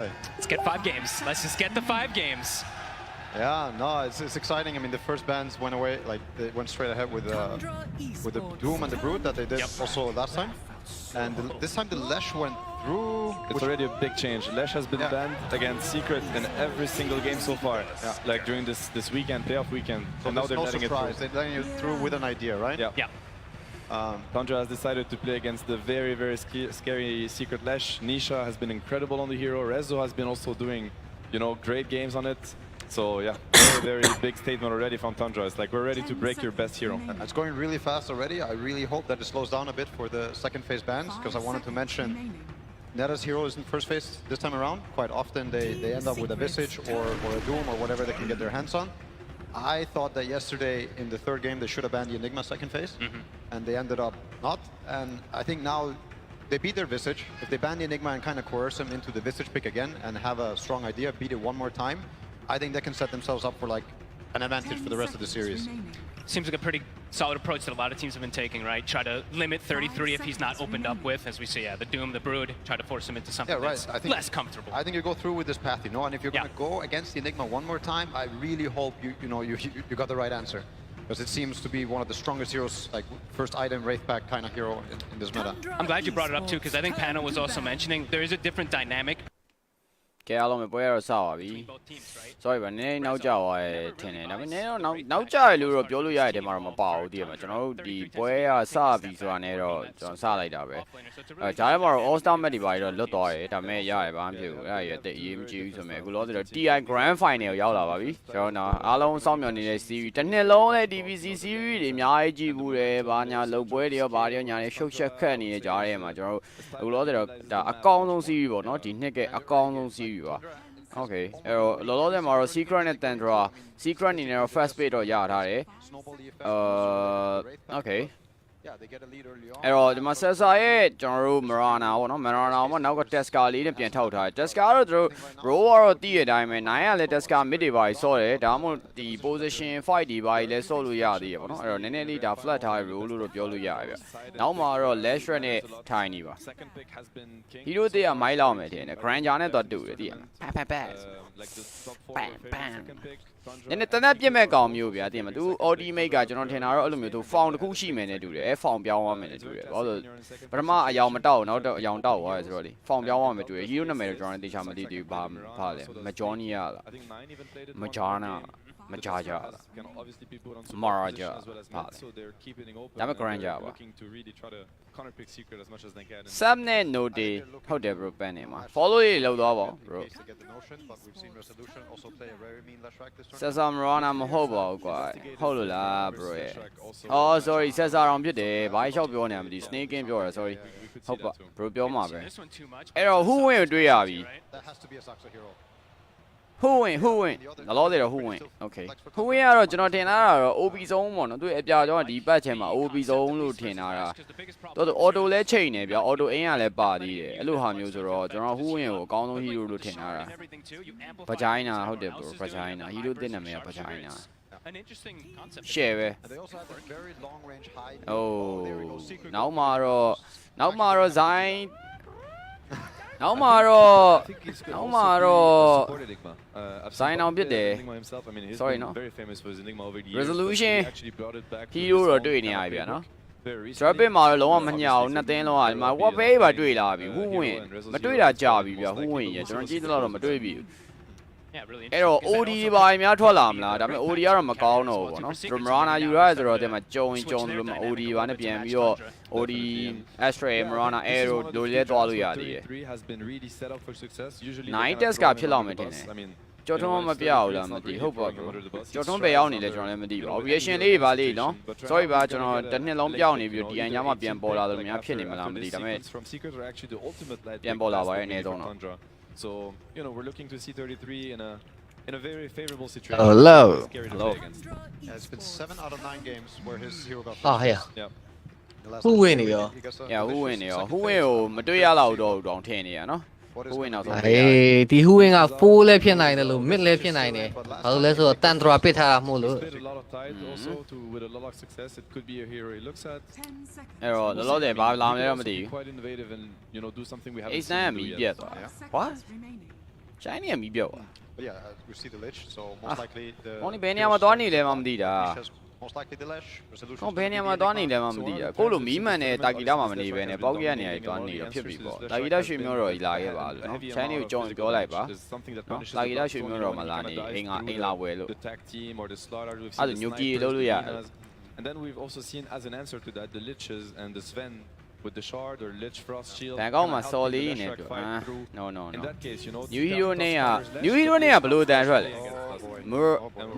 Let's get 5 games. Let's just get the 5 games. Yeah, no, it's exciting. I mean, the first bands went away, like they went straight ahead with the Doom and the Brood that they did also last time, and this time the Lesh went through. It's already a big change. Lesh has been banned against Secret in every single game so far. Yeah. Like during this weekend, playoff weekend. So and now they're no letting surprise. it through. They're letting you through with an idea, right? Yeah. Tundra has decided to play against the very, very scary Secret Lesh. Nisha has been incredible on the hero. Rezo has been also doing, great games on it. So yeah, very, very big statement already from Tundra. It's like, we're ready to break your best hero. It's going really fast already. I really hope that it slows down a bit for the second phase bans, because I wanted to mention Neta's hero is in first phase this time around. Quite often they end up with a Visage or a Doom or whatever they can get their hands on. I thought that yesterday in the third game they should have banned the Enigma second phase, and they ended up not. And I think now they beat their Visage. If they ban the Enigma and kind of coerce them into the Visage pick again and have a strong idea, beat it one more time, I think they can set themselves up for like an advantage for the rest of the series. Seems like a pretty solid approach that a lot of teams have been taking, right? Try to limit 33 if he's not opened up with, as we see, the Doom, the Brood, try to force him into something that's less comfortable. I think you go through with this path, and if you're going to go against the Enigma one more time, I really hope you got the right answer. Because it seems to be one of the strongest heroes, like first item, Wraith Pack kind of hero in this meta. I'm glad you brought it up too, because I think Pano was also mentioning there is a different dynamic. ကဲအားလုံးပဲပွဲရတော့စပါပြီ sorry ပါနည်းနည်းနောက်ကျသွားတယ်ထင်တယ်ဒါပေမဲ့နည်းတော့နောက်ကျရလို့တော့ပြောလို့ရတဲ့ထဲမှာတော့မပါဘူးတည်ရမှာကျွန်တော်တို့ဒီပွဲရစပြီဆိုတာနဲ့တော့ကျွန်တော်စလိုက်တာပဲဂျားထဲမှာတော့ all star match တွေပါတော့လွတ်သွားတယ်ဒါပေမဲ့ရရပါမဖြစ်ဘူးအဲ့ဒါရတဲ့အရေးမကြီးဘူးဆိုမဲ့အခုလောဆိုတော့ TI Grand Final ကိုရောက်လာပါပြီကျွန်တော်အားလုံးစောင့်မျှော်နေတဲ့ series တစ်နှစ်လုံးနဲ့ DPC series တွေအများကြီးကြည့်ဘူးတယ်ဘာညာလုံပွဲတွေရောဘာတွေရောညာတွေရှုပ်ရှက်ခက်နေတဲ့ဂျားထဲမှာကျွန်တော်တို့အခုလောဆိုတော့ဒါအကောင်းဆုံး series ပေါ့နော်ဒီနှစ်ကအကောင်းဆုံး series Okay, အဲ့တော့လောလောဆယ်မှာတော့ Secret နဲ့ Tundra Secret အနေနဲ့တော့ first page တော့ရထားတယ်Okay အဲ့တော့ဒီမှာ Sessa ရဲ့ကျွန်တော်တို့ Marana ပေါ့နော် Marana မှာနောက်က Teska လေးနဲ့ပြန်ထောက်ထားတယ် Teska ကတော့သူတို့ row ကတော့တည်ရတဲ့အတိုင်းပဲနိုင်ရလဲ Teska mid တွေပါဆော့တယ်ဒါမှမဟုတ်ဒီ position fight တွေပါလဲဆော့လို့ရသေးရပေါ့နော်အဲ့တော့နည်းနည်းလေးဒါ flat ထားတဲ့ row လို့တော့ပြောလို့ရတယ်ဗျနောက်မှာတော့ Lash နဲ့ Tiny ပါ Hero တည်းကမိုင်းလောက်မယ်ထင်တယ် Granger နဲ့တော့တူတယ်တည်ရမှာ bam bam နည်းနည်းတနက်ပြစ်မဲ့ကောင်မျိုးဗျာတည်မှာသူ ultimate ကကျွန်တော်ထင်တာတော့အဲ့လိုမျိုးသူ found တစ်ခုရှိမယ်နဲ့တူတယ်အဲ့ found ပြောင်းသွားမယ်နဲ့တူတယ်ဘာလို့ပထမအယောင်မတောက်နောက်တော့အယောင်တောက်သွားတယ်ဆိုတော့လေ found ပြောင်းသွားမယ်တူတယ် hero နာမည်တော့ကျွန်တော်တေချာမသိသေးဘူးဘာလဲမဂျောနီယာလားမဂျာနာမဂျာဂျာမာရာဂျာဟာဒါပေမဲ့ Granger ပါ Sub နဲ့ Node ဟုတ်တယ် bro ပန်းနေမှာ follow ရေးလောက်သွားပါ bro Sessa Marana မဟုတ်ပါဘူးကွာဟုတ်လို့လား bro ရဲ့အော် sorry Sessa အောင်ဖြစ်တယ်ဘာလျှောက်ပြောနေမှာမသိ Snake in ပြောရ sorry ဟုတ်ပါ bro ပြောမှာပဲအဲ့တော့ who win တွေ့ရပြီWho win လောလောဆယ်တော့ who win okay who win ကတော့ကျွန်တော်ထင်တာကတော့ OB ဆုံးပေါ့နော်သူအပြာကျောင်းကဒီပတ်ချက်မှာ OB ဆုံးလို့ထင်တာတော်တော် auto လဲချိန်နေဗျာ auto အင်းကလည်းပါသေးတယ်အဲ့လိုဟာမျိုးဆိုတော့ကျွန်တော် who win ကိုအကောင်းဆုံး hero လို့ထင်တာဗဂျိုင်းနာဟုတ်တယ် bro ဗဂျိုင်းနာ hero တဲ့နာမည်ကဗဂျိုင်းနာ share ပဲ oh နောက်မှာတော့ Zayn နောက်မှာတော့Zayn အောင်ဖြစ်တယ် sorry နော် resolution hero တော့တွေ့နေရပြီဗျာနော် Trapit မှာတော့လုံးဝမညှောက်နှစ်သင်းလုံးကဒီမှာ what bay ပါတွေ့လာပြီ who win မတွေ့တာကြာပြီဗျာ who win ရကျွန်တော်ကြည့်သလောက်တော့မတွေ့ပြီအဲ့တော့ OD ပါများထွက်လာမလားဒါပေမဲ့ OD ကတော့မကောင်းတော့ဘူးပေါ့နော် Marana ယူရတယ်ဆိုတော့ဒီမှာကြုံလို့မ OD ပါနဲ့ပြန်ပြီးတော့ OD Astray Marana Arrow လိုလဲသွားလို့ရသေးတယ် 9 test ကဖြစ်လောက်မယ်ထင်တယ်ကျော်ထွန်းမပြဘူးလားမသိဟုတ်ပါဘူးကျော်ထွန်းပဲရောက်နေလဲကျွန်တော်လည်းမသိဘူး objection လေးပါလေနော် sorry ပါကျွန်တော်တစ်နှစ်လုံးပြောင်းနေပြီး DN ညမှာပြန်ပေါ်လာလို့များဖြစ်နေမလားမသိဒါပေမဲ့ပြန်ပေါ်လာပါရဲ့အနည်းဆုံးတော့So, we're looking to see 33 in a very favorable situation. Hello. Yeah, it's been 7 out of 9 games where his hero got Yeah. Who win ရော Yeah, who win ရော who win ကိုမတွေ့ရတော့တော့တောင်ထင်နေရနော် who win တော့ဆိုဒီ who win က4လဲဖြစ်နိုင်တယ်လို့ mid လဲဖြစ်နိုင်တယ်ဘာလို့လဲဆိုတော့ Tundra ပစ်ထားတာမို့လို့ with a lot of success it could be a hero he looks at အဲ့တော့လောလောဆယ်ဘာလာမလဲတော့မသိဘူး quite innovative and do something we haven't Ace 9 ကမီးပြတ်သွား What Shiny ကမီးပြောက်ပါ But yeah, we see the lich, so most likely the. ဟိုနေဘယ်နေရာမှာသွားနေလဲမှမသိတာ Most likely the lash. ဟိုဘယ်နေရာမှာသွားနေလဲမှမသိတာကိုလိုမီးမှန်နဲ့တာဂီတာမှမနေဘဲနဲ့ပေါက်ကြီးကနေရာသွားနေတော့ဖြစ်ပြီပေါ့တာဂီတာရွှေမျိုးတော်ကြီးလာခဲ့ပါလို့နော် Shiny ကိုကြောင်းပြောလိုက်ပါတာဂီတာရွှေမျိုးတော်မှာလာနေအိမ်လာဝယ်လို့ The tag team or the slaughter. အဲ့ဒါညိုကီလို့လို့ရ And then we've also seen as an answer to that the liches and the Sven with the shard or lich frost shield. ဘန်ကောက်မှာစော်လေးနဲ့ပြော no no In no that case, you know. New Hero နဲ့က New Hero နဲ့ကဘလို့တန်ထွက်လဲ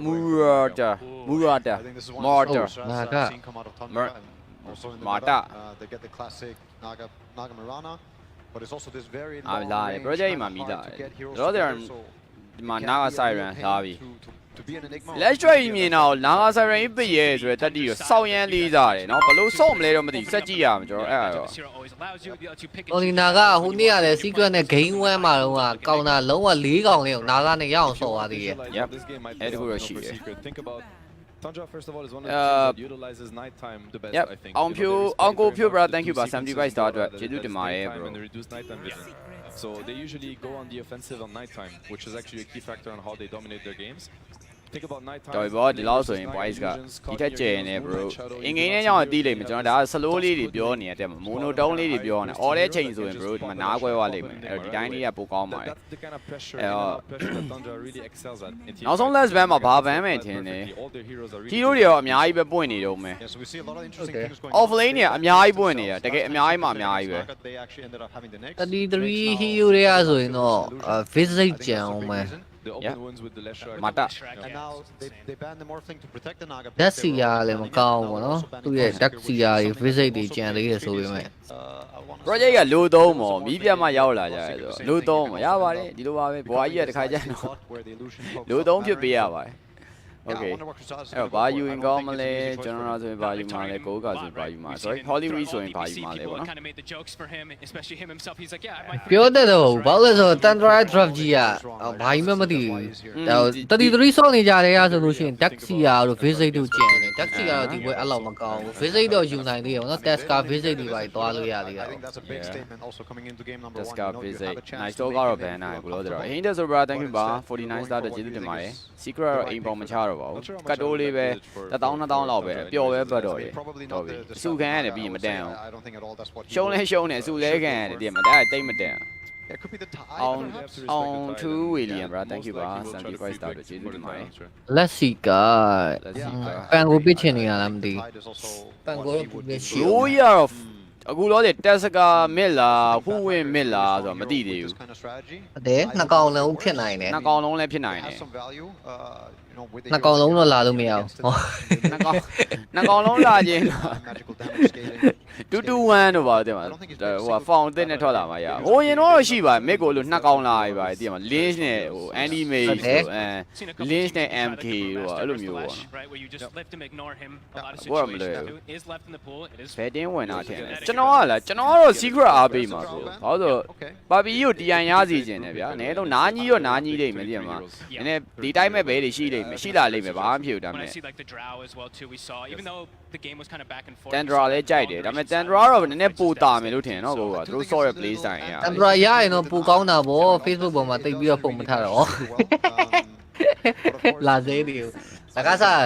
Murata I think this is one of Mortar the stars that I've seen come out of Tundra and also in the Mata. meta, they get the classic Naga Mirana, but it's also this very အာ long လာတယ် range project kind မှာ of မီး hard လာ to တယ် get heroes တော့ together, တယ် so ဒီမှာ it နာ can ဂ be a ဆိုင်ရ little န် pain လာပြီ to be an enigma. Let's try မြင်တော့နာဂဆိုင်ရန်ပြည့်ရဲဆိုတဲ့တက်တီကိုစောက်ရမ်းလေးစားတယ်နော်ဘလို့စော့မလဲတော့မသိစက်ကြည့်ရမှာကျွန်တော်အဲ့ဒါတော့ အော်ဒီနာကဟိုနေ့ကလည်း secret နဲ့ game 1မှာတော့ကောင်တာလုံးဝ4កောင်လေးကိုနာကနဲ့ရအောင်ဆော်သွားသေးတယ် Yep. This game might beအဲ့ဒီကိုတော့ alsoရှိ for တယ် secret. Think about Tundra first of all is one of the teams that utilizes nighttime the best. Yep. I think.အောင်ဖြူ You know, theyအောင်ကိုဖြူ respect bro the thank you two ပါ sequences 75 star အတွက် that ကျေးဇူးတင်ပါတယ် daytime bro and the reduced nighttime vision. So they usually go on the offensive on nighttime, which is actually a key factor on how they dominate their games. Think about nighttime. တော်ပြီဗောဒီလောက်ဆိုရင် boys ကဒီထက်ကျယ်နေ bro အင်္ဂိမ်းနဲ့ကြောင့်တီးလိမ့်မယ်ကျွန်တော်ဒါ slow လေးတွေပြောနေတယ်မိုနိုတုံးလေးတွေပြောနေအော်တဲ့ချိန်ဆိုရင် bro ဒီမှာနားကွဲသွားလိမ့်မယ်အဲ့တော့ဒီတိုင်းလေးကပိုကောင်းပါတယ် That's the kind of pressure, in and out pressure that Tundra really excels at. in team နောက်ဆုံး fights. last ban မှာဘာ ban မယ်ထင် Perfectly. တယ် All their heroes are ဟီ really ရိုတွေရောအများကြီးပဲပွင့်နေတော့မယ် Yeah, so we see a lot of interesting Okay. things going off lane เนี่ยအများကြီးပွင့်နေတာတကယ်အများကြီးမှအများကြီးပဲ Naga, they actually ended up having the next. 33 hero တွေကဆိုရင်တော့ visit ကြံအောင်မယ် the open Yeah. wounds with the left shard. Mata. And now they banned the morphling to protect the Naga. ဓာတ်စီယာလည်းမကောင်းဘူးနော်သူ့ရဲ့ဓာတ်စီယာတွေ visit တွေကြံသေးတယ်ဆိုပေမဲ့ project ကလိုသုံးမော်မီးပြတ်မှရောက်လာကြတယ်ဆိုတော့လိုသုံးမော်ရပါတယ်ဒီလိုပါပဲဘွားကြီးကတခါကျရင်တော့လိုသုံးဖြစ်ပေးရပါတယ် Okay အဲ့တော့ဘာယူရင်ကောင်းမလဲကျွန်တော်ဆိုရင်ဘာယူမှာလဲကိုကဆိုရင်ဘာယူမှာ sorry Hollywood ဆိုရင်ဘာယူမှာလဲပေါ့နော် ပြောတတ်တော့ဘာလို့လဲဆိုတော့ Tundra draft ကြီးကဘာကြီးမှမသိဘူး33 ဆော့နေကြတယ်ရဆိုလို့ရှိရင် Daxia တို့ visit တို့ကျန်တယ် Daxia တော့ဒီပွဲအဲ့လောက်မကောင်းဘူး visit တော့ယူနိုင်သေးတယ်ပေါ့နော် Tesca visit တွေပါသွားလို့ရသေးတယ် I think that's a big statement also coming into game number 1. Tesca visit nice တော့ကတော့ဘန်နာကိုလို့တော့ Hinter ဆိုတော့ thank you ပါ49 star တော့ကျေးဇူးတင်ပါတယ် secret တော့အိမ်ပေါ်မချတော့ပါဘူးကတ်တိုးလေးပဲ1000 လောက်ပဲပျော်ပဲပတ်တော့ရေဟုတ်ပြီအစုခံရတယ်ပြီးမတန်အောင် I don't think at all that's what he ရှုံးလဲရှုံးတယ်အစုလဲခံရတယ်ဒီမှာဒါတိတ်မတန် It could be the tie. အောင် You have to respect the အောင် tie 2 then. William bro thank Most you ပါ likely we'll try to 75 star free တော့ကျေး bet ဇူးတင် for ပါတ the ယ် tie. လက်စီက let's see ပန်ကိုပစ်ချင်နေရလားမသိ Tide is also Pan what go he up would with do. shield. ရိုးရတော့အခုလောတဲ့တက်စကာမစ်လားဟူဝင်းမစ်လားဆိုတော့မသိသေးဘူး This kind of strategy. တဲ့နှစ်ကောင်လုံးဖြစ်နိုင်တယ် နှစ်ကောင်လုံးလည်းဖြစ်နိုင် It တယ် has some value. You know, with the နှစ်ကောင်လုံးတော့လာလို့မရဘူး နှစ်ကောင်လုံးလာခြင်း magical damage scaling. 221တို့ပါတဲ့မှာဟိုကဖောင်တစ်နဲ့ထွက်လာမှာရဟိုရင်တော့ရှိပါမစ်ကိုလို့နှစ်ကောင်လာပြီပါတဲ့မှာ lynch နဲ့ဟို andy may ဆိုlynch နဲ့ mk တို့အဲ့လိုမျိုးပေါ့နော်ဘယ်တင်းဝင်တာထင်လဲကျွန်တော်ကလားကျွန်တော်ကတော့ secret အားပေးမှာဆိုဘာလို့ဆိုပါပီကို DI ရစီခြင်းတယ်ဗျာနဲတော့နားကြီးရောနားကြီးလိမ့်မယ်ဒီမှာနည်းနည်းဒီတိုင်းမဲ့ဘဲတွေရှိလိမ့်မယ်ရှိလာလိမ့်မယ်ဘာမှမဖြစ်ဘူးဒါပေမဲ့ Tundra လည်းကြိုက်တယ်ဒါပေမဲ့ Tundra တော့နည်းနည်းပိုတာမယ်လို့ထင်တယ်နော်ကိုကသူတို့ ဆော့ရ play style ရ တန်ဒရာရရင်တော့ပူကောင်းတာဗော Facebook ပေါ်မှာတိတ်ပြီးတော့ပုံမထားတော့လာသေးတယ်လကားစား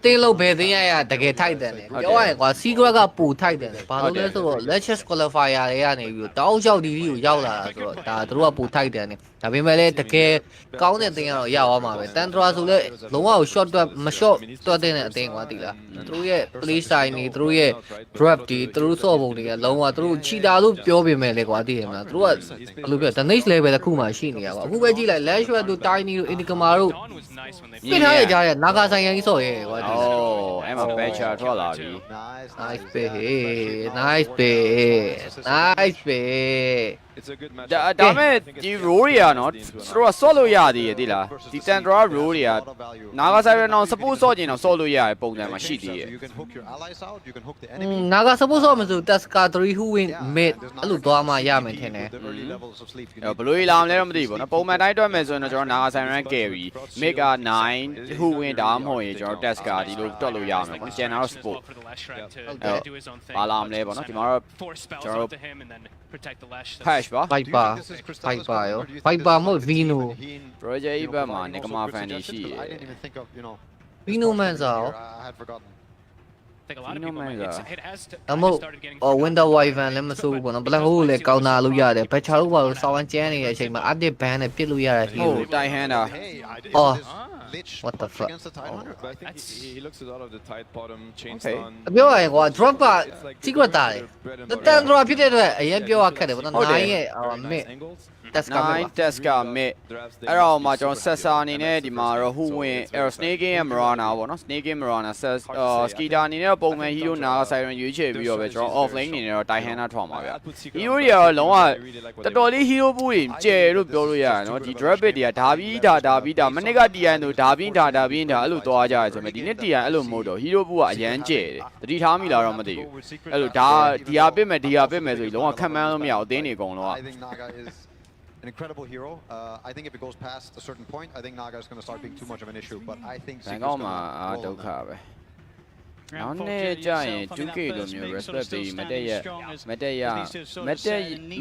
တင်းလို့ဘယ်သိရရတကယ်ထိုက်တယ်လေပြောရရင်ကွာ secret ကပူထိုက်တယ်လေဘာလို့လဲဆိုတော့ lecture qualifier တွေကနေပြီးတော့တောင်းလျှောက်ဒီကိုရောက်လာတာဆိုတော့ဒါသူတို့ကပူထိုက်တယ်လေဒါပေမဲ့လည်းတကယ်ကောင်းတဲ့တင်းကတော့ရသွားမှာပဲတန်ဒရာဆိုလည်းလုံးဝ short တွက်မ short တွက်တဲ့အတင်းကွာတိလားသူတို့ရဲ့ play style တွေသူတို့ရဲ့ draft တွေသူတို့ဆော့ပုံတွေကလုံးဝသူတို့ချီတာလို့ပြောပေမဲ့လေကွာသိရမလားသူတို့ကဘယ်လိုပြော the next level တစ်ခုမှရှိနေရပါအခုပဲကြည့်လိုက် lash shot တို့ tiny တို့ indicama တို့ပြထားရကြတဲ့နာဂါဆိုင်ရန်ကြီးဆော့ရဲကွာဒီ အိုးအဲ့မှာ batcher ထွက်လာပြီ nice play nice play nice play It's a good match. ဒါမဲ့ဒီ roll တွေကတော့သူတို့ကဆော့လို့ရသေးတယ်သိလားဒီ Tundra roll တွေကနာဂါဆိုင်ရန်အောင် support ဆော့ကျင်တော့ဆော့လို့ရတဲ့ပုံစံမှာရှိသေးတယ် You can hook your allies out, you can hook the enemy. နာဂါ support ဆော့မဆို Tesca 3 who win mid အဲ့လိုသွားမှရမယ်ထင်တယ် The early levels of sleep. You ဘယ်လိုလာမလဲတော့မသိဘူးเนาะပုံမှန်တိုင်းတွက်မယ်ဆိုရင်တော့ကျွန်တော်နာဂါဆိုင်ရန် carry mid က9 who win ဒါမှမဟုတ်ရင်ကျွန်တော် Tesca ဒီလိုတွက်လို့ရမယ်ပေါ့ကျန်တာတော့ support ဘာလာမလဲပေါ့เนาะဒီမှာတော့ကျွန်တော်ဖတ် flash ပါ Viper Viper ရော Viper မဟုတ် Vino project ဘက်မှာနေကမာဖန်နေရှိရ I didn't even think of, Vino man ဆို I had forgotten. I think a lot of people might, it has အမို့ Winter Wyvern လည်းမဆိုးဘူးပေါ့နော် Black Hole လည်းကောင်းတာလို့ရတယ် Batcha လို့ပါလို့စောင်းကျန်းနေတဲ့အချိန်မှာ update ban နဲ့ပြစ်လို့ရတဲ့ hero တိုင်ဟန်တာ Hey, I did Oh. this lich What the punch fuck? against the Tidehunter. But I think he looks at all of the tight bottom, chain Okay. stun. ပြောရရင်ကွာ drop က secret တာတယ်တန်တော်ဖြစ်တဲ့အတွက်အရင်ပြောရခက်တယ်ပေါ့နော် ဟုတ်တယ် 9ရဲ့ mid that's 9 test က mid အဲ့တော့မှကျွန်တော်ဆက်စာအနေနဲ့ဒီမှာတော့ဟူဝင်အဲ့တော့ snake in ရဲ့ marana ပေါ့နော် snake in marana ဆက် skitter အနေနဲ့ပုံမှန် hero နာဆိုင်ရွေးချယ်ပြီးတော့ပဲကျွန်တော် off lane အနေနဲ့တော့ tie hand ထောင်ပါဗျာ hero တွေကတော့လုံးဝတော်တော်လေး hero ဘူးတွေကျယ်လို့ပြောလို့ရတယ်နော်ဒီ drop bit တွေကဓာပြီးဓာမနစ်က TN တို့ဓာပြီးဓာအဲ့လိုသွားကြရဆိုမဲ့ဒီနေ့ TN အဲ့လိုမဟုတ်တော့ hero ဘူးကအရန်ကျယ်တယ်တတိထားမိလားတော့မသိဘူးအဲ့လိုဒါဒီဟာပစ်မယ်ဆိုပြီးလုံးဝခံမှန်းလို့မရဘူးအသင်းတွေအကုန်လုံးက I think Naga is an incredible hero. I think if it goes past a certain point, I think Naga is going to start being too much of an issue. But I think ဘန် Secret's ကောက် going မှာ to အာ roll ဒု on က္ခ that. ပဲနောက်နေ့ကျရင် 2K လိုမျိုး respect ပေးမတက်ရမတက်ရ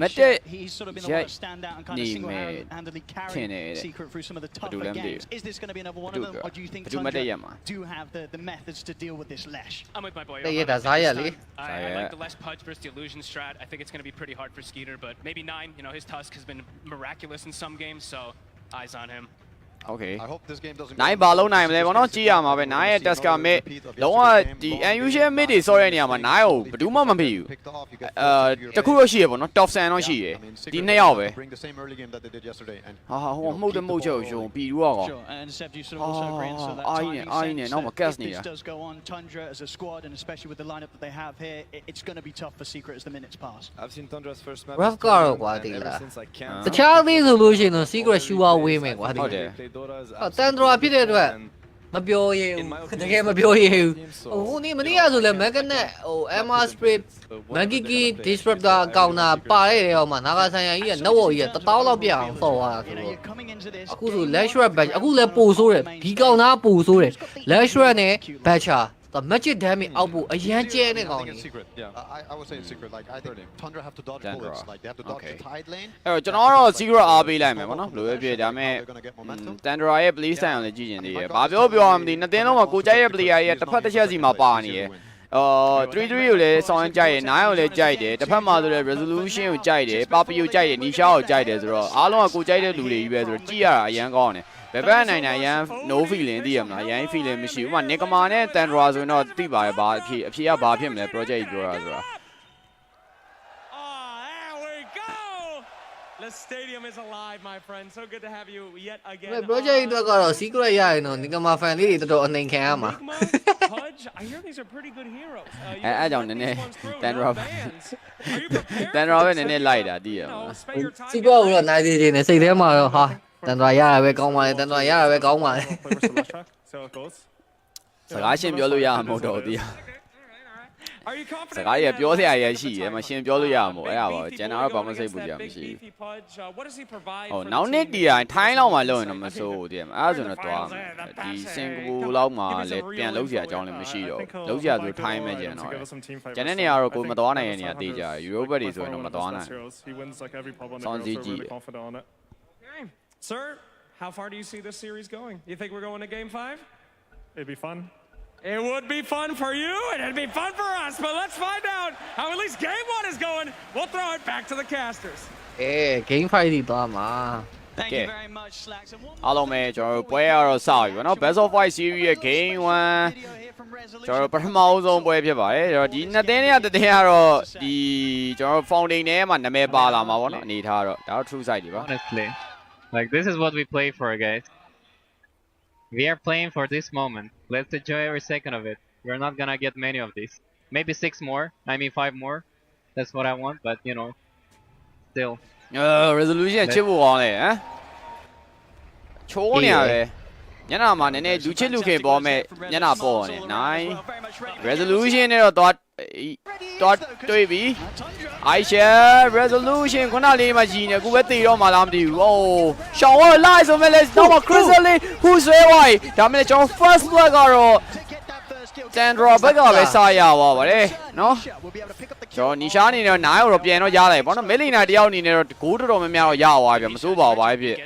မတက် he's sort of been the ရက် one to stand out and kind နေ of မယ် single-handedly ထင် carry နေတဲ့ Secret through some of the ဘယ်သူ tougher လဲမသိ games. Is this going to be another one ဘူး of them, or do you think ဘယ်သူမတက်ရ Tundra မှာ do have the methods to deal with this Lesh? I'm with my boy. တဲ့ရတာစားရလေ I like the less pudge versus the illusion strat. I think it's going to be pretty hard for Skeeter, but maybe 9. His tusk has been miraculous in some games, so eyes on him. Okay I hope this game doesn't နိုင်ဘာလုံးနိုင်မလဲဘောနော်ကြည့်ရမှာပဲနိုင်ရဲ့ test က mid လုံးဝဒီ unusual mid တွေဆော့ရတဲ့နေရာမှာနိုင်ကိုဘယ်သူမှမဖြစ်ဘူးတခုတော့ရှိရပေါ့နော် top 10တော့ရှိရဒီနှစ်ယောက်ပဲ bring the same early game that they did yesterday and ဟာဟိုမှုတ်ချုပ်ယုံပြီးတော့ကောင် Sure, and Seb, you sort of also agree, so that Ai timing nè, ai nè, sense nó mà that cast if nè. this does go on, Tundra as a squad, and especially with the lineup that they have here, it's going to be tough for Secret as the minutes pass. I've seen Tundra's first map. Rough guard ကွာဒီ ever လား since I can't. တခြားသေးဆိုလို့ရှိရင်တော့ secret shooter ဝေးမယ်ကွာဒီ ဟုတ်တယ် တန်တော်ဖြစ်တဲ့အတွက်မပြောရဘူးတကယ်မပြောရဘူးဟိုနေ့မနေ့ကဆိုလဲ Magnet ဟို Emma Spray Magiki Disruptor ကောင်းတာပါတဲ့တဲ့ဟောမှာနာဂါဆိုင်ယာကြီးကနှုတ်ဝကြီးက1000လောက်ပြအောင်ဆော့သွားတာဆို You know, တော့ you're coming into this. အခုဆို Lash Rat Batch အခုလည်းပို့ဆိုးတယ်ဒီကောင်သားပို့ဆိုးတယ် Lash Rat နဲ့ Batcher magic damage အောက်ဖို့အရန်ကျဲနေကောင် I think ကြီး it's secret. I would say it's secret. Like I think Tundra have to dodge Tundra. bullets. Like they have to dodge Okay. the tide lane. အဲ့တော့ကျွန်တော်ကတော့ secret အားပေးလိုက်မယ်ပေါ့နော်ဘယ်လိုပဲဖြစ်ဒါပေမဲ့ They're going to get momentum. Tundra ရဲ့ play style ကိုလည်းကြည့်ကျင်သေးတယ်ဘာပြောမှမသိနှစ်သင်းလုံးမှာကိုကြိုက်ရဲ့ player ရဲ့တစ်ဖက်တစ်ချက်စီမှာပါနေရယ်3-3ကိုလည်းဆောင်းကြိုက်ရယ်9ကိုလည်းကြိုက်တယ်တစ်ဖက်မှာဆိုလည်း resolution ကိုကြိုက်တယ် papi ကိုကြိုက်တယ် nisha ကိုကြိုက်တယ်ဆိုတော့အားလုံးကကိုကြိုက်တဲ့လူတွေကြီးပဲဆိုတော့ကြည့်ရတာအရန်ကောင်းတယ်ဘယ်ဘက်နိုင်နိုင်ရန် no feeling သိရမလားရန် feeling မရှိဘူးဥပမာ Nikama နဲ့ Tundra ဆိုရင်တော့သိပါတယ်ဘာအဖြေကဘာဖြစ်မလဲ project ကြီးပြောတာဆိုတာ The stadium is alive, my friend. So good to have you yet again. ဒါ project အတွက်ကတော့ secret ရရင်တော့ဒီကမှာ fan လေးတွေတော်တော်အနေခံရမှာ Pudge, I hear these are pretty good heroes. အဲ့ကြောင့်နည်းနည်း Tundra Are you prepared? Tundra ပဲနည်းနည်းလိုက်တာသိရမလား Spend your time. secret ကိုတော့နိုင်သေးတယ်နဲ့စိတ်ထဲမှာတော့ဟာတန်တော်ရရပဲကောင်းပါလေတန်တော်ရရပဲကောင်းပါလေ So it goes. စကားရှင်းပြောလို့ရမှာမဟုတ်တော့ဘူးသိရ Are you confident? စကားကြီးပြောစရာရရှိတယ်မရှင်းပြောလို့ရမှာမို့အဲ့ဒါပါကျန်တာတော့ဘာမှစိတ်ပူကြမရှိဘူး What does he provide? ဟိုနောက်နေ့တီတိုင်းထိုင်းလောက်မှလုံးရင်တော့မစိုးဘူးတည်မှာအဲ့ဒါဆိုတော့သွားမယ်ဒီစင်ကာပူလောက်မှလည်းပြန်လုံးစရာအကြောင်းလည်းမရှိတော့လုံးစရာဆိုထိုင်းမယ်ကျန်တော့ကျန်တဲ့နေရာတော့ကိုမသွားနိုင်တဲ့နေရာတေးကြယူရိုဘက်တွေဆိုရင်တော့မသွားနိုင် Sounds easy. Sir, how far do you see this series going? You think we're going to game 5? It'd be fun. It would be fun for you, and it'd be fun for us, but let's find out how at least game 1 is going. We'll throw it back to the casters. အေး game 5ဒီသွားမှာ Thank Okay. you very much, Slacks. And one အားလုံးပဲကျွန်တော်တို့ပွဲရတော့စပြီပေါ့နော် Best of 5 series ရဲ့ game 1 video here from Resolution. ကျွန်တော်တို့ပထမအဆုံးပွဲဖြစ်ပါတယ်အဲ့တော့ဒီနှစ်သင်းတွေကတစ်သင်းကတော့ဒီကျွန်တော်တို့ founding ထဲမှာနာမည်ပါလာမှာပေါ့နော်အနေထားတော့ဒါတော့ true side တွေပါ Honestly, like this is what we play for, guys. We are playing for this moment. Let's enjoy every second of it. We're not gonna get many of these. Maybe 6 more. I mean 5 more. That's what I want. But you know, still. resolution ချစ်ဖို့ကောင်းလေဟမ်ချိုးနေရပဲညနာမှာနည်းနည်းလူချစ်လူခင်ပေါ်မဲ့ညနာပေါ်နေ9 resolution နဲ့တော့သွားတွေ့ပြီ Aisha resolution ခုနလေးမှကြီးနေအခုပဲတည်တော့မှလားမသိဘူး။အိုးရှောင်းတော့လိုက်ဆိုမဲ့လေတော့ Crystal လေးဟူဆွဲသွားပြီ။ဒါမဲ့ကျွန်တော် first blood ကတော့ Tundra ဘက်ကပဲစားရပါပါတယ်နော်။ ကျွန်တော်နီရှာအနေနဲ့နားရောပြန်တော့ရလိုက်ပေါ့နော်မဲလီနာတယောက်အနေနဲ့တော့ဂိုးတော်များများတော့ရသွားပြီမစိုးပါဘူးဘာဖြစ်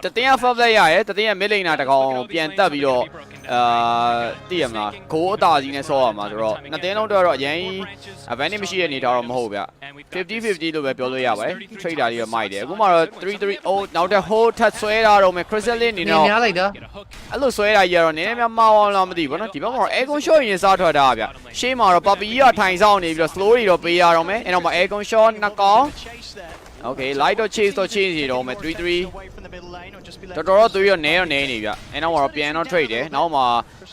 တတင်းကဖက်လက်ရရဲ့တတင်းကမဲလီနာတကောင်ပြန်တက်ပြီးတော့သိရမလားဂိုးအသာစီနဲ့ဆော့ရမှာဆိုတော့နှစ်တင်းလုံးတော့အရင် advantage မရှိတဲ့အနေထားတော့မဟုတ်ဗျ50-50လို့ပဲပြောလို့ရပါတယ် trader တွေကမိုက်တယ်အခုမှတော့3-3 oh နောက်တဲ့ hold ထပ်ဆွဲတာတော့မယ် crystal လေးအနေနဲ့ များလိုက်တာ အဲ့လိုဆွဲတာကြီးကတော့နည်းနည်းများမောင်းအောင်လားမသိဘူးနော်ဒီဘက်မှာတော့ air con shot ရင်စားထွက်တာဗျရှေ့မှာတော့ puppy ကထိုင်ဆောင်နေပြီးတော့ slow တွေတော့ပေးရတော့မယ်အဲ့တော့မှ air con shot နှစ်ကောင် okay light တော့ chase နေတော့မယ်3-3တော်တော်3ရောနဲနေပြီဗျအဲ့နောက်မှာတော့ပြန်တော့ trade တယ်နောက်မှာ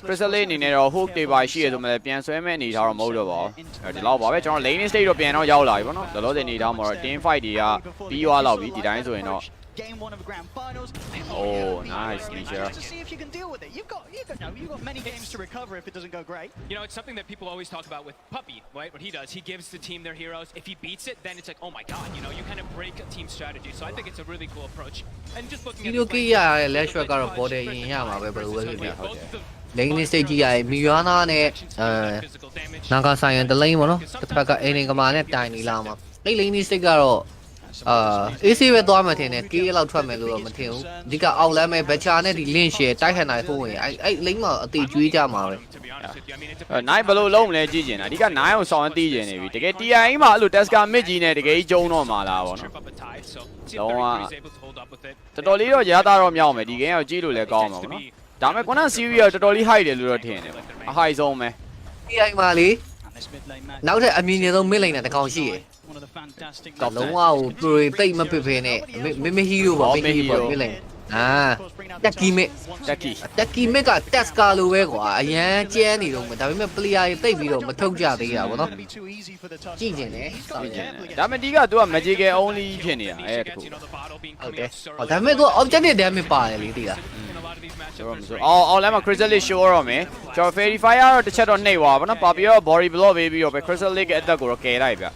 crystal လေးအနေနဲ့တော့ hook တွေပါရှိရဆိုမှလည်းပြန်ဆွဲမဲ့အနေထားတော့မဟုတ်တော့ပါဘူးဒီလောက်ပါပဲကျွန်တော် lane stage တော့ပြန်တော့ရောက်လာပြီပေါ့နော်လောလောဆယ်အနေထားမှာတော့ team fight တွေကပြီးသွားလောက်ပြီဒီတိုင်းဆိုရင်တော့ Game 1 of the grand finals. Oh, nice, Nisha. To see if you can deal with it. You've got many games to recover if it doesn't go great. You know, it's something that people always talk about with Puppy, right? What he does, he gives the team their heroes. If he beats it, then it's like, oh my god, you know, you kind of break a team strategy. So I think it's a really cool approach. And just looking at the let's work out about it in here, my baby. Lane stage ကြီးရမီယာနာနဲ့နာဂါဆိုင်ရန်တလိန်ပေါ့နော်တစ်ဖက်ကအင်းနေကမာနဲ့တိုင်နေလာမှာအဲ့ lane stage ကတော့ AC ပဲသွားမှထင်တယ် KA လောက်ထွက်မယ်လို့တော့မထင်ဘူးအဓိကအောက်လမ်းမဲ့ဘက်ချာနဲ့ဒီ link share တိုက်ခတ်နိုင်ဖို့ဝင်အဲ့ link မှာအသေးကျွေးကြမှာပဲနိုင်ဘလို့လုံးမလဲကြည့်ကျင်တာအဓိကနိုင်အောင်ဆောင်သိကျင်နေပြီတကယ် TI မှာအဲ့လို Tesca mid ကြီးနဲ့တကယ်ကြီးကျုံတော့မှာလားဗောနော်လုံးဝတော်တော်လေးတော့ရတာတော့မြောက်မယ်ဒီ game ကိုကြည့်လို့လည်းကောင်းမှာဗောနော်ဒါပေမဲ့ခုန series တော်တော်လေး high တယ်လို့တော့ထင်တယ်အ high ဆုံးပဲ TI မှာလေနောက်ထပ်အမြင်ဆုံး mid lane နဲ့တကောင်ရှိရယ်လုံးဝကိုပရိုတိတ်မပစ်ဖဲနဲ့မဟီရိုပါမဟီရိုမလင်တက်ကီမစ်ကတက်စကာလိုပဲကွာအရန်ကျန်းနေတော့ဒါပေမဲ့ player တွေတိတ်ပြီးတော့မထုတ်ကြသေးတာဗောနော်ကြည့်ကျင်တယ်စောင့်ကျင်တယ်ဒါပေမဲ့ဒီကသူက magical only ဖြစ်နေတာအဲ့တခုဟုတ်တယ်ဟောဒါပေမဲ့သူ objective damage ပါတယ်လေတိလားအော်လမ်းမှာ crystal လေး show တော့မယ်ကျွန်တော် verify ကတော့တစ်ချက်တော့နှိပ်သွားပါဗောနော်ပါပြီးတော့ body block ပေးပြီးတော့ပဲ crystal လေးကအသက်ကိုတော့ကယ်လိုက်ဗျ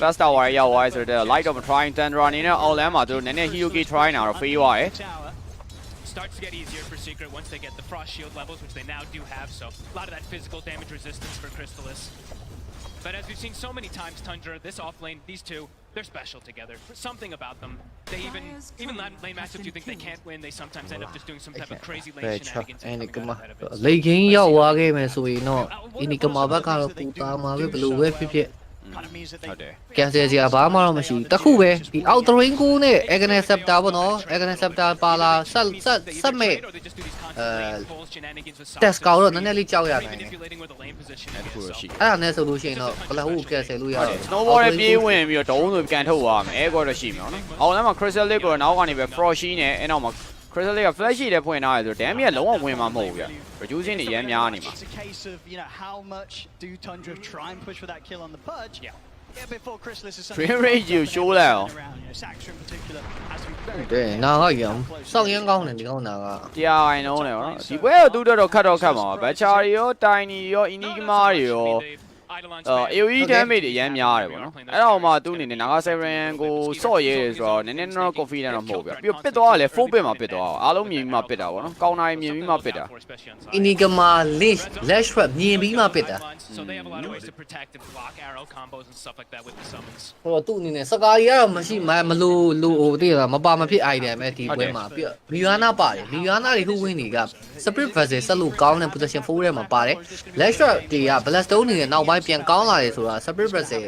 first tower ရောက်သွားဆိုတော့ light of trying Tundra အနေနဲ့အော်လမ်းမှာသူတို့နည်းနည်း hero key try နာတော့ fail သွားတယ်starts to get easier for Secret once they get the frost shield levels, which they now do have, so a lot of that physical damage resistance for Crystallis. But as we've seen so many times, Tundra, this offlane, these two, they're special together. Something about them. They even lane matchups you think they can't win, they sometimes end up just doing some type of crazy lane shenanigans. လေကင်းရောက်သွားခဲ့မယ်ဆိုရင်တော့အနီကမာဘက်ကတော့ပူတာမှာပဲဘလို့ပဲဖြစ်ဖြစ်ကန်ဆယ်စရာဘာမှတော့မရှိတခုပဲဒီ outrain ကိုနဲ့ Agnes Scepter ပေါ့နော် Agnes Scepter ပါလာဆက်မဲ့တက်စကောတော့နည်းနည်းလေးကြောက်ရနိုင်တယ်အဲ့ဒါကိုရှိအဲ့ဒါနဲ့ဆိုလို့ရှိရင်တော့ဘလဟူကက်ဆယ်လို့ရတယ် snowball နဲ့ပြေးဝင်ပြီးတော့ဒုံးဆိုကန်ထုတ်သွားမယ်အဲကောတော့ရှိမှာနော်အော်လမ်းမှာ crystal lake ကိုနောက်ကနေပဲ frosty နဲ့အဲနောက်မှာ crystal lake က flash ရှိတယ်ဖွင့်ထားတယ်ဆိုတော့ damage ကလုံးဝဝင်မှာမဟုတ်ဘူးဗျ reducing တွေရမ်းများနေမှာ It's a case of, you know, how much do Tundra try and push for that kill on the purge? Yeah, before Crystallis is frame rate ကို show လိုက်အောင် Saxtra in particular has to be very တဲ့နာကရံစောင့်ရမ်းကောင်းတယ်ဒီကောင်နာကတရားအိုင်လုံးလေဗောနော်ဒီပွဲတော့သူတော့ခတ်တော့ခတ်မှာပါဘတ်ချာတွေရောတိုင်နီရောအီနီဂမာတွေရောAOE damage တွေရမ်းများတယ်ဗောနော်အဲ့တော့မှသူ့အနေနဲ့နာဂါ7ကိုစော့ရဲတယ်ဆိုတော့နည်းနည်းတော့ confident တော့မဟုတ်ဗျပြီးတော့ပစ်သွားတယ်4 bit မှာပစ်သွားအားလုံးမြင်ပြီးမှပစ်တာဗောနော်ကောင်းတာမြင်ပြီးမှပစ်တာအီနီဂမာ list lash trap မြင်ပြီးမှပစ်တာ so they have a lot of ways to protect and block arrow combos and stuff like that with the summons ဟိုသူ့အနေနဲ့စကားကြီးကတော့မရှိမလို့လို့ဟိုတည်းလားမပါမဖြစ် item ပဲဒီပွဲမှာပြီးမီယာနာပါတယ်မီယာနာတွေခုဝင်နေက spirit vessel ဆက်လို့ကောင်းတဲ့ position 4ထဲမှာပါတယ် lash trap တွေက blaststone တွေနဲ့နောက်ပိုင်းပြန်ကောင်းလာတယ်ဆိုတာ spirit vessel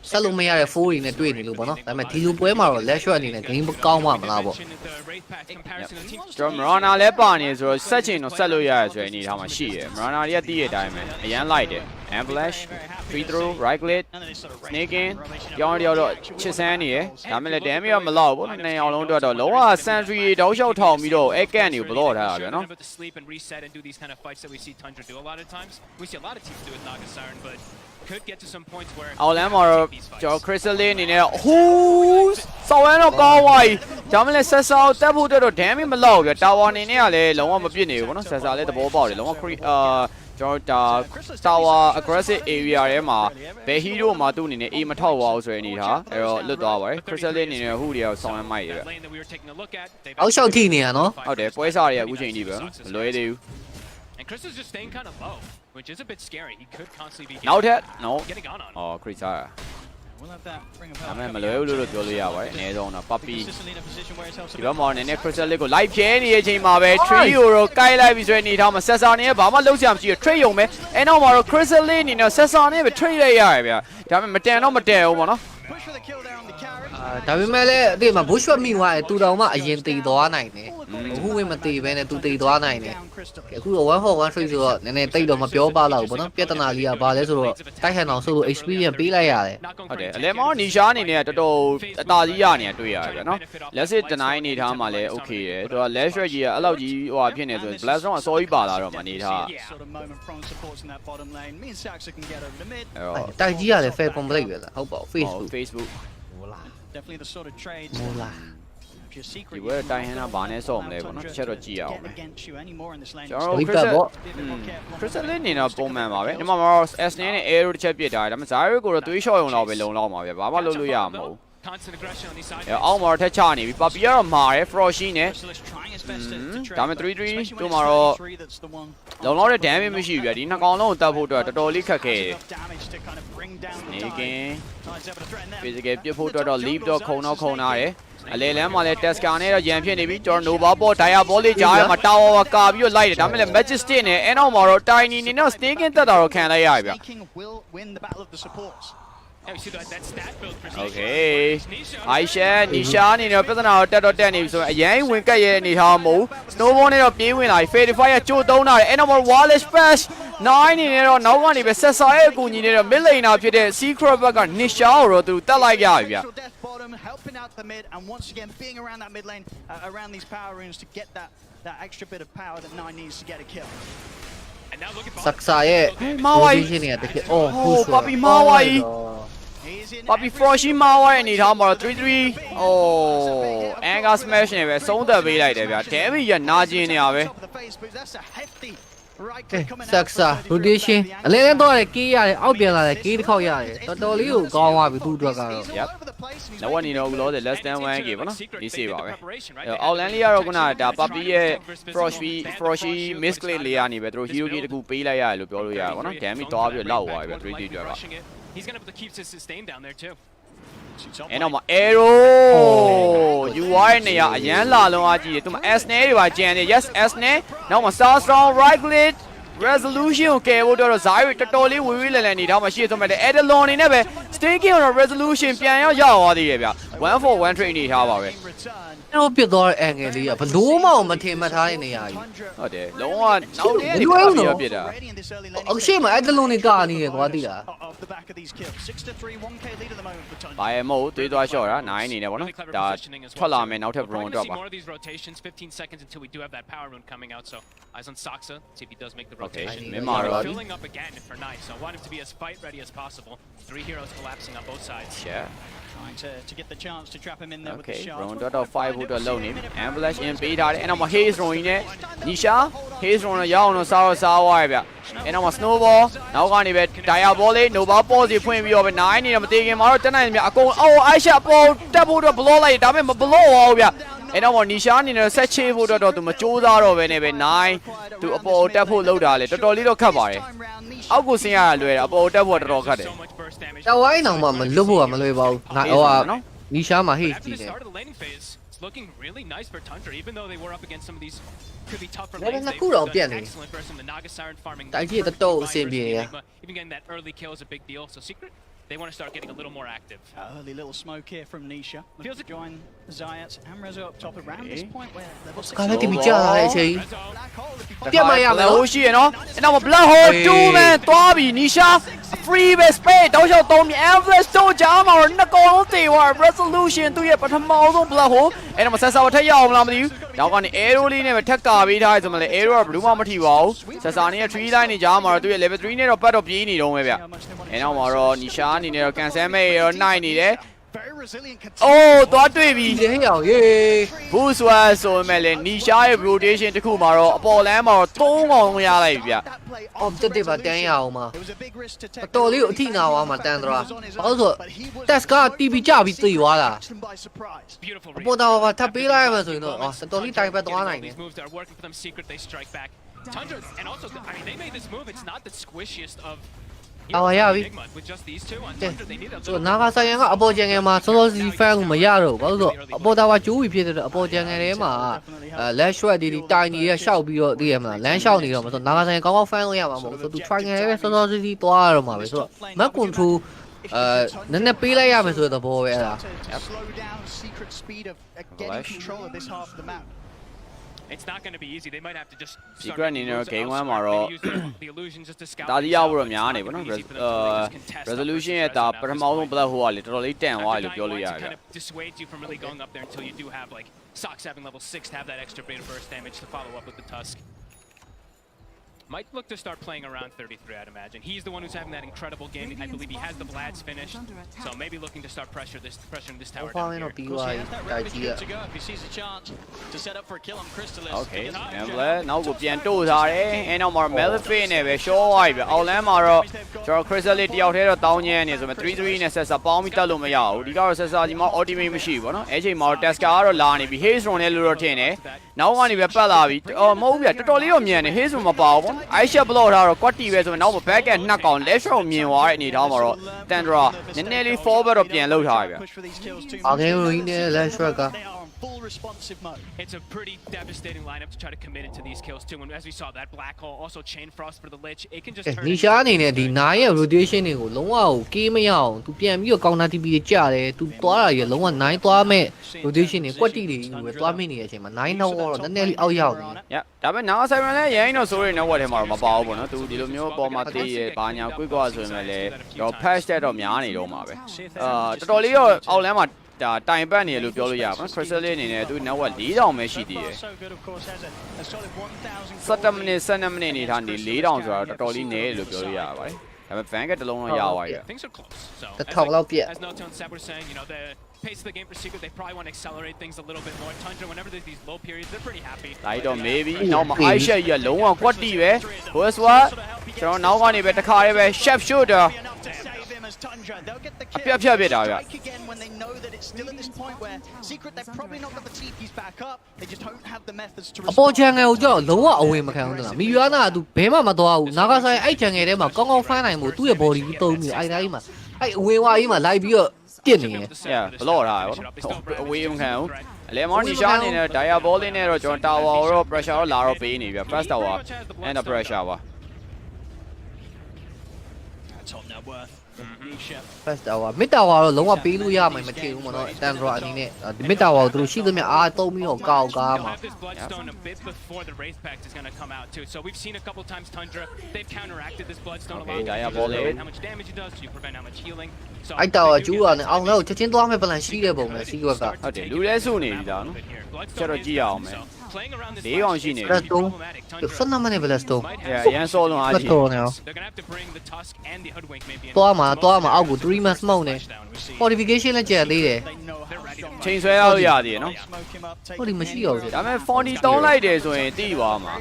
ဆက်လို့မရတဲ့4တွေနဲ့တွေ့နေလို့ပေါ့နော်ဒါပေမဲ့ဒီလိုပွဲမှာတော့ lash trap အနေနဲ့ game ကောင်းမှမလားပေါ့ကျွန်တော် Marana လည်းပါနေဆိုတော့ဆက်ချင်တော့ဆက်လို့ရတယ်ဆိုရင်အနေထားမှာရှိတယ် Marana တွေကတည့်တဲ့အတိုင်းပဲအရန်လိုက်တယ် Ambush free throw right click sneaking ကြောင်းတယောက်တော့ချစ်ဆန်းနေရဒါမဲ့လည်း damage ကမလောက်ဘူးနှစ်အောင်လုံးတော့လုံးဝ sentry တောက်လျှောက်ထောင်ပြီးတော့အဲကန်တွေကိုဘလော့ထားတာဗျာနော် could get to some points where အော်လမ်းမှာတော့ကျွန်တော် crystal လေးအနေနဲ့ဟိုးစော်ရမ်းတော့ကောင်းသွားပြီဒါမှလည်းဆက်ဆောက်တက်ဖို့တော့ damage မလောက်ဘူးဗျာ tower အနေနဲ့ကလည်းလုံးဝမပြစ်နေဘူးဗောနော်ဆက်ဆောက်လည်းသဘောပေါက်တယ်လုံးဝကျွန်တော် tower aggressive area ထဲမှာဘယ် hero မှာသူ့အနေနဲ့ A မထောက်ပါဘူးဆိုရင်အနေထားအဲ့တော့လွတ်သွားပါတယ် crystal လေးအနေနဲ့ဟိုတွေကဆောင်းရမ်းမိုက်ရဗျအောက်လျှောက်ထိနေရနော်ဟုတ်တယ်ပွဲစားတွေကအခုချိန်ထိပဲမလွဲသေးဘူး Chris is just staying kind of low, which is a bit scary. He could constantly be နောက်ထပ်no getting on. အော် Chris อ่ะ We'll have that ring of ဒါ power မဲ့မ coming လွယ် out. ဘူးလို့ပြောလို့ရပါတယ်အနည်းဆုံးတော့ Puppy Consistently in a position where his health's a ဒီ bit ဘက်မှာနည်းနည်း Crystal လေးကိုလိုက်ပြဲနေတဲ့အချိန်မှာပဲ Tree ကိုတော့ကိုက်လိုက်ပြီဆိုတဲ့အနေထားမှာ Sessa နဲ့ဘာမှလုံးစရာမရှိဘူး Trade ရုံပဲအဲနောက်မှာတော့ Crystal လေးအနေနဲ့ Sessa နဲ့ပဲ Trade လိုက်ရတယ်ဗျာဒါပေမဲ့မတန်တော့မတန်ဘူးပေါ့နော် push for the kill there on the carry. ဒါပေမဲ့လည်းဒီမှာ bush မိသွားတယ်သူတောင်မှအရင်တည်သွားနိုင်တယ်အခုဝင်မတည်ဘဲနဲ့သူတည်သွားနိုင်တယ် Down Crystal. အခုတော့1 for 1 trade ဆိုတော့နည်းနည်းတိတ်တော့မပြောပါတော့ဘူးပေါ့နော်ပြဿနာကြီးကဘာလဲဆိုတော့တိုက်ဟန်အောင်ဆိုလို့ experience ပေးလိုက်ရတယ် ဟုတ်တယ်အလဲမောင်းနီရှာအနေနဲ့တော်တော်အသာကြီးရနေတွေ့ရတယ်ဗျာနော်လက်စစ်တနိုင်းအနေထားမှာလည်း okay တယ်သူက left stretch ကြီးကအဲ့လောက်ကြီးဟိုဖြစ်နေဆိုရင် blast တော့အစောကြီးပါလာတော့မှအနေထား Sort of moment prone supports in that bottom lane. Me and Saxa can get over the mid. အဲ့တော့ တိုက်ကြီးကလည်း fair complete ပဲလားဟုတ်ပါဘူး Facebook Facebook Definitely the sort of trades. မိုးလား If you're secret, ဒီဝဲတိုင်းဟန်ကဘာနဲ့စော့မလဲပေါ့နော်တစ်ချက်တော့ကြည့်ရအောင် get against you anymore in this lane. ကျွန်တော် ဝိပတ်ပေါ့ Crystal လေးနေတော့ပုံမှန်ပါပဲဒီမှာ S နဲ့ Aero တစ်ချက်ပြစ်ထားတယ်ဒါပေမဲ့ Zaire ကိုတော့သွေးလျှော့ရုံတော့ပဲလုံလောက်မှာပဲဘာမှလုပ်လို့ရမှာမဟုတ် Constant aggression on these sides. အဲအောက်မှာထက်ချနေပြီ Puppy ကတော့မာတယ် Frosty နဲ့ Crystal is trying his best to trade. ဒါပေမဲ့ 3-3 especially when တို့ it's မှာတော့ 3 that's the one. လုံလောက်တဲ့ damage မရှိဘူးဗျာဒီနှစ်ကောင်လုံးကိုတတ်ဖို့အတွက်တော်တော်လေးခက်ခဲတယ် Enough damage to kind of bring down theနေက tide. င် Tide's able to threaten them. physical ပြစ်ဖို့အတွက်တော့ leave တော့ခုံတော့ခုံထားတယ်အလေလမ်းမှာလည်း Tesca နဲ့တော့ရန်ဖြစ်နေပြီကျွန်တော် Nova ပေါ် Dia ဘောလေးကြားမှာ Tower ကာပြီးတော့လိုက်တယ်ဒါပေမဲ့လည်း Majestic နဲ့အဲနောက်မှာတော့ Tiny နေတော့ Sneaking တက်တာတော့ခံလိုက်ရတယ်ဗျ Snaking will win the battle of the supports. Yeah, we see that stat build for Okay Aisha Nisha အနေနဲ့ပြဿနာတော့တက်နေပြီဆိုရင်အရင်ဝင်ကတ်ရဲ့အနေထားမဟုတ် Snowball နဲ့တော့ပြေးဝင်လာပြီ Fairify ကကြိုးသုံးတာတယ်အဲနောက်မှာ Wallace Pass 9အနေနဲ့တော့နောက်ကနေပဲ Sessa ရဲ့အကူအညီနဲ့တော့ mid laner ဖြစ်တဲ့ Secret ဘက်က Nisha ကိုတော့သူတက်လိုက်ရပြီဗျ Natural death bottom, helping out the mid, and once again being around that mid lane, around these power runes to get that extra bit of power that Nine needs to get a kill. And now look at ဆက်စာရဲ့ မာဝိုင် position တွေကတကယ်အော် Oh Puppy မာဝိုင် He's in Puppy every Frosty မာဝိုင်အနေထားမှာတော့ 3-3 Oh Anger Smash နဲ့ပဲဆုံးသက်ပေးလိုက်တယ်ဗျ damage ရနာကျင်နေရပဲ top of the face, but that's a hefty right ကဲ click coming ဆက် out စာ from the rotation angle. အလဲလဲတော့ကေးရတယ်အောက်ပြန်လာတယ်ကေးတစ်ခေါက်ရတယ်တော်တော်လေးကိုကောင်းသွားပြီသူ့အတွက်ကတော့ He's all Yep. over the place, and he's နောက်ကနေ making တော့လောတဲ့ less than 1k ပေါ့နော်ဒီစေးပါပဲအောက်လန်လေးကတော့ခုနဒါ Puppy ရဲ့ Frosty miss click လေးကနေပဲသူတို့ hero key တခုပေးလိုက်ရတယ်လို့ပြောလို့ရတယ်ပေါ့နော် damage သွားပြီးတော့လောက်သွားပြီပဲ 3D အတွက်က He's gonna have to keep his sustain down there too. အဲနောက်မှာ arrow UI နေရအရန်လာလုံးအားကြည့်တယ်သူမှာ S နဲ့တွေပါကြံတယ် yes S နဲ့နောက်မှာ star strong right click resolution ကိုကယ်ဖို့တော့ Zaire တော်တော်လေးဝေးဝေးလည်လည်နေတော့မှရှိဆုံးမဲ့တဲ့ Edelon အနေနဲ့ပဲ staking တော့ resolution ပြန်ရောက်သွားသေးတယ်ဗျ 1 for 1 trade နေထားပါပဲ in return. တော့ပြစ်သွားတဲ့ angle လေးကဘလို့မှမထင်မှတ်ထားတဲ့နေရာကြီး Tundra ဟုတ်တယ်လုံးဝနောက်တည်းကနေပြီးတော့ပြစ်တာ already in this early lane. အခုရှိမှအဲ့တလုံးနေကနေရသွားသေးလား Off the back of these kills. 6-3, 1k lead at the moment for Tundra. ဘာရဲ့မဟုတ်သွေးသွားလျှော့တာ9အနေနဲ့ပေါ့နော်ဒါထွက်လာမယ်နောက်ထပ် bron တော့ပါ More of these rotations, 15 seconds until we do have that power rune coming out. So eyes on Saxa, see if he does make the Okay, rotation. Mimaro. Filling up again for Knife, so I want him to be as fight ready as possible. 3 heroes collapsing on both sides. yeah Trying to get the chance to trap him in there with the okay shards. bron တော့5ဖို့တော့လုံနေ ambulance in ပေးထားတယ်အဲ့နောက်မှာ haze rune နဲ့ Nisha haze rune တော့ရအောင်တော့စားတော့စားသွားရဗျအဲ့နောက်မှာ snowball နောက်ကနေပဲ Dia ball လေး Nova ပေါ်စီဖွင့်ပြီးတော့ပဲ9အနေနဲ့မသေးခင်မှာတော့တက်နိုင်တယ်ဗျအကုန်အော် Aisha ပေါ်တက်ဖို့တော့ block လိုက်ဒါပေမဲ့မ block ပါဘူးဗျအဲ့တော့Nishaအနေနဲ့ဆက်ချေဖို့တော့သူမကြိုးစားတော့ပဲနဲ့ပဲ9သူအပေါ်တက်ဖို့လောက်တာလေတော်တော်လေးတော့ခက်ပါတယ်အောက်ကိုဆင်းရတာလွယ်တာအပေါ်တက်ဖို့တော်တော်ခက်တယ် So much burst damage. တော့ဝိုင်းအောင်မှမလွတ်ဖို့ကမလွယ်ပါဘူးငါဟိုကနီရှာမှာ hate After ကြ the ည့်တယ် start of the laning phase, it's looking really nice for Tundra, even though they were up against some of these could be tougher Never lanes. na They've kulang done pian eh. excellent versus the Naga Siren farming. Tại vì tao tô Virus xem bìa and à. Enigma. Even getting that early kill is a big deal. So Secret, they want to start getting a little more active. Early little smoke here from Nisha. Feels like join Zayat and Rezo up top around this point where level 6. ကားလိုက်တင်ပြီးကြာလာတဲ့အချိန် Black hole if you ပြတ်မရမယ် ဟိုရှိရနော်အဲ့နောက်မှာ black hole 2 man သွားပြီ Nisha free base space တောက်လျှောက်သုံးပြီး ambulance တို့ကြားမှာတော့နှစ်ကောင်လုံးသေသွား resolution သူ့ရဲ့ပထမဆုံး black hole အဲ့တော့ Sessa ထက်ရအောင်မလားမသိဘူးနောက်ကနေ arrow လေးနဲ့ပဲထက်ကာပေးထားရဆိုမှလည်း arrow ကဘယ်သူမှမထိပါဘူး Sessa နဲ့ tree line နေကြားမှာတော့သူ့ရဲ့ level 3နဲ့တော့ပတ်တော့ပြေးနေတော့ပဲဗျအဲ့နောက်မှာတော့ Nisha အနေနဲ့တော့ cancel မဲ့ရောနိုင်နေတယ် very resilient. Oh သွားတွေ့ပြီ ဒီဟဲ့အောင်ရေး boost ဝါဆိုမဲ့လည်း Nisha ရဲ့ rotation တစ်ခုမှာတော့အပေါ်လမ်းမှာတော့3ကောင်ရလိုက်ပြီဗျ That play objective ပါတန်းရအောင်မှာ It was a big risk to အ take. တော်လေးကိုအထိနာသွားမှာတန်သွားဘာလို့ဆိုတက်စကတီဗီကြပြီးသိသွားတာ Catch them by surprise. Beautiful အပေါ်တော့ထပ်ပေးလိုက်ရမယ်ဆိုရင်တော့အော်တော်တော်လေးတိုင်ပတ်သွားနိုင်တယ် These moves are working for them. Secret, they strike back. Tundra, and also, I mean, they made this move. It's not the squishiest of. အော်ရပြီ With just these two on ကဲ Tundra, they need a ဆို little နာဂါဆိုင်ရန်ကအပေါ်ကျန်ငယ်မှာစောစောစီဖန်လို့မရတော့ဘူးဘာလို့ဆိုတော့အပေါ်တာကကျိုးပြီးဖြစ်တဲ့အပေါ်ကျန်ငယ်ထဲမှာလက်ရွှက်ဒီတိုင်ကြီးရရှောက်ပြီးတော့သိရမလားလမ်းလျှောက်နေတော့မဆိုနာဂါဆိုင်ကောင်းကောင်းဖန်လို့ရမှာမဟုတ်ဘူးဆိုသူ try ငယ်ပဲစောစောစီသွားရတော့မှာပဲဆိုတော့ map control နည်းနည်းပေးလိုက်ရမယ်ဆိုတဲ့သဘောပဲအဲ့ဒါ slow down secret speed of getting control of this half of the map. It's not going to be easy. They might have to just Secret အနေနဲ့ game 1မှာတော့ the illusion just to scout. ဒါတိရဖို့တော့များနေပါနော် resolution ရဲ့ဒါပထမဆုံး blood hole ကလေတော်တော်လေးတန်သွားတယ်လို့ပြောလို့ရတယ် kind of dissuade you from really going up there until you do have like Sox having level 6 to have that extra beta burst damage to follow up with the Tusk. Might look to start playing around 33, I'd imagine. He's the one who's having that incredible game. I believe he has the Vlad's finished, so maybe looking to start pressuring this tower down here. ပြီးသွားပြီတိုင်ကြီးက If he sees a chance to set up for a kill on Crystallis. Okay Gambler နောက်ကိုပြန်တိုးထားတယ်အဲနောက်မှာ Malphite နဲ့ပဲ short သွားပြီအောက်လမ်းမှာတော့ကျွန်တော် Crystal လေးတယောက်တည်းတော့တောင်းညမ်းနေဆိုပေမဲ့3-3နဲ့ဆက်စားပေါင်းပြီးတက်လို့မရဘူးဒီကတော့ဆက်စားဒီမှာ ultimate မရှိဘူးဗောနော်အဲ့ချိန်မှာတော့ Tesca ကတော့လာနေပြီ Haze Ron နဲ့လို့တော့ထင်တယ်နောက်ကနေပဲပတ်လာပြီမဟုတ်ဘူးဗျတော်တော်လေးတော့မြန်တယ် Haze Ron မပါဘူးဗော Aisha block ထားတော့ quad တီပဲဆိုပေမဲ့နောက်မှာ back ကနှစ်ကောင် left shot မြင်သွားတဲ့အနေထားမှာတော့ Tundra နည်းနည်းလေး forward တော့ပြန်လှုပ်ထားပြီဗျ အော်ဂိမ်းရင်းနဲ့လက်ရွှက်က Full responsive mode. It's a pretty devastating lineup to try to commit into these kills too. And as we saw, that black hole, also chain frost for the Lich, it can just turn. နီရှာအနေနဲ့ဒီနာရဲ့ rotation တွေကိုလုံးဝကိုကေးမရအောင်သူပြန်ပြီးတော့ counter TP တွေကြာတယ်သူသွားတာရလုံးဝ9သွားမဲ့ rotation တွေကွက်တီတွေကြီးပဲသွားမိနေတဲ့အချိန်မှာ9နောက်တော့နည်းနည်းလေးအောက်ရောက်နေ ဒါပေမဲ့ Naga Siren လည်းရိုင်းတော့ဆိုရင်တော့ network ထဲမှာတော့မပါဘူးပေါ့နော်သူဒီလိုမျိုးပေါ်မှာတေးရဘာညာကွိကွာဆိုရင်လည်းတော့ patch တက်တော့များနေတော့မှာပဲတော်တော်လေးတော့အောက်လမ်းမှာဒါတိုင်ပတ်နေလို့ပြောလို့ရပါ Crystal လေးအနေနဲ့သူ network 4000ပဲရှိသေးတယ်17မိနစ်12မိနစ်နေထားနေ4000ဆိုတော့တော်တော်လေးနည်းတယ်လို့ပြောလို့ရပါတယ်ဒါပေမဲ့ van ကတစ်လုံးတော့ရသွားပြီ Things are close. So တစ်ထောင်လောက်ပြက် as Notone Seb were saying, you know, the pace of the game for Secret, they probably want to accelerate things a little bit more. Tundra, whenever there's these low periods, they're pretty happy. လိုက်တော့ maybe နောက်မှာ Aisha ကြီးကလုံးဝ quad တီပဲ first one ကျွန်တော်နောက်ကနေပဲတစ်ခါလေးပဲ chef shooter A bit again when they know that it's still at this point where Secret they've probably not got the TPs back up. They just don't have the methods to အပေါ်ချန်ငယ်ကိုကြောက်လုံးဝအဝင်မခံဘူးလားမီယွာနာကသူဘဲမှမသွားဘူးနာဂါဆိုင်အဲ့ချန်ငယ်ထဲမှာကောင်းကောင်းဖမ်းနိုင်မှုသူ့ရဲ့ body ကိုတုံးပြီးအဲ့တိုင်းမှာအဲ့အဝင်ဝါကြီးမှာလိုက်ပြီးတော့ပြစ်နေတယ် yeah ဘလော့ထားရပါတော့အဝေးမခံဘူးအလဲမော်နီရှာအနေနဲ့ diabol လေးနဲ့တော့ကျွန်တော် tower တော့ pressure တော့လာတော့ပေးနေပြီ first tower and the pressure ပါ top net worth. first tower mid tower တော့လုံးဝပေးလို့ရမှာမထင်ဘူးမနော် Tundra အနေနဲ့ဒီ mid tower ကိုသူတို့ရှိသမျှအားသုံးပြီးတော့ကောက်ကားမှာ This Bloodstone a bit before the Wraith Pact is going to come out too. So we've seen a couple times Tundra, they've counteracted this Bloodstone a lot. Diabol How much damage it does, you prevent how much healing. So အဲ့ tower ကျူးရတယ်အောင်လို့ချက်ချင်းသွားမဲ့ plan ရှိတဲ့ပုံနဲ့ Secret က ဟုတ်တယ်လူလဲစုနေပြီလားနော်ချက်တော့ကြည့်အောင်မယ် playing around this ၄កောင်ရှိနေပြီ Bloodstone 12မိနစ် Bloodstone ရန်စောလုံးအားကြီး တော်နေအောင် They're going to have to bring the Tusk and the Hoodwink maybe in. သွားမှာအောက်ကို3 man smoke နဲ့ fortification လည်းကျန်သေးတယ် ချိန်ဆွဲရလို့ရသေးတယ်နော် ဟိုဒီမရှိတော့ဘူး ဒါပေမဲ့ 40 တုံးလိုက်တယ်ဆိုရင်တိသွားမှာ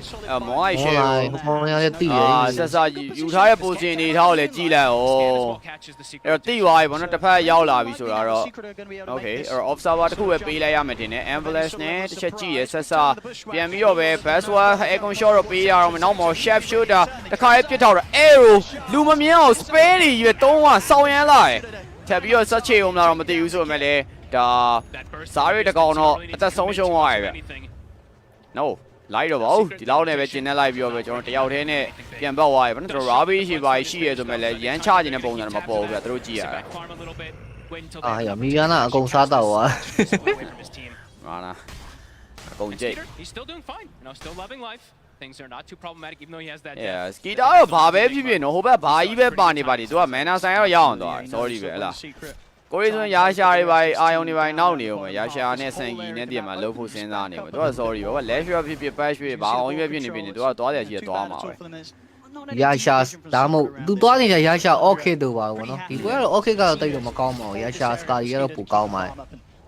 မောင်က share ဟောရတဲ့တိတယ် ဆက်စားယူထားတဲ့ position နေထားကိုလည်းကြည့်လိုက်အောင်အဲ့တော့တိသွားပြီဗောနော်တစ်ဖက်ရောက်လာပြီဆိုတာတော့ okay အဲ့တော့ observer တစ်ခုပဲပေးလိုက်ရမယ်တင်တယ် ambulance နဲ့တစ်ချက်ကြည့်ရဆက်စားပြန်ပြီးတော့ပဲ Baswa Econ Shot တော့ပေးရအောင်နောက်မှာ chef shooter တစ်ခါလေးပြစ်ထောက်တော့ arrow လူမမြင်အောင် spare တွေရွေ3ကစောင်းရမ်းလာတယ်ထပ်ပြီးတော့ set ချေအောင်လာတော့မသိဘူးဆိုပေမဲ့လည်းဒါဇာရီတကောင်တော့အသက်ဆုံးရှုံးသွားပြီဗျ no လိုက်တော့ဗောဒီလောက်နဲ့ပဲကျင်နေလိုက်ပြီးတော့ပဲကျွန်တော်တယောက်တည်းနဲ့ပြန်ပတ်သွားပြီဗျနော်တို့ Rabi ရှိပါရှိရဲဆိုမဲ့လည်းရမ်းချခြင်းတဲ့ပုံစံတော့မပေါ်ဘူးဗျတို့ကြည့်ရတာ အာရမီယာနာအကုန်စားတော့သွား ဟာလားအကုန်ကြိတ် He's still doing fine, you know, still loving life. Things are not too problematic even though he has that. Yeah, Skita တော့ဘာပဲဖြစ်ဖြစ်နော်ဟိုဘက်ဘာကြီးပဲပါနေပါဒီသူက mana ဆိုင်တော့ရအောင်သွား sorry ပဲဟလားကိုရီးဆိုရင်ရာရှာတွေပါအာယုံတွေပါနောက်နေအောင်ပဲရာရှာနဲ့ဆန်ကြီးနဲ့တည်းမှာလှုပ်ဖို့စဉ်းစားနေပဲသူက sorry ဘာ left shot ဖြစ်ဖြစ် back shot ဘာအောင်ကြီးပဲဖြစ်နေပြီနေသူကသွားတယ်ကြီးသွားမှာပဲ ရာရှာဒါမှမဟုတ်သူသွားနေတဲ့ရာရှာ okay တော့ပါဘူးနော်ဒီပွဲကတော့ okay ကတော့တိတ်တော့မကောင်းပါဘူးရာရှာစကာကြီးကတော့ပိုကောင်းပါတယ်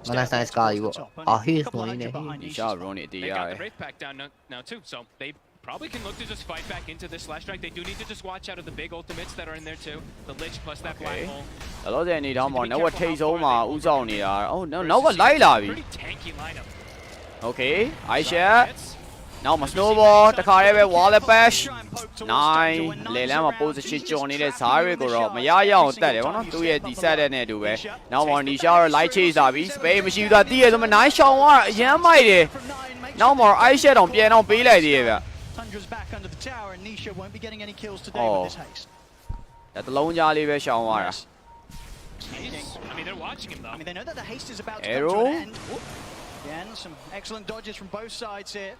မနက်ဆိုင်စကာကြီးပေါ့အာဟေးဆိုနေနေ ဒီရှာ run နေတည် They ရတ got ယ် the Wraith Pact down now too, so they probably can look to just fight back into this slash strike. They do need to just watch out of the big ultimates that are in there too. The Lich plus that black hole. ဒါတော့တဲ့အနေထားမှာ network ထိတ်ဆုံးမှာဥဆောင်နေတာအော်နောက်ကလိုက်လာပြီ Pretty tanky lineup. okay Aisha နောက်မှာ snowball တခါတည်းပဲ wallet bash 9လေလမ်းမှာ position ကျော်နေတဲ့ဇာရီကိုတော့မရရအောင်တက်တယ်ဗောနော်သူ့ရဲ့ဒီ set နဲ့အတူပဲနောက်မှာ Nisha တော့ light chase လာပြီ space မရှိဘူးသူတည်ရဆိုမှ9ရှောင်းသွားအရန်မိုက်တယ်နောက်မှာ ice shot တောင်ပြန်အောင်ပေးလိုက်သေးရဲ့ဗျ Tundra's back under the tower and Nisha won't be getting any kills today with this haste. ဒါတလုံးကြားလေးပဲရှောင်းသွားတာ I mean, they're watching him though. I mean, they know that the haste is about to Arrow. come to an end. Again, some excellent dodges from both sides here.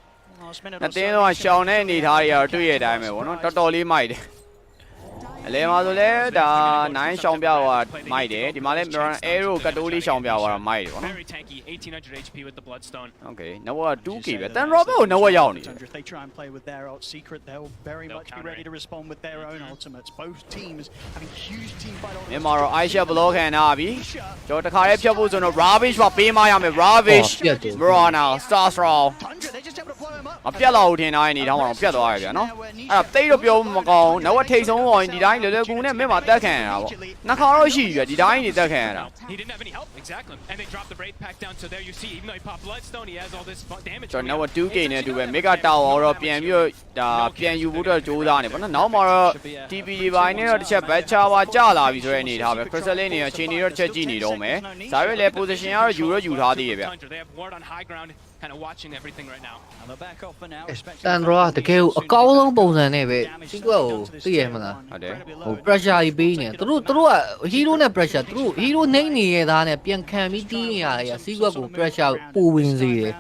Last minute န or တင်း so. တော့ရှောင်းတဲ့အနေထားတွေကတော့တွေ့ရတဲ့အတိုင်းပဲဗောနော်တော်တော်လေးမိုက်တယ်အလဲမှာဆိုလဲဒါ9ရှောင်းပြသွားမိုက်တယ်ဒီမှာလဲ Mirror Arrow ကတိုးလေးရှောင်းပြသွားတာမိုက်တယ်ဗောနော် Very tanky, 1800 HP with the Bloodstone. Okay နောက်က 2k ပဲတန်ရောဘက်ကိုနောက်ဝက်ရောက်နေတယ် Tundra, if they try and play with their ult secret, they'll very much be ready to respond with their own ultimates. Both teams having huge team fight on. မြန်မာတော့ Aisha block ခံထားပြီကျွန်တော်တခါလေးဖြတ်ဖို့ဆိုတော့ Ravish ပါပေးမရမယ် Ravish Mirana Star Straw Tundra, they just able to blow him up. မပြတ်တော့ထင်တိုင်းအနေထားမှာတော့ပြတ်သွားရဗျာနော်အဲ့ဒါတိတ်တော့ပြောမကောင်းနောက်ဝက်ထိတ်ဆုံးပေါ်ဒီတိုင်းလွယ်လွယ်ကူနဲ့မင်းမှာတက်ခံရတာပေါ့နှစ်ခါတော့ရှိပြီဗျဒီတိုင်းနေတက်ခံရတာ He didn't have any help, exactly. And they dropped the Wraith pack down, so there you see, even though he popped Bloodstone, he has all this damage. ကျွန်တော်နောက် 2k နဲ့အတူပဲ Mega Tower တော့ပြန်ပြီးတော့ဒါပြန်ယူဖို့တော့ကြိုးစားနေပေါ့နော်နောက်မှာတော့ TP ဒီပိုင်းနဲ့တော့တစ်ချက်ဘက်ချာပါကြလာပြီဆိုတဲ့အနေထားပဲ Crystal လေးနေရချင်းနေတော့တစ်ချက်ကြည့်နေတော့မယ်ဇာရွက်လည်း position ကတော့ယူထားသေးရဲ့ဗျ They have ward on high ground, kind of watching everything right now. And they're back off for now. တန်ရောတကယ်အကောင်းဆုံးပုံစံနဲ့ပဲစီကွက်ကိုသိရမလား ဟုတ်တယ် ဟို pressure ကြီးပေးနေသူတို့က hero နဲ့ pressure သူတို့ hero နှိမ့်နေရသားနဲ့ပြန်ခံပြီးတီးနေရတယ်စီကွက်ကို pressure ပူဝင်စေတယ်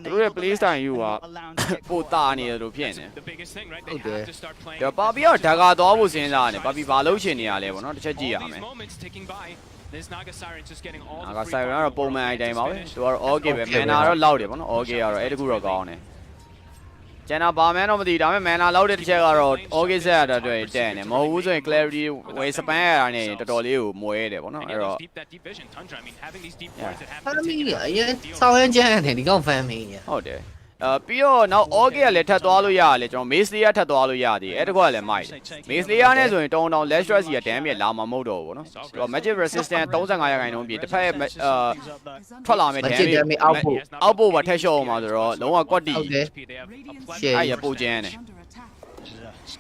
သူတို့ရဲ့ play style ယူကပိုတာနေတယ်လို့ဖြစ်နေ The biggest thing, right? They have to start playing. တယ်ပါပီကတော့ဓာကာသွားဖို့စဉ်းစားနေပါပီဘာလုပ်ချင်နေရလဲပေါ့နော်တစ်ချက်ကြည့်ရ All မယ် these moments ticking by. This Naga Siren's just getting all ငါ the က free ဆိုင်ရ farm တော့ပုံမှန်အတိုင်းပါပဲ finish. သူကတော့ okay ပဲ mana တော့လောက်တယ်ပေါ့နော် okay ကတော့အဲ့တကူတော့ကောင်းတယ်ကျန်တာဘာမှန်းတော့မသိဒါပေမဲ့ mana လောက်တဲ့တစ်ချက်ကတော့ okay ဆက်ရတာတွေ့တဲ့နေမဟုတ်ဘူးဆိုရင် clarity ဝယ် span ရတာနဲ့တော်တော်လေးကိုမွဲတယ်ပေါ့နော် And အဲ့ yeah, တော့ that deep vision, Tundra. I mean, having these deep wards that have ဖမ်း to မိ take ရ it အရင်ဆောင်းရမ်းချမ်းတယ်ဒီကောင်ဖမ်းမိရ ဟုတ်တယ်ပြီးတော့နောက် okay ကလည်းထပ်သွားလို့ရတယ်ကျွန်တော် maze layer ထပ်သွားလို့ရသေးတယ်အဲ့တကွကလည်းမိုက်တယ် maze layer နဲ့ဆိုရင်တောင်းတောင်း less stress ကြီးက damage လာမှာမဟုတ်တော့ဘူးပေါ့နော်သူက magic resistance 35ရာခိုင်နှုန်းပြည့်တစ်ဖက်ရဲ့ထွက်လာမယ့် damage အောက်ပို့ပါထက်လျှော့အောင်မှာဆိုတော့လုံးဝကွက်တီ ဟုတ်တယ် HP. They have a plethora. ရှယ် အဲ့ရပို့ကျန်းတယ်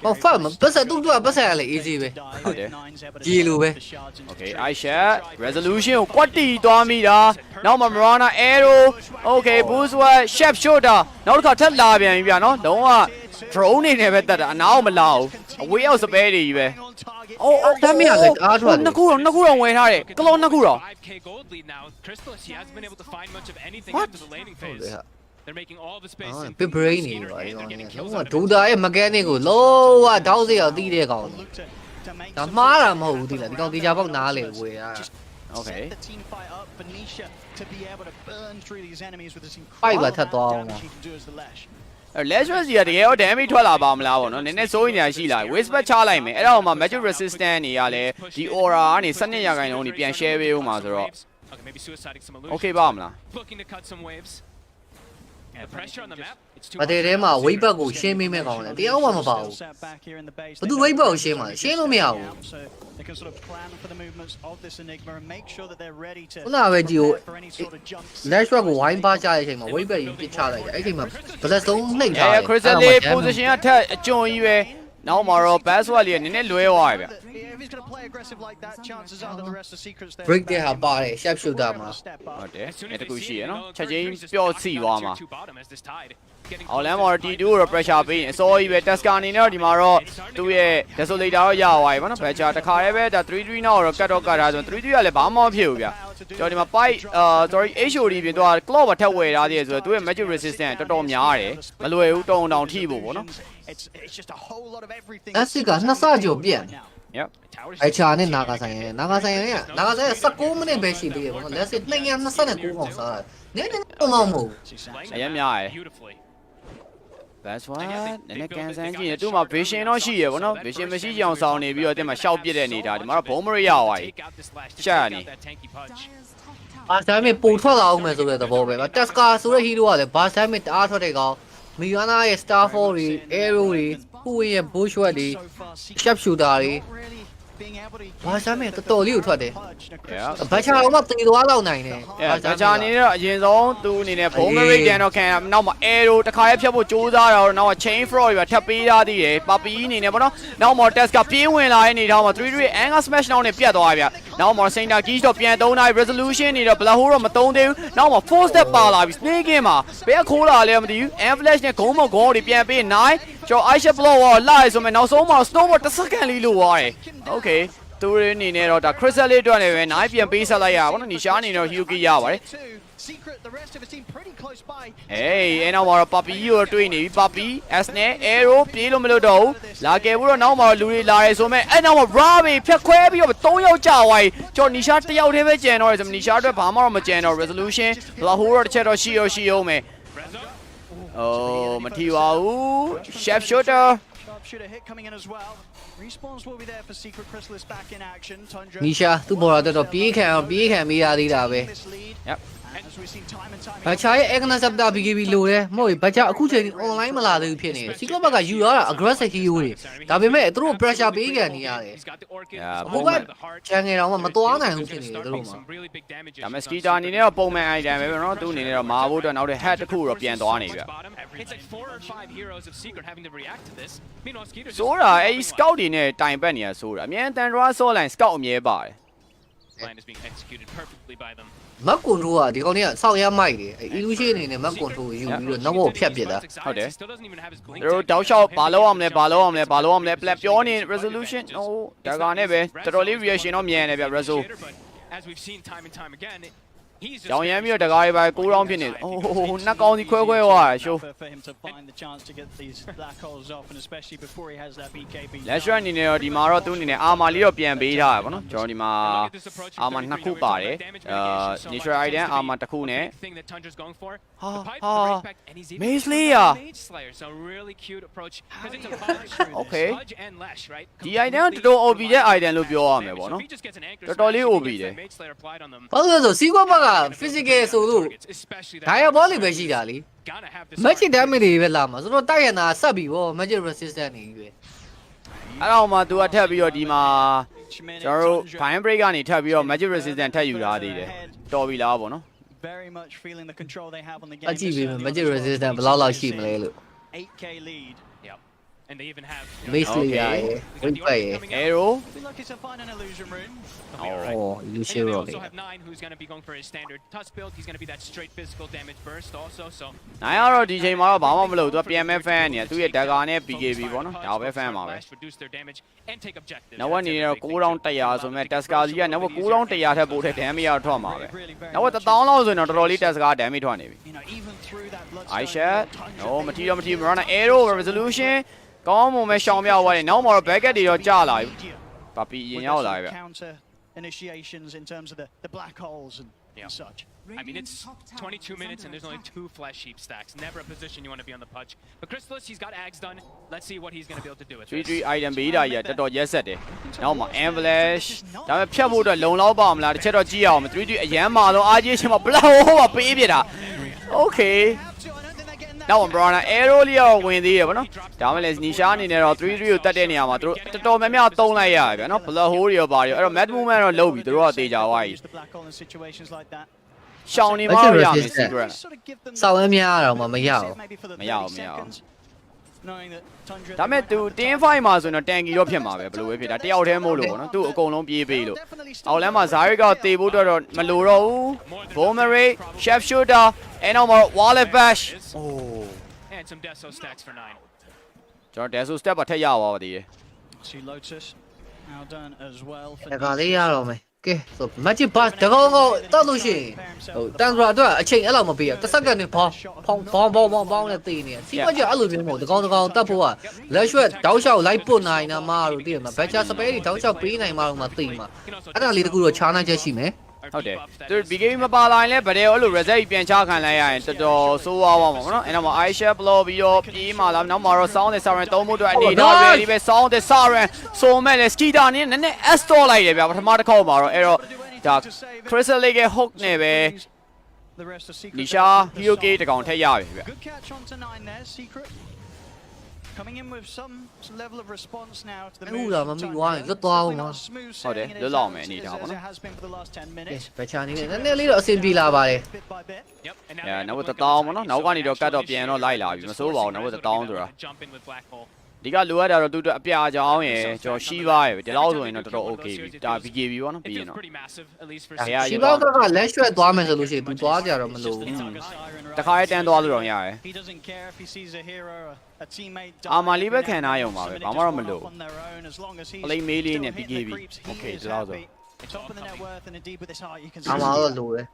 ဟောဖတ်ပတ်စတူကပတ်စရလေ easy ပဲ ဟုတ်တယ် ကြီးလိုပဲ Okay Aisha resolution ကိုကွက်တီသွားမိတာနောက်မှာ Mirana arrow okay boost what chef shooter နောက်တစ်ခါထပ်လာပြန်ပြီဗျာနော်လုံးဝ drone နေနဲ့ပဲတက်တာအနားမလာဘူးအဝေးရောက်စပဲတွေကြီးပဲအိုး တမ်းမရလေအားထွက်တယ် နှစ်ခုတော့ဝယ်ထားတယ်ကလောနှစ်ခုတော့ 5k gold lead now. Crystallis, he hasn't been able to find much of anything What? into the laning phase. They're making all the space. ပစ် brain နေပါရောဒူတာရဲ့ mechanic ကိုလုံးဝတောင်းစရာတီးတဲ့ကောင်ဒါမှားတာမဟုတ်ဘူးဒီလားဒီကောင်တေချာပေါက်နားလေဝယ်ရ Okay The team fight up for Nisha to be able to burn through these enemies with this Fight incredible ပါထပ်သွားအောင် damage he can do as the lash. Lazarus ကြီးကတကယ်ရော damage ထွက်လာပါမလားဗောနော်နည်းနည်းစိုးရိမ်နေရရှိလာ whisper ချလိုက်မယ်အဲ့ဒါမှ magic resistance နေရလဲဒီ aura ကနေ12ရာခိုင်နှုန်းနေပြန် share ပေးဦးမှာဆိုတော့ Okay, maybe suiciding some illusions. okay ပါမလား Looking to cut some waves. The pressure on the map, it's too မတဲထဲမှာ weight back ကိုရှင်းပေးမဲ့ကောင်လေတရားမှမပါဘူးဘသူ weight back ကိုရှင်းမှာရှင်းလို့မရဘူး So they can sort of plan for the movements of this enigma and make sure that they're ready to ခုနကပဲကြည့် for any sort of jumps. lash back ကိုဝိုင်းပါကြတဲ့အချိန်မှာ weight back ကြီးပစ်ချလိုက်တယ်အဲ့ဒီချိန်မှာ blast သုံးနှိပ်ထားတယ် crystal လေး position ကထက်အကျွံကြီးပဲနောက်မှာတော့ password လေးကနည်းနည်းလွဲသွားပြီဗျ If he's going to play aggressive like that, chances are that the rest of secrets there. break တဲ့ဟာပါတယ် sharp shooter မှာ ဟုတ်တယ် As soon အဲ့ as တကူ they ရှိ see ရ it, နော် you know,ချက်ချင်း Mercury's just ပျော့ knocking စီ down သွားမှာ tier 2 bottom as this tide getting အော်လမ်း closer မှာ to T2 ကိုတော့ pressure ပေးရင်အစောကြီးပဲ Tesca အနေနဲ့တော့ဒီမှာတော့သူ့ရဲ့ desolator တော့ရသွားပြီဗောနော် pressure တခါတည်းပဲဒါ3-3နောက်တော့ကတ်တော့ကတ်ထားဆို3-3ကလည်းဘာမှမဖြစ်ဘူးဗျကျွန်တော်ဒီမှာ pipe sorry HOD ပြင်တော့ claw ပါထက်ဝယ်ထားသေးတယ်ဆိုတော့သူ့ရဲ့ magic resistance တော်တော်များတယ်မလွယ်ဘူးတောင်းတောင်ထိဖို့ဗောနော် It's just a whole lot of everything. လက်စစ်ကနှစ်ဆကျော်ပြန် Yep အဲ့ချာနဲ့နာဂါဆိုင်ရဲ့19မိနစ်ပဲရှိသေးတယ်ဗောနော်လက်စစ်229ကောင်စားတယ်နည်းနည်းတော့မဟုတ် အရင်များရယ် beautifully. that's why နည်းနည်းကန်ဆန်းကြည့်ရင်သူ့မှာ vision တော့ရှိရယ်ဗောနော် vision မရှိကြအောင်ဆောင်နေပြီးတော့တင်မှာရှောက်ပစ်တဲ့နေတာဒီမှာတော့ဘုံမရရသွားပြီ Take out this lash to Shiny. take out that tanky punch. ဘာသာမေပုံထွက်လာအောင်မယ်ဆိုတဲ့သဘောပဲတက်စကာဆိုတဲ့ hero ကလည်းဘာသာမေတအားထွက်တဲ့ကောင်မီယွမ်နာရဲ့ star fall တွေ arrow တွေဟူဝင်ရဲ့ bush wet တွေ sharp shooter တွေ ဘာရှာမင်းတော်တော်လေးကိုထွက်တယ်ဘာချာတော့မတီသွားလောက်နိုင်တယ် ဘာချာအနေနဲ့အရင်ဆုံးသူအနေနဲ့ဘုံမရိတ်ကန်တော့ခံနောက်မှာ arrow တစ်ခါရဲဖြတ်ဖို့ကြိုးစားတော့နောက် chain fraud တွေထပ်ပေးရသေးတယ်ပါပီအနေနဲ့ပေါ့နော်နောက်မှာ test ကပြေးဝင်လာတဲ့အနေထားမှာ3 anger smash နောက်နဲ့ပြတ်သွားပြီဗျနောက်မှာ center key တော့ပြန်သုံးနိုင် resolution နေတော့ black hole တော့မသုံးသေးဘူးနောက်မှာ 4 step ပါလာပြီ snake in မှာဘယ်ခိုးလာလဲမသိဘူး and flash နဲ့ဂုံးမဂုံးတွေပြန်ပေး9ကျော် Aisha blow လိုက်ဆိုမယ်နောက်ဆုံးမှာ snowball တစ်စက္ကန့်လေးလို့သွားတယ် okay သူရင်းအနေနဲ့တော့ဒါ crystal လေးအတွက်လည်းပဲ9ပြန်ပေးဆက်လိုက်ရပါဘောနော်နီရှာအနေနဲ့ Hyuki ရပါတယ်အဲ့နောက်မှာတော့ Papi ကိုတွေ့နေပြီ Papi S နဲ့ arrow ပြေးလို့မလို့တော့ဘူးလာခဲ့ဘူးတော့နောက်မှာလူတွေလာရဲဆိုမဲ့အဲ့နောက်မှာ Rabi ဖြတ်ခွဲပြီးတော့3ယောက်ကြာသွားပြီကျော်နီရှာ1ယောက်တည်းပဲကျန်တော့တယ်ဆိုနီရှာအတွက်ဘာမှတော့မကျန်တော့ resolution ဘလာဟိုတော့တစ်ချက်တော့ရှိအောင်မယ်မထီပါဘူး chef shooter Respawns will be there for Secret Chrysalis back in action. Tundra. နီရှာသူ့ပေါ်တော့ပြေးခံမိရသေးတာပဲ Yep. As we've seen time and time ဘာချာရဲ့ Agnes Sabta BKB လိုတယ်မဟုတ်ဘာချာအခုချိန် online မလာသေးဘူးဖြစ်နေတယ် Secret ဘက်ကယူရတာ aggressive hero တွေဒါပေမဲ့သူတို့ pressure ပေးခံနေရတယ်အခုကချန်ငယ်တော့မသွားနိုင်ဘူးဖြစ်နေတယ်သူတို့မှာဒါမဲ့ Skeeter အနေနဲ့တော့ပုံမှန် item ပဲเนาะသူအနေနဲ့တော့မာဖို့အတွက်နောက်တဲ့ head တစ်ခုတော့ပြန်သွားနေပြီ It's like 4 or 5 heroes of Secret having to react to this. Meanwhile, Skeeter's ဆိုးတာအဲ့ scout တွေနဲ့တိုင်ပတ်နေရဆိုးတာအမြန်တန် draw saw line scout အမြဲပါတယ် plan is being executed perfectly by them. မက်ကွန်ထရိုးကဒီကောင်လေးကစောက်ရမိုက်တယ် illusion အနေနဲ့မက်ကွန်ထရိုးယူပြီးတော့နောက်ဘက်ဖြတ်ပစ်တာ ဟုတ်တယ်တို့တောက်လျှောက်ဘာလို့အောင်လဲ plan ပြောနေ resolution ဟိုဒါကနဲ့ပဲတော်တော်လေး reaction တော့မြန်တယ်ဗျ resol As we've seen time and time again, he's just ကြောင်ရမ်းပြီးတော့တကားတွေပါ6 round ဖြစ်နေအိုးနှစ်ကောင်းစီခွဲသွားရှိုး for him to find the chance to get these black holes off, and especially before he has that BKB. let's run အနေနဲ့တော့ဒီမှာတော့သူအနေနဲ့ armor လေးတော့ပြန်ပေးထားရပါတော့ကျွန်တော်ဒီမှာ armor နှစ်ခုပါတယ်natural item armor တစ်ခုနဲ့ thing that Tundra's going for. Ha, The pipe, ha. the break back, and he's even Maze using Leia. the Mage Slayer, so really cute approach. Because it's a punch, Okay. Sludge and Lash, right? ဒီ item ကတော်တော် OB တဲ့ item လို့ပြောရမယ်ပေါ့ So နော် if he just gets an anchor တော်တော်လေး smash, OB he gets တယ် that Mage Slayer applied on them. ဘာလို့လဲဆို Secret ဘက်က physical ဆိုလို့ Especially ဒါရဘောလေးပဲရှိတာလေ gotta have this magic damage တွေပဲလာမှာဆိုတော့တိုက်ရနာဆက်ပြီးဗော magic resistance နေပြီပဲ အဲ့တော့မှသူကထပ်ပြီးတော့ဒီမှာကျွန်တော်တို့ fine break ကနေထပ်ပြီးတော့ magic resistance ထပ်ယူထားသေးတယ်တော်ပြီလားပေါ့နော် Very much feeling the control they have on the game. အကြည့်ပြီး magic resistance ဘယ်လောက်ရှိမလဲလို့ 8k lead. Yep. And they even have Mace Okay. Leia ရယ် Wait ပဲ arrow Be lucky to find an illusion rune. ဟော And illusion then they ရော also လေ have 9 who's going to be going for his standard tusk build. He's going to be that straight physical damage burst also. So နိုင်ကတော့ဒီချိန်မှာတော့ဘာမှမလုပ်သူကပြန်မဲ့ fan နေသူ့ရဲ့ dagger နဲ့ BKB ပေါ့နော်ဒါပဲ fan ပါပဲ reduce their damage and take objectives. နောက်ကနေတော့9100ဆိုမဲ့ Tasker ကြီးကနောက်9100ထက်ပိုတဲ့ damage ရထွက်မှာပဲနောက်1000လောက်ဆိုရင်တော့တော်တော်လေး Tasker damage ထွက်နေပြီ You know, even through that blood. I shot no မထီတော့မထီ Marana arrow resolution ကောင်းမွန်မဲ့ရှောင်ပြသွားတယ်နောက်မှာတော့ bracket တွေတော့ကျလာပြီပါပီရင်ရောက်လာပြီဗျ Counter initiations in terms of the black holes and such. I mean, it's 22 minutes and there's only 2 flash sheep stacks. Never a position you want to be on the punch. But Chrysalis, he's got Ags done. Let's see what he's going to be able to do with this. 3 item ပေးတာကြီးတော်တော်ရက်ဆက်တယ်နောက်မှာ avalanche ဒါပေမဲ့ဖြတ်ဖို့အတွက်လုံလောက်ပါမလားတစ်ချက်တော့ကြည့်အောင်3အရန်မာတော့အားကြီးချင်းမှာ blow ဟိုပါပေးပြတာ okay နောက် Brana arrow လေးရောဝင်သေးရပါတော့ဒါမှလည်းနီရှာအနေနဲ့တော့3ကိုတတ်တဲ့နေရာမှာသူတို့တော်တော်များများသုံးလိုက်ရဗျာနော် blood hole တွေရောပါရောအဲ့တော့ mad movement တော့လုပ်ပြီသူတို့ကတေချာသွားပြီ The black hole in situations like that. ရှောင်းနေမှတော့ရမယ် secret Sort of give them စောက်ရမ်းများတော့မရဘူး maybe for the မရအောင် 30 seconds. Knowing that Tundra ဒါမဲ့သူ team fight မှာဆိုရင်တော့ tanky တော့ဖြစ်မှာပဲဘယ်လိုပဲဖြစ်တာတယောက်တည်းမို့လို့ပေါ့နော်သူ့အကုန်လုံးပြေးပေးလို့အောက်လမ်းမှာ Zarek ကတေဖို့တော့မလိုတော့ဘူး Bomberate chef shooter အဲ့နောက်မှာ wallet bash အိုး And some Deso stacks for 9. ကျွန်တော် Deso step ပါထက်ရပါပါသေးတယ် see Lotus now done as well for တကလေးရတော့မယ်ကဲဆို magic bus တကောကောတောက်လို့ရှိရင်ဟိုတန်ထရာအတွက်အချိန်အဲ့လောက်မပေးရတစ်စက္ကန့်နဲ့ဖောင်းနဲ့တည်နေစီးပွားကြီးအဲ့လိုမျိုးမဟုတ်တကောတတ်ဖို့ကလက်ရွှက်တောက်လျှောက်လိုက်ပုတ်နိုင်တာမှတို့တည်မှာဘက်ချာစပဲတွေတောက်လျှောက်ပေးနိုင်မှတော့မသိမှာအဲ့ဒါလေးတကူတော့ချားနိုင်ချက်ရှိမယ် ဟုတ်တယ်သူ BKB မပါလာရင်လည်းဗဒဲအဲ့လို reset ပြန်ချခံလိုက်ရရင်တော်တော်ဆိုးဝါးပါမှာပေါ့နော်အဲ့တော့ Aisha blow ပြီးတော့ပြေးมาလားနောက်မှာတော့ sound နဲ့ siren သုံးဖို့အတွက်အနေတော့ ready ပဲ sound နဲ့ siren ဆိုမဲ့လေ Skeeter နဲ့နည်းနည်း S တော့လိုက်တယ်ဗျာပထမတစ်ခေါက်မှာတော့အဲ့တော့ဒါ Crystal Lake ရဲ့ hook နဲ့ပဲ the rest of Secret. Nisha Hyuki တကောင်ထက်ရပြီဗျ Good catch onto 9 there, Secret. coming in with some level of response now to the Ooh, moves là from mà mình Tundra. quá, rất to Definitely mà. not smooth Thôi sailing để, in lỡ his lòng hands mẹ đi as thảo it nó. has been for the last 10 minutes. ပဲချာနေတယ်နည်းနည်းလေးတော့အဆင်ပြေလာပါတယ် Bit by bit. Yep, and now Yeah, they have now a with the blink of down an nó, ID, nấu so qua an đi được cái actual đầu tiên nó initiator lại lại, just mà số vào nó forcing with the Rezo to be down able rồi. to jump in with Black Hole. ဒီကလိုအပ်တာတော့သူအပြာကြောင်းရယ်ကျွန်တော်ရှိပါရဲ့ဒီလောက်ဆိုရင်တော့တော်တော် okay ပြီဒါ BKB ပေါ့နော် It ပြီးရင် feels တော့ pretty massive, at least for ဒါ Secret. ရ ရှီဘောက်ကလက်ရွှဲသွားမယ်ဆိုလို့ရှိရင် तू သွားကြတော့မလို့ တခါရဲတန်းသွားလို့တော့ရတယ် He doesn't care if he sees a hero or a teammate. အာမလေးပဲခံထားရုံပါပဲဘာမှတော့မလို့ on their own as long as he's အလိမ့်မေးလေးနဲ့ still hitting BKB the creeps, he okay is ဒီလောက်ဆို happy. Top of the net worth and indeed with his heart you can အ see မှားတော့လိုတယ်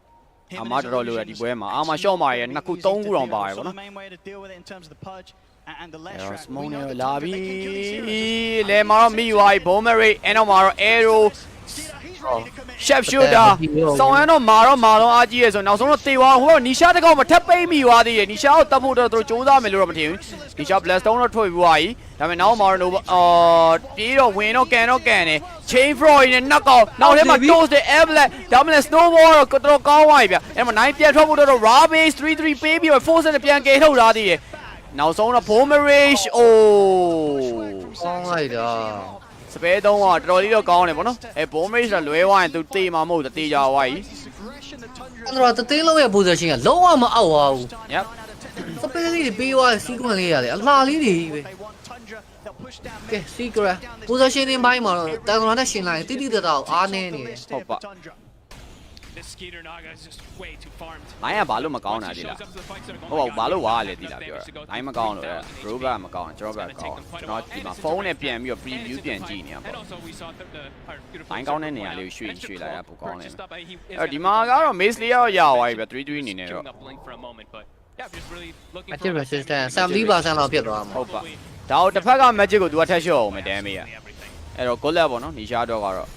him အ and မ his တော်တော်လိုရဒီ illusions ပွဲမှာအာမရှော့မာရယ်နှစ်ခုသုံးခုတောင်ပါတယ် So ပေါ့ the နော် main way to deal with it in terms of the pudge and the left အဲ့တော့ track. စမုံ We နေ know that လာ Tundra, ပြီ they can kill these heroes. လေမာတော့မိသွားပြီဘုံမရိတ်အဲ့တော့မှာတော့ arrow He's ready to commit. chef shooter ဆောင်းရမ်းတော့မာတော့အားကြီးရယ်ဆိုနောက်ဆုံးတော့တေသွားဟိုတော့နီရှာတစ်ကောင်မထပ်ပိတ်မိသွားသေးတယ်နီရှာကိုတတ်ဖို့တော့သူတို့စူးစမ်းမယ်လို့တော့မထင်ဘူးနီရှာ blaststone တော့ထွက်ပြီးသွားပြီဒါပေမဲ့နောက်မှာတော့ပြေးတော့ဝင်တော့ကန်တယ် chain froid နဲ့ knock out နောက်ထဲမှာ toast တဲ့ airblast ဒါမှမဟုတ် snowball တော့တော်တော်ကောင်းသွားပြီဗျအဲ့မှာ9ပြန်ထွက်ဖို့တော့ raw base 3-3 ပေးပြီးတော့ force နဲ့ပြန်ကယ်ထုတ်ထားသေးတယ်နောက်ဆုံးတော့ bomberage အိုး ကောင်းလိုက်တာ စပယ်သုံးကတော်တော်လေးတော့ကောင်းတယ်ဗောနော်အဲ bomberage ကလွဲသွားရင်သူတေးမှာမဟုတ်တေးကြသွားပြီ အဲ့တော့တသိန်းလုံးရဲ့ position ကလုံးဝမအောက်ပါဘူး yep စပယ်လေးတွေပေးသွား sequence လေးရတယ်အလားလေးတွေပဲ They want Tundra. They'll push down ကဲ secret position တွေပိုင်းမှာတော့တန်တော်နဲ့ရှင်လိုက်တိတိတတောက်အားနေနေတယ် ဟုတ်ပါ This Skeeter Naga is just way too farmed. လိုင်းကဘာလို့မကောင်းတာဒီလား ဟုတ်ပါဘူးဘာလို့ဝါလဲဒီလားပြောတာလိုင်းမကောင်းလို့လေ robot မကောင်းကျွန်တော်ဘက်ကောင်းကျွန်တော်ဒီမှာဖုန်းနဲ့ပြန်ပြီးတော့ preview ပြန်ကြည့်နေရပါ And also we saw the beautiful လိုင်းကောင်းတဲ့နေရာလေးကိုရွှေ့လိုက်ရပိုကောင်းတယ်အဲ့ဒီမှာကတော့ maze လေးရောရသွားပြီပဲ3-3အနေနဲ့တော့ active resistance 70% လောက်ဖြစ်သွားမှာ ဟုတ်ပါဒါတော့တစ်ဖက်က magic ကို तू ကထက်လျှော့အောင်မယ် damage อ่ะအဲ့တော့ good luck ပေါ့နော်နီရှာတော့ကတော့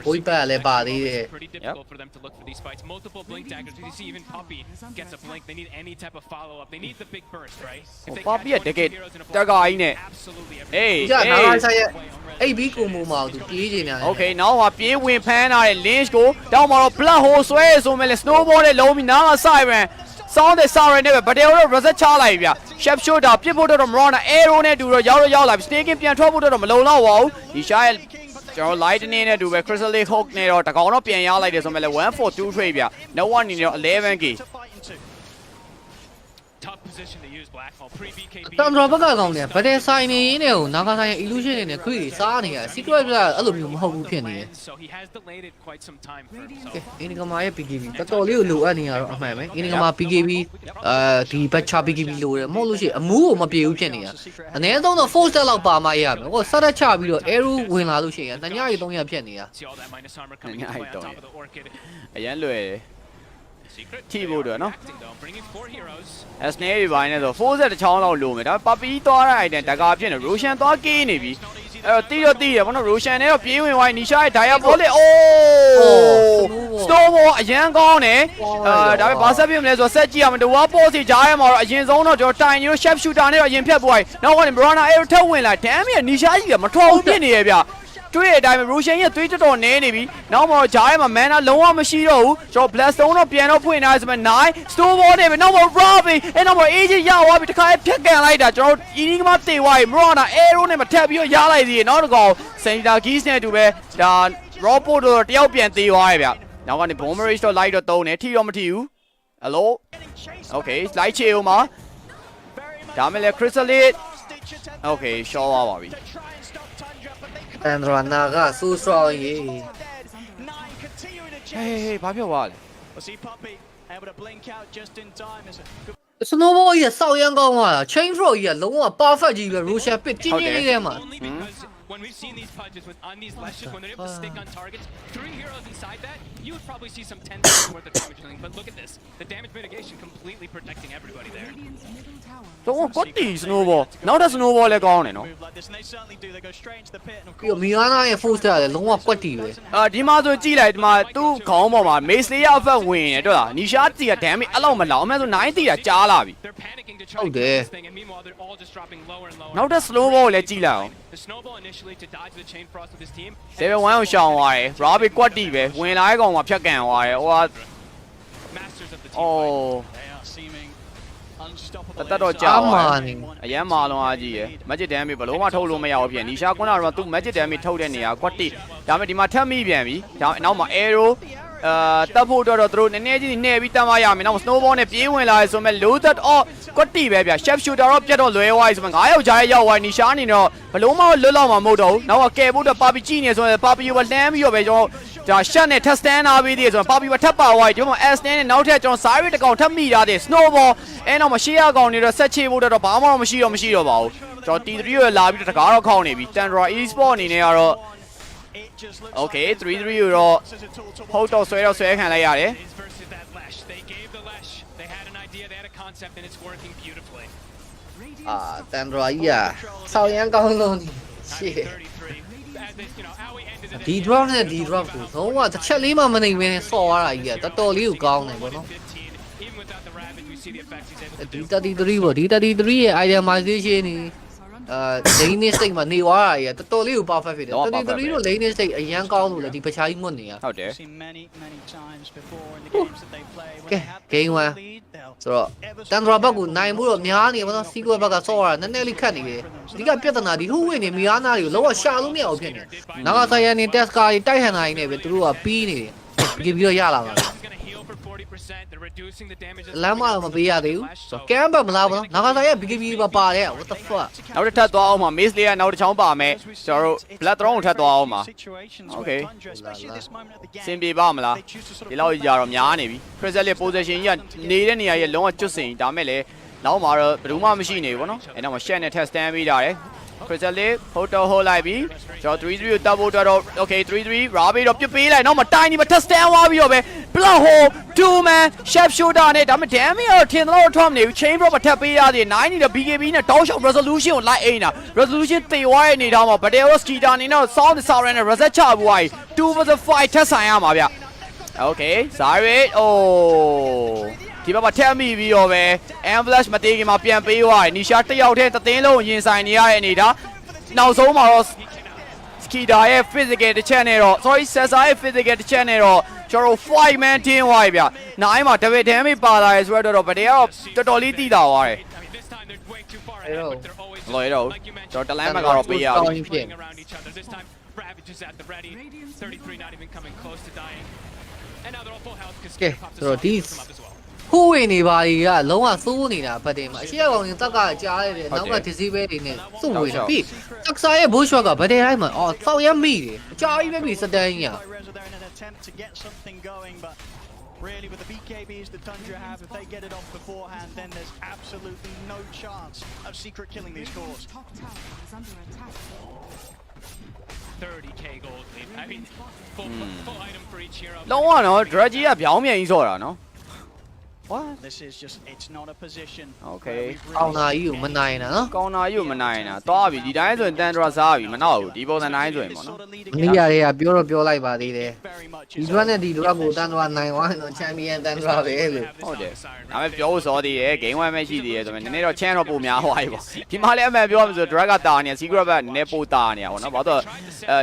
ဘိုးပတ်လည်းပါသေးတယ် Pretty difficult for them to look for these fights. Multiple blink daggers. You see even Poppy gets a blink. They need any type of follow up. They need the big burst, right? If they Poppy catch one, တကယ် two heroes in a တ block, ကာကြီးနဲ့ absolutely အေး ဒီကနားဆိုင်ရဲ့အိပ်ပြီးကိုမူမှာသူပြေးနေတယ် Okay နောက်မှာပြေးဝင်ဖမ်းထားတဲ့ lynch ကိုတောင်းမှာတော့ blood hole ဆွဲဆိုမဲ့လေ snowball နဲ့လုံးပြီးနားက siren စောင်းတဲ့ siren နဲ့ပဲ battle တော့ reset ချလိုက်ပြီဗျ chef shooter ပြစ်ဖို့တော့ Marana arrow နဲ့တူတော့ရောက်လာပြီ snaking ပြန်ထွက်ဖို့တော့မလုံတော့ပါဘူးဒီရှာရဲ့ကျွန်တော် lightning နဲ့တူပဲ crystal lake hook နဲ့တော့တကောင်တော့ပြန်ရလိုက်တယ်ဆိုမဲ့လေ142 trade ဗျ no one နေတော့ 11k tough position to use Black Hole. Pre-BKB. တန်တော်ဘက်ကကောင်းတယ်ဗတဲ့ဆိုင်နေရင်းနဲ့ကိုနာဂါဆိုင်ရဲ့ illusion တွေနဲ့ခွေးစားနေရ secret ကအဲ့လိုမျိုးမဟုတ်ဘူးဖြစ်နေတယ် So he has delayed it quite some time for him. ကဲ So အင်ဒီကမာရဲ့ PKB တော်တော်လေးကိုလိုအပ်နေရတော့အမှန်ပဲအင်ဒီကမာ PKB ဒီဘက်ချ PKB လိုတယ်မဟုတ်လို့ရှိရင်အမူးကိုမပြေဘူးဖြစ်နေရအနည်းဆုံးတော့ 4 step လောက်ပါမှရမယ်ဟိုစတက်ချပြီးတော့ arrow ဝင်လာလို့ရှိရင်2ညရီ3ညဖြစ်နေရ see all that minus armor coming into play on top of the Orchid. အရန်လွယ်တယ် Secret. T ဖို့တော့နော် Acting though, bringing 4 heroes. snare တွေပိုင်းနဲ့ဆို40တချောင်းလောက်လိုမယ်ဒါပပီးသွားတဲ့ item တကာဖြစ်နေ Roshan သွားကေးနေပြီအဲ့တော့တီးရဗောနော် Roshan နဲ့တော့ပြေးဝင်သွားနီရှာရဲ့ diabolic အိုး snowball အရန်ကောင်းတယ်ဒါပေမဲ့ဘာဆက်ပြမလဲဆိုတော့ဆက်ကြည့်ရမယ်တဝါပေါ်စီကြားထဲမှာတော့အရင်ဆုံးတော့ကျွန်တော်တိုင်ရိုး chef shooter နဲ့တော့အရင်ဖြတ်ပွားပြီနောက်ကနေ Marana arrow ထပ်ဝင်လာ damn ရနီရှာကြီးကမထော်ဘူးဖြစ်နေရဲ့ဗျတွေ့တဲ့အတိုင်းပဲ Roshan ရဲ့သွေးတော်နဲနေပြီနောက်မှာတော့ဂျားထဲမှာ mana လုံးဝမရှိတော့ဘူးကျွန်တော် blaststone တော့ပြန်တော့ဖွင့်ထားဆိုပေမဲ့9 snowball နဲ့ပဲနောက်မှာ robbing အဲ့နောက်မှာ agent ရသွားပြီတခါဖြတ်ကန်လိုက်တာကျွန်တော် enigma တေသွားပြီ Marana arrow နဲ့မထပ်ပြီးတော့ရလိုက်သေးတယ်နောက်တစ်ကောင် center keys နဲ့တူပဲဒါ robot တော့တယောက်ပြန်သေးသွားရဲ့ဗျနောက်ကနေ bomberage တော့ light တော့တုံးတယ်ထိတော့မထိဘူး hello okay light ချေဦးမှာဒါမဲ့လေ crystal lit okay ရှော့သွားပါပြီ တန်တော်နာက so strong ရေ ဟေးဘာပြောသွားလဲ We'll see Poppy able to blink out just in time. It's a good snowball ကြီးစောက်ရမ်းကောင်းသွားတာ chain throw ကြီးကလုံးဝ perfect ကြီးပဲ Roshan ပစ်ကြီးကြီးလေးထဲမှာ Only because when we've seen these punches on these lashes, when they're able to stick on targets, 3 heroes inside that, you would probably see some 10,000 worth of damage dealing. But look at this, the damage mitigation completely protecting everybody there. တော့ကွတ်တီ snowball နောက်တစ် snowball လည်းကောင်းတယ်နော် move like this, and they certainly do. They go straight into the pit, and of ပြီးတော့ course, Miana ရဲ့ force တက်ရတယ်လုံးဝကွက်တီပဲ ဒီမှာဆိုကြည့်လိုက်ဒီမှာသူ့ခေါင်းပေါ်မှာ mace layer effect ဝင်နေတွေ့လားနီရှာတီက damage အဲ့လောက်မလောက်အမှန်ဆို9တီကကြားလာပြီ They're panicking to try to kill this thing, and meanwhile they're all just dropping lower and lower. နောက်တစ် snowball ကိုလည်းကြည့်လိုက်အောင် The snowball initially to dodge the chain frost of his team. level 1ကိုရှောင်သွားတယ် Robbie ကွက်တီပဲဝင်လာတဲ့ကောင်မှာဖြတ်ကန်သွားတယ်ဟိုက Masters of the team fight. အော် they are seeming unstoppable. တတ်တော့ကြာ အာ သွား မာ တယ် နေ အရန်မာလုံးအားကြီးရယ် magic damage ဘယ်လုံးမထုတ်လို့မရဘူးဖြစ်နီရှာကွန်းကတော့သူ magic damage ထုတ်တဲ့နေရာကွက်တိဒါပေမဲ့ဒီမှာထပ်မိပြန်ပြီဒါနောက်မှာ arrow တပ်ဖို့တော့သူတို့နည်းနည်းချင်းနှဲ့ပြီးတမ်းမရမယ်နောက် snowball နဲ့ပြေးဝင်လာရဆိုမဲ့ loaded off ကွက်တိပဲဗျ chef shooter တော့ပြတ်တော့လွဲသွားပြီဆိုမဲ့9ယောက်ကြားရောက်သွားနီရှာအနေနဲ့တော့ဘလုံးမလွတ်လောက်မှာမဟုတ်တော့ဘူးနောက်ကကယ်ဖို့တော့ပါပီကြည့်နေဆိုရင်ပါပီကိုလှမ်းပြီးတော့ပဲကျွန်တော်ဒါရှက်နဲ့ test stand လာပြီးသေးဆိုတော့ပါပီကထပ်ပါသွားပြီဒီမှာ S stand နဲ့နောက်ထပ်ကျွန်တော် side တစ်ကောင်ထပ်မိထားတယ် snowball အဲနောက်မှာရှေ့ရကောင်နေတော့ဆက်ချေဖို့တော့ဘာမှမရှိတော့ပါဘူးကျွန်တော် T3 ကိုလာပြီးတော့တကားတော့ခေါင်းနေပြီ Tundra e-sport အနေနဲ့ကတော့ Okay 3-3ကိုတော့ဟုတ်တော့ဆွဲခံလိုက်ရတယ် တန်ဒရာကြီးอ่ะဆောက်ရမ်းကောင်းလုံးရှေ့ဒီ drop နဲ့ဒီ drop ကိုလုံးဝတစ်ချက်လေးမှမနိုင်ဘဲနဲ့ဆော့ရတာကြီးอ่ะတော်တော်လေးကိုကောင်းတယ်ဗောနော်ဒီ33ဗောဒီ33ရဲ့ itemization နေlane state မှာနေသွားတာကြီးတော်တော်လေးကို perfect ဖြစ်တယ်33တို့ lane state အရန်ကောင်းလို့လေဒီပချာကြီးမွတ်နေရ ဟုတ်တယ် ကဲ game 1ဆိုတော့တန်ဒရာဘက်ကိုနိုင်မှုတော့များနေပါတော့စီကွဲဘက်ကဆော့ရတာနည်းနည်းလေးခတ်နေတယ်အဓိကပြဿနာဒီဟိုးဝင်နေမီယာနာတွေကိုလောကရှာလို့မရအောင်ဖြစ်နေနောက်ကဆိုင်ရနေတက်စကာကြီးတိုက်ဟန်တာကြီးနဲ့ပဲသူတို့ကပြီးနေတယ်ပြီးပြီးတော့ရလာပါလမ်းမတော့မပေးရသေးဘူးဆိုတော့ကမ်ဘတ်မလားဘောနောက်ကဆိုင်ရ BKB ပါပါတယ် what the fuck နောက်တစ်ထပ်သွားအောင်မှာ maze လေးကနောက်တစ်ချောင်းပါမယ်ကျွန်တော်တို့ blood throne ကိုထပ်သွားအောင်မှာ Okay စင်ပြေပါမလားဒီလောက်ကြာတော့များနေပြီ crystal လေး position ကြီးကနေတဲ့နေရာကြီးလုံးဝကျွတ်စင်ဒါမဲ့လည်းနောက်မှာတော့ဘယ်သူမှမရှိနေဘူးဗောနော်အဲနောက်မှာ shed နဲ့ test stand ပေးတာတယ် crystal လေး photo hold လိုက်ပြီကျွန်တော် 3-3 ကိုတပ်ဖို့တော့ okay 3-3 rabi တော့ပြပေးလိုက်နောက်မှာ tiny မှာ test stand သွားပြီးတော့ပဲ blood hole 2 man chef shooter နဲ့ဒါမှ damage တော့ထင်တော့ထွက်မနေဘူး chain drop ထပ်ပေးရသေးတယ်9နေတဲ့ BKB နဲ့တောက်လျှောက် resolution ကိုလိုက်အိမ်တာ resolution တေသွားရဲ့အနေထားမှာ battle skitter အနေနဲ့ sound siren နဲ့ reset ချပွားပြီး 2-5 ထပ်ဆိုင်ရမှာဗျ okay sorry oh ဒီဘက်မှာထက်မိပြီးတော့ပဲ ambulance မသေးခင်မှာပြန်ပေးသွားတယ်နီရှာတစ်ယောက်တည်းတသင်းလုံးရင်ဆိုင်နေရတဲ့အနေထားနောက်ဆုံးမှာတော့ skitter ရဲ့ physical တစ်ချက်နဲ့တော့ sorry sessa ရဲ့ physical တစ်ချက်နဲ့တော့ကျွန်တော် 5 man တင်းသွားပြီဗျနိုင်မှာ double damage ပါလာရဲဆိုတော့ဗတဲ့ကတော့တော်တော်လေးတိတာသွားတယ်လော်ရတော့ကျွန်တော်တလမ်းမှာကတော့ပေးရအောင် ကဲဆိုတော့ဒီဟိုးဝင်နေပါကြီးကလုံးဝသိုးနေတာဖတ်တယ်မှာအရှိရကောင်တက်ကကြားရတယ်နောက်က disable တွေနဲ့စုဝင်ပြီးတက်ဆာရဲ့ bush shot ကဗတဲ့တိုင်းမှာအော်စောက်ရမိတယ်အကြာကြီးပဲပြီစတန်ကြီး Really, with the BKBs that Tundra have, if they get it off beforehand, then there's absolutely no chance of Secret killing these cores. 30k gold lead. I mean, full item for each hero. လုံးဝတော့ drudge ကပြောင်းပြန်ကြီးဆော့တာနော် What? This is just, it's not a position. Okay. ကောင်းတာကြီးကိုမနိုင်တာနော် ကောင်နာကြီးကိုမနိုင်တာသွားပြီဒီတိုင်းဆိုရင် Tundra စားပြီမနောက်ဘူးဒီပုံစံတိုင်းဆိုရင်ပေါ့နော် မနေ့ကလေးကပြောလိုက်ပါသေးတယ်ဒီ drop နဲ့ဒီ drop ကိုတန်သွားနိုင်သွားရင်တော့ champion တန်သွားပဲလို့ ဟုတ်တယ်ဒါပေမဲ့ပြောဖို့စောသေးတယ် game 1 match ရှိသေးတယ်ဆိုရင်နည်းနည်းတော့ chance တော့ပိုများသွားပြီပေါ့ဒီမှာလည်းအမှန်ပြောရမယ်ဆို drag ကတာနေ secret ဘက်နည်းနည်းပိုတာနေတာပေါ့နော်ဘာလို့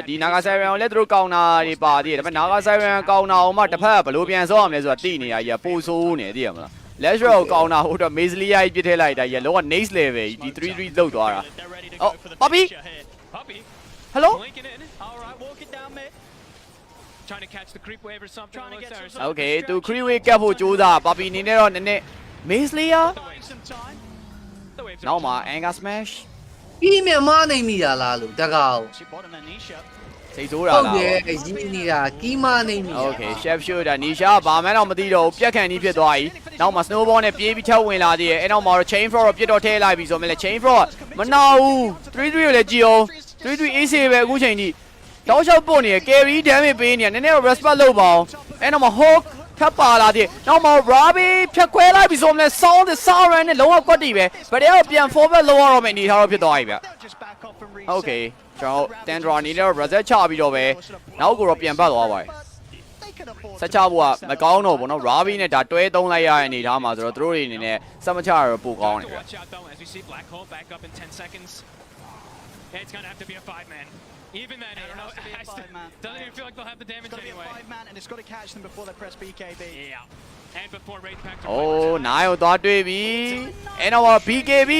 ဒီ Naga Siren ကိုလည်းသူတို့ကောင်နာတွေပါသေးတယ်ဒါပေမဲ့ Naga Siren ကောင်နာအောင်မှတစ်ဖက်ကဘယ်လိုပြန်စောရမလဲဆိုတာသိနေရကြီးပိုဆိုးနေသိရမလား Let's roll ကောင်နာဟိုတော့ Mazlia ကြီးပြစ်ထည့်လိုက်တာကြီးလောက next level ကြီးဒီ3-3လုတ်သွားတာအော် Poppy Hello Trying to catch the creep wave or something. Okay သူ creep wave ကပ်ဖို့ကြိုးစား Poppy နေနဲ့တော့နည်းနည်း Mazlia နောက်မှာ Anger Smash ပြီးမြမနိုင်မိတာလားလို့တကောက်စိတ်ဆိုးတာလား ဟုတ်တယ်ကြီးနေတာကီးမနိုင်မိ Okay chef shooter Nisha ဘာမှတော့မသိတော့ဘူးပြက်ခန့်ကြီးဖြစ်သွားပြီနောက်မှာ snowball နဲ့ပြေးပြီးထပ်ဝင်လာသေးတယ်အဲ့နောက်မှာတော့ chain frog ကိုပြစ်တော့ထဲလိုက်ပြီဆိုမှလည်း chain frog မနာဘူး3-3ကိုလည်းကြည့်အောင်3-3 AC ပဲအခုချိန်ထိတောက်လျှောက်ပို့နေရ carry damage ပေးနေရနည်းနည်းတော့ respect လုပ်ပါအောင်အဲ့နောက်မှာ hawk ထပ်ပါလာသေးတယ်နောက်မှာ Rabi ဖြတ်ခွဲလိုက်ပြီဆိုမှလည်း sound the siren နဲ့လုံးဝကွက်တီပဲဗတဲ့တော့ပြန် forward လောက်ရတော့မယ်အနေထားတော့ဖြစ်သွားပြီဗျ Okay ကျွန်တော် Tundra အနေနဲ့ reset ချပြီးတော့ပဲနောက်ကိုတော့ပြန်ပတ်သွားပါတယ်ဆက်ချဖို့ကမကောင်းတော့ဘူးเนาะ Rabi နဲ့ဒါတွဲသုံးလိုက်ရတဲ့အနေထားမှာဆိုတော့သူတို့တွေအနေနဲ့စက်မချရတော့ပိုကောင်းတယ်ဗျ It's gonna have to be a 5-man. Even then, I don't know. Doesn't even feel like they'll have the damage anyway. It's got to be a 5-man, and it's got to catch them before they press BKB. Yeah. And before Wraith Pack to โอ้နိုင်ကိုသွားတွေ့ပြီအဲ့တော့ BKB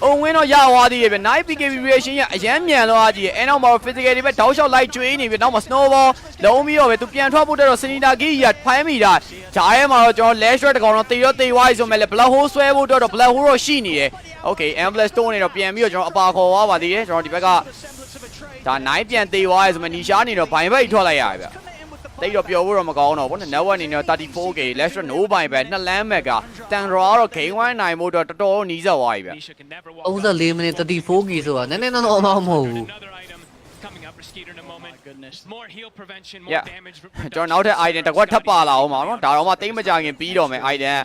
အုံဝင်းတော့ရသွားသေးရဲ့ဗျနိုင် BKB reaction ရအရန်မြန်သွားကြည့်ရဲ့အဲ့တော့မှာ physical တွေပဲတောက်လျှောက်လိုက်ကျွေးနေပြီနောက်မှာ snowball လုံးပြီးတော့ပဲသူပြန်ထွက်ဖို့တော့ Sanita Gi ရဖိုင်းမိတာဂျားထဲမှာတော့ကျွန်တော် lash shot တကောင်တော့တေရောတေဝိုင်းဆိုမဲ့လေ black hole ဆွဲဖို့တော့ black hole တော့ရှိနေတယ် okay ambush stone နေတော့ပြန်ပြီးတော့ကျွန်တော်အပါခေါ်သွားပါသေးတယ်ကျွန်တော်ဒီဘက်ကဒါနိုင်ပြန်တေသွားရဲဆိုမဲ့နီရှာနေတော့ဘိုင်ဘိတ်ထွက်လိုက်ရတယ်ဗျတိတ်တော့ပျော်ဖို့တော့မကောင်းတော့ဘူးနော် network အနေနဲ့ 34k lash shot no ဘိုင်ပဲ2လမ်းမဲ့ကတန်ရောတော့ game 1နိုင်ဖို့တော့တော်တော်နီးစပ်သွားပြီဗျ34မိနစ် 34k ဆိုတာနည်းနည်းတော့မဟုတ်ဘူး Yeah. ကျွန်တော်နောက်ထပ် item တစ်ခွက်ထပ်ပါလာအောင်ပါနော်ဒါတော့မှတိတ်မကြခင်ပြီးတော့မယ် item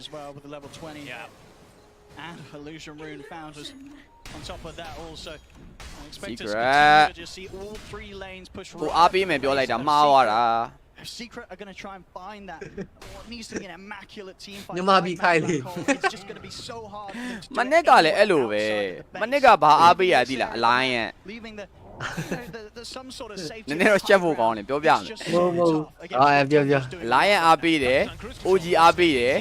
and illusion rune found us on top of that also Secret just see all 3 lanes push ကိုအားပေးမယ်ပြောလိုက်တာမှားသွားတာ Secret are going to try and find that it needs to be an immaculate team fight မြန်မာပြည်ခိုင်လေ it's just going to be so hard မနစ်ကလည်းအဲ့လိုပဲမနစ်ကဘာအားပေးရသီလား alliance leaving the some sort of safety နည်းနည်းတော့ချက်ဖို့ကောင်းတယ်ပြောပြမယ် ပြော alliance အားပေးတယ် OG အားပေးတယ်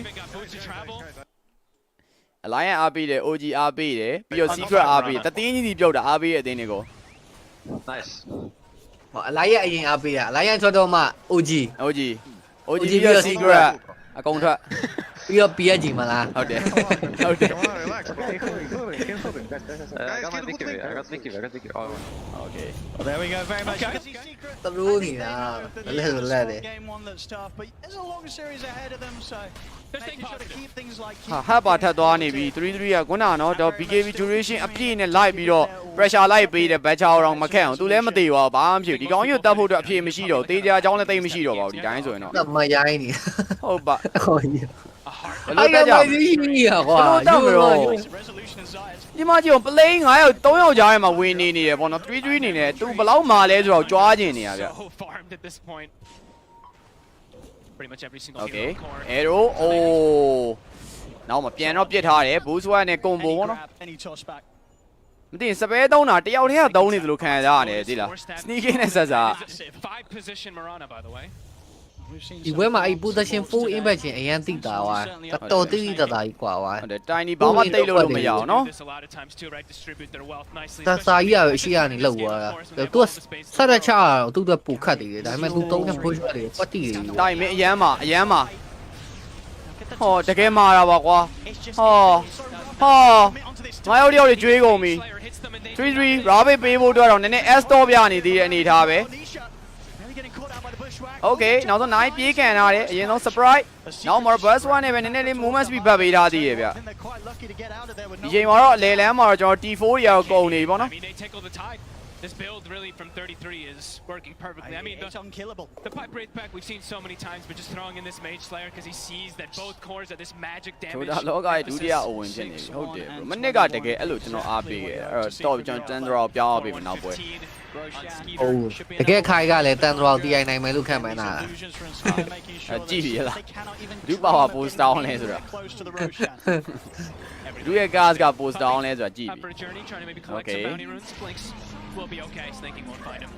alliance အားပေးတယ် OG အားပေးတယ်ပြီးတော့ secret အားပေးတယ်တသိန်းကြီးစီပြုတ်တာအားပေးရဲ့အသင်းတွေကို Nice. ဟောအလိုက်ရအရင်အားပေးရအလိုက်ရထွက်တော့မှ OG OG ပြီးတော့ secret အကုန်ထွက် ပြီးတော့ PSG မလား ဟုတ်တယ်ဟုတ်တယ် Relax. Okay, I got my victory. I got victory. Oh, okay well, there we go very much သလိုးနေတာလက်တယ် game one that's tough but there's a long series ahead of them so making sure to keep things like ဟာပါထပ်သွားနေပြီ3-3ကခုနကတော့ BKB duration အပြည့်နဲ့လိုက်ပြီးတော့ pressure လိုက်ပေးတယ်ဘတ်ချာအောင်မခက်အောင်သူလည်းမသေးပါဘူးဘာမှမဖြစ်ဒီကောင်ကြီးကိုတတ်ဖို့အတွက်အပြည့်မရှိတော့တေးကြအကြောင်းလည်းတိတ်မရှိတော့ပါဘူးဒီတိုင်းဆိုရင်တော့ မရိုင်းနေ ဟုတ်ပါ ဟောကြီး ဘယ်လိုတက်ကြလဲ ကြီးရကွာ resolution inside ဒီမှာကြည့်အောင် play 9ယောက်3ယောက်ကြားထဲမှာဝင်နေနေတယ်ပေါ့နော်3-3နေနေသူဘယ်လောက်မာလဲဆိုတော့ကြွားကျင်နေရဗျ so farmed at this point. Pretty much every single okay hero core. arrow အိုးနောက်မှာပြန်တော့ပြစ်ထားတယ် boost one နဲ့ combo ပေါ့နော် any toss back မသိစပယ်သုံးတာတယောက်တည်းကသုံးနေသလိုခံရရတယ်သိလား sneaking နဲ့ဆက်စား 5 position Marana by the way. ဒီဘွဲမှာအဲ့ position 4 impact ချင်းအရန်တိတာကွာတော်တိတိတတာကြီးကွာ ဟုတ်တယ် tiny ဘာမှတိတ်လို့မရအောင်နော် This a lot of times too, right? Distribute their wealth nicely. တစာကြီးရရှိရနေလောက်သွားတာသူဆက်ရချတော့သူကပူခတ်တယ်ဒါပေမဲ့သူသုံးတဲ့ push တွေပတ်တိတွေ တိုင်မင်းအရမ်းမှာဟောတကယ်မာတာပါကွာဟောငါရောက်တယောက်တွေကျွေးကုန်ပြီ3-3 Rabbit ပေးဖို့အတွက်တော့နည်းနည်း S တော့ပြနေသေးတဲ့အနေထားပဲ Okay နောက်ဆုံးနိုင်ပြေးကန်ထားတယ်အရင်ဆုံး surprise နောက်မှာ bus one နဲ့ပဲနည်းနည်းလေး movement speed ပတ်ပေးထားသေးရဲ့ဗျဒီချိန်မှာတော့အလေလမ်းမှာတော့ကျွန်တော် T4 ရောကုန်နေပြီပေါ့နော် I mean, they tickle the tide. This build really from 33 is working perfectly. I mean, it's unkillable. the pipe wraith pack we've seen so many times, but just throwing in this mage slayer because he sees that both cores are this magic ထို damage. တာလောကရဲ့ဒုတိယအဝင်ဖြစ်နေပြီဟုတ်တယ် bro မနစ်ကတကယ်အဲ့လိုကျွန်တော်အားပေးခဲ့အဲ့တော့ကျွန်တော် Tundra ကိုပြောင်းပေးမယ်နောက်ပွဲ အိုးတကယ်ခိုင်ကလည်းတန်တော်တီးနိုင်မယ်လို့ခံမှန်းတာ ကြည့်ရလားဒုပါဝါ post down လဲဆိုတာဒုရဲ့ gas က post down လဲဆိုတာကြည့်ပြီ For a journey, trying to maybe collect some bounty runes. Blinks will be okay. Slinking won't find him.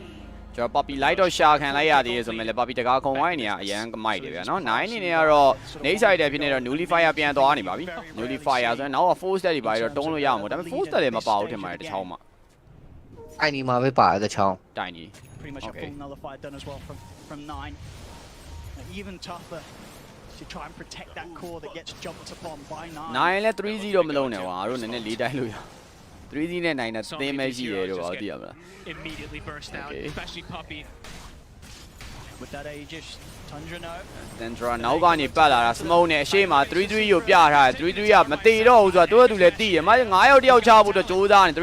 ကျွန်တော် Poppy light တော့ရှာခံလိုက်ရသေးတယ်ဆိုမဲ့လည်း Poppy တကားခုံဝိုင်းနေရအရန်မိုက်တယ်ဗျာနော်9အနေနဲ့ကတော့ next side တဲ့ဖြစ်နေတော့ nullifier ပြန်သွားနေပါပြီ nullifier ဆိုရင်နောက်က force stat တွေပါတော့တုံးလို့ရမှာဒါပေမဲ့ force stat တွေမပါဘူးထင်ပါတယ်တစ်ချောင်းမှာ အိုင်နီမှာပဲပါတယ်တစ်ချောင်း တိုင်ကြီး Pretty much a full nullified done as well from 9. Even tougher to try and protect that core that gets jumped upon by 9. 9လဲ3-0တော့မလုံးနဲ့ကွာတို့နည်းနည်းလေးတိုင်းလို့ရ3-0နဲ့9နဲ့သင်းမဲရှိတယ်လို့ပါသိရမလား Immediately burst down, especially Puppy. With that Aegis, Tundra no. Tundra နောက်ကနေပတ်လာတာ smoke နဲ့အရှိမ3-3ကိုပြထားတယ်3-3ကမတေတော့ဘူးဆိုတာသူကသူလည်းသိတယ်မ9ယောက်တယောက်ချဖို့တော့ကြိုးစားနေ3-3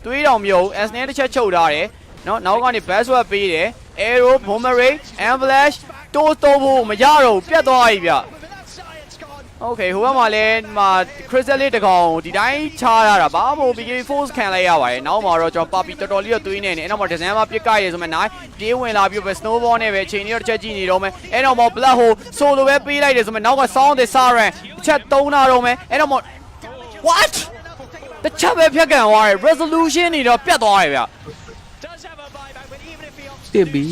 တွေးတော်မြုံ S နဲ့တစ်ချက်ချုပ်ထားတယ်နော်နောက်ကနေ best swap ပေးတယ် arrow boomerang ambush တိုးဖို့မရတော့ဘူးပြတ်သွားပြီဗျ Okay ဟိုဘက်မှာလည်းဒီမှာ crystal လေးတကောင်ဒီတိုင်းချားရတာဘာမှမဟုတ် BK force ခံလိုက်ရပါတယ်နောက်မှာတော့ကျွန်တော် Poppy တော်တော်လေးတော့သွေးနေတယ်အဲ့နောက်မှာ design မှာပြစ်ကြရဲဆိုမှနိုင်ပြေးဝင်လာပြီးပဲ snowball နဲ့ပဲအချိန်လေးတော့တစ်ချက်ကြည့်နေတော့မယ်အဲ့နောက်မှာ black hole solo ပဲပေးလိုက်တယ်ဆိုမှနောက်က sound တဲ့ siren တစ်ချက်သုံးတာတော့မယ်အဲ့နောက်မှာ what တစ်ချက်ပဲဖြတ်ကန်သွားတယ် resolution နေတော့ပြတ်သွားတယ်ဗျ တစ်ပြီ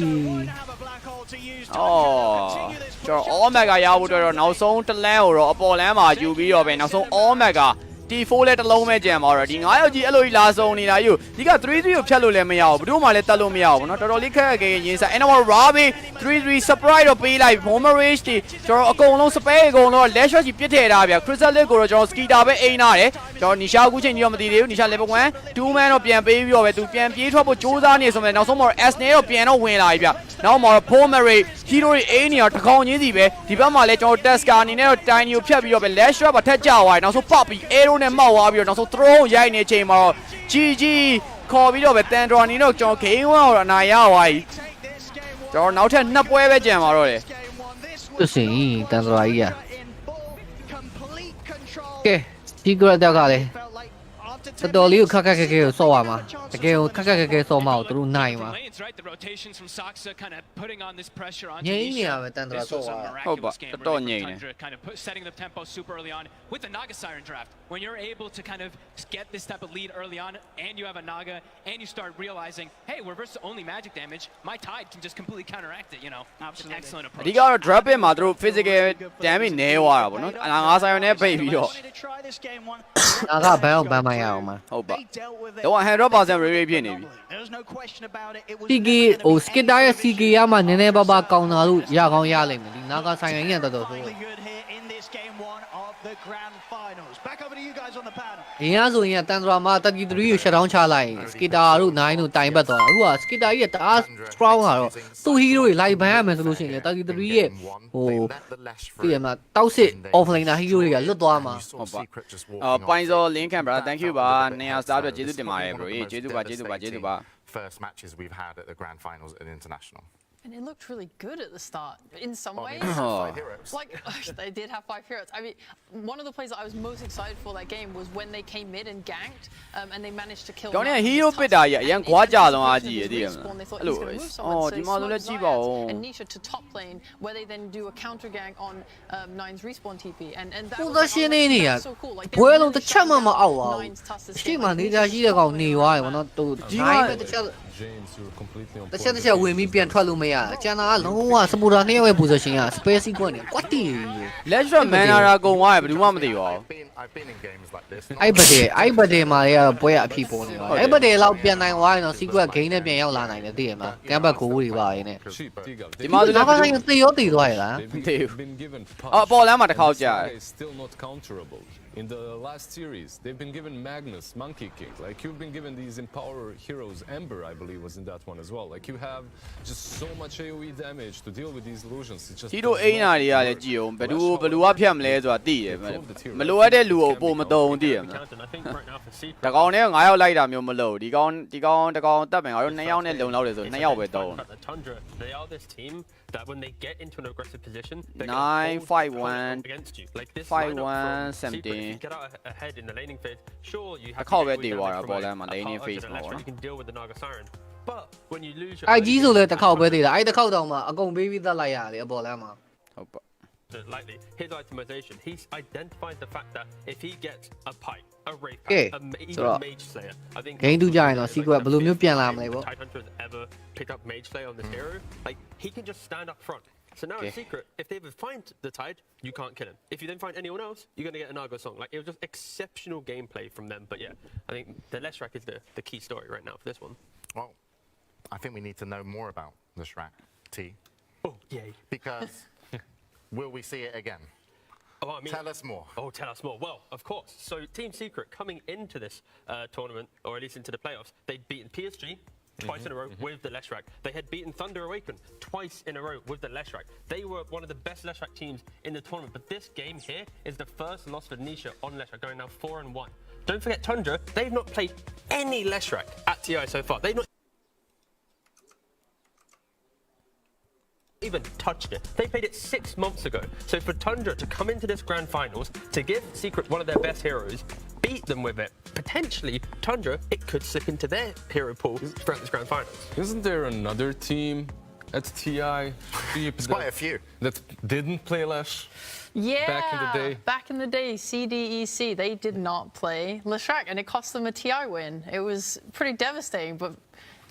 အော်ကျွန်တော် all mega ရဖို့တော့နောက်ဆုံးတစ်လမ်းကိုတော့အပေါ်လမ်းမှာယူပြီးတော့ပဲနောက်ဆုံး all mega T4 လဲတစ်လုံးပဲကြံပါတော့ဒီ9ယောက်ကြီးအဲ့လိုကြီးလာဆုံးနေတာယူဒီက3-3ကိုဖြတ်လို့လည်းမရဘူးဘယ်သူမှလည်းတက်လို့မရဘူးเนาะတော်တော်လေးခက်ခဲရင်ဆိုင် and now Robbie 3-3 surprise တော့ပေးလိုက် bomber rage တွေကျွန်တော်အကုန်လုံး spare အကုန်လုံး lash shot ကြီးပြစ်ထည့်ထားဗျ crystal lake ကိုတော့ကျွန်တော် skitter ပဲအိမ်နာတယ်ကျွန်တော် nisha အခုချိန်ကြီးတော့မသိသေးဘူး nisha level 1 2 man တော့ပြန်ပေးပြီးတော့ပဲသူပြန်ပြေးထွက်ဖို့စူးစမ်းနေဆိုမှနောက်ဆုံးမှာ S နဲ့တော့ပြန်တော့ဝင်လာပြီဗျနောက်မှာ bomber rage hero တွေအိမ်နေတော့တကောင်ချင်းစီပဲဒီဘက်မှာလည်းကျွန်တော် tasker အနေနဲ့တော့ tiny ကိုဖြတ်ပြီးတော့ပဲ lash shot ပါထက်ကြသွားတယ်နောက်ဆုံး pop ပြီး arrow နဲ့မောက်သွားပြီးတော့နောက်ဆုံး throw ရိုက်နေချိန်မှာတော့ GG ခေါ်ပြီးတော့ပဲ Tundra အနေနဲ့ကျွန်တော် game 1ကိုတော့အနိုင်ရသွားပြီကျွန်တော်နောက်ထပ်2ပွဲပဲကြံပါတော့တယ် သူစင်တန်စရာကြီးอ่ะကဲ secret တက်ကလည်းတော်တော်လေးကိုခက်ခက်ခဲခဲကိုစော့ရမှာတကယ်ကိုခက်ခက်ခဲခဲစော့မအောင်သူတို့နိုင်မှာငိမ့်နေရပဲတန်စရာစော့ရ ဟုတ်ပါတော်တော်ငိမ့်နေ kind of setting the tempo super early on with the Naga Siren draft. When you're able to kind of get this type of lead early on, and you have a Naga, and you start realizing, hey, we're versus only magic damage. My Tide can just completely counteract it. You know, absolutely excellent approach. ဒီကတော့ drop in မှာသူတို့ physical damage နည်းသွားတာပေါ့နော်အနာငါဆိုင်နဲ့ပိတ်ပြီးတော့ နာကဘန်းအောင်ဘန်းမရအောင်မှာ ဟုတ်ပါတော့ 100% ready ဖြစ်နေပြီ CK ဟို skitter ရဲ့ CK ရမှနည်းနည်းပါးပါးကောင်းတာလို့ရကောင်းရလိမ့်မယ်ဒီနာကဆိုင်ရင်တော်တော်ဆိုဒီရဆိုရင်တန်ត្រာမှာ33ကို shut down ချလိုက်ရင် skitter တို့9တို့တိုင်ပတ်သွားတာအခုက skitter ကြီးကတအား strong ဟာတော့သူ့ hero တွေ live ban ရမယ်ဆိုလို့ရှိရင်33ရဲ့ဟိုပြည့်မှာတောက်စစ် offlaner hero တွေကလွတ်သွားမှာဟုတ်ပါပိုင်းစော link cam brother thank you ပါ200 star အတွက်ကျေးဇူးတင်ပါတယ် bro ကျေးဇူးပါကျေးဇူးပါကျေးဇူးပါ first matches we've had at the grand finals at international. And it looked really good at the start. In some ways, like they did have 5 heroes. I mean, one of the plays that I was most excited for that game was when they came mid and ganked, and they managed to kill. ကျောင်းနဲ့ hero ပစ်တာကြီးအရင်ကွာကြလုံးအားကြီးရတည်ရမလားအဲ့လိုဒီမှာဆိုလည်းကြည့်ပါဦး And Nisha to top lane where they then do a counter gank on 9's respawn TP and that was so cool. Like ဘွဲလုံးတစ်ချက်မှမအောက်ပါဘူးရှိမှနေတာရှိတဲ့ကောင်နေသွားတယ်ဗောနော်သူဒီမှာတစ်ချက်တချက်ဝင်ပြီးပြန်ထွက်လို့မရကျန်တာကလုံးဝစပူတာနှစ်ယောက်ရဲ့ position က space sequence နဲ့ကွက်တီ let's run mana ရာကုန်သွားတယ်ဘယ်သူမှမသိပါဘူး I've been in games like this. အဲ့ဘတ်တယ်မှာလည်းပွဲအဖြစ်ပေါ်နေပါအဲ့ဘတ်တယ်လောက်ပြန်နိုင်သွားရင်တော့ sequence game နဲ့ပြန်ရောက်လာနိုင်တယ်သိရမလားကမ်ဘတ်ကိုတွေပါရင်းနဲ့ဒီမှာဆိုလည်းဘာဆိုင်သေရောသေသွားရလား မသိဘူးအော်ပေါ်လမ်းမှာတစ်ခါကြာတယ် In the last series, they've been given Magnus, Monkey King. Like, you've been given these Empower heroes. Ember, I believe, was in that one as well. Like, you have just so much AoE damage to deal with these illusions. It's just... Hero အိမ်နာတွေကလည်းကြည့်အောင်ဘယ်သူကဖြတ်မလဲဆိုတာသိရမလိုအပ်တဲ့လူကိုပုံမတုံသိရမလားတကောင်နဲ့9ယောက်လိုက်တာမျိုးမလုပ်ဒီကောင်တကောင်တက်မယ်ငါတို့2ယောက်နဲ့လုံလောက်တယ်ဆို2ယောက်ပဲတုံး that when they get into an aggressive position, 9-5-1 against you. Like this 5-1 17 get out ahead in the laning phase. Sure, you have ခေါက်ပဲတည်သွားတာပေါ်လမ်းမှာ laning phase မှာပေါ့နော် you can deal with the Naga Siren. But when you lose your အဲ့ကြီးဆိုလဲတစ်ခေါက်ပဲသေးတာအဲ့တစ်ခေါက်တောင်မှအကုန်ပေးပြီးသတ်လိုက်ရတယ်အပေါ်လမ်းမှာဟုတ်ပါ lightly his itemization, he's identified the fact that if he gets a pipe, a wraith, even a mage slayer, I think game 2ကြရင်တော့ secret ဘယ်လိုမျိုးပြန်လာမလဲပေါ့ Tide Hunter has ever picked up mage slayer on this hero, like he can just stand up front. So now in secret, if they ever find the Tide, you can't kill him. If you then find anyone else, you're going to get a Naga song. Like, it was just exceptional gameplay from them. But yeah, I think the Leshrac is the key story right now for this one. Well, I think we need to know more about Leshrac, T. Oh, yay. Because will we see it again? Oh, I mean, tell us more. Oh, tell us more. Well, of course. So Team Secret coming into this tournament, or at least into the playoffs, they'd beaten PSG twice in a row with the Leshrac. They had beaten Thunder Awaken twice in a row with the Leshrac. They were one of the best Leshrac teams in the tournament. But this game here is the first loss for Nisha on Leshrac, going now 4-1. Don't forget Tundra, they've not played any Leshrac at TI so far. They've not even touched it. They played it 6 months ago. So for Tundra to come into this grand finals, to give Secret one of their best heroes, beat them with it, potentially Tundra, it could slip into their hero pool throughout this grand finals. Isn't there another team at TI? It's quite a few. That didn't play Lash? Yeah, back in the day. Back in the day, CDEC, they did not play Leshrac, and it cost them a TI win. It was pretty devastating, but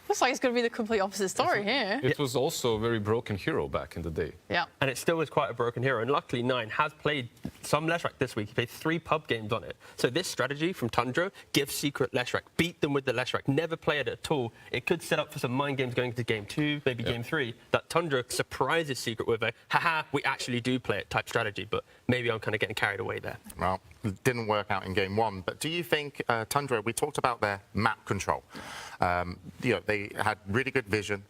it Looks like it's going to be the complete opposite story here. It was also a very broken hero back in the day. Yeah. And it still is quite a broken hero. And luckily, Nine has played some Leshrac this week. He played 3 pub games on it. So this strategy from Tundra, give Secret Leshrac, beat them with the Leshrac, never play it at all. It could set up for some mind games going into game 2, maybe game 3. That Tundra surprises Secret with a, haha, we actually do play it type strategy. But maybe I'm kind of getting carried away there. Well, it didn't work out in game 1. But do you think, Tundra, we talked about their map control. You know, they had really good vision.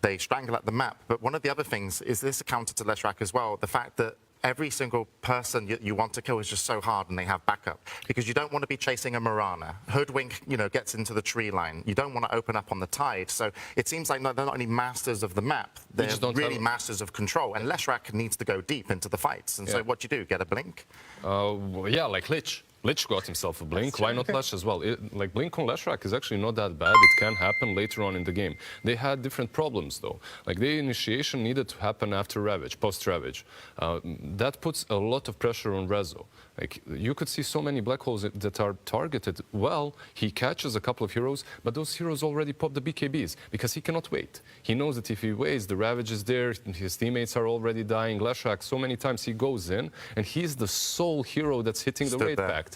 They strangle at the map. But one of the other things is this a counter to Leshrac as well, the fact that every single person you want to kill is just so hard and they have backup. Because you don't want to be chasing a Mirana. Hoodwink, you know, gets into the tree line. You don't want to open up on the tide. So it seems like they're not only masters of the map, they're really masters of control. And Leshrac needs to go deep into the fights. And so what do you do? Get a blink? Well, yeah, like Lich. Lich got himself a blink. Why not Lash as well? Like blink on Leshrac is actually not that bad. It can happen later on in the game. They had different problems though. Like the initiation needed to happen after Ravage, post Ravage. That puts a lot of pressure on Rezo. Like you could see so many black holes that are targeted. Well, he catches a couple of heroes, but those heroes already pop the BKBs because he cannot wait. He knows that if he waits, the Ravage is there. His teammates are already dying. Leshrac, so many times he goes in, and he's the sole hero that's hitting the raid pact.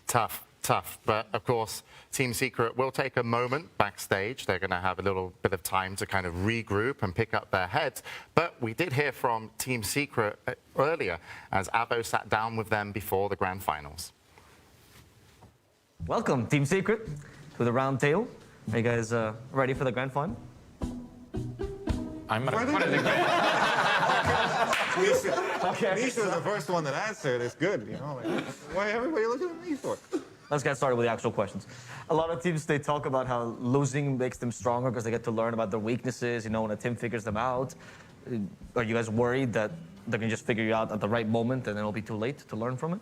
Tough. But of course, Team Secret will take a moment backstage. They're going to have a little bit of time to kind of regroup and pick up their heads. But we did hear from Team Secret earlier as Avo sat down with them before the grand finals. Welcome, Team Secret, to the round table. Are you guys ready for the grand final? I'm ready. Nisha was the first one that answered. It's good, you know. Like, why everybody looking at me for? Let's get started with the actual questions. A lot of teams, they talk about how losing makes them stronger because they get to learn about their weaknesses, you know, when a team figures them out. Are you guys worried that they can just figure you out at the right moment and it'll be too late to learn from it?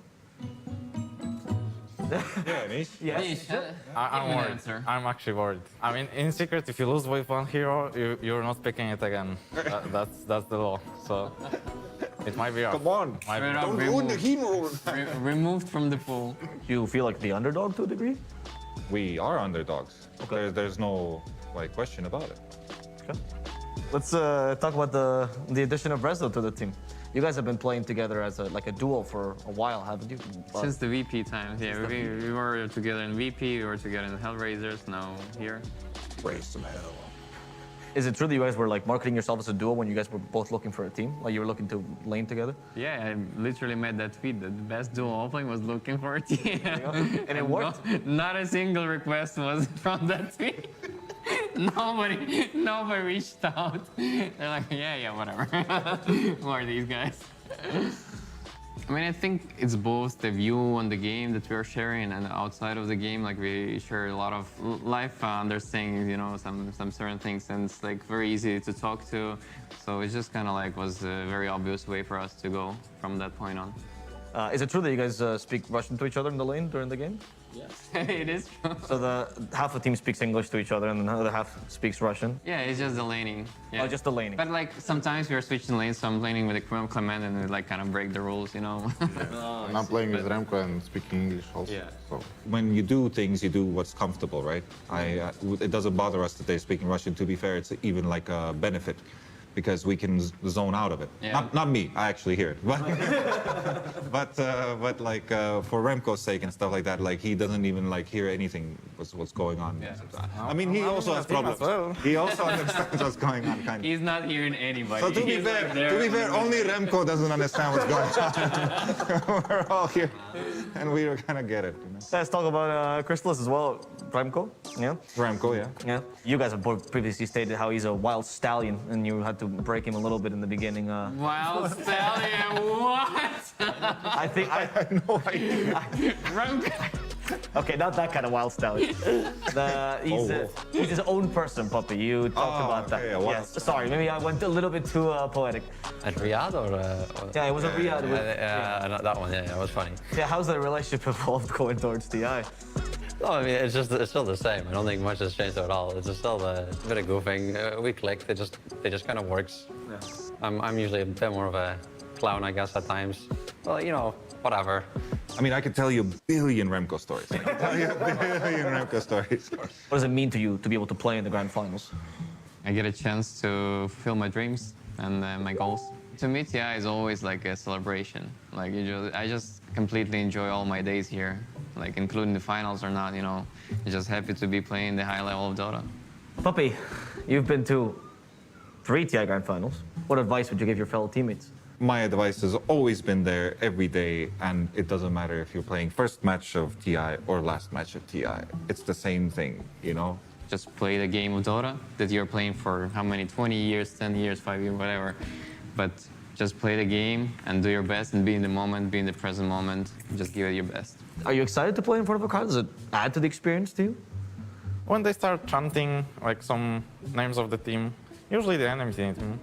Yeah, Nish. Yes. I'm worried. I'm actually worried. I mean, in Secret, if you lose with one hero, you're not picking it again. That's the law. So it might be off. Come on. Don't ruin the hero. Removed from the pool. Do you feel like the underdog to a degree? We are underdogs. Okay. There's no question about it. Okay. Let's talk about the addition of Rezo to the team. You guys have been playing together as a duo for a while, haven't you? Since the VP times, yeah. We were together in VP, we were together in Hellraisers, now here. Raise some hell. Is it true that you guys were like marketing yourself as a duo when you guys were both looking for a team? Like you were looking to lane together? Yeah, I literally made that tweet that the best duo offlane was looking for a team. And it worked? Not a single request was from that tweet. Nobody reached out. They're like, yeah, whatever. Who are these guys? I mean, I think it's both the view on the game that we're sharing and outside of the game. Like we share a lot of life understanding, you know, some certain things, and it's like very easy to talk to. So it just kind of like was a very obvious way for us to go from that point on. Is it true that you guys speak Russian to each other in the lane during the game? Yes, it is true. So half the team speaks English to each other and the other half speaks Russian? Yeah, it's just the laning. Yeah. Oh, just the laning. But like sometimes we are switching lanes, so I'm laning with the Clement and we like kind of break the rules, you know? And I'm playing with Remco and speaking English also. Yeah. So when you do things, you do what's comfortable, right? It doesn't bother us that they're speaking Russian. To be fair, it's even like a benefit, because we can zone out of it. Yeah. Not me, I actually hear it. But like for Remco's sake and stuff like that, like he doesn't even like hear anything what's going on. Yeah. I mean, he also has problems. Well. He also understands what's going on, kind of. He's not hearing anybody. So to be fair, only Remco doesn't understand what's going on. We're all here, and we kind of get it. You know? Let's talk about Crystallis as well. Remco, yeah? Remco, yeah. Yeah. You guys have both previously stated how he's a wild stallion, and you had to break him a little bit in the beginning. Wild stallion, what? I think I had no idea. Okay, not that kind of wild stallion. He's his own person, Puppy. You talked about that. Yeah, yes. Sorry, maybe I went a little bit too poetic. At Riyadh or? Yeah, it was at Riyadh. That one, yeah, it was funny. Yeah, how's the relationship evolved going towards DI? No, I mean, it's still the same. I don't think much has changed at all. It's just still a bit of goofing. We clicked. It just kind of works. Yeah. I'm usually a bit more of a clown, I guess, at times. Well, you know, whatever. I mean, I could tell you a billion Remco stories. I could tell you a billion Remco stories. What does it mean to you to be able to play in the grand finals? I get a chance to fulfill my dreams and my goals. To me, TI is always like a celebration. Like I just completely enjoy all my days here, like including the finals or not. You know, just happy to be playing the high level of Dota. Puppy, you've been to 3 TI grand finals. What advice would you give your fellow teammates? My advice has always been there every day, and it doesn't matter if you're playing first match of TI or last match of TI. It's the same thing, you know? Just play the game of Dota that you're playing for how many, 20 years, 10 years, 5 years, whatever. But just play the game and do your best and be in the moment, be in the present moment. Just give it your best. Are you excited to play in front of a crowd? Does it add to the experience to you? When they start chanting like some names of the team, usually the enemy team,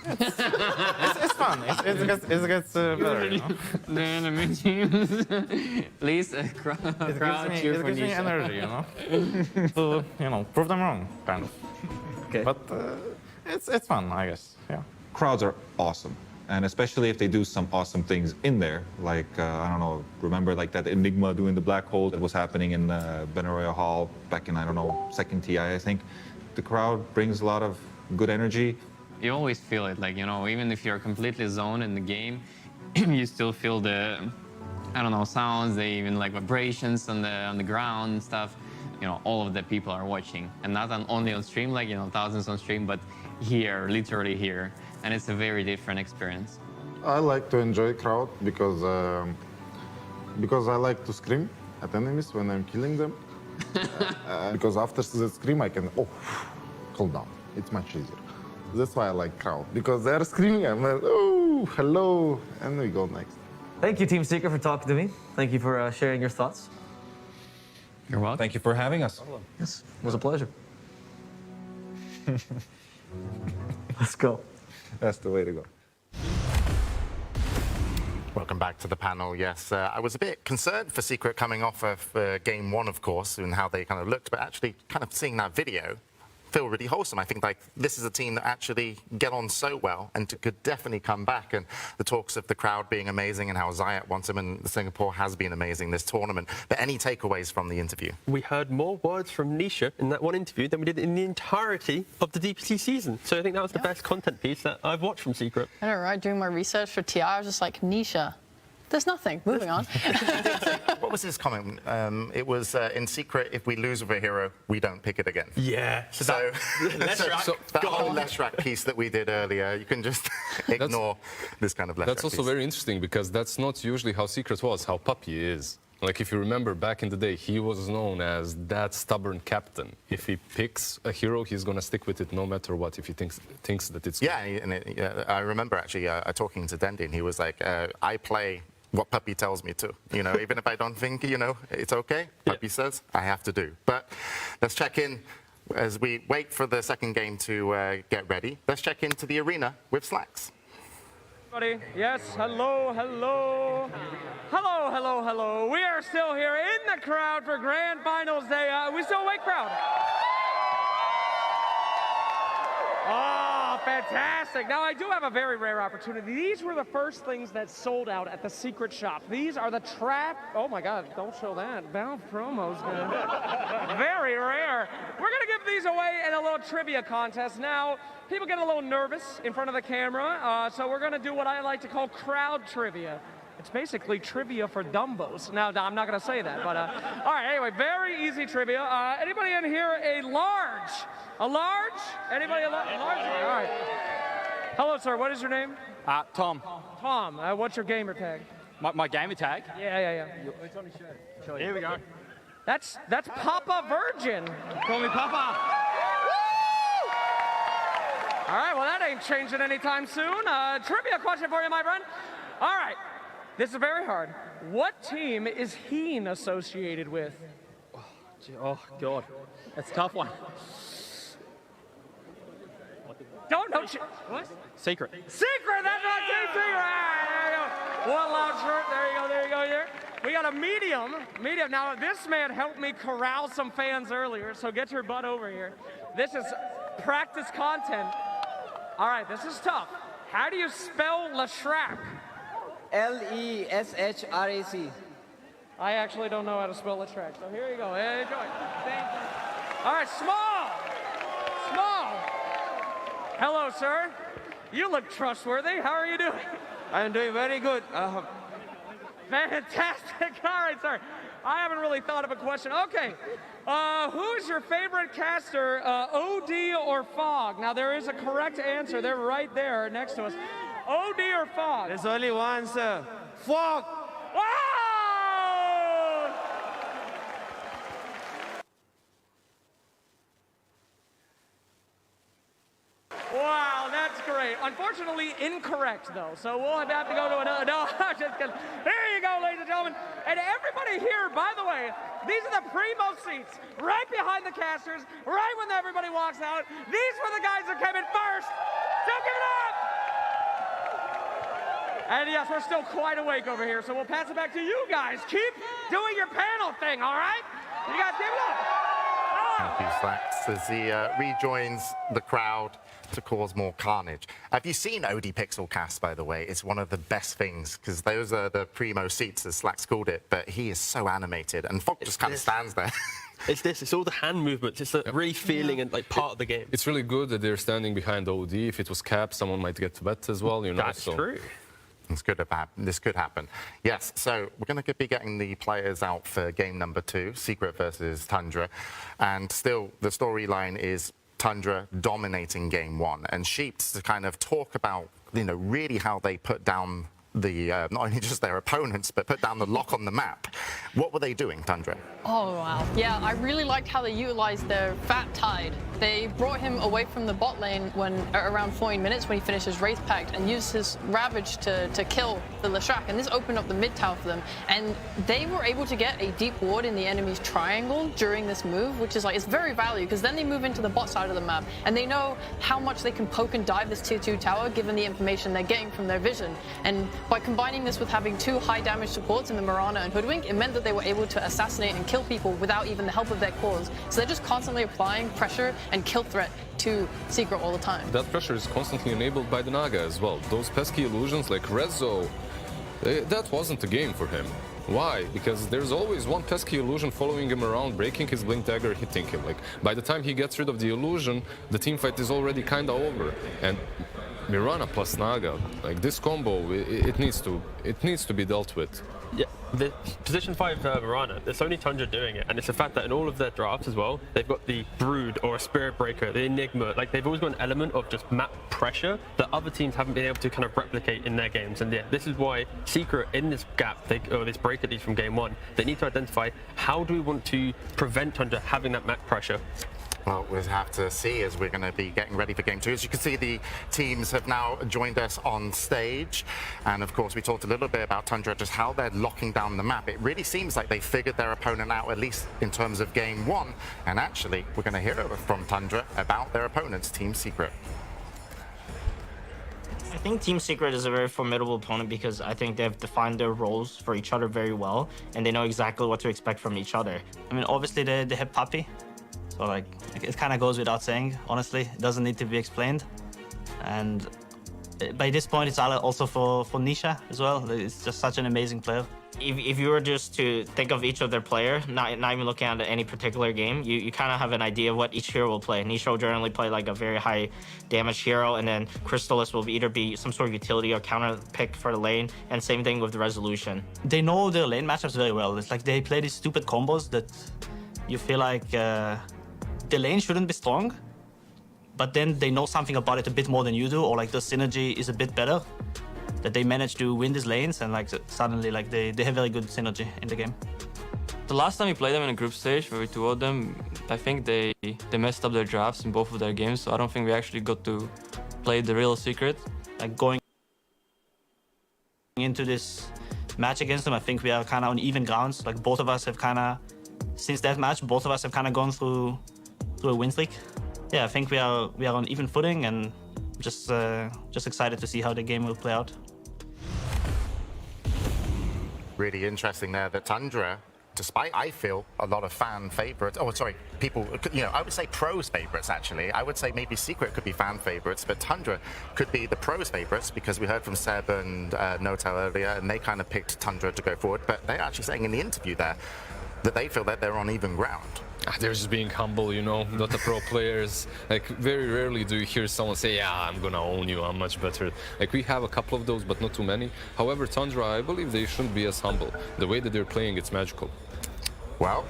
it's fun. It gets better, you know? The enemy team. Please, crowd cheer for It gives me energy, you know? To, you know, prove them wrong, kind of. Okay. But it's fun, I guess, yeah. Crowds are awesome. And especially if they do some awesome things in there, like, I don't know, remember like that Enigma doing the black hole that was happening in Benaroya Hall back in, I don't know, 2nd TI, I think. The crowd brings a lot of good energy. You always feel it, like, you know, even if you're completely zoned in the game, you still feel the, I don't know, sounds, even like vibrations on the ground and stuff. You know, all of the people are watching, and not only on stream, like, you know, thousands on stream, but here, literally here, and it's a very different experience. I like to enjoy crowd because I like to scream at enemies when I'm killing them. Because after the scream, I can calm down. It's much easier. That's why I like crowd, because they're screaming. I'm like, oh, hello, and we go next. Thank you, Team Secret, for talking to me. Thank you for sharing your thoughts. You're welcome. Thank you for having us. Yes, it was a pleasure. Let's go. That's the way to go. Welcome back to the panel. Yes, I was a bit concerned for Secret coming off of Game 1, of course, and how they kind of looked, but actually kind of seeing that video feel really wholesome. I think like this is a team that actually get on so well and could definitely come back. And the talks of the crowd being amazing and how Zayat wants them, and Singapore has been amazing this tournament. But any takeaways from the interview? We heard more words from Nisha in that one interview than we did in the entirety of the DPC season. So I think that was the best content piece that I've watched from Secret. I know, right? Doing my research for TI, I was just like, Nisha. There's nothing. Moving on. What was his comment? It was in Secret, if we lose with a hero, we don't pick it again. Yeah. So that whole Leshrac piece that we did earlier, you can just ignore this kind of Leshrac That's also piece. very interesting, because that's not usually how Secret was, how Puppy is. Like, if you remember back in the day, he was known as that stubborn captain. If he picks a hero, he's going to stick with it no matter what, if he thinks that it's... Yeah, and I remember actually talking to Dendi, and he was like, I play what Puppy tells me to. You know, even if I don't think, you know, it's okay, Puppy says, I have to do. But let's check in as we wait for the second game to get ready. Let's check into the arena with Slacks. Yes, hello, hello. Hello, hello, hello. We are still here in the crowd for Grand Finals Day. We still awake, crowd? Oh, fantastic. Now, I do have a very rare opportunity. These were the first things that sold out at the Secret shop. These are the trap... Oh, my God, don't show that. Valve promos. Very rare. We're going to give these away in a little trivia contest. Now, people get a little nervous in front of the camera, so we're going to do what I like to call crowd trivia. It's basically trivia for dumbos. Now, I'm not going to say that, but all right, anyway, very easy trivia. Anybody in here a large? A large? Anybody a large? All right. Hello, sir. What is your name? Tom. Tom. What's your gamer tag? My gamer tag? Yeah. It's on his shirt. Here we go. That's Papa Virgin. Call me Papa. All right, well, that ain't changing anytime soon. Trivia question for you, my friend. All right. This is very hard. What team is Heen associated with? Oh, God. That's a tough one. Don't know. What? Secret. Secret! That's not Team Secret! Ah, there you go. One loud shirt. There you go. We got a medium. Now, this man helped me corral some fans earlier, so get your butt over here. This is practice content. All right, this is tough. How do you spell Leshrac? Leshrac. I actually don't know how to spell the track, so here you go. Enjoy. Thank you. All right, Small. Small. Hello, sir. You look trustworthy. How are you doing? I'm doing very good. Fantastic. All right, sir. I haven't really thought of a question. Okay. Who's your favorite caster, OD or Fog? Now, there is a correct answer. They're right there next to us. OD or Fog? There's only one, sir. Fog! Oh! Wow, that's great. Unfortunately, incorrect, though. So we'll have to go to another. No, I'm just kidding. There you go, ladies and gentlemen. And everybody here, by the way, these are the primo seats, right behind the casters, right when everybody walks out. These were the guys that came in first. So give it up! And yes, we're still quite awake over here, so we'll pass it back to you guys. Keep doing your panel thing, all right? You guys give it up. Thank you, Slacks, as he rejoins the crowd to cause more carnage. Have you seen OD Pixel Cast, by the way? It's one of the best things, because those are the primo seats, as Slacks called it, but he is so animated, and Fog just kind of stands there. It's all the hand movements. It's really feeling and like part of the game. It's really good that they're standing behind OD. If it was Cap, someone might get wet as well, you know. That's true. This could happen. Yes, so we're going to be getting the players out for game number 2, Secret versus Tundra. And still, the storyline is Tundra dominating game 1. And Sheeps to kind of talk about, you know, really how they put down the, not only just their opponents, but put down the lock on the map. What were they doing, Tundra? Oh, wow. Yeah, I really liked how they utilized their Fat Tide. They brought him away from the bot lane when around 14 minutes when he finished his Wraith Pact and used his Ravage to kill the Leshrac. And this opened up the mid tower for them. And they were able to get a deep ward in the enemy's triangle during this move, which is like, it's very valuable because then they move into the bot side of the map and they know how much they can poke and dive this tier 2 tower given the information they're getting from their vision. And by combining this with having 2 high damage supports in the Mirana and Hoodwink, it meant that they were able to assassinate and kill people without even the help of their cores. So they're just constantly applying pressure and kill threat to Secret all the time. That pressure is constantly enabled by the Naga as well. Those pesky illusions like Rezo, that wasn't a game for him. Why? Because there's always one pesky illusion following him around, breaking his blink dagger, hitting him. Like, by the time he gets rid of the illusion, the teamfight is already kinda over. And Mirana plus Naga, like this combo, it needs to be dealt with. Yeah, the position 5 Mirana, it's only Tundra doing it, and it's the fact that in all of their drafts as well, they've got the Brood or a Spirit Breaker, the Enigma, like they've always got an element of just map pressure that other teams haven't been able to kind of replicate in their games. And yeah, this is why Secret in this gap, or this break at least from game 1, they need to identify how do we want to prevent Tundra having that map pressure. Well, we'll have to see as we're going to be getting ready for game 2. As you can see, the teams have now joined us on stage. And of course, we talked a little bit about Tundra, just how they're locking down the map. It really seems like they figured their opponent out, at least in terms of game 1. And actually, we're going to hear from Tundra about their opponents, Team Secret. I think Team Secret is a very formidable opponent because I think they've defined their roles for each other very well. And they know exactly what to expect from each other. I mean, obviously, they have Puppy. So, like, it kind of goes without saying, honestly. It doesn't need to be explained. And by this point, it's also for Nisha as well. It's just such an amazing player. If you were just to think of each of their player, not even looking at any particular game, you kind of have an idea of what each hero will play. Nisha will generally play like a very high damage hero, and then Crystallis will either be some sort of utility or counter pick for the lane, and same thing with the Resolution. They know their lane matchups very well. It's like they play these stupid combos that you feel like the lane shouldn't be strong, but then they know something about it a bit more than you do, or like the synergy is a bit better, that they manage to win these lanes, and like suddenly like they have very good synergy in the game. The last time we played them in a group stage where we 2-0'd them, I think they messed up their drafts in both of their games, so I don't think we actually got to play the real Secret. Like going into this match against them, I think we are kind of on even grounds. Like both of us have kind of, since that match, both of us have kind of gone through a win streak. Yeah, I think we are on even footing, and just excited to see how the game will play out. Really interesting there that Tundra despite, I feel, a lot of fan favorites, oh, sorry, people, I would say pros favorites, actually. I would say maybe Secret could be fan favorites, but Tundra could be the pros favorites because we heard from Seb and Notel earlier, and they kind of picked Tundra to go forward, but they're actually saying in the interview there that they feel that they're on even ground. They're just being humble, not the pro players. Like, very rarely do you hear someone say, yeah, I'm gonna own you, I'm much better. Like, we have a couple of those, but not too many. However, Tundra, I believe they shouldn't be as humble. The way that they're playing, it's magical. Well,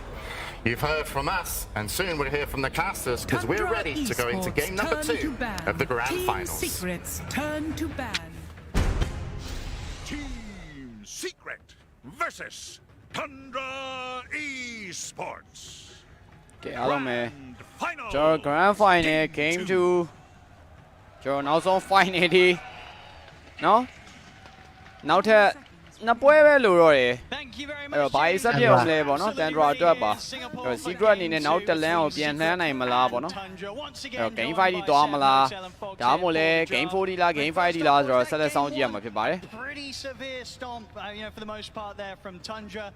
you've heard from us, and soon we'll hear from the casters, because we're ready to go into game number 2 of the Grand Finals. Secret's turn to ban. Team Secret versus Tundra Esports. ကဲအားလုံးပဲကျွန်တော် Grand Final Game 2ကျွန်တော်နောက်ဆုံး Final ဒီနော်နောက်ထပ်နှစ်ပွဲပဲလိုတော့တယ်အဲ့တော့ဘာကြီးဆက်ပြည့်အောင်လဲပေါ့နော် Tundra အတွက်ပါအဲ့တော့ Secret အနေနဲ့နောက်တစ်လမ်းကိုပြန်လှမ်းနိုင်မလားပေါ့နော်အဲ့တော့ Game 5 ဒီသွားမလားဒါမှမဟုတ်လဲ Game 4 ဒီလား Game 5 ဒီလားဆိုတော့ဆက်လက်စောင့်ကြည့်ရမှာဖြစ်ပါတယ် Pretty severe stomp, for the most part there from Tundra.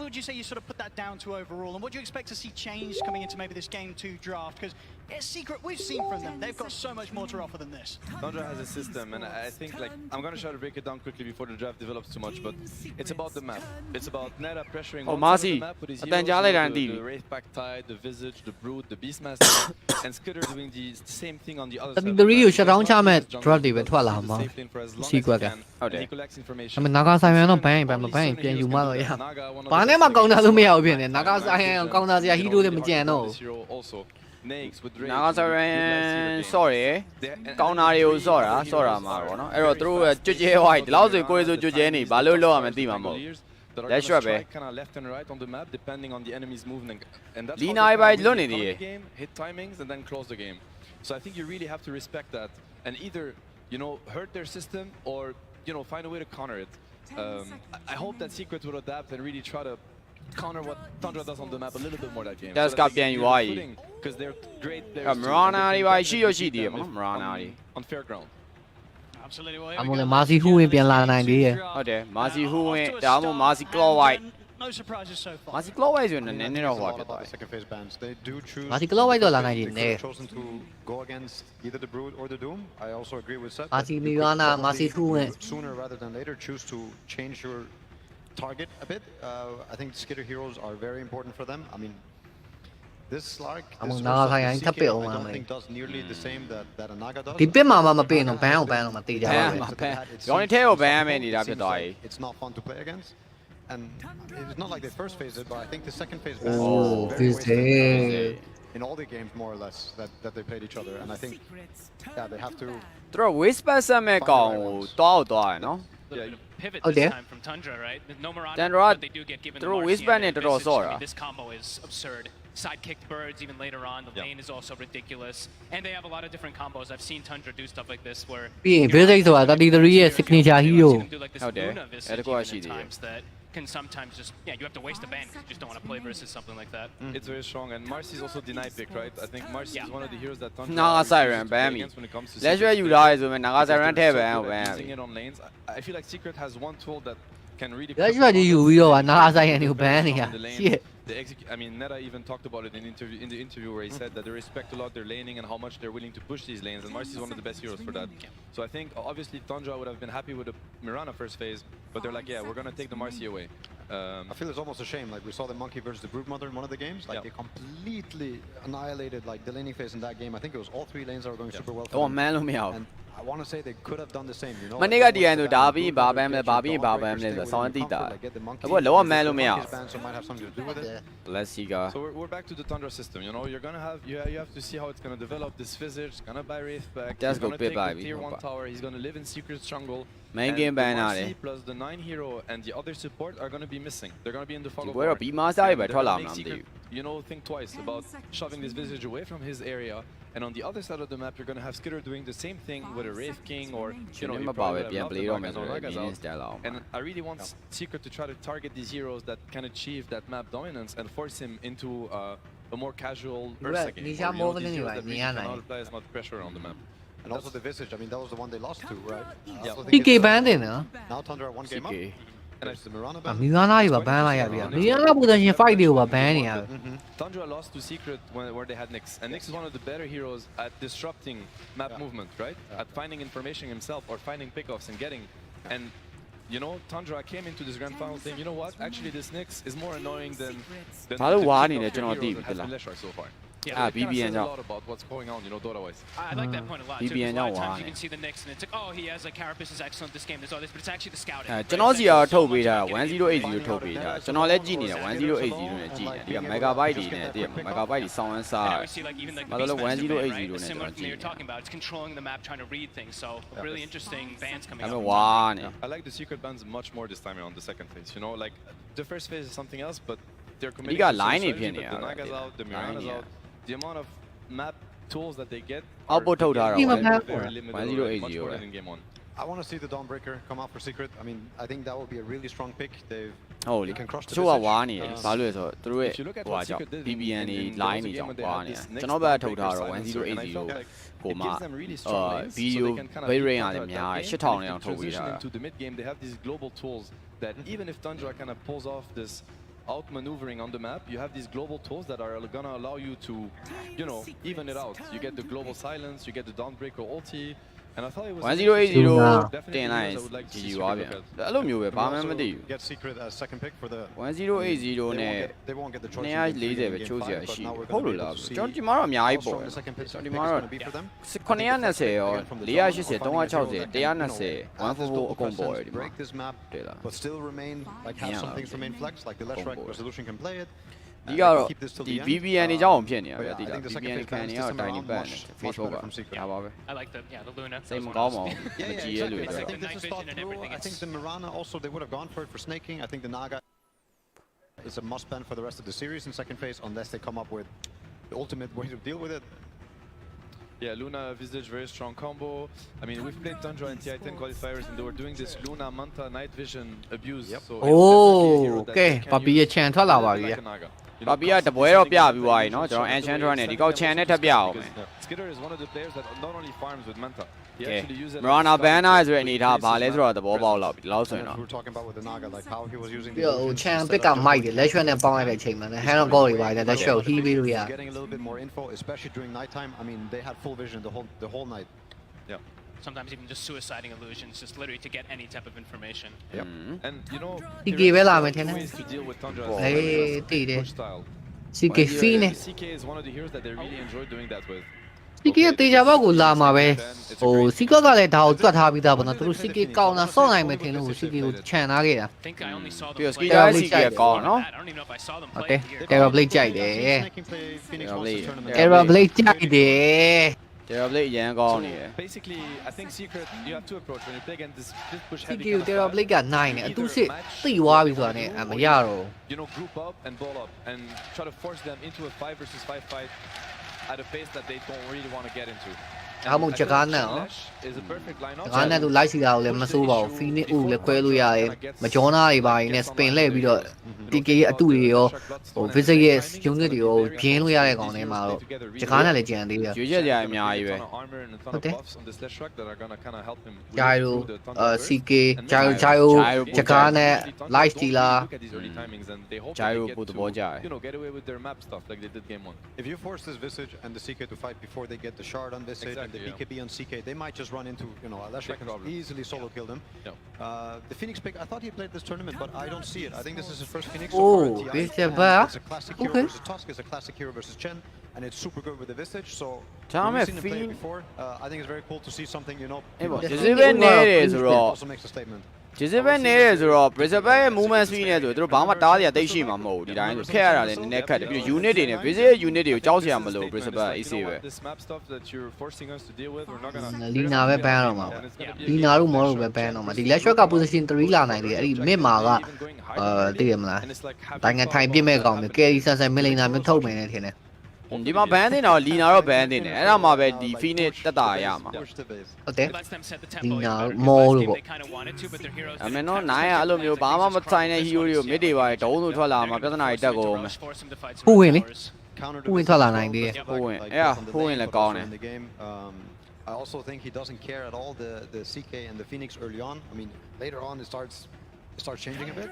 Would you say you sort of put that down to overall, and what do you expect to see change coming into maybe this Game 2 draft? Because it's Secret, we've seen from them, they've got so much more to offer than this. Tundra has a system, and I think I'm going to try to break it down quickly before the draft develops too much, but it's about the map. It's about Neta pressuring one side of the map with his heroes, the Wraithpack Tide, the Visage, the Brood, the Beastmaster, and Skitter doing the same thing on the other side. The Ryu shut down ချမဲ့ drop တွေပဲထွက်လာမှာ Secret ကဟုတ်တယ်အမေနာဂါဆိုင်ရန်တော့ဘန်းမပြန်ယူမှတော့ရဘာနဲ့မှကောင်းတာလို့မရဘူးဖြစ်နေနာဂါဆိုင်ရန်ကောင်းတာစရာဟီးရိုးတွေမကြံတော့ နာဂါဆိုင်ရန်ဆော့ရယ်ကောင်းတာတွေကိုဆော့တာမှာပေါ့နော်အဲ့တော့သူတို့ကြွကြဲဝိုင်းဒီလောက်ဆိုကိုယ်ဆိုကြွကြဲနေဘာလို့လောက်ရမသိမှာမဟုတ် Let's try back. Kind of left and right on the map, depending on the enemy's movement, and that's game, hit timings, and then close the game. So I think you really have to respect that, and either hurt their system or find a way to counter it. I hope that Secret would adapt and really try to counter what Tundra does on the map a little bit more that game. That's got bien UI. Because they're great. Marana, Marana on fair ground. အမလည်းမာစီဟူဝင်ပြန်လာနိုင်သေးရဲ့ဟုတ်တယ်မာစီဟူဝင်ဒါမှမဟုတ်မာစီ claw white No surprises so far. မာစီ claw white ဆိုရင်နည်းနည်းတော့ဟိုဖြစ်သွားတယ် second phase bans. They do choose မာစီ claw white တော့လာနိုင်တယ်နည်း chosen to go against either the Brood or the Doom. I also agree with Seth. မာစီမီဝါနာမာစီဟူဝင် sooner rather than later choose to change your target a bit. I think Skitter heroes are very important for them. I mean this Slark I don't think does nearly the same that a Naga does. ဒီပစ်မှာမပင်တော့ဘန်းအောင်မတေးကြဘူး ရောင်းထဲကိုဘန်းရမယ်နေတာဖြစ်သွားပြီ It's not fun to play against. And it's not like they first phase it, but I think the second phase in all the games more or less that they played each other, and I think they have to. သူတို့ whisper ဆက်မဲ့ကောင်ကိုသွားရနော် Pivot this time from Tundra, right? No Mirage, but they do get given the whisper နဲ့တော်တော်ဆော့တာ This combo is absurd. Side-kicked birds even later on. The lane is also ridiculous. And they have a lot of different combos. I've seen Tundra do stuff like this where... ပြီးရင် basic ဆိုတာ33ရဲ့ signature hero ဟုတ်တယ်အဲ့ဒါကရှိသေးတယ် can sometimes just you have to waste a ban because you just don't want to play versus something like that. It's very strong, and Marcy is also denied pick, right? I think Marcy is one of the heroes that Tundra Naga Siren ban me. Let's try you guys with Naga Siren ထဲပဲဟို ban using it on lanes. I feel like Secret has one tool that can really လက်ရွက်ကြီးယူပြီးတော့နားဆိုင်ရန်ကို ban နေရ shit I mean, Neta even talked about it in the interview where he said that they respect a lot their laning and how much they're willing to push these lanes, and Marcy is one of the best heroes for that. So I think obviously Tundra would have been happy with the Mirana first phase, but they're like, yeah, we're gonna take the Marcy away. I feel it's almost a shame. Like we saw the Monkey versus the Broodmother in one of the games. Like they completely annihilated like the laning phase in that game. I think it was all 3 lanes that were going super well. Oh man,လို့မရဘူး I want to say they could have done the same, you know. မနေ့ကဒီအန်တို့ဒါပြီးဘာဘမ်းလဲဘာပြီးဘာဘမ်းလဲဆိုတော့ဆောင်းတိတာအခုလောကမန်းလို့မရဘူး Let's see guys. So we're back to the Tundra system, you know. You're gonna have you have to see how it's gonna develop. This Visage gonna buy Wraithback. Just go take the tier 1 tower. He's gonna live in Secret Jungle. Main game ban out plus the 9 hero and the other support are gonna be missing. They're gonna be in the fog of war. You know, think twice about shoving this Visage away from his area. And on the other side of the map, you're going to have Skitter doing the same thing with a Wraith King or, you know, and I really want Secret to try to target these heroes that can achieve that map dominance and force him into a more casual Ursa game. These heroes that really cannot apply as much pressure on the map. And also the Visage, I mean, that was the one they lost to, right? PK banned in, huh? Now Tundra 1 game up. Mirana တွေပါ ban လိုက်ရပြီ။ Mirana position fight တွေကိုပါ ban နေရပဲ Tundra lost to Secret where they had Nyx, and Nyx is one of the better heroes at disrupting map movement, right? At finding information himself or finding pickoffs and getting. And you know, Tundra came into this grand final saying, you know what? Actually, this Nyx is more annoying than the Lesh so far. Yeah, BBN a lot about what's going on, you know, Dota-wise. I like that point a lot too. Because a lot of times you can see the Nyx and it's like, oh, he has like Carapace is excellent this game. There's all this, but it's actually the scouting. ကျွန်တော်စီကတော့ထုတ်ပေးတာ1080ထုတ်ပေးတာကျွန်တော်လည်းကြည့်နေတာ1080နဲ့ကြည့်နေဒီက megabyte တွေနဲ့တည့် megabyte တွေစောင်းန်းစားဘာလို့လဲ1080နဲ့ကျွန်တော်ကြည့် Similar to what you're talking about. It's controlling the map, trying to read things. So really interesting bans coming up. I like the secret bans much more this time around the second phase. You know, like the first phase is something else, but they're committing to line the Naga's out, the Mirana's out. The amount of map tools that they get outputထုတ်ထားတာ very limited, much more than in game 1. I want to see the Dawnbreaker come out for Secret. I mean, I think that would be a really strong pick. They can crush the ချို့ကဝါနေတယ်ဘာလို့လဲဆိုတော့သူတို့ရဲ့ဟိုဟာကြောင့် BBN တွေ line တွေကြောင့်ဝါနေတယ်ကျွန်တော်ဘက်ထုတ်ထားတော့1080ကိုမှဗီဒီယို bitrate ရတယ်များ8000နဲ့အောင်ထုတ်ပေးတာ to the mid game they have these global tools that even if Tundra kind of pulls off this outmaneuvering on the map, you have these global tools that are gonna allow you to, you know, even it out. You get the global silence, you get the Dawnbreaker ulti, and I thought it was 1080တင်လိုက်ကြည့်ပါဗျအဲ့လိုမျိုးပဲဘာမှမသိဘူး Get Secret as second pick for the 1080နဲ့ they won't get the choice 240ပဲချိုးစရာရှိဟုတ်လို့လားကျွန်တော်ဒီမှာတော့အများကြီးပေါ့ဒီမှာတော့920ရော480 360 120 144အကုန်ပေါ်တယ်ဒီမှာ break this map but still remain like have some things remain flex like the Leshrac resolution can play it ဒီကတော့ဒီ VPN တွေကြောင့်ဖြစ်နေတာဗျဒီလား VPN ခံနေရတော့တိုင်းနေပတ်နေ Facebook ကရပါပဲ I like the Luna. စိတ်မကောင်းပါဘူးမကြည့်ရလို့ I think this is thought through. I think the Mirana also they would have gone for it for snaking. I think the Naga is a must ban for the rest of the series in second phase unless they come up with the ultimate way to deal with it. Yeah, Luna Visage, very strong combo. I mean, we've played Tundra in TI10 qualifiers and they were doing this Luna Manta night vision abuse. So okay ပါပီရဲ့ chance ထွက်လာပါပြီ ပါပီကတပွဲတော့ပြပြီးသွားပြီเนาะကျွန်တော် Enchantress နဲ့ဒီကောက် chance နဲ့ထပ်ပြအောင်မယ် Skitter is one of the players that not only farms with Manta. He actually uses Mirana banner ဆိုတဲ့အနေထားဘာလဲဆိုတော့သဘောပေါက်လောက်ပြီဒီလောက်ဆိုရင်တော့ We were talking about with the Naga like how he was using ပြီးတော့ chance pick က mic တွေ Leshrac နဲ့ပေါင်းလိုက်တဲ့အချိန်မှာ hand on goal တွေပါတယ် Leshrac ကို heal ပေးလို့ရ getting a little bit more info especially during nighttime. I mean, they had full vision the whole night. Yeah. Sometimes even just suiciding illusions, just literally to get any type of information. Yep. And you know, CK ပဲလာမယ်ထင်တယ် ways to deal with Tundra. အေးတည်တယ် CK ဖီးနေ CK is one of the heroes that they really enjoy doing that with. CK ကတေချာဘောက်ကိုလာမှာပဲဟို CK ကလည်းဒါကိုတွတ်ထားပြီးသားပေါ့နော်သူတို့ CK ကောင်းတာစော့နိုင်မယ်ထင်လို့ CK ကိုခြံထားခဲ့တာ ပြီးတော့ Skitter CK ကောင်းနော် ဟုတ်တယ် Terror Blade ကြိုက်တယ် Terror Blade ကြိုက်တယ် Terror Blade အရန်ကောင်းနေတယ် Basically, I think Secret you have two approach when you play against this push CK heavy. ကို Terror Blade ကနိုင်တယ်အတူစစ်သိသွားပြီဆိုတာနဲ့မရတော့ You know, group up and ball up and try to force them into a 5 versus 5 fight at a pace that they don't really want to get into. ဒါမှမဟုတ်ဂျကားနဲ့နော် is a perfect lineup. ဂျကားနဲ့သူလိုက်စီတာကိုလည်းမစိုးပါဘူး Phoenix ဦးလည်းခွဲလို့ရတယ်မကြောနာတွေပါရင်လည်း spin လှည့်ပြီးတော့ TK ရဲ့အတူတွေရောဟို Visit ရဲ့ unit တွေရောပြင်းလို့ရတဲ့ကောင်တွေမှာတော့ဂျကားနဲ့လည်းကြံသေးတယ် ရွေးချက်ကြရအများကြီးပဲ ဟုတ်တယ် Gyro CK Gyro ဂျကားနဲ့ Light Stealer Gyro ပို့သဘောကျတယ် You know, get away with their map stuff like they did game 1. If you force this Visage and the CK to fight before they get the shard on Visage and the BKB on CK, they might just run into, you know, Leshrac can easily solo kill them. The Phoenix pick, I thought he played this tournament, but I don't see it. I think this is his first Phoenix. It's a classic hero versus Tusk, it's a classic hero versus Chen, and it's super good with the Visage. So we've seen him play it before. I think it's very cool to see something, you know. Also makes a statement. ကျေစစ်ပဲနေတယ်ဆိုတော့ Brisbane ရဲ့ movement speed နဲ့ဆိုသူတို့ဘာမှတားစရာတိတ်ရှိမှာမဟုတ်ဘူးဒီတိုင်းဆိုခက်ရတာလည်းနည်းနည်းခက်တယ်ပြီးတော့ unit တွေနဲ့ Visit unit တွေကိုကြောက်စရာမလို Brisbane AC ပဲ This map stuff that you're forcing us to deal with, we're not gonna လီနာပဲဘန်းတော့မှာလီနာတို့မော်တို့ပဲဘန်းတော့မှာဒီ Leshrac က position 3လာနိုင်တယ်အဲ့ဒီ mid မှာကသိရမလားတိုင်းထိုင်ပြစ်မဲ့ကောင်မျိုး carry ဆန်ဆန် millionaire မျိုးထုတ်မယ်နဲ့ထင်တယ် ဒီမှာဘန်းတင်တော့လီနာတော့ဘန်းတင်တယ်အဲ့ဒါမှပဲဒီ Phoenix တက်တာရမှာ ဟုတ်တယ်လီနာမော်လို့ပေါ့ အမေနော်နိုင်ရအဲ့လိုမျိုးဘာမှမဆိုင်တဲ့ hero တွေကို mid တွေပါတုံးလို့ထွက်လာမှာပြဿနာတွေတက်ကုန်မယ် ဟိုဝင်လေဟိုဝင်ထွက်လာနိုင်သေးတယ် ဟိုဝင်အဲ့ဟိုဝင်လည်းကောင်းတယ် I also think he doesn't care at all the CK and the Phoenix early on. I mean, later on it starts start changing a bit.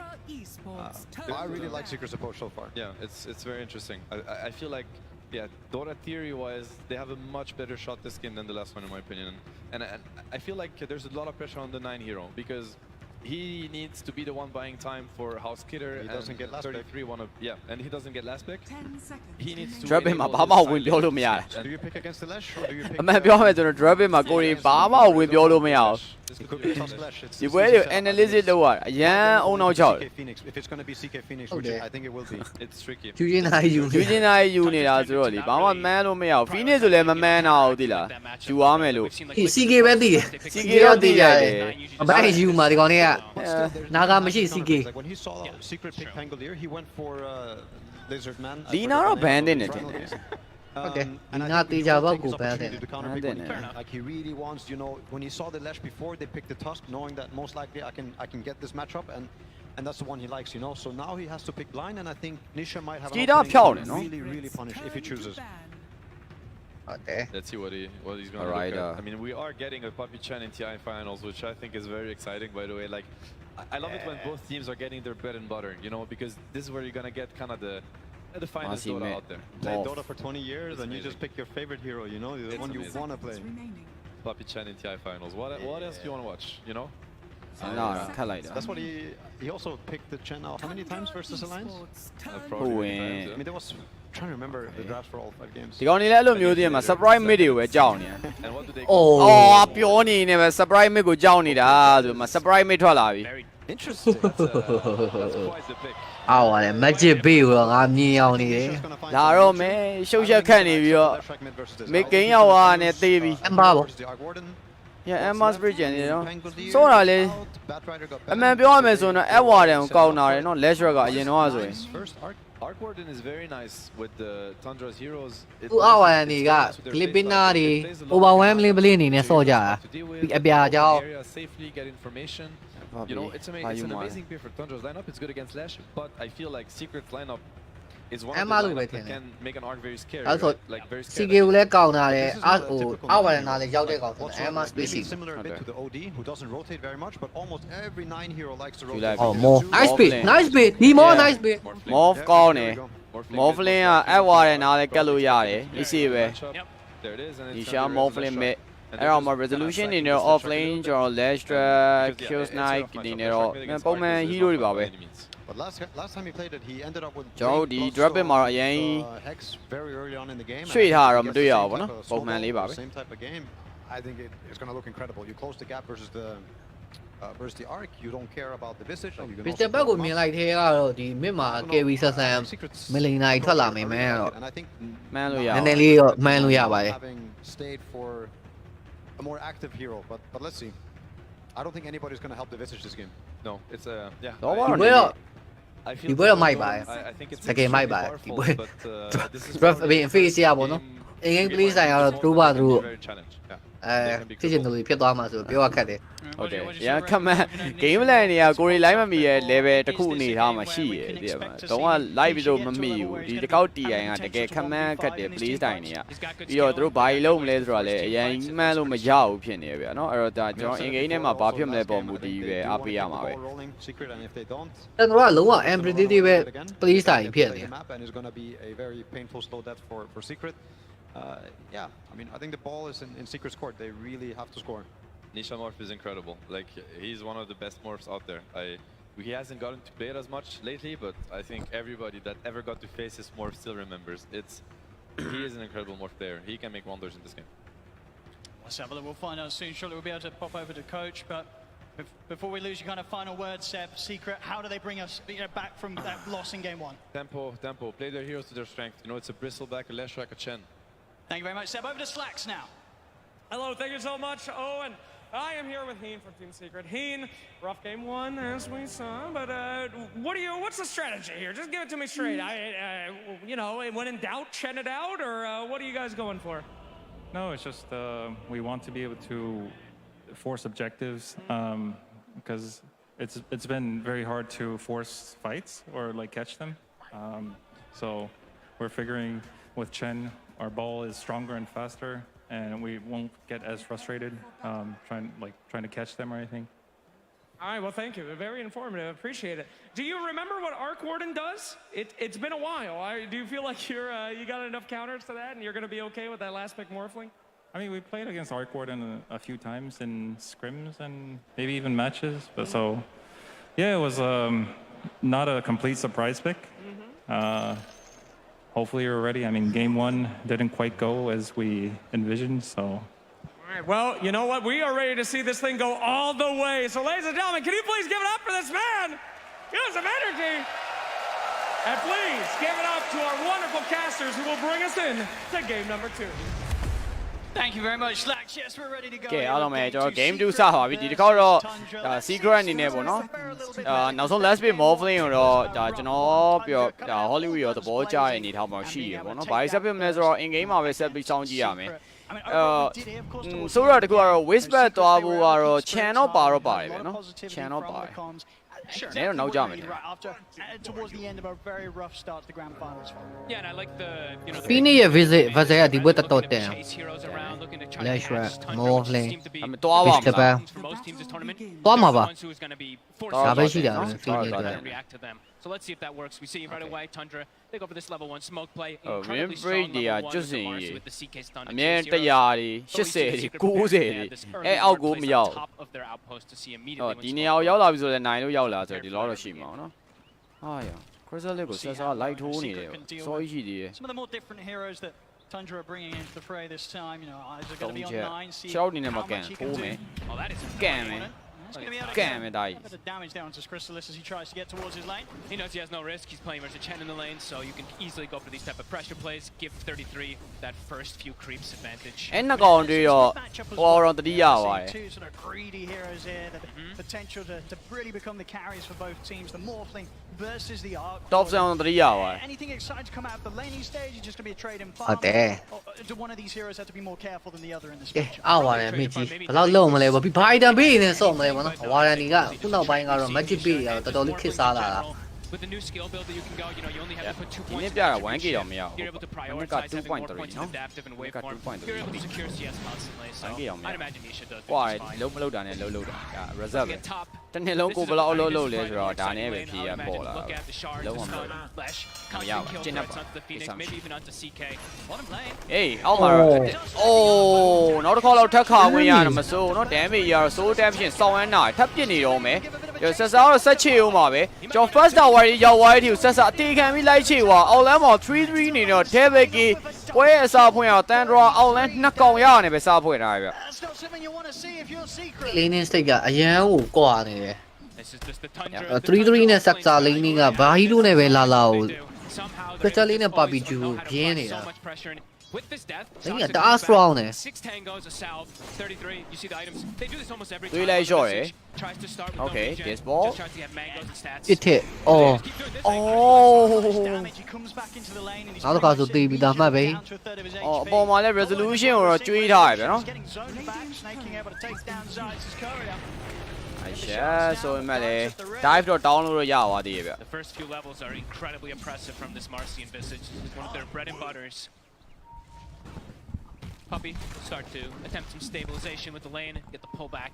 I really like Secret's approach so far. Yeah, it's very interesting. I feel like, yeah, Dota theory-wise, they have a much better shot this game than the last one, in my opinion. And I feel like there's a lot of pressure on the 9 hero because he needs to be the one buying time for House Kidder. He doesn't get last 33 pick. And he doesn't get last pick. He needs to. Drop မှာဘာမှဝင်ပြောလို့မရ Do you pick against the Lash or do you pick? အမှန်ပြောမယ်ကျွန်တော် drop မှာကိုရီဘာမှဝင်ပြောလို့မရဘူး It could be tough Lash. ဒီပွဲတွေ analysis လုပ်ရတာအရန်အုံနောက်ချောက် If it's going to be CK Phoenix, which I think it will be. It's tricky. ယူချင်းနိုင်ယူနေတာဆိုတော့လေဘာမှမန်းလို့မရဘူး Phoenix ဆိုလည်းမမန်းတာဟုတ်သီလားယူရမယ်လို့ CK ပဲတည်တယ် CK တော့တည်ကြတယ်အပိုင်းယူမှာဒီကောင်တွေကနာဂါမရှိ CK. Like when he saw Secret pick Pangolier, he went for Lizard Man. လီနာတော့ ban တင်တယ်တင်တယ် Okay. Lina တေချာဘောက်ကို ban တင်တယ် Like he really wants, you know, when he saw the Lash before they picked the Tusk, knowing that most likely I can get this matchup and that's the one he likes, you know. So now he has to pick blind, and I think Nisha might have an opening to really punish if he chooses. Okay. Let's see what he's going to look at. I mean, we are getting a Puppy Chen in TI finals, which I think is very exciting, by the way. Like, I love it when both teams are getting their bread and butter, you know, because this is where you're going to get kind of the finest Dota out there. Play Dota for 20 years and you just pick your favorite hero, you know, the one you want to play. Puppy Chen in TI finals. What else do you want to watch, you know? That's what he also picked the Chen out. How many times versus Alliance? Probably. I mean, there was trying to remember the drafts for all 5 games. ဒီကောင်တွေလည်းအဲ့လိုမျိုးတည်းမှာ surprise mid တွေကိုပဲကြောက်နေတယ် Oh အော်ပြောနေနေပဲ surprise mid ကိုကြောက်နေတာဆိုမှ surprise mid ထွက်လာပြီ Interesting. အော်ရတယ် magic ဘေးကိုတော့ငါမြင်အောင်နေတယ် လာတော့မယ်ရှုပ်ရက်ခတ်နေပြီးတော့ mid game ရောက်သွားနဲ့သေးပြီ Ember ပေါ့ Yeah, Emma's bridge နေတော့စိုးတာလေအမှန်ပြောရမယ်ဆိုတော့ F Warden ကိုကောင်းတာတယ်နော် Lash Rock ကအရင်တော့ဆိုရင် Arc Warden is very nice with the Tundra's heroes. သူအော်ဝါရန်တွေက Clippina တွေ overwhelm လေးပလေးအနေနဲ့ဆော့ကြတာအပြာကြောင့် safely get information. You know, it's an amazing pick for Tundra's lineup. It's good against Lash, but I feel like Secret's lineup is one of the lineups that can make an arc very scary. Like very scary. CK ကိုလည်းကောင်းတာတယ်အော်ဝါရန်နာလည်းရောက်တဲ့ကောင်ဆိုတော့ Emma species similar a bit to the OD, who doesn't rotate very much, but almost every 9 hero likes to rotate. Oh, more nice bit, nice bit. He more nice bit. Morph ကောင်းတယ် Morphling က F Warden နားလည်းကတ်လို့ရတယ် easy ပဲ There it is, andဒီ it'sရှာ Morphling mid အဲ့တော့ resolution နေတော့ offlane ကျွန်တော် Lash Track, Kill Snipe နေတော့ပုံမှန် hero တွေပါပဲ But last time he played it, he ended up with ကျွန်တော်ဒီ drop in မှာတော့အရင် Hex very early on in the game. ရွှေ့ထားတော့မတွေ့ရဘူးဗောနော်ပုံမှန်လေးပါပဲ Same type of game. I think it's going to look incredible. You close the gap versus the arc. You don't care about the visage. You can Mr. Bug ကိုမြင်လိုက်သေးကတော့ဒီ mid မှာ KV ဆက်ဆံမလီနိုင်ထွက်လာမယ်မင်းကတော့ And I think မှန်းလို့ရ နည်းနည်းလေးတော့မှန်းလို့ရပါတယ် having stayed for a more active hero, but let's see. I don't think anybody's going to help the visage this game. No, it's yeah. ဒီပွဲတော့ဒီပွဲတော့မိုက်ပါတယ်တကယ်မိုက်ပါတယ်ဒီပွဲ Rough အပြင် face ရပါတော့ in play ဆိုင်ကတော့သူတို့ဘာသူတို့ဖြစ်ချင်တယ်လို့ဖြစ်သွားမှာဆိုပြောရခက်တယ် ဟုတ်တယ်ရန်ခမန် game plan တွေကကိုရီ live မမီရဲ့ level တစ်ခုအနေထားမှာရှိရတဲ့မှာတော့ live ပြီးတော့မမီဘူးဒီတစ်ခေါက် TI ကတကယ်ခမန်ခက်တယ် play style တွေကပြီးတော့သူတို့ဘာကြီးလုံးမလဲဆိုတော့လည်းအရင်မှန်းလို့မရဘူးဖြစ်နေပြီเนาะအဲ့တော့ဒါကျွန်တော် in game ထဲမှာဘာဖြစ်မလဲပုံမူတည်ပဲအားပေးရမှာပဲ And တို့ကလုံးဝ unpredictable play style ဖြစ်နေ and it's going to be a very painful slow death for Secret. Yeah, I mean, I think the ball is in Secret's court. They really have to score. Nisha Morph is incredible. Like, he's one of the best morphs out there. He hasn't gotten to play it as much lately, but I think everybody that ever got to face his morph still remembers. He is an incredible morph player. He can make wonders in this game. Let's have a look. We'll find out soon. Surely we'll be able to pop over to Coach, but before we lose your kind of final words, Seb, Secret, how do they bring us back from that loss in game 1? Tempo. Play their heroes to their strength. You know, it's a Bristleback, a Leshrac, a Chen. Thank you very much, Seb. Over to Slacks now. Hello, thank you so much, Owen. I am here with Heen from Team Secret. Heen, rough game 1 as we saw, but what's the strategy here? Just give it to me straight. You know, when in doubt, Chen it out, or what are you guys going for? No, it's just we want to be able to force objectives because it's been very hard to force fights or like catch them. So we're figuring with Chen, our ball is stronger and faster, and we won't get as frustrated trying to catch them or anything. All right, well, thank you. Very informative. Appreciate it. Do you remember what Arc Warden does? It's been a while. Do you feel like you got enough counters to that and you're going to be okay with that last pick Morphling? I mean, we played against Arc Warden a few times in scrims and maybe even matches. But so, yeah, it was not a complete surprise pick. Hopefully you're ready. I mean, game one didn't quite go as we envisioned, so. All right, well, you know what? We are ready to see this thing go all the way. So, ladies and gentlemen, can you please give it up for this man? Give us some energy. And please give it up to our wonderful casters who will bring us in to game number 2. Thank you very much, Slack. Yes, we're ready to go. ကဲအားလုံးပဲကျွန်တော် game 2စပါပြီဒီတစ်ခေါက်တော့ဒါ secret အနေနဲ့ပေါ့နော်နောက်ဆုံး last bit Morphling ကိုတော့ဒါကျွန်တော်ပြောဒါ Hollywood ရောသဘောကျတဲ့အနေထားမှာရှိရပေါ့နော်ဘာဆက်ဖြစ်မလဲဆိုတော့ in game မှာပဲဆက်ပြီးစောင့်ကြည့်ရမယ်ဆိုတော့တကူကတော့ Whisper သွားဖို့ကတော့ channel ပါတော့ပါတယ်ဗျနော် channel ပါတယ် Sure. They're no jump right after towards the end of a very rough start to the grand finals. Yeah, and I like the Finiရဲ့ visit ကဒီဘက်တော်တန် Lash Rat Morphling သွားပါမယ်သွားမှာပါဒါပဲရှိတာ Fini အတွက် So let's see if that works. We see right away Tundra they go for this level 1 smoke play. Incredibly strong with the CK stun. အမြဲ100တွေ80တွေ90တွေအောက်ကိုမရောက်ဒီနေရာကိုရောက်လာပြီဆိုတော့နိုင်လို့ရောက်လာဆိုတော့ဒီလောက်တော့ရှိမှာနော်ဟာရ Crystal လေးကိုဆက်စားလိုက်ထိုးနေတယ်စောကြီးရှိသေးတယ် Some of the more different heroes that Tundra are bringing into the fray this time, you know, eyes are going to be on 9. See how much he can do. Oh, that is ကန်မယ် Damn it, a bit of damage there onto Crystallis as he tries to get towards his lane. He knows he has no risk. He's playing versus Chen in the lane, so you can easily go for these type of pressure plays. Give 33 that first few creeps advantage. အဲ့နှစ်ကောင်တွေတော့ဟောတော့တတိယပါရဲ့ Two sort of greedy heroes here that potential to really become the carries for both teams. The Morphling versus the Arc. Top 7တတိယပါ Anything exciting to come out of the laning stage? It's just going to be a trade in ဟုတ်တယ် Do one of these heroes have to be more careful than the other in this ကဲ matchup? အောက်ပါတယ်အမေကြီးဘယ်လောက်လုံးမလဲဗောဘိုင်တန်ဘေးနေစော့မလဲဗောနော်ဝါရန်ဒီကခုနောက်ပိုင်းကတော့ magic ဘေးရတော့တော်တော်လေးခစ်စားလာတာ With the new skill build that you can go, you know, you only have to put 2 points. ဒီနေ့ပြတာ 1k တော့မရဘူး You're able to က prioritize having more 2.3 points in နော် adaptive and က waveform. 2.3 You're able to secure CS constantly, so 1k တော့မရ I'd imagine Nisha does ကွာ this fine. လုံးမလုံးတာနဲ့လုံးတာဒါ reserve ပဲတနေ့လုံးကိုဘယ်လောက်အလုပ်လုပ်လဲဆိုတော့ဒါနဲ့ပဲဖြေရပေါ်လာလုံးဝမလုပ်မရဘူးကျင်းနေပါ maybe even onto CK. Bottom lane. အေးအောက်မှာတော့အိုးနောက်တစ်ခေါက်လောက်ထပ်ခါဝင်ရတယ်မစိုးเนาะ damage ရတော့ soul damage စောင်းရမ်းတာထပ်ပြစ်နေတော့မယ်ဆက်စားတော့ဆက်ချေအောင်ပါပဲကျွန်တော် first tower ရောက်သွားတဲ့ထိကိုဆက်စားအတေခံပြီးလိုက်ချေွာအောက်လမ်းမှာ 3-3 နေတော့ Devil Key ပွဲအစားဖွင့်အောင် Tundra အောက်လမ်းနှစ်ကောင်ရနေပဲစားဖွင့်ထားဗျ laning state ကအရန်ကိုကွာနေတယ်3-3နဲ့ sector laning ကဘာဟီရိုနဲ့ပဲလာလာကို Crystal လေးနဲ့ Papi Ju ပြင်းနေတာ With this death, They are dark strong there. 6 tangos, a south, 33. You see the items. They do this almost every time. 3 လိုက် short ရယ် Tries to start with Okay, no this ball. Just tries to get mangoes and stats. It hit. Oh. Oh. နောက်တစ်ခါဆိုတေးပြီးသားမှတ်ပဲ အော်အပေါ်မှာလည်း resolution ကိုတော့ကျွေးထားရဗျနော် I share so မဲ့လေ dive တော့ down လို့ရသွားသေးရဗျ The first few levels are incredibly oppressive from this Marcian Visage. It's one of their bread and butters. Puppy start to attempt some stabilization with the lane, get the pullback.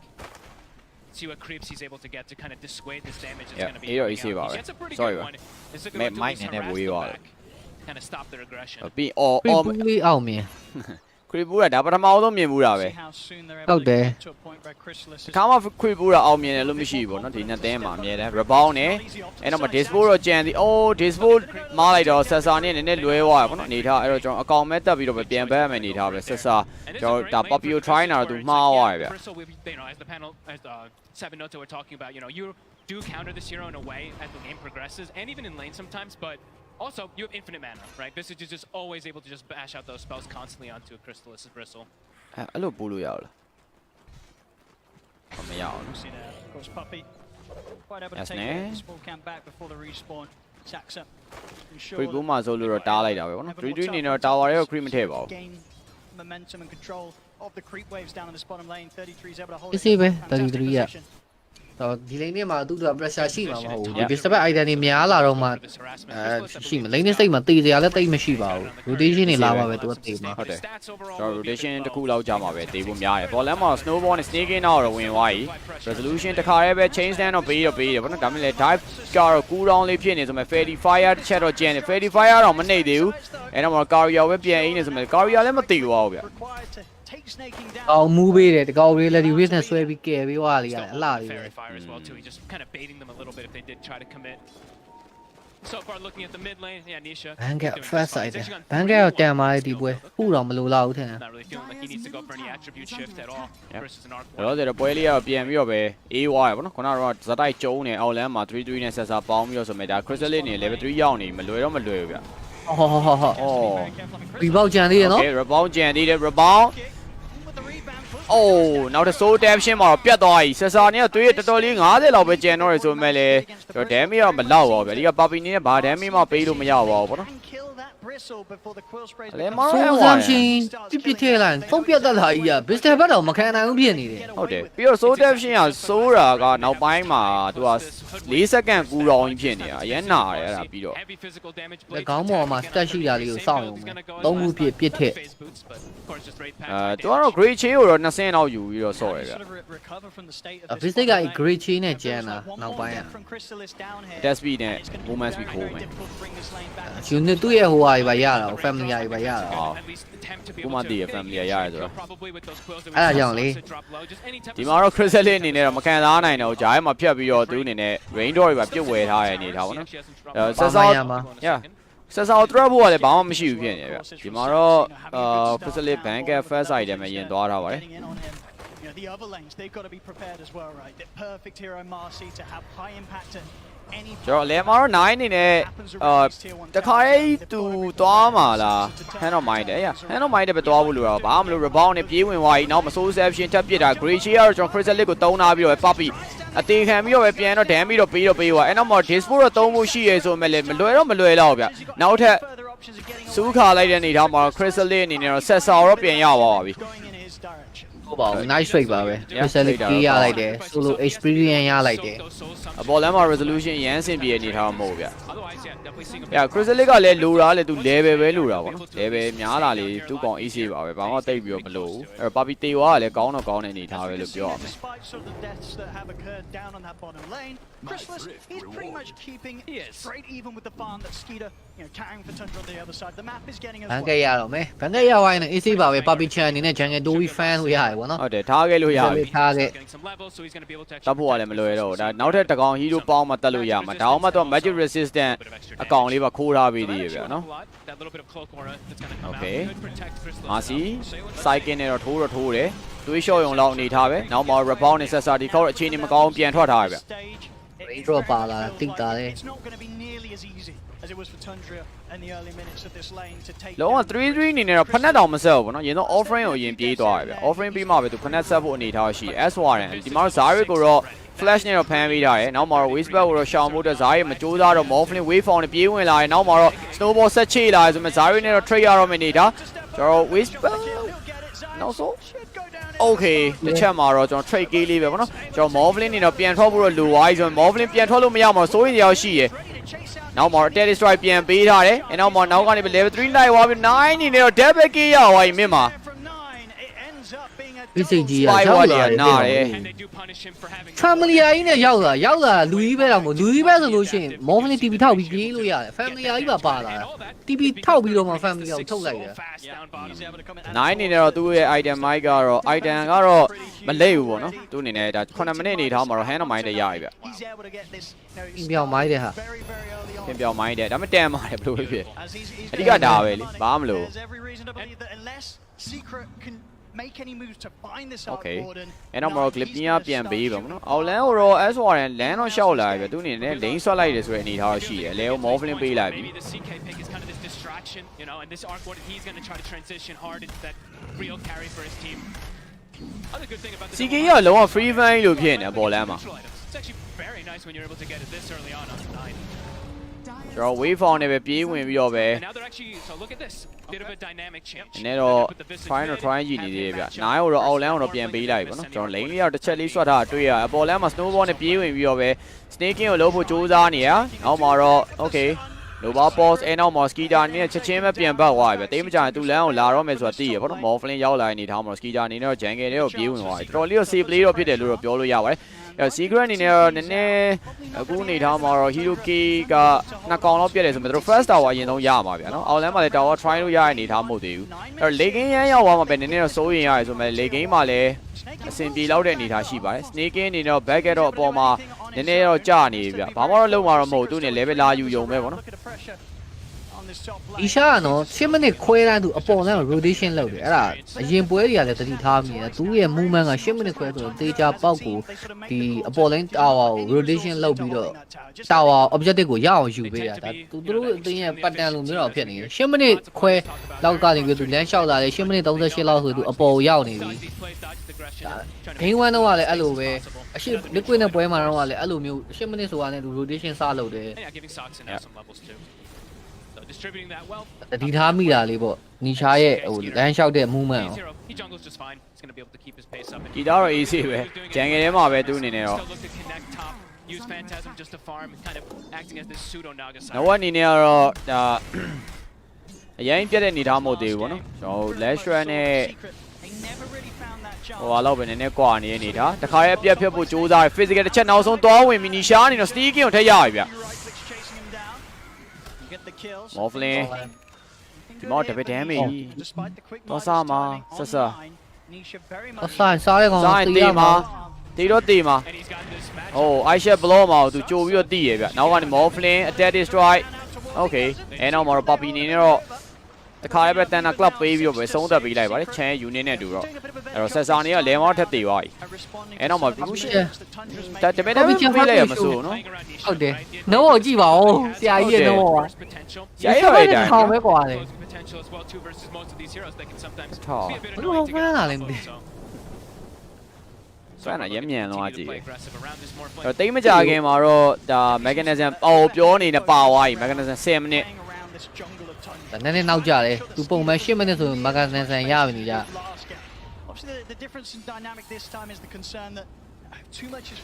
See what creeps he's able to get to kind of dissuade this damage that's going to be coming out. He gets a pretty good one. It's a good one to at least harass them back, kind of stop their aggression. ပြီးအော် လေးအောင်မြင် ခရီးပူးတာဒါပထမဆုံးမြင်ဘူးတာပဲ ဟုတ်တယ် ခါမှခရီးပူးတာအောင်မြင်တယ်လို့မရှိဘူးပေါ့နော်ဒီနှစ်သင်းမှာအမြဲတမ်း rebound နဲ့အဲ့တော့မှ dispo တော့ကြံသည်အိုး dispo မားလိုက်တော့ဆက်စာနဲ့နည်းနည်းလွဲသွားတယ်ပေါ့နော်အနေထားအဲ့တော့ကျွန်တော်အကောင်မဲ့တက်ပြီးတော့ပြန်ဘက်ရမယ်အနေထားပဲဆက်စာကျွန်တော်ဒါ Papio try နာတော့သူမှားသွားတယ်ဗျ As the panel as the 7 notes we're talking about, you know, you do counter this hero in a way as the game progresses and even in lane sometimes, but also, you have infinite mana, right? Visage is just always able to just bash out those spells constantly onto a Crystallis' Bristle. အဲ့လိုပို့လို့ရလားမရအောင် Of course, Puppy quite able to Yes, take ne? the small camp back before the respawn. Saxa. ခရီးပူးမှာဆိုလို့တော့တားလိုက်တာပဲပေါ့နော်3-3နေတော့ tower ရဲ့ creep မထည့်ပါဘူး Gain momentum and control of the creep waves down in this bottom lane. 33 is able to hold အေးစေးပဲ33ရ ဒီ lane ထဲမှာသူ့တို့ pressure ရှိမှာမဟုတ်ဘူးဒီ base ဘက် item တွေများလာတော့မှရှိမှာ lane စိတ်မှာတေးစရာလည်းတိတ်မရှိပါဘူး rotation တွေလာပါပဲသူကတေးမှာဟုတ်တယ်ကျွန်တော် rotation တစ်ခုလောက်ကြာမှာပဲတေးဖို့များတယ်ပေါ်လမ်းမှာ snowball နဲ့ sneaking တော့ဝင်သွားပြီ resolution တစ်ခါတည်းပဲ chain stand တော့ပေးတယ်ဘာလို့ဒါမှမလဲ dive ကတော့ cool down လေးဖြစ်နေဆိုမဲ့ fairy fire တစ်ချက်တော့ကျန်တယ် fairy fire တော့မနှိပ်သေးဘူးအဲ့တော့ career ပဲပြန်အင်းနေဆိုမဲ့ career လည်းမသိဘူးဗျအောင်မူးပေးတယ်တကောက်လေးလည်းဒီ wave နဲ့ဆွဲပြီးကယ်ပေးသွားလေရတယ်အလှလေးပဲ So far looking at the mid lane, yeah, Nisha. Banga first side. Banga ကိုတန်ပါလေဒီပွဲခုတော့မလိုတော့ဘူးထင်တယ် Not really feeling like he needs to go for any attribute shift at all versus an arc. တော့တဲ့ပွဲလေးကတော့ပြန်ပြီးတော့ပဲအေးဝါရပေါ့နော်ခုနကတော့ဇက်တိုက်ကျုံးနေအောက်လမ်းမှာ3-3နဲ့ဆက်စားပေါင်းပြီးတော့ဆိုမဲ့ဒါ crystal လေးနေ level 3ရောက်နေမလွယ်တော့မလွယ်ဘူးဗျဟောrebound ကြံသေးရနော် Okay rebound ကြံသေးတယ် rebound အိုးနောက်တစ် soul damage မှာတော့ပြတ်သွားပြီဆက်စာနေကသွေးတော်တော်လေး50လောက်ပဲကျန်တော့ရဆိုမဲ့လေကျွန်တော် damage တော့မလောက်ပါဘူးဗျဒီက papi နေနဲ့ဘာ damage မှပေးလို့မရပါဘူးပေါ့နော်လေမောင်ရဝါရှင်ပြစ်ထဲလိုက်သုံးပြတ်တက်လာကြီးက business ဘက်တော့မခံနိုင်ဘူးဖြစ်နေတယ်ဟုတ်တယ်ပြီးတော့ soul damage ကစိုးတာကနောက်ပိုင်းမှာသူက4စက္ကန့်ကူတော့ဖြစ်နေတာအရင်နာတယ်အဲ့ဒါပြီးတော့လက်ကောင်းပေါ်မှာ stat ရှိတာလေးကိုစောင့်ရုံပဲသုံးခုပြစ်ထက်သူကတော့ great chain ကိုတော့2ဆင်းလောက်ယူပြီးတော့ဆော့တယ်ဗျ business က great chain နဲ့ကျန်တာနောက်ပိုင်းอ่ะ test speed နဲ့ movement speed ခိုးမယ် unit သူ့ရဲ့ဟိုဟာတွေပါရတာ family တွေပါရတာကိုမတည်ရ family ရရတယ်ဆိုတော့အဲ့ဒါကြောင့်လေဒီမှာတော့ crystal လေးအနေနဲ့တော့မခံစားနိုင်တော့ဂျားထဲမှာဖြတ်ပြီးတော့သူအနေနဲ့ rain door တွေပါပြုတ်ဝယ်ထားရတဲ့အနေထားပေါ့နော်ဆက်စောဆက်စော threat ဖို့ကလည်းဘာမှမရှိဘူးဖြစ်နေဗျဒီမှာတော့ crystal လေး bank first side ထဲမှာရင်သွားထားပါတယ်The other lanes, they've got to be prepared as well, right? The perfect hero Marcy to have high impact at any ကျွန်တော်လဲမှာတော့9အနေနဲ့တခါလေးသူသွားမှာလား hand of mind တဲ့hand of mind တဲ့ပဲသွားဖို့လိုတာဘာမှမလို့ rebound နဲ့ပြေးဝင်သွားပြီနောက်မဆိုး exception ထပ်ပစ်တာ great share ကတော့ကျွန်တော် crystal လေးကိုတုံးထားပြီးတော့ puppy အသေးခံပြီးတော့ပဲပြန်တော့ damage တော့ပေးသွားအဲ့နောက်မှာ dispo တော့သုံးဖို့ရှိရဲဆိုမဲ့လည်းမလွယ်တော့ဗျနောက်ထပ်စူးခါလိုက်တဲ့အနေထားမှာ crystal လေးအနေနဲ့တော့ဆက်စာတော့ပြန်ရပါပြီဟုတ်ပါဘူး nice trade ပါပဲ especially ကြီးရလိုက်တယ် solo experience ရလိုက်တယ်အပေါ်လမ်းမှာ resolution ရမ်းဆင်ပြေအနေထားမဟုတ်ဗျ။ crystal ကလည်းလိုတာလေသူ level ပဲလိုတာပေါ့နော် level များလာလေသူကောင် AC ပါပဲဘာမှတိတ်ပြီးတော့မလိုဘူးအဲ့တော့ papi တေဝါကလည်းကောင်းတော့ကောင်းတဲ့အနေထားပဲလို့ပြောရမယ် Chrysalis, he's pretty much keeping straight even with the farm that Skeeter, carrying for Tundra on the other side. The map is getting as well. ဘန်ကရတော့မယ်ဘန်ကရဝိုင်းနဲ့ AC ပါပဲ Papi Chan အနေနဲ့ Jungle Dovi fan လို့ရတယ်ဗောနော်ဟုတ်တယ်ထားခဲ့လို့ရပြီထားခဲ့တပ်ဖို့ကလည်းမလွယ်တော့ဒါနောက်ထပ်တကောင် hero ပေါင်းမှတက်လို့ရမှာဒါအောင်မှတော့ magic resistant အကောင်လေးပါခိုးထားပေးသေးရဗျာနော် Okay Marcy cycle နဲ့တော့ထိုးတယ်တွေးလျှော့ရုံလောက်အနေထားပဲနောက်မှာ rebound နဲ့ accessory ခေါက်အခြေအနေမကောင်းပြန်ထွက်ထားရဗျ range drop ပါလာတိတ်တာလေ as it was for Tundra in the early minutes of this lane to take လုံးဝ3-3အနေနဲ့တော့ဖက်နှက်တောင်မဆက်ဘူးဗောနော်ရင်တော့ offering ကိုအရင်ပြေးသွားရဗျ offering ပြီးမှပဲသူဖက်နှက်ဆက်ဖို့အနေထားရှိ S1 ဒီမှာ Zari ကိုတော့ flash နဲ့တော့ဖမ်းပေးထားတယ်နောက်မှာတော့ waste back ကိုတော့ရှောင်ဖို့အတွက် Zari မကြိုးစားတော့ Morphling wave form နဲ့ပြေးဝင်လာတယ်နောက်မှာတော့ snowball ဆက်ချေလာတယ်ဆိုမှ Zari နဲ့တော့ trade ရတော့မယ့်အနေထားကျွန်တော် waste back နောက်ဆုံး Okay တစ်ချက်မှာတော့ကျွန်တော် trade ကေးလေးပဲဗောနော်ကျွန်တော် Morphling နေတော့ပြန်ထွက်ဖို့တော့လိုသွားပြီဆိုတော့ Morphling ပြန်ထွက်လို့မရမှာစိုးရင်တရားရှိရယ်နောက်မှာ Terry Strike ပြန်ပေးထားတယ်အဲနောက်မှာနောက်ကနေ level 3 နိုင်သွားပြီ9အနေနဲ့တော့ double kill ရသွားပြီမြင့်မှာပြစိတ်ကြီးရောက်လာတယ် family ကြီးနဲ့ရောက်လာလူကြီးပဲတော့မဟုတ်လူကြီးပဲဆိုလို့ရှိရင် Morphling TV ထောက်ပြီးပြေးလို့ရတယ် family ကြီးပါလာတာ TV ထောက်ပြီးတော့မှ family ကိုထုတ်လိုက်တယ်9အနေနဲ့တော့သူ့ရဲ့ item mic ကတော့ item ကတော့မလိမ့်ဘူးပေါ့နော်သူအနေနဲ့ဒါ9မိနစ်အနေထားမှာတော့ hand of mind တရပြီဗျပြင်ပြောင်းမိုင်းတယ်ဟာပြင်ပြောင်းမိုင်းတယ်ဒါပေမဲ့တန်ပါတယ်ဘယ်လိုဖြစ်အဓိကဒါပဲလေဘာမှမလို့ make any moves to find this Okay အဲ့တော့ more clip ပြန်ပေးပါမနော်အော်လန်ကိုတော့ S1 နဲ့လန်တော့ရှောက်လာပြီသူအနေနဲ့ lane ဆွတ်လိုက်တယ်ဆိုတဲ့အနေထားရှိတယ်လဲကို Morphling ပေးလိုက်ပြီ you know and this arc ward he's going to try to transition hard into that real carry for his team other good thing about this CK ကလုံးဝ free van လို့ဖြစ်နေပေါ်လမ်းမှာ it's actually very nice when you're able to get it this early on 9 ကျွန်တော် wave on နဲ့ပဲပြေးဝင်ပြီးတော့ပဲ Now they're actually so look at this bit of a dynamic change. နည်းတော့ try တော့ try ကြည့်နေသေးတယ်ဗျနိုင်ကိုတော့အောက်လမ်းကိုတော့ပြန်ပေးလိုက်ပေါ့နော်ကျွန်တော် lane လေးတော့တစ်ချက်လေးဆွတ်ထားတွေ့ရအပေါ်လမ်းမှာ snowball နဲ့ပြေးဝင်ပြီးတော့ပဲ snaking ကိုလုပ်ဖို့ကြိုးစားနေရနောက်မှာတော့ okay Nova Pulse အဲနောက်မှာ Skitter အနေနဲ့ချက်ချင်းပဲပြန်ပတ်သွားပြီဗျတိတ်မကြရင်သူလမ်းကိုလာတော့မယ်ဆိုတာသိရပေါ့နော် Morphling ရောက်လာနေထားမှာ Skitter အနေနဲ့တော့ jungle တွေကိုပြေးဝင်သွားပြီတော်တော်လေးတော့ safe play တော့ဖြစ်တယ်လို့တော့ပြောလို့ရပါတယ်အဲ Secret အနေနဲ့တော့နည်းနည်းအခုနေထားမှာတော့ Hero K ကနှစ်ကောင်တော့ပြတ်တယ်ဆိုမှတို့ first tower အရင်ဆုံးရမှာဗျနော်အောက်လမ်းမှာလည်း tower try လို့ရတဲ့အနေထားမဟုတ်သေးဘူးအဲ့တော့ late game ရမ်းရောက်သွားမှာပဲနည်းနည်းတော့စိုးရင်ရတယ်ဆိုမှ late game မှာလည်းအဆင်ပြေလောက်တဲ့အနေထားရှိပါတယ် Snaking အနေနဲ့တော့ back ကတော့အပေါ်မှာနည်းနည်းတော့ကြာနေပြီဗျဘာမှတော့လုံးမှာတော့မဟုတ်သူနဲ့ level လာယူယုံပဲပေါ့နော်အီရှာကတော့10မိနစ်ခွဲတိုင်းသူအပေါ်လမ်းကို rotation လုပ်တယ်အဲ့ဒါအရင်ပွဲတွေကလည်းတတိထားမိတယ်သူရဲ့ movement က10မိနစ်ခွဲဆိုတော့တေချာပေါက်ကိုဒီအပေါ် lane tower ကို rotation လုပ်ပြီးတော့ tower objective ကိုရအောင်ယူပေးတာဒါသူတို့အတင်းရဲ့ pattern လိုမျိုးတော့ဖြစ်နေတယ်10မိနစ်ခွဲလောက်ကနေပြီးသူလမ်းလျှောက်လာတယ်10မိနစ်38လောက်ဆိုသူအပေါ်ကိုရောက်နေပြီဂိမ်း1တော့ကလည်းအဲ့လိုပဲအရှိ liquid နဲ့ပွဲမှာတော့ကလည်းအဲ့လိုမျိုး10မိနစ်ဆိုတာနဲ့သူ rotation စလုပ်တယ်distributing that well တတိထားမိတာလေးပေါ့နီရှာရဲ့ဟိုလမ်းလျှောက်တဲ့ movement ရော he jungles just fine he's going to be able to keep his pace up ဂီတာတော့ easy ပဲဂျန်ငယ်ထဲမှာပဲသူအနေနဲ့တော့ use phantasm just to farm kind of acting as this pseudo naga side နောက်အနေနဲ့ကတော့ဒါအရင်ပြတ်တဲ့အနေထားမဟုတ်သေးဘူးပေါ့နော်ကျွန်တော် last run နဲ့ဟိုအားလောက်ပဲနည်းနည်းကွာနေတဲ့အနေထားတခါရဲအပြတ်ဖြတ်ဖို့ကြိုးစားတယ် physical တစ်ချက်နောက်ဆုံးသွားဝင်ပြီးနီရှာအနေနဲ့ sneaking ကိုထည့်ရပြီဗျMorphling ဒီမောတပည့် damage တော့စားမှာဆက်စားစားတဲ့ကောင်တေးမှာတေးတော့တေးမှာဟို I shot blow မှာသူကြိုပြီးတော့တီးရဗျနောက်ကနေ Morphling attack destroy okay အဲနောက်မှာတော့ Puppy နေနဲ့တော့တခါရဲပဲတန်တာ club ပေးပြီးတော့ပဲဆုံးသက်ပေးလိုက်ပါတယ် Chan unit နဲ့တူတော့အဲ့တော့ဆက်စားနေကလဲမောထက်တေးသွားပြီအဲနောက်မှာ Fusion တပည့်ပေးလိုက်ရမစိုးနော်ဟုတ်တယ်နိုးကိုကြည့်ပါဦးဆရာကြီးရဲ့နိုးပါဆရာကြီးရဲ့တိုင်ထောင်ပဲကွာလေ potential as well too versus most of these heroes they can sometimes be a bit ဘလို့ဖမ်းလာလဲမသိဆွမ်းတာရမြန်လုံးအကြည့်အဲ့တိတ်မကြခင်မှာတော့ဒါ mechanism ပြောနေနဲ့ပါသွားပြီ mechanism 10မိနစ်နည်းနည်းနောက်ကြတယ်သူပုံမှန်10မိနစ်ဆို mechanism ရပြီည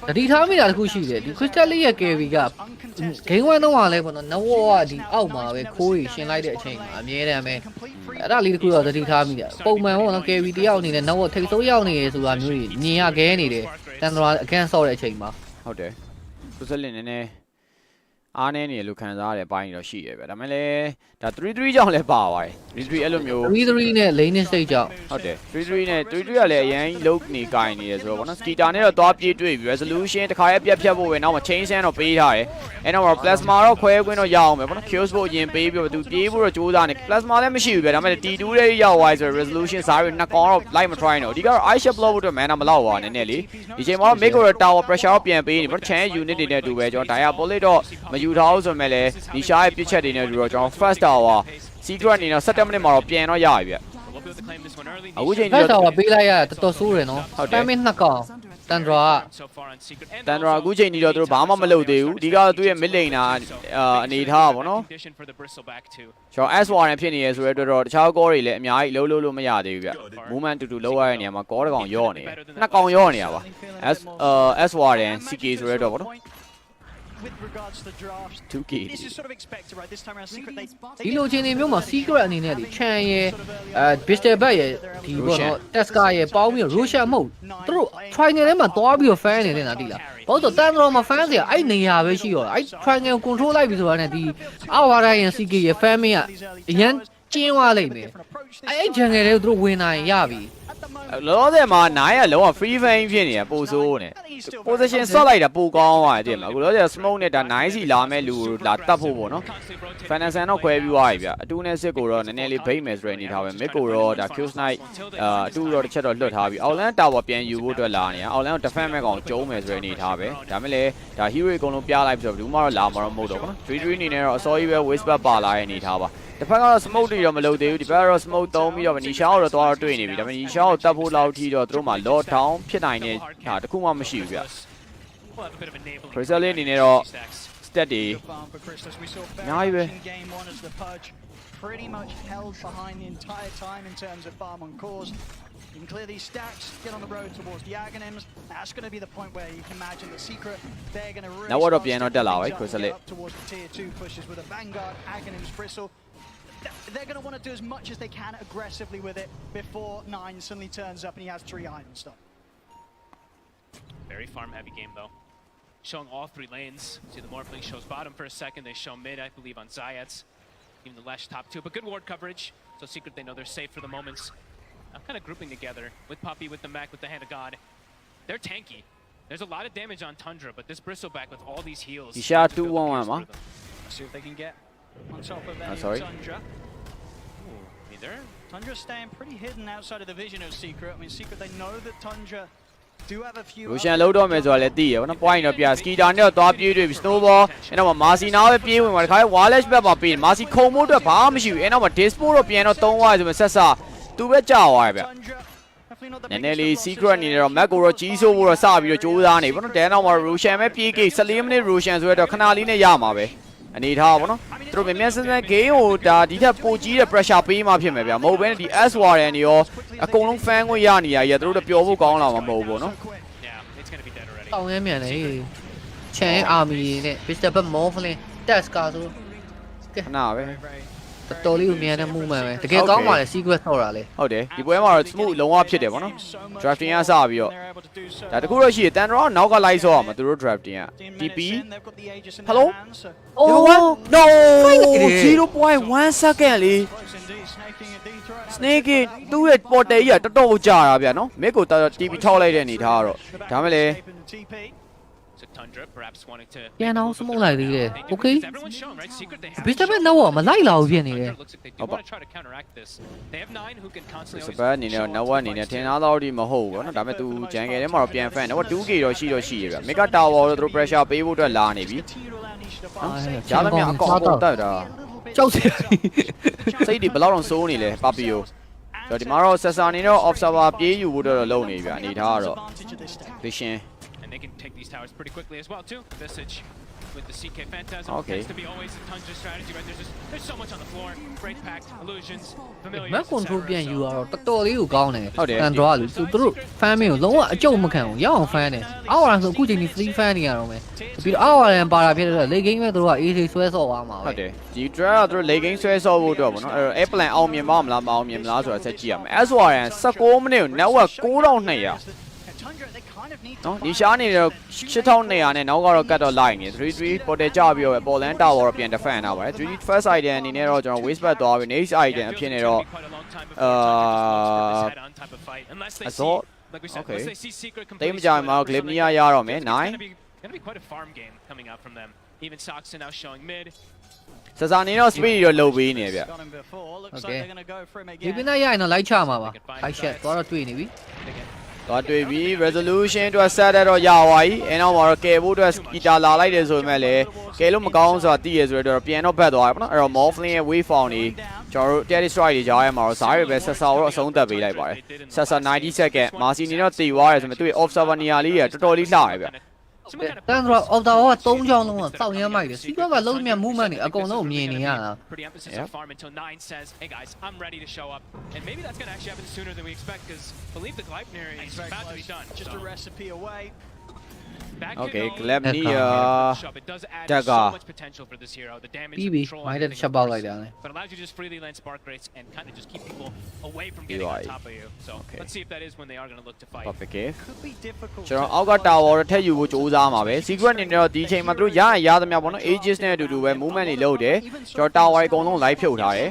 တတိထားမိတာတခုရှိတယ်ဒီ crystal လေးရဲ့ carry က game 1တော့လည်းပေါ့နော်နဝကဒီအောက်မှာပဲခိုးရီရှင်လိုက်တဲ့အချိန်မှာအမြဲတမ်းပဲအဲ့ဒါလေးတခုတော့တတိထားမိတာပုံမှန်ပေါ့နော် carry တယောက်အနေနဲ့နဝထိတ်ဆုံးရောက်နေရဆိုတာမျိုးကြီးမြင်ရခဲနေတယ်တန်တော် against ဆော့တဲ့အချိန်မှာဟုတ်တယ် crystal လေးနည်းနည်းအားနေနေလို့ခံစားရတဲ့ပိုင်းတော့ရှိရပဲဒါပေမဲ့လည်းဒါ3-3ကြောင့်လည်းပါပါတယ်3-3အဲ့လိုမျိုး3-3နဲ့ lane stage ကြောင့်ဟုတ်တယ်3-3နဲ့3-3ကလည်းအရင်လုံးနေကိုင်းနေတယ်ဆိုတော့ဗောနော် Skitter နဲ့တော့သွားပြေးတွေ့ပြီ resolution တခါရဲပြတ်ဖြတ်ဖို့ပဲနောက်မှာ chain sand တော့ပေးထားတယ်အဲ့နောက်မှာ plasma တော့ခွဲခွင်းတော့ရအောင်ပဲဗောနော် kills ဖို့အရင်ပေးပြီးတော့သူပြေးဖို့တော့ကြိုးစားနေ plasma လည်းမရှိဘူးပဲဒါပေမဲ့ T2 လေးရောက်သွားဆို resolution စားပြီးနှစ်ကောင်တော့ light မ try တော့အဓိကတော့ I shot blow ဖို့အတွက် mana မလောက်ပါနဲ့နည်းနည်းလေးဒီချိန်မှာတော့ make or tower pressure တော့ပြန်ပေးနေဗောနော် chain unit တွေနဲ့တူပဲကျွန်တော် dia bullet တော့မယူထားဘူးဆိုမဲ့လည်းဒီရှားရဲ့ပြစ်ချက်တွေနဲ့တူတော့ကျွန်တော် first tower secret အနေနဲ့17မိနစ်မှာတော့ပြန်တော့ရပြီဗျအခုချိန်ကြီးတော့ပေးလိုက်ရတော်တော်ဆိုးတယ်နော်10မိနစ်နှစ်ကောင်တန်ဒရာအခုချိန်ကြီးတော့သူတို့ဘာမှမလုပ်သေးဘူးဒီကသူ့ရဲ့ mid lane နာအနေထားပါဗောနော်ကျွန်တော် S1 နဲ့ဖြစ်နေရဆိုတဲ့အတွက်တော့တခြား core တွေလည်းအများကြီးလို့မရသေးဘူးဗျ movement တူလောက်ရတဲ့နေရာမှာ core တစ်ကောင်ရော့နေတယ်နှစ်ကောင်ရော့နေရပါ S1 နဲ့ CK ဆိုတဲ့တော့ဗောနော်with regards to the draft 2k this is sort of expected right this time around secret they ဒီလိုချင်းနေမျိုးမှာ secret အနေနဲ့ဒီ chan ရဲ့Bistel Bat ရဲ့ဒီပေါ့နော် Teska ရဲ့ပေါင်းပြီး Roshan မဟုတ်သူတို့ triangle ထဲမှာသွားပြီးတော့ fan နေနေတာတိလားဘာလို့တန်တော်မှာ fan စရာအဲ့နေရာပဲရှိရောအဲ့ triangle control လိုက်ပြီးဆိုတာနဲ့ဒီအောက်ဝါဒရဲ့ CK ရဲ့ fan မင်းကအရန်ကျင်းသွားလိမ့်မယ်အဲ့ jungle တွေကိုသူတို့ဝင်နိုင်ရပြီလောဆယ်မှာနိုင်ရလုံးဝ free fan ဖြစ်နေရပိုဆိုးနေ position ဆော့လိုက်တာပိုကောင်းသွားတယ်မှာအခုလောဆယ် smoke နဲ့ဒါနိုင်စီလာမဲ့လူလာတတ်ဖို့ပေါ့နော် Fantasy တော့ခွဲပြီးသွားပြီဗျအတူနဲ့စစ်ကိုတော့နည်းနည်းလေး bait မယ်ဆိုတဲ့အနေထားပဲ mid ကိုတော့ဒါ Q snipe အတူတော့တစ်ချက်တော့လွတ်ထားပြီ Outland Tower ပြန်ယူဖို့အတွက်လာနေရ Outland ကို defend မဲ့ကောင်ကျုံးမယ်ဆိုတဲ့အနေထားပဲဒါမဲ့လည်းဒါ hero အကုန်လုံးပြလိုက်ပြီးဆိုတော့ဘူးမှတော့လာမှာတော့မဟုတ်တော့ဘူးနော် 3-3 အနေနဲ့တော့အစောကြီးပဲ whisper ပါလာတဲ့အနေထားပါတစ်ဖက်ကတော့ smoke တွေတော့မလုပ်သေးဘူးဒီဘက်ကတော့ smoke သုံးပြီးတော့နီရှာကိုတော့သွားတော့တွေ့နေပြီဒါပေမဲ့နီရှာကိုတတ်ဖို့လောက်ထိတော့သူတို့မှာ lock down ဖြစ်နိုင်တဲ့ဟာတခုမှမရှိဘူးဗျ Crystal လေးအနေနဲ့တော့ stat တွေအများကြီးပဲ Game one as the Pudge pretty much held behind the entire time in terms of farm on cores. You can clear these stacks, get on the road towards the Aghanims. That's going to be the point where you can imagine the Secret. They're going to really Now what start up, toတက်လာပဲ get Crystal up towards the tier 2 pushes with a Vanguard, Aghanims, Bristle. They're going to want to do as much as they can aggressively with it before 9 suddenly turns up and he has 3 items stuff. Very farm heavy game though. Showing all 3 lanes. See the Morphling shows bottom for a second. They show mid, I believe, on Zayats. Even the Lesh top 2, but good ward coverage. So Secret, they know they're safe for the moments. I'm kind of grouping together with Puppey, with the mech, with the Hand of God. They're tanky. There's a lot of damage on Tundra, but this Bristleback with all these heals. He shot 2-1-1 ma. See if they can get on top of that Tundra. Either. Tundra's staying pretty hidden outside of the vision of Secret. I mean, Secret, they know that Tundra do have a few. Roshan လောက်တော့မယ်ဆိုတာလည်းသိရပါတော့ point တော့ပြ Skeeter နဲ့တော့သွားပြေးတွေ့ပြီ Snowball အဲ့တော့ Marcy နားပဲပြေးဝင်သွားတယ်ခါ Wireless ဘက်မှာပြေး Marcy ခုံဖို့အတွက်ဘာမှမရှိဘူးအဲ့တော့ Dispo တော့ပြန်တော့3ဝါဆိုမှဆက်စသူပဲကြာသွားတယ်ဗျနည်းနည်းလေး Secret အနေနဲ့တော့ Mac ကိုတော့ကြီးစိုးဖို့တော့စပြီးတော့ကြိုးစားနေပေါ့နော်တဲနောက်မှာ Roshan ပဲပြေးကိ14 မိနစ် Roshan ဆိုတော့ခဏလေးနဲ့ရမှာပဲအနေထားပါပေါ့နော်သူတို့မြန်ဆန်ဆန် game ကိုဒါဒီထက်ပိုကြီးတဲ့ pressure ပေးမှဖြစ်မယ်ဗျမဟုတ်ဘဲနဲ့ဒီ S Warrior တွေရောအကုန်လုံး fan ကိုရနေရကြီးသူတို့တော့ပျော်ဖို့ကောင်းလာမှာမဟုတ်ဘူးပေါ့နော် တောင်းရမ်းမြန်လေချန်အာမီနဲ့ Mr. But Morphling Task ကဆိုကဲခဏပဲတော်လေးကိုမြန်တဲ့ movement ပဲတကယ်ကောင်းပါလေ secret ဆော့တာလေဟုတ်တယ်ဒီပွဲမှာတော့ smooth လုံးဝဖြစ်တယ်ပေါ့နော် drafting ကစပြီးတော့ဒါတခုတော့ရှိတယ် Tundra နောက်ကလိုက်ဆော့ရမှာသူတို့ drafting က TP Hello Oh no 0.1 second လေ Snake သူ့ရဲ့ portal ကြီးကတော်တော်ကြာတာဗျာနော် mid ကို TP ထောက်လိုက်တဲ့အနေထားကတော့ဒါမှလည်း ပြန်အောင်စမိုးလိုက်သေးတယ် Okay Mr. But တော့မလိုက်လာဘူးဖြစ်နေတယ်ဟုတ်ပါစပတ်အနေနဲ့နောက်ဝက်အနေနဲ့ထင်သားတော့ဒီမဟုတ်ဘူးเนาะဒါပေမဲ့သူဂျန်ကယ်ထဲမှာတော့ပြန်ဖန်တယ်ဟို 2K တော့ရှိရဗျ Mega Tower တော့သူတို့ pressure ပေးဖို့အတွက်လာနေပြီဂျာသမြအကောင့်တက်တာကြောက်စရာစိတ်တွေဘယ်လောက်တော့စိုးနေလဲပါပီယိုဆိုတော့ဒီမှာတော့ Sessa အနေနဲ့ observer ပြေးယူဖို့တော့လုံနေဗျအနေထားကတော့ vision they can take these towers pretty quickly as well too. Visage with the CK Phantasm tends to be always a Tundra strategy, right? There's so much on the floor. Break pact, illusions, familiars. Map control ပြန်ယူရတော့တော်တော်လေးကိုကောင်းတယ်ဟုတ်တယ် Tundra လူသူတို့ fan မင်းကိုလုံးဝအကျုံမခံဘူးရအောင် fan တယ်အော်ရန်ဆိုအခုချိန်ဒီ free fan နေရတော့မယ်ပြီးတော့အော်ရန်ပါတာဖြစ်တော့ late game ပဲသူတို့က AC ဆွဲဆော့သွားမှာပဲဟုတ်တယ်ဒီ draw ကသူတို့ late game ဆွဲဆော့ဖို့အတွက်ပေါ့နော်အဲ့တော့ air plan အောင်မြင်ပါမလားမအောင်မြင်မလားဆိုတာဆက်ကြည့်ရမယ် S Warrior 16 မိနစ်ကို network 9200နော်ဒီရှားနေတော့8200နဲ့နောက်ကတော့ကတ်တော့လိုက်နေ3-3 portal ကြပြီးတော့ပေါ်လန်တာဝါတော့ပြန် defend တာပါတယ်3 first item အနေနဲ့တော့ကျွန်တော် waste back သွားပြီး next item အဖြစ်နေတော့အစော okay တိတ်မကြမှာ clip နီးရတော့မယ်9 gonna be quite a farm game coming out from them even Soxon now showing mid စစာနေတော့ speed တော့လုတ်ပေးနေဗျ Okay ဒီပင်သားရရင်တော့လိုက်ချမှာပါ high shot သွားတော့တွေ့နေပြီတော့တွေ့ပြီ resolution အတွက် set တော့ရသွားပြီအဲနောက်မှာတော့ကယ်ဖို့အတွက် guitar လာလိုက်တယ်ဆိုပေမဲ့လည်းကယ်လို့မကောင်းဆိုတာသိရဆိုတော့ပြန်တော့ဘက်သွားတယ်ပေါ့နော်အဲ့တော့ Morphling ရဲ့ wave form တွေကျွန်တော်တို့ Terry Strike တွေကြားရမှာတော့ဇာတ်ရပဲဆက်ဆောတော့အဆုံးသတ်ပေးလိုက်ပါတယ်ဆက်ဆော90 second Marcy နေတော့တည်သွားတယ်ဆိုပေမဲ့သူ့ရဲ့ observer နေရာလေးကတော်တော်လေးလှတယ်ဗျတန်တော့ Octa က3ချောင်းလုံးကစောက်ရမ်းမိုက်တယ် Secret ကလုံးမြတ် movement တွေအကုန်လုံးမြင်နေရတာ pretty emphasis on farm until 9 says hey guys I'm ready to show up and maybe that's going to actually happen sooner than we expect because believe the Gleipnir is about to be done just a recipe away Okay, Gleipnir Dagger. Potential for this hero. The damage control. Might have shut out like that. But allows you to just freely land spark rates and kind of just keep people away from getting on top of you. So let's see if that is when they are going to look to fight. Perfect. Could be difficult. ကျွန်တော်အောက်က tower ထက်ယူဖို့ကြိုးစားမှာပဲ secret အနေနဲ့တော့ဒီချိန်မှာသူတို့ရသမျှပေါ့နော် ages နဲ့အတူတူပဲ movement တွေလုပ်တယ်ကျွန်တော် tower အကုန်လုံး live ဖြုတ်ထားတယ်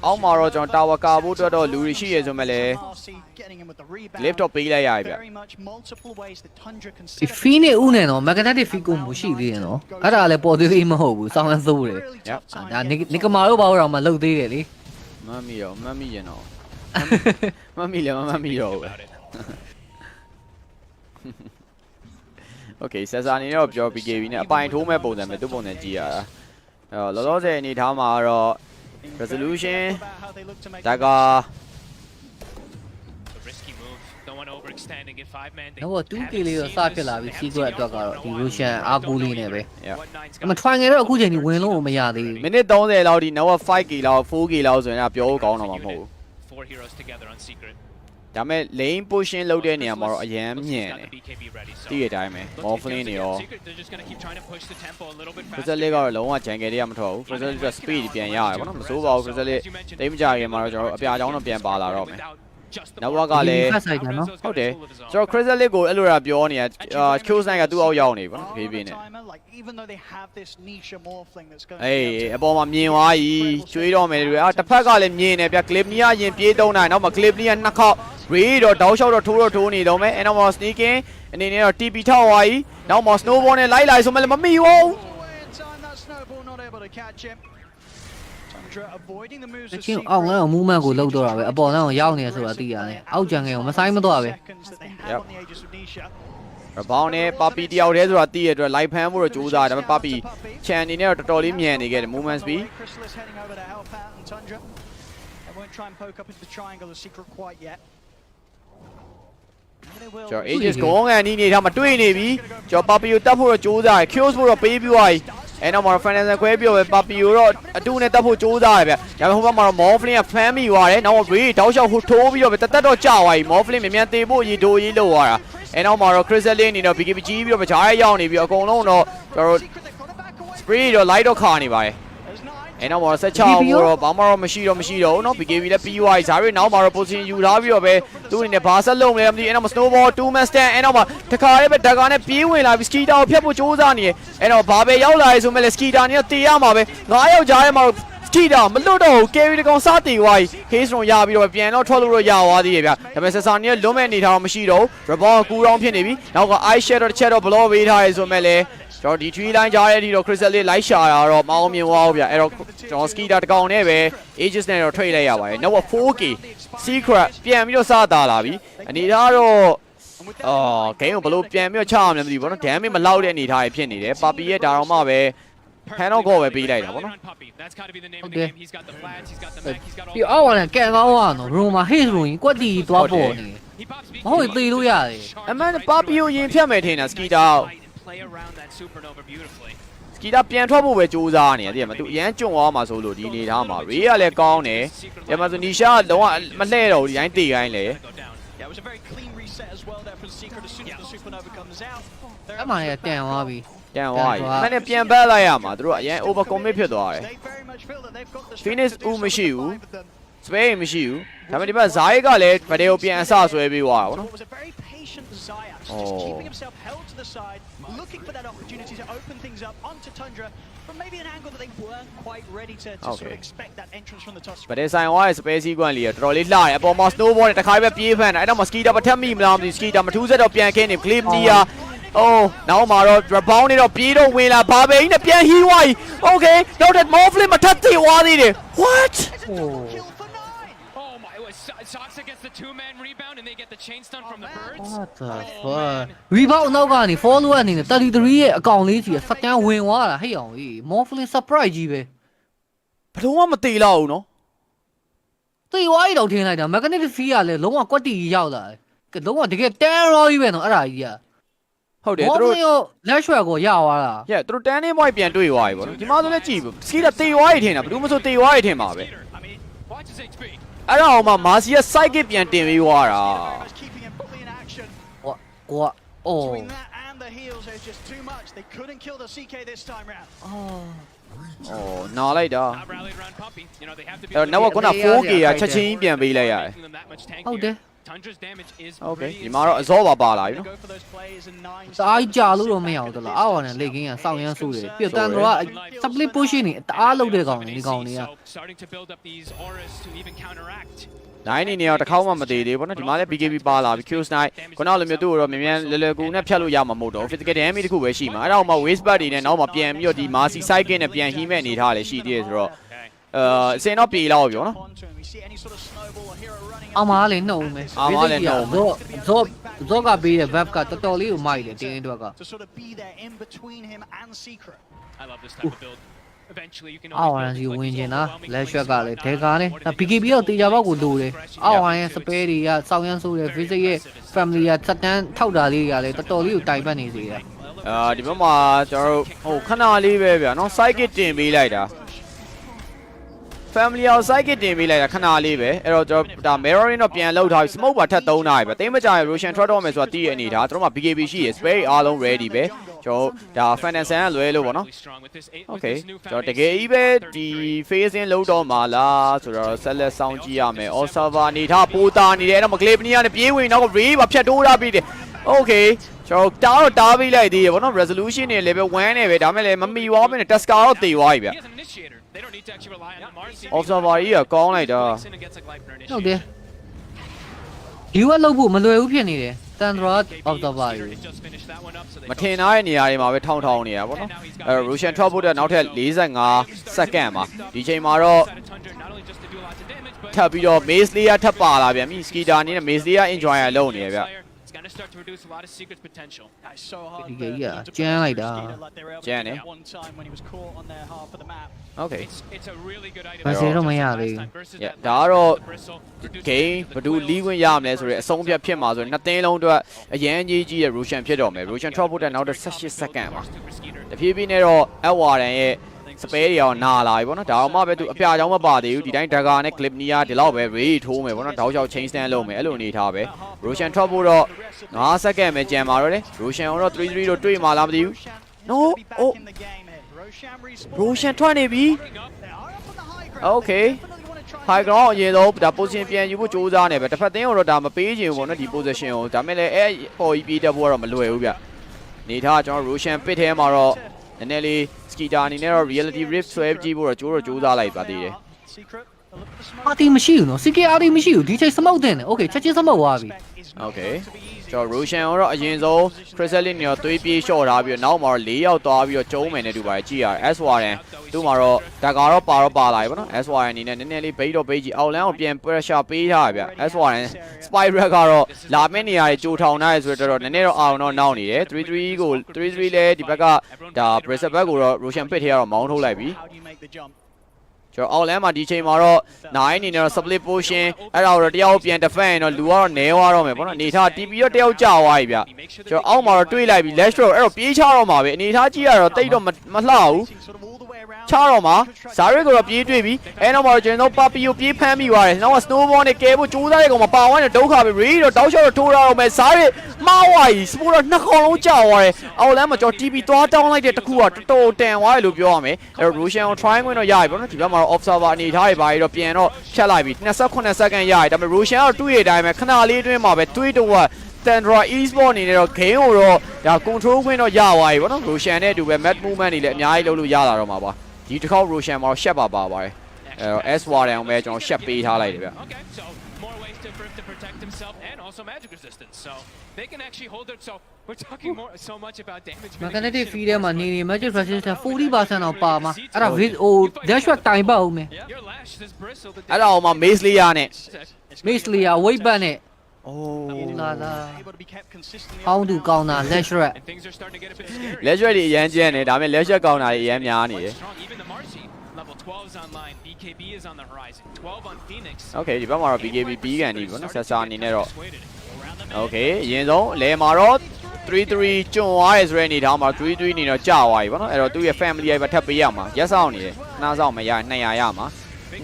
အောက်မှာတော့ကျွန်တော် tower ကာဖို့အတွက်တော့လူတွေရှိရဆိုမဲ့လည်း lift တော့ပေးလိုက်ရတယ်ဗျဒီ fee နဲ့ဦးနဲ့တော့ magnetic fee ကိုမရှိသေးရင်တော့အဲ့ဒါလည်းပေါ်သေးသေးမဟုတ်ဘူးစောင်းန်းစိုးတယ်ဒါနိကမာတို့ဘာလို့တော့မလုပ်သေးတယ်လေမမီရောမမီရင်တော့မမီလည်းမမီရောပဲ Okay ဆက်စာနေတော့ပြော BKB နဲ့အပိုင်ထိုးမဲ့ပုံစံပဲသူ့ပုံစံကြည့်ရတာအဲ့တော့လောလောဆယ်အနေထားမှာတော့ resolution ဒါက Don't want overextending it. 5-man. တော့2 kill လေးတော့စဖြစ်လာပြီ secret အတွက်ကတော့ဒီ Russian အားကိုးလေးနဲ့ပဲအမ try ငယ်တော့အခုချိန်ကြီးဝင်လို့မရသေးဘူး မိနစ်30လောက်ဒီနောက် 5k လောက် 4k လောက်ဆိုရင်ပြောကောင်းတော့မှာမဟုတ်ဘူး 4 heroes together on secret. ဒါမဲ့ lane pushing လုပ်တဲ့နေရာမှာတော့အရန်မြင်တယ်တည့်ရတိုင်းပဲ Morphling တွေရော Crystal လေးကတော့လုံးဝ jungle တွေကမထွက်ဘူး Crystal လေးက speed ပြန်ရတယ်ဗောနော်မစိုးပါဘူး Crystal လေးတိတ်မကြခင်မှာတော့ကျွန်တော်အပြာချောင်းတော့ပြန်ပါလာတော့မယ် Network ကလည်းဟုတ်တယ်ကျွန်တော် Crystal လေးကိုအဲ့လိုတာပြောနေရ Q sign ကသူ့အောက်ရောက်နေဗောနော်ဖေးဖေးနဲ့အေးအပေါ်မှာမြင်သွားပြီကျွေးတော့မယ်တွေတစ်ဖက်ကလည်းမြင်နေဗျ clip နီးအရင်ပြေးသုံးနိုင်နောက်မှာ clip နီးကနှစ်ခေါက် Ray တော့တောက်လျှောက်တော့ထိုးနေတော့မယ်အဲ့နောက်မှာ sneaking အနေနဲ့တော့ TP ထောက်သွားပြီနောက်မှာ snowball နဲ့လိုက်ဆိုမှလည်းမမိဘူးချင်းအောင်လည်း movement ကိုလောက်တော့တာပဲအပေါ်တော့ရောက်နေဆိုတာသိရတယ်အောက်ကြံငယ်ကိုမဆိုင်မတော့ပဲ ဘောင်းနဲ့ပါပီတယောက်တည်းဆိုတာသိရအတွက်လိုက်ဖမ်းဖို့တော့ကြိုးစားတယ်ဒါပေမဲ့ပါပီချန်အနေနဲ့တော့တော်တော်လေးမြန်နေခဲ့တယ် movement speed ကျွန်တော် Aegis ကောင်းကန်နေထားမှာတွေ့နေပြီကျွန်တော်ပါပီကိုတတ်ဖို့တော့ကြိုးစားတယ် Kills ဖို့တော့ပေးပြီးသွားပြီအဲ့နောက်မှာ Fantasy ခွဲပြီးတော့ပါပီကိုတော့အတူနဲ့တတ်ဖို့ကြိုးစားတယ်ဗျဒါပေမဲ့ဟိုဘက်မှာတော့ Morphling ကဖမ်းမိသွားတယ်နောက်မှာ Ray တောက်လျှောက်ဟိုထိုးပြီးတော့တတ်တော့ကြာသွားပြီ Morphling မြန်သေးဖို့ရေတိုးရေးလို့သွားတာအဲ့နောက်မှာတော့ Crystal လေးအနေနဲ့ BKB ကြီးပြီးတော့ကြားရရောက်နေပြီးအကုန်လုံးတော့ကျွန်တော် Spray တော့ light တော့ခါနေပါတယ်အဲ့နောက်မှာဆက်ချအောင်တော့ဘာမှတော့မရှိတော့ဘူးเนาะ BKB လည်းပြီးသွားပြီဇာရီနောက်မှာတော့ position ယူထားပြီးတော့ပဲသူ့အနေနဲ့ဘာဆက်လုံးလဲမသိအဲ့နောက်မှာ snowball 2 man stand အဲ့နောက်မှာတခါလေးပဲဒကာနဲ့ပြေးဝင်လာပြီး skitter ကိုဖျက်ဖို့ကြိုးစားနေတယ်အဲ့တော့ဘာပဲရောက်လာရဲဆိုမဲ့လေ skitter နဲ့တေးရမှာပဲ9ယောက်ကြားထဲမှာ skitter မလွတ်တော့ဘူး carry တကောင်စားတေးသွားပြီ case တော့ရပြီးတော့ပြန်တော့ထွက်လို့တော့ရသွားသေးတယ်ဗျဒါပေမဲ့ဆက်စာနေလွတ်မဲ့အနေထားတော့မရှိတော့ဘူး rebound ကူတောင်းဖြစ်နေပြီနောက်က eye share တော့တစ်ချက်တော့ block ပေးထားရဲဆိုမဲ့လေကျွန်တော်ဒီ tree line ကြားတဲ့အထိတော့ Crystal လေး light ရှာတာတော့မအောင်မြင်သွားဘူးဗျအဲ့တော့ကျွန်တော် skitter တကောင်နဲ့ပဲ Aegis နဲ့တော့ trade လိုက်ရပါတယ်နောက် 4k secret ပြန်ပြီးတော့စတာလာပြီအနေထားတော့game ကိုဘလို့ပြန်ပြီးတော့ချရမှန်းမသိဘူးဗောနော် damage မလောက်တဲ့အနေထားကြီးဖြစ်နေတယ်ပါပီရဲ့ဒါတော့မှပဲဖန်တော့ကိုပဲပေးလိုက်တာဗောနော်ဒီအောက်ကလည်းကန်ကောင်းသွားတော့ room မှာ hit ဆိုရင်ကွက်တီသွားပေါ်နေမဟုတ်သေးလို့ရတယ်အမှန်ပါပီကိုရင်ဖြတ်မယ်ထင်တာ skitter play around that supernova beautifully. စကီတာပြန်ထွက်ဖို့ပဲကြိုးစားနေတယ်သိရမလားသူအရန်ကျွံသွားမှာဆိုလို့ဒီနေထားမှာ Ray ကလည်းကောင်းတယ်ဒီမှာဆိုနီရှာကလုံးဝမလှဲ့တော့ဘူးဒီတိုင်းတေးခိုင်းလေအမှန်ရတန်သွားပြီမနဲ့ပြန်ပတ်လိုက်ရမှာသူတို့အရန် over commit ဖြစ်သွားတယ် Phoenix ဦးမရှိဘူး Spain မရှိဘူးဒါပေမဲ့ဒီဘက် Zai ကလည်းဗဒဲကိုပြန်အစဆွဲပေးသွားတာဗောနော် just keeping himself held to the side, looking for that opportunity to open things up onto Tundra from maybe an angle that they weren't quite ready to sort of expect that entrance from the top. ဗဒဲဆိုင်ဝါရဲ့ space sequence လေးတော်တော်လေးလှတယ်အပေါ်မှာ snowball နဲ့တခါပဲပြေးဖန်တယ်အဲ့တော့ Mosquito ပထက်မိမလားမသိ Mosquito မထူးဆက်တော့ပြန်ခင်းနေ Clip နီးယာနောက်မှာတော့ rebound နေတော့ပြေးတော့ဝင်လာဘာပဲကြီးနဲ့ပြန်ဟီးသွားပြီ Okay နောက်တဲ့ Morphling မထပ်သေးသွားသေးတယ် What Soxa gets the 2-man rebound and they get the chain stun from the birds. What the fuck? Rebound နောက်ကနေ follow အနေနဲ့33ရဲ့အကောင်လေးကြီးစကန်ဝင်သွားတာဟဲ့အောင်ကြီး Morphling surprise ကြီးပဲဘလုံးဝမတေလောက်ဘူးနော်တေဝါးကြီးတော့ထင်းလိုက်တာ magnetic field ကလည်းလုံးဝကွက်တီကြီးရောက်လာတယ်လုံးဝတကယ် terror ကြီးပဲနော်အဲ့ဒါကြီးကဟုတ်တယ်သူတို့ လက်ရွှဲကိုရသွားတာ Yeah သူတို့ turning point ပြန်တွေ့သွားပြီဗောနော်ဒီမှာဆိုလည်းကြည့်စကီးတာတေဝါးကြီးထင်တာဘယ်သူမှမဆိုတေဝါးကြီးထင်ပါပဲအဲ့တော့မှမာစီရဲ့ psychic ပြန်တင်ပေးသွားတာကွာအိုးနားလိုက်တာအဲ့တော့နောက်က 4k ကချက်ချင်းပြန်ပေးလိုက်ရတယ်ဟုတ်တယ်Okay ဒီမှာတော့အစောပါလာပြီနော်အားကြလို့တော့မရဘူးတလားအော်နဲ့လေကင်းကစောင့်ရမ်းဆိုးတယ်ပြတန်တော့ split push နေတအားလုပ်တဲ့ကောင်ဒီကောင်တွေကနိုင်နေတော့တစ်ခေါက်မှမသေးသေးဘောနော်ဒီမှာလည်း BKB ပါလာပြီ Q Snipe ခုနလိုမျိုးသူ့ကိုတော့မြန်လွယ်ကူနဲ့ဖြတ်လို့ရမှာမဟုတ်တော့ physical damage တခုပဲရှိမှာအဲ့တော့မှ waste pad တွေနဲ့နောက်မှပြန်ပြီးတော့ဒီ Marcy Psychic နဲ့ပြန်ဟီးမဲ့အနေထားလည်းရှိသေးတယ်ဆိုတော့အစင်တော့ပြေလောက်ပြီဗောနော်အောင်မလေးနှုတ်မယ်အောင်မလေးနှုတ်ဇောကပေးတဲ့ web ကတော်တော်လေးကိုမိုက်တယ်တင်းအတွက်က I love this type of build eventually you can အော်ရန်စီဝင်ကျင်တာလက်ရွှက်ကလည်းဒဲကားနဲ့ဒါ BKB တော့တေချာပေါက်ကိုလိုတယ်အော်ရန်ရဲ့စပဲတွေကစောင်းရမ်းဆိုးတဲ့ visit ရဲ့ family ကစက်တန်းထောက်တာလေးတွေကလည်းတော်တော်လေးကိုတိုင်ပတ်နေစေတယ်ဒီဘက်မှာကျွန်တော်တို့ဟိုခဏလေးပဲဗျာနော် psychic တင်ပေးလိုက်တာ family အောင် psychic တင်ပေးလိုက်တာခဏလေးပဲအဲ့တော့ကျွန်တော်ဒါ mirroring တော့ပြန်လောက်ထားပြီ smoke ပါထပ်3နာရီပဲတိတ်မကြရင် Roshan ထွက်တော့မယ်ဆိုတာသိရအနေဒါတို့မှာ BKB ရှိရယ် spare အားလုံး ready ပဲကျွန်တော်ဒါ Fantasy ကလွဲလို့ပေါ့နော် okay ကျွန်တော်တကယ်ကြီးပဲဒီ phasing လုံးတော့မှာလားဆိုတော့ဆက်လက်စောင့်ကြည့်ရမယ် observer အနေထားပိုတာနေတယ်အဲ့တော့ McLean ကနေပြေးဝင်တော့ Ray ပါဖြတ်ထိုးထားပြီးတယ် okay ကျွန်တော်တားပေးလိုက်သေးရပေါ့နော် resolution နဲ့ level 1နဲ့ပဲဒါမဲ့လည်းမမီသွားဘူးနဲ့ Tusker တော့တေသွားပြီဗျ observer ကြီးကကောင်းလိုက်တာဟုတ်တယ်ဒီဝက်လောက်ဖို့မလွယ်ဘူးဖြစ်နေတယ် Tundra observer ကြီးမထင်ထားတဲ့နေရာတွေမှာပဲထောင်းနေရပါတော့အဲ Roshan ထွက်ဖို့အတွက်နောက်ထပ်45စက္ကန့်မှာဒီချိန်မှာတော့ထပ်ပြီးတော့ Maze Layer ထပ်ပါလာပြန်ပြီ Skitter အနေနဲ့ Maze Layer enjoy ရလုပ်နေရဗျ It's going to start to reduce a lot of secret's potential. That's so hard. ကျန်းလိုက်တာ ကျန်းနေ one time when he was caught on their half of the map. Okay. It's a really good item. မစဲတော့မရသေးဘူး ဒါကတော့ game ဘယ်သူလီးဝင်ရမလဲဆိုတော့အဆုံးဖြတ်ဖြစ်မှာဆိုရင်နှစ်သင်းလုံးအတွက်အရန်ကြီးကြီးရဲ့ Roshan ဖြစ်တော့မယ် Roshan ထွက်ဖို့အတွက်နောက်18စက္ကန့်ပါတဖြည်းဖြည်းနဲ့တော့ Edwarden ရဲ့စပဲတွေရောနာလာပြီပေါ့နော်ဒါအောင်မှပဲသူအပြာချောင်းမပါသေးဘူးဒီတိုင်းဒဂါနဲ့ clip နီးယားဒီလောက်ပဲ ray ထိုးမယ်ပေါ့နော်တောက်လျှောက် chain stand လုပ်မယ်အဲ့လိုအနေထားပဲ Roshan ထွက်ဖို့တော့9စက္ကန့်ပဲကြံပါတော့တယ် Roshan တော့3-3တော့တွေ့မှာလားမသိဘူး no oh Roshan ထွက်နေပြီ okay high ground အရင်ဆုံးဒါ position ပြန်ယူဖို့ကြိုးစားနေပဲတစ်ဖက်သင်းကိုတော့ဒါမပေးချင်ဘူးပေါ့နော်ဒီ position ကိုဒါမဲ့လည်းအဲ့ပေါ်ကြီးပြေးတက်ဖို့ကတော့မလွယ်ဘူးဗျနေထားကျွန်တော် Roshan ပစ်ထဲမှာတော့နည်းနည်းလေး Skitter အနေနဲ့တော့ reality rift ဆွဲကြည့်ဖို့တော့ကြိုးစားလိုက်ပါသေးတယ်အာတီမရှိဘူးနော် CK အာတီမရှိဘူးဒီချိန် smoke တင်တယ် okay ချက်ချင်း smoke သွားပြီ okay ကျွန်တော် Roshan ကိုတော့အရင်ဆုံး Chrysalis နဲ့တော့သွေးပြေးလျှော့ထားပြီးတော့နောက်မှာတော့4ယောက်သွားပြီးတော့ကျုံးမယ်နဲ့တူပါတယ်ကြည့်ရတယ် S1 သူ့မှာတော့ဒါကတော့ပါလာပြီပေါ့နော် S1 အနေနဲ့နည်းနည်းလေးဘိတ်တော့ဘိတ်ကြီးအောက်လမ်းကိုပြန် pressure ပေးထားရဗျ S1 Spider ကတော့လာမယ့်နေရာတွေကြိုထောင်ထားရဆိုတော့နည်းနည်းတော့အောင်တော့နောက်နေတယ် 3-3 ကို3-3လဲဒီဘက်ကဒါ Bracer back ကိုတော့ Roshan ပစ်ထဲကတော့မောင်းထုတ်လိုက်ပြီကျွန်တော်အောက်လမ်းမှာဒီချိန်မှာတော့9အနေနဲ့တော့ split position အဲ့ဒါတော့တယောက်ပြန် defend တော့လူကတော့နဲသွားတော့မယ်ပေါ့နော်အနေထား TP တော့တယောက်ကြာသွားပြီဗျကျွန်တော်အောက်မှာတော့တွေးလိုက်ပြီ left stroke အဲ့တော့ပြေးချတော့မှာပဲအနေထားကြည့်ရတော့တိတ်တော့မလှဘူးချတော့မှာဇာရစ်ကိုတော့ပြေးတွေ့ပြီအဲ့နောက်မှာတော့ကျွန်တော်ပါပီကိုပြေးဖမ်းမိသွားတယ်နောက်က snowball နဲ့ကဲဖို့ကြိုးစားတဲ့ကောင်မှာပါဝိုင်းနဲ့ဒုက္ခပဲ Ray တော့တောက်လျှောက်တော့ထိုးရတော့မယ်ဇာရစ်မှားသွားပြီစပိုးတော့နှစ်ခေါက်လုံးကြာသွားတယ်အောက်လမ်းမှာကျွန်တော် TP သွားတောင်းလိုက်တဲ့တခုကတော်တော်တန်သွားတယ်လို့ပြောရမယ်အဲ့တော့ Roshan ကို try ဝင်တော့ရပြီပေါ့နော်ဒီဘက်မှာတော့ observer အနေထားတွေပါပြီးတော့ပြန်တော့ဖြတ်လိုက်ပြီ28စက္ကန့်ရပြီဒါပေမဲ့ Roshan ကတော့တွေ့ရတဲ့အတိုင်းပဲခဏလေးအတွင်းမှာပဲတွေးတော့Tundra e-sport အနေနဲ့တော့ game ကိုတော့ဒါ control ခွင့်တော့ရသွားပြီပေါ့နော် Roshan နဲ့အတူပဲ map movement တွေလည်းအများကြီးလုပ်လို့ရလာတော့မှာပါဒီတစ်ခေါက် Roshan မှာတော့ရှက်ပါပါတယ်အဲ့တော့ S1 အောင်ပဲကျွန်တော်ရှက်ပေးထားလိုက်တယ်ဗျ more ways for him to protect himself and also magic resistance so they can actually hold it so we're talking more so much about damage magnetic field ထဲမှာနေ magic resistance 40% တော့ပါမှာအဲ့ဒါဟို dash shot တိုင်ပတ်အောင်မယ်အဲ့ဒါအောင်မှာ Maze Layer နဲ့ Maze Layer weight band နဲ့လာဟောင်းသူကောင်းတာ let's shot let's shot တွေအရန်ကျန်းနေဒါပေမဲ့ let's shot ကောင်းတာတွေအရန်များနေတယ် level 12 is online BKB is on the horizon 12 on Phoenix okay ဒီဘက်မှာတော့ BKB ပြီးကန်နေပြီပေါ့နော်ဆက်စာအနေနဲ့တော့ okay အရင်ဆုံးလဲမှာတော့3-3ကျွန်းသွားရဲဆိုတဲ့အနေထားမှာ3-3နေတော့ကြာသွားပြီပေါ့နော်အဲ့တော့သူ့ရဲ့ family ပဲထပ်ပေးရမှာရက်ဆောင်နေတယ်ခဏဆောင်မရ200ရမှာ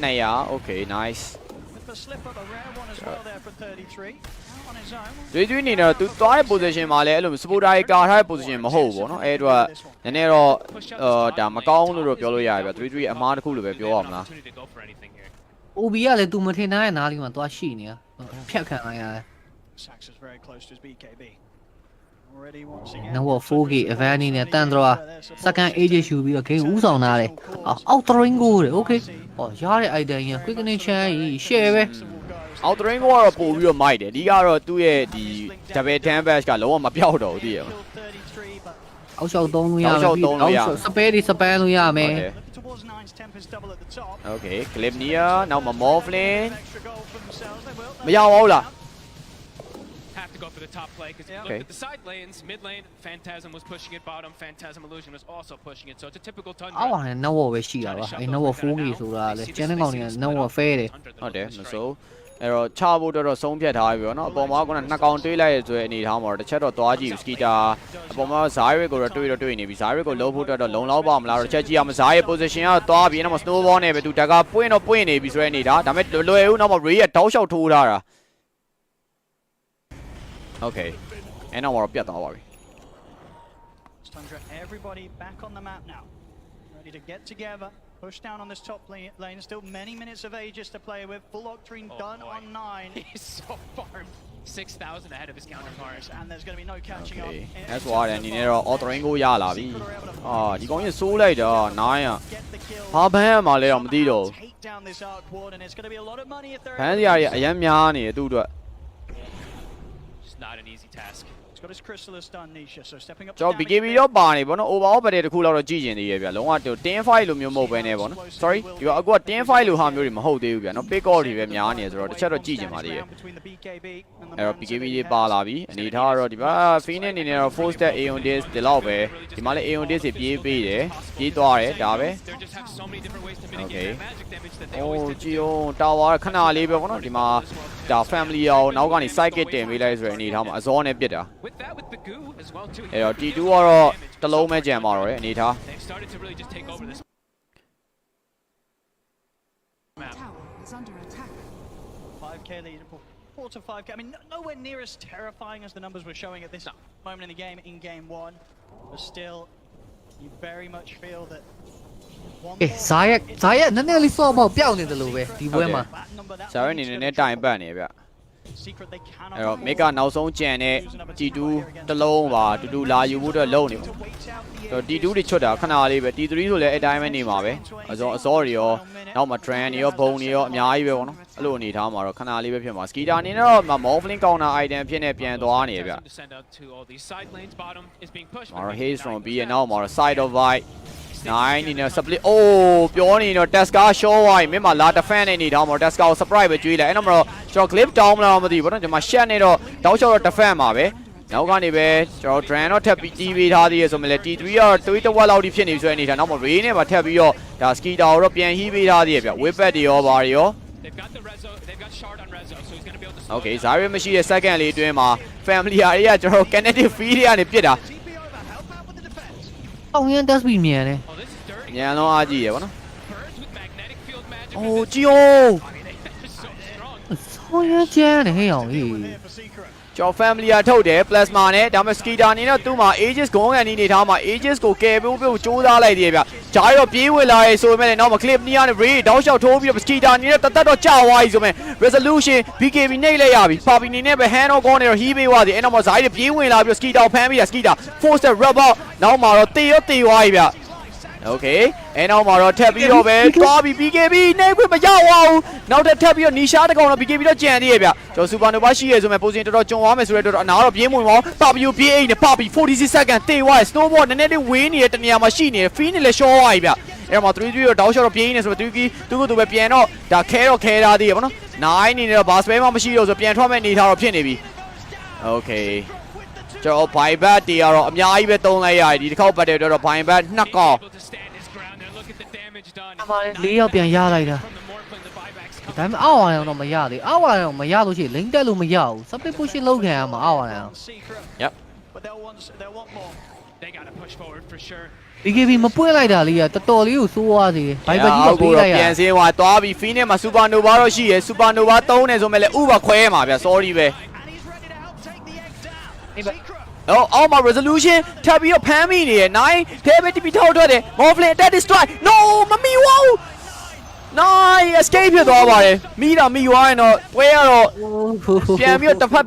200 okay nice တွေးနေတော့သူသွားတဲ့ position မှာလည်းအဲ့လို supporter တွေကာထားတဲ့ position မဟုတ်ဘူးပေါ့နော်အဲ့အတွက်နည်းနည်းတော့ဒါမကောင်းလို့တော့ပြောလို့ရတယ်ဗျ3-3အမားတစ်ခုလို့ပဲပြောရမလား OB ကလည်း तू မထင်ထားတဲ့နားလေးမှာသွားရှိနေတာဖြတ်ခံလိုက်ရတယ်နော် 4K Avani နဲ့ Tundra second age ယူပြီးတော့ game ဥဆောင်ထားတယ်အောက် train ကိုတယ် okay ဟောရတဲ့ item ကြီး quick connection ကြီး share ပဲ အောက် train ကတော့ပို့ပြီးတော့မိုက်တယ်ဒီကတော့သူ့ရဲ့ဒီ double damage ကလုံးဝမပြောက်တော့ဘူးသိရမလားအောက်လျှောက်သုံးလို့ရမယ်ပြီးအောက်စပဲတွေစပန်လို့ရမယ် okay clip near နောက်မှာ morphling မရပါဘူးလား to go for the top play because look at the side lanes. Mid lane, Phantasm was pushing it. Bottom, Phantasm Illusion was also pushing it. So it's a typical Tundra. အောက်အောင်လည်း Noah ပဲရှိတာပါအဲ့ Noah 4K ဆိုတာလေကျန်တဲ့ကောင်တွေက Noah ဖဲတယ် ဟုတ်တယ်မစိုးအဲ့တော့ချဖို့တော့ဆုံးဖြတ်ထားပြီပေါ့နော်အပေါ်မှာကနှစ်ကောင်တွေးလိုက်ရဆိုတဲ့အနေထားမှာတော့တစ်ချက်တော့သွားကြည့်စကီတာအပေါ်မှာဇာရစ်ကိုတော့တွေးနေပြီဇာရစ်ကိုလုံးဖို့တော့လုံလောက်ပါမလားတော့ချက်ကြည့်အောင်ဇာရဲ့ position ကသွားပြီးနောက်မှာ snowball နဲ့ပဲသူတက်ကပွင့်နေပြီဆိုတဲ့အနေထားဒါပေမဲ့လွယ်ဦးနောက်မှာ Ray ရဲ့တောက်လျှောက်ထိုးထားတာ Okay အဲ့နောက်မှာတော့ပြတ်သွားပါပြီ Tundra, everybody back on the map now. Ready to get together. Push down on this top lane. Still many minutes of Aegis to play with. Full Octarine done on 9. He's so farmed. 6,000 ahead of his counterpart. And there's going to be no catching up. That's why အနေနဲ့တော့ Octarine ကိုရလာပြီဒီကောင်ကြီးစိုးလိုက်တာ9อ่ะဘာဘန်းမှာလဲတော့မသိတော့ Take down this arc ward and it's going to be a lot of money if they're ဘန်းစရာတွေအရင်များနေတယ်သူ့အတွက် It's not an easy task. It's got his Chrysalis done, Nisha. So stepping up. ကျွန်တော် BKB တော့ပါနေပေါ့နော် overall ပတ်တဲ့တစ်ခုလောက်တော့ကြည့်ကျင်သေးရဲ့ဗျာလုံးဝ10 fight လိုမျိုးမဟုတ်ဘဲနဲ့ပေါ့နော် sorry ဒီကအခုက10 fight လိုဟာမျိုးတွေမဟုတ်သေးဘူးဗျာနော် pick off တွေပဲများနေဆိုတော့တစ်ချက်တော့ကြည့်ကျင်ပါသေးရဲ့အဲ့တော့ BKB တွေပါလာပြီအနေထားကတော့ဒီမှာ Phoenix အနေနဲ့တော့ full step Aeon Disc ဒီလောက်ပဲဒီမှာလည်း Aeon Disc တွေပြေးပေးတယ်ပြေးသွားတယ်ဒါပဲ Okay အိုးကြည့်အောင်တာဝါခဏလေးပဲပေါ့နော်ဒီမှာဒါ family အောင်နောက်ကနေ psychic တင်ပေးလိုက်ဆိုတဲ့အနေထားမှာအစောနဲ့ပြစ်တာအဲ့တော့ T2 ကတော့တစ်လုံးပဲကြံပါတော့တယ်အနေထား 5k lead, 4 to 5k. I mean, nowhere near as terrifying as the numbers were showing at this moment in the game in game 1. But still, you very much feel that. ဇာရက်နည်းနည်းလေးစော့ပေါ့ပျောက်နေတယ်လို့ပဲဒီပွဲမှာ ဇာရက်အနေနဲ့တိုင်ပတ်နေဗျအဲ့တော့ make ကနောက်ဆုံးကြံတဲ့ T2 တစ်လုံးပါတူတူလာယူဖို့အတွက်လုံနေပါဆိုတော့ T2 တွေချွတ်တာခဏလေးပဲ T3 ဆိုလည်းအတိုင်းပဲနေမှာပဲအစောတွေရောနောက်မှာ trend တွေရောဘုံတွေရောအများကြီးပဲပေါ့နော်အဲ့လိုအနေထားမှာတော့ခဏလေးပဲဖြစ်မှာ Skeeter အနေနဲ့တော့ Morphling counter item ဖြစ်နေပြန်သွားနေဗျHaze from B ရဲ့နောက်မှာတော့ side of white 9 in a split အိုးပြောနေတော့ Tesca show ဝိုင်းမင်းမလာ defend နေထားမှာ Tesca ကို surprise ပဲကျွေးလိုက်အဲ့တော့မတော့ကျွန်တော် clip down မလားမသိဘူးပေါ့နော်ဒီမှာ shot နေတော့တောက်လျှောက်တော့ defend မှာပဲနောက်ကနေပဲကျွန်တော် Dran တော့ထပ်ပြီးတီးပေးထားသေးရဆိုမှလည်း T3 ကတော့တွေးတဝက်လောက်ထိဖြစ်နေဆိုတဲ့အနေထားနောက်မှာ Ray နဲ့ပါထပ်ပြီးတော့ဒါ Skeeter ကိုတော့ပြန်ဟီးပေးထားသေးရဗျ Whippet တွေရောဘာတွေရော Okay ဇာရီမရှိတဲ့ second လေးအတွင်းမှာ family တွေကကျွန်တော် kinetic field တွေကနေပြစ်တာ အောင်ရင် test ပြီးမြန်တယ် ညံလုံးအားကြီးရယ်ဗောနော်အိုးကြည့်အောင်ဆောင်းရကျန်းတယ်ဟဲ့အောင်ကြီး ကျော် family ထုတ်တယ် plasma နဲ့ဒါပေမဲ့ Skeeter အနေနဲ့သူ့မှာ Aegis ဂုံးကန်နေထားမှာ Aegis ကိုကယ်ဖို့စူးစမ်းလိုက်သေးရဗျဂျာရီတော့ပြေးဝင်လာရဲဆိုပေမဲ့နောက်မှာ clip နီးရနဲ့ Ray တောက်လျှောက်ထိုးပြီးတော့ Skeeter အနေနဲ့တသက်တော့ကြာသွားပြီဆိုပေမဲ့ resolution BKB နှိပ်လိုက်ရပြီ Papi အနေနဲ့ပဲ hand on corner တော့ heal ပေးသွားသေးအဲ့နောက်မှာဇာရီပြေးဝင်လာပြီးတော့ Skeeter ကိုဖမ်းပြီးတာ Skeeter force the rub out နောက်မှာတော့တေသွားပြီဗျOkay အဲ့နောက်မှာတော့ထပ်ပြီးတော့ပဲသွားပြီး BKB နေခွင့်မရပါဘူးနောက်ထပ်ပြီးတော့ Nisha တကောင်တော့ BKB တော့ကြံသေးရဗျကျွန်တော် Supernova ရှိရဲဆိုမဲ့ position တော်တော်ကျွံသွားမယ်ဆိုတော့အနာတော့ပြေးမဝင်ပါဘူး Papi ကိုပြေးအိတ်နဲ့ Papi 46 second တေသွားတယ် Snowball နည်းနည်းလေးဝေးနေတဲ့တနေရာမှာရှိနေတယ် Fee နဲ့လည်း short သွားပြီဗျအဲ့မှာ3-3တော့တောက်လျှောက်တော့ပြေးနေဆိုတော့သူကသူ့ပဲပြန်တော့ဒါခဲထားသေးရပါတော့9အနေနဲ့တော့ bar spell မှမရှိတော့ဆိုပြန်ထွက်မဲ့အနေထားတော့ဖြစ်နေပြီ Okay ကျွန်တော် buyback တွေကတော့အများကြီးပဲသုံးလိုက်ရတယ်ဒီတစ်ခေါက်ပတ်တဲ့တော့ buyback နှစ်ကောင် အမှန်4ယောက်ပြန်ရလိုက်တာဒါပေမဲ့အောက်အောင်တော့မရသေးအောက်အောင်မရလို့ရှိရင် link တက်လို့မရဘူး split push လောက်ခံရမှာအောက်အောင် Yep BKB မပွင့်လိုက်တာလေးကတော်တော်လေးကိုစိုးသွားသေးတယ်ဘိုင်ဘကြီးကိုပေးလိုက်ရပြန်စင်းသွားသွားပြီး Phoenix မှာ Supernova တော့ရှိရယ် Supernova 3နေဆိုမဲ့လည်းဥပါခွဲမှာဗျ sorry ပဲအော်မှာ resolution ထပ်ပြီးတော့ဖမ်းမိနေရယ်9 David တီပီထောက်ထွက်တယ် Morphling attack destroy no မမီဝေါ9 escape ဖြစ်သွားပါတယ်မိတာမိသွားရင်တော့ပွဲရတော့ပြန်ပြီးတော့တစ်ဖက်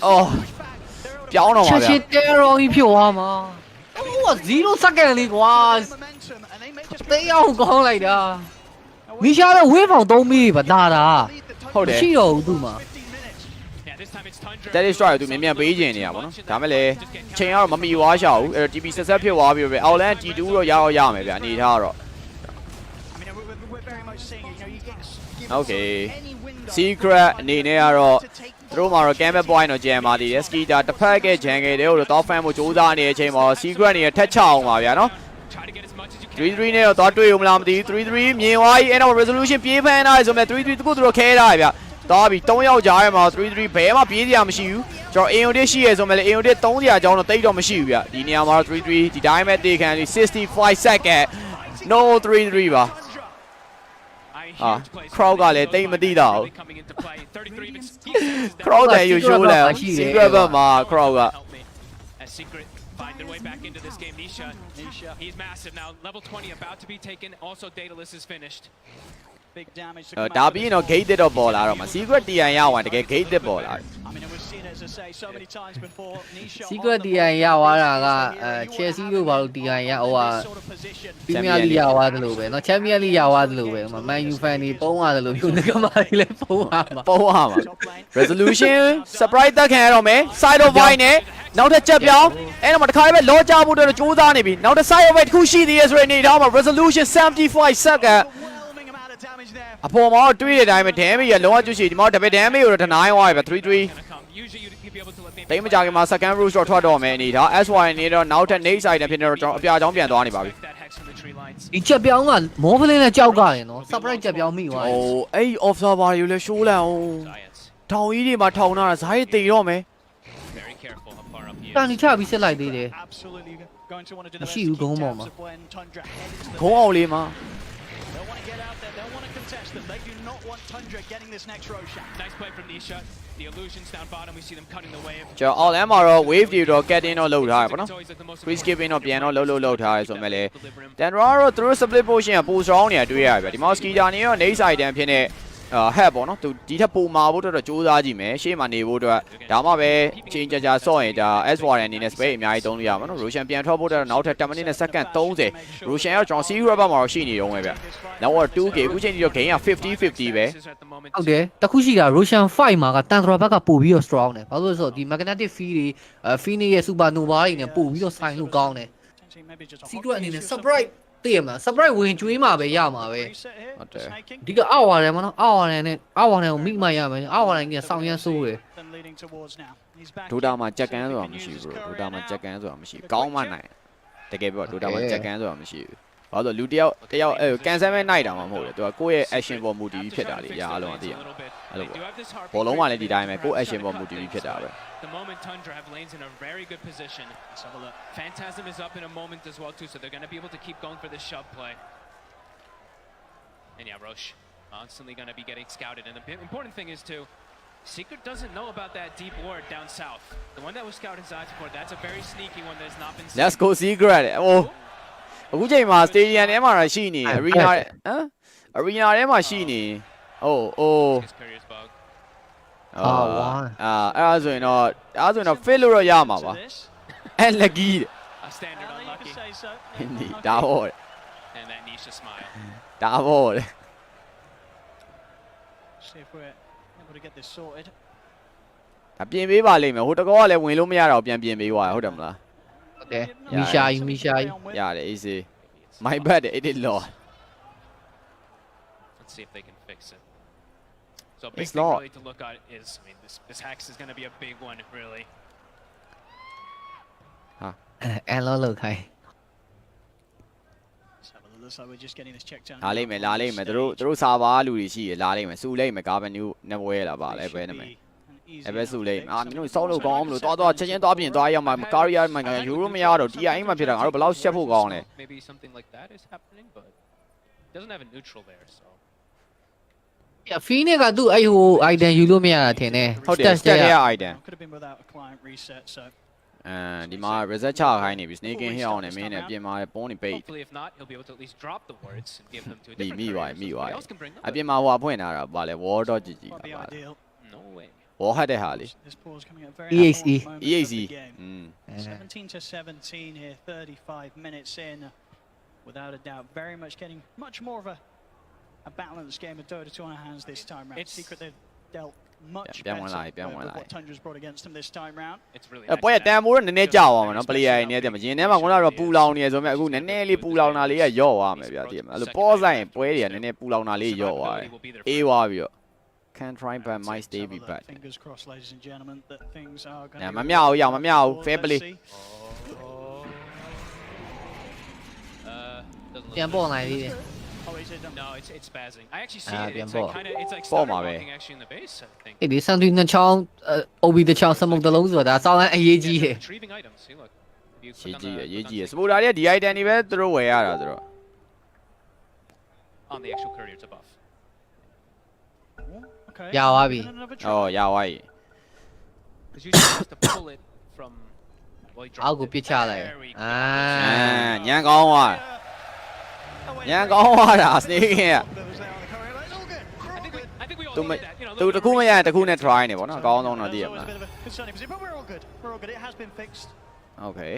အော်ပြောင်းတော့ပါဗျာချစ်တဲရောကြီးဖြစ်သွားမှာဟို0 second လေးကွာတေးအောင်ကောင်းလိုက်တာမီရှာတော့ wave အောင်3မိပါတာဟုတ်တယ်ရှိတော့ဘူးသူ့မှာThat is right သူမြန်ပေးခြင်းနေရပါတော့ဒါမဲ့လည်းချိန်ကတော့မမီဝါရှာဘူးအဲ့တော့ TP ဆက်ဖြစ်သွားပြီပဲ Outland T2 တော့ရမယ်ဗျအနေထားကတော့ Okay secret အနေနဲ့ကတော့သူတို့မှာတော့ game point တော့ကျန်ပါသေးတယ် Skeeter တစ်ဖက်ကဂျန်ဂယ်တွေကိုတော့ top fan ကိုစူးစမ်းနေတဲ့အချိန်မှာ secret အနေနဲ့ထက်ချအောင်ပါဗျာနော်3-3နဲ့တော့သွားတွေ့ဦးမလားမသိဘူး3-3မြင်သွားပြီအဲ့တော့ resolution ပြေးဖမ်းထားတယ်ဆိုမဲ့3-3တခုသူတို့ခဲထားတယ်ဗျာသွားပြီ3ယောက်ကြားထဲမှာ3-3ဘယ်မှပြေးစရာမရှိဘူးကျွန်တော် AOD ရှိရဲဆိုမဲ့လေ AOD 3စရာအကြောင်းတော့တိတ်တော့မရှိဘူးဗျဒီနေရာမှာတော့3-3ဒီတိုင်းပဲတေခံပြီး65 second no 3-3ပါcrowd ကလည်းတိတ်မသိတော့ crowd တယ်ယူရှိုးလဲ secret ဘက်မှာ crowd က Secret find their way back into this game. Nisha, he's massive now. Level 20 about to be taken. Also, Daedalus is finished. Big damage to ဒါပြီးရင်တော့ gate တက်တော့ပေါ်လာတော့မှာ secret TI ရအောင်တကယ် gate တက်ပေါ်လာ I mean, we've seen it, as I say, so many times before. Nisha secret DI ရသွားတာကChelsea တို့ဘာလို့ DI ရဟိုဟာ Premier League ရသွားတယ်လို့ပဲเนาะ Champion League ရသွားတယ်လို့ပဲ Man U fan တွေပုံရတယ်လို့ပြောနေကြမှာလေပုံရမှာ resolution surprise တက်ခံရတော့မယ် side of wine နဲ့နောက်တစ်ချက်ပြောင်းအဲ့တော့မှတစ်ခါလေးပဲလောချဖို့အတွက်ကြိုးစားနေပြီနောက်တစ် side of wine တစ်ခုရှိသေးရဲ့ဆိုတဲ့အနေထားမှာ resolution 75 second အပေါ်မှာတော့တွေးတဲ့အတိုင်းပဲ damage ရလုံးဝကျွတ်ရှိဒီမှာတော့ double damage ကိုတော့ deny သွားပြီပဲ3-3တိတ်မကြခင်မှာ second rush တော့ထွက်တော့မယ်အနေထား SY အနေနဲ့တော့နောက်ထပ် next side နဲ့ဖြစ်နေတော့ကျွန်တော်အပြာချောင်းပြန်သွားနေပါပြီဒီချက်ပြောင်းကမောဖလင်းနဲ့ကြောက်ကြတယ်နော် surprise ချက်ပြောင်းမိသွားတယ် အိုးအဲ့ observer တွေကိုလည်း show လိုက်အောင်ထောင်ကြီးတွေမှာထောင်ထားတာဇာတ်တေတော့မယ်တန်ချပြီးစစ်လိုက်သေးတယ်မရှိဘူးဂုံးပေါ်မှာဂုံးအောင်လေးမှာ They do not want Tundra getting this next Roshan. Nice play from Nisha. The illusions down bottom. We see them cutting the wave. ကျွန်တော် all M မှာတော့ wave တွေတော့ get in တော့လုပ်ထားရပါတော့ free skipping တော့ပြန်တော့လုပ်ထားရဆိုမဲ့လေ Tundra တော့သူတို့ split potion ကပို strong နေတာတွေ့ရပြီဒီမှာ Skeeter နေရော next side တန်းဖြစ်နေhead ပေါ့နော်သူဒီထက်ပိုမာဖို့တော့ကြိုးစားကြည့်မယ်ရှေ့မှာနေဖို့အတွက်ဒါမှပဲချင်းကြဆော့ရင်ဒါ S1 အနေနဲ့ space အများကြီးသုံးလို့ရမှာနော် Roshan ပြန်ထွက်ဖို့တော့နောက်ထပ်10မိနစ်နဲ့ second 30 Roshan ရောကျွန်တော် secret ဘက်မှာတော့ရှိနေတော့မယ်ဗျနောက်တော့ 2k အခုချိန်ဒီတော့ gain က50-50ပဲဟုတ်တယ်တခုရှိတာ Roshan 5မှာက Tundra ဘက်ကပို့ပြီးတော့ strong တယ်ဘာလို့လဲဆိုတော့ဒီ magnetic field တွေPhoenix ရဲ့ supernova တွေနဲ့ပို့ပြီးတော့ဆိုင်လို့ကောင်းတယ် secret အနေနဲ့ surprise သိရမလား surprise ဝင်ကျွေးမှာပဲရမှာပဲဟုတ်တယ်ဒီကအောက်ဝါတယ်မနော်အောက်ဝါတယ်နဲ့အောက်ဝါတယ်ကိုမိမှရမယ်အောက်ဝါတယ်ကစောင်းရမ်းဆိုးတယ်ဒိုတာမှာကြက်ကန်းဆိုတာမရှိဘူး bro ဒိုတာမှာကြက်ကန်းဆိုတာမရှိဘူးကောင်းမှနိုင်တကယ်ပြောဒိုတာမှာကြက်ကန်းဆိုတာမရှိဘူးဘာလို့လူတယောက်ကန်ဆယ်မဲ့နိုင်တာမှမဟုတ်လေသူကကိုယ့်ရဲ့ action ပေါ်မူတည်ပြီးဖြစ်တာလေအအားလုံးသိရအဲ့လိုပေါ့ဘောလုံးမှလည်းဒီတိုင်းပဲကိုယ့် action ပေါ်မူတည်ပြီးဖြစ်တာပဲThe moment Tundra have lanes in a very good position. Let's have a look. Phantasm is up in a moment as well too, so they're going to be able to keep going for this shove play. And yeah, Roche constantly going to be getting scouted. And the important thing is too, Secret doesn't know about that deep ward down south. The one that was scouted inside support, that's a very sneaky one that has not been seen. Let's go Secret. Oh. အခုချိန်မှာ stadium ထဲမှာရှိနေ arena ဟမ် arena ထဲမှာရှိနေ oh oh အဲ့ဒါဆိုရင်တော့ fit လို့တော့ရမှာပါအဲ့ lucky ဒါပေါ့ And that Nisha smile. ဒါပေါ့ See if we're able to get this sorted. ဒါပြင်ပေးပါလိမ့်မယ်ဟိုတကောကလည်းဝင်လို့မရတော့ပြန်ပြင်ပေးသွားတယ်ဟုတ်တယ်မလားဟုတ်တယ်မီရှာကြီးရတယ် easy my bad it is law Let's see if they can fix it. So a big thing really to look at is, I mean, this hex is going to be a big one, really. Huh. And look, hi. Looks like we're just getting this checked out. လာလိမ့်မယ်သူတို့စာပါလူတွေရှိရလာလိမ့်မယ်စူလိမ့်မယ်ကာဗန်နူးနဝဲလာပါလဲပဲနေမယ်အဲ့ပဲစူလိမ့်မင်းတို့စောက်လို့ကောင်းမလို့သွားချက်ချင်းသွားပြင်သွားရောက်မှာကာရီယာမှာယူရိုမရတော့ TI မှာဖြစ်တာငါတို့ဘယ်လောက်ရှက်ဖို့ကောင်းလဲ Maybe something like that is happening, but it doesn't have a neutral there, so. Yeah, Phoenix ကသူ့အဲ့ဟို item ယူလို့မရတာထင်တယ်ဟုတ်တယ် stat ရဲ့ item Could have been without a client reset, so. ဒီမှာ reset ချခိုင်းနေပြီ sneaking ဟစ်အောင်နေမင်းနဲ့ပြင်မှာပုံးနေပိတ် Hopefully, if not, he'll be able to at least drop the wards and give them to a မိ different ပါ carrier. မိပါ Somebody else can bring them. အပြင်မှာဟိုဖွင့်ထားတာဗာလဲ war dot gg ပါ No way. war ဟတ်တဲ့ဟာလေ This pause coming at very EXE. important moment of EXE the game. 17-17 here, 35 minutes in. Without a doubt, very much getting much more of a balanced game of Dota 2 on our hands this time round. Secret, dealt much Bien better ngoài lại, bien ngoài with lại. what Tundra's brought against him this time round. It's really ပွဲတန်မိုးတော့နည်းနည်းကြောက်အောင်နော် player တွေနဲ့တည်းမရင်းထဲမှာခုနကတော့ပူလောင်နေရဆိုမြအခုနည်းနည်းလေးပူလောင်တာလေးကရော့သွားမယ်ဗျာတည်မှာအဲ့လိုပေါ်ဆိုင်ပွဲတွေကနည်းနည်းပူလောင်တာလေးရော့သွားတယ်အေးသွားပြီးတော့ can try but might stay be bad Fingers crossed, ladies and gentlemen, that things are going မမြောက်အောင်ရအောင်မမြောက်အောင် fair play ပြန်ပေါ်နိုင်သေးတယ် Oh, is it? No, it's spazzing. I actually see Ah, it. bien It's ball. like kind of, it's like Ball stutter mà về. walking actually in the base, I think. အဲ့ဒီစံတွင်းနှစ်ချောင်း OB တစ်ချောင်းစမုတ်တစ်လုံးဆိုတာစောင်းအရေးကြီးတယ် Retrieving items. See, look. If you ရေး click ကြီးရ on ရေး the ကြီးရစပူတာတွေကဒီ item တွေပဲသူတို့ဝယ်ရတာသူတို့ on the actual courier, it's a buff. Okay. ရသွားပြီ အော်ရသွားပြီ Because usually you have to pull it from. Well, he အောက် dropped ကို it. ပစ်ချလိုက်အာ ညံကောင်းသွားညံကောင်းသွားတာစနေကင်းက I think we all သူ needed that. You know, သူတခုမရရင်တခုနဲ့ try နေပေါ့နော်အကောင်းဆုံးတော့တည်ရမလား Concerning position, but we're all good. We're all good. It has been fixed. Okay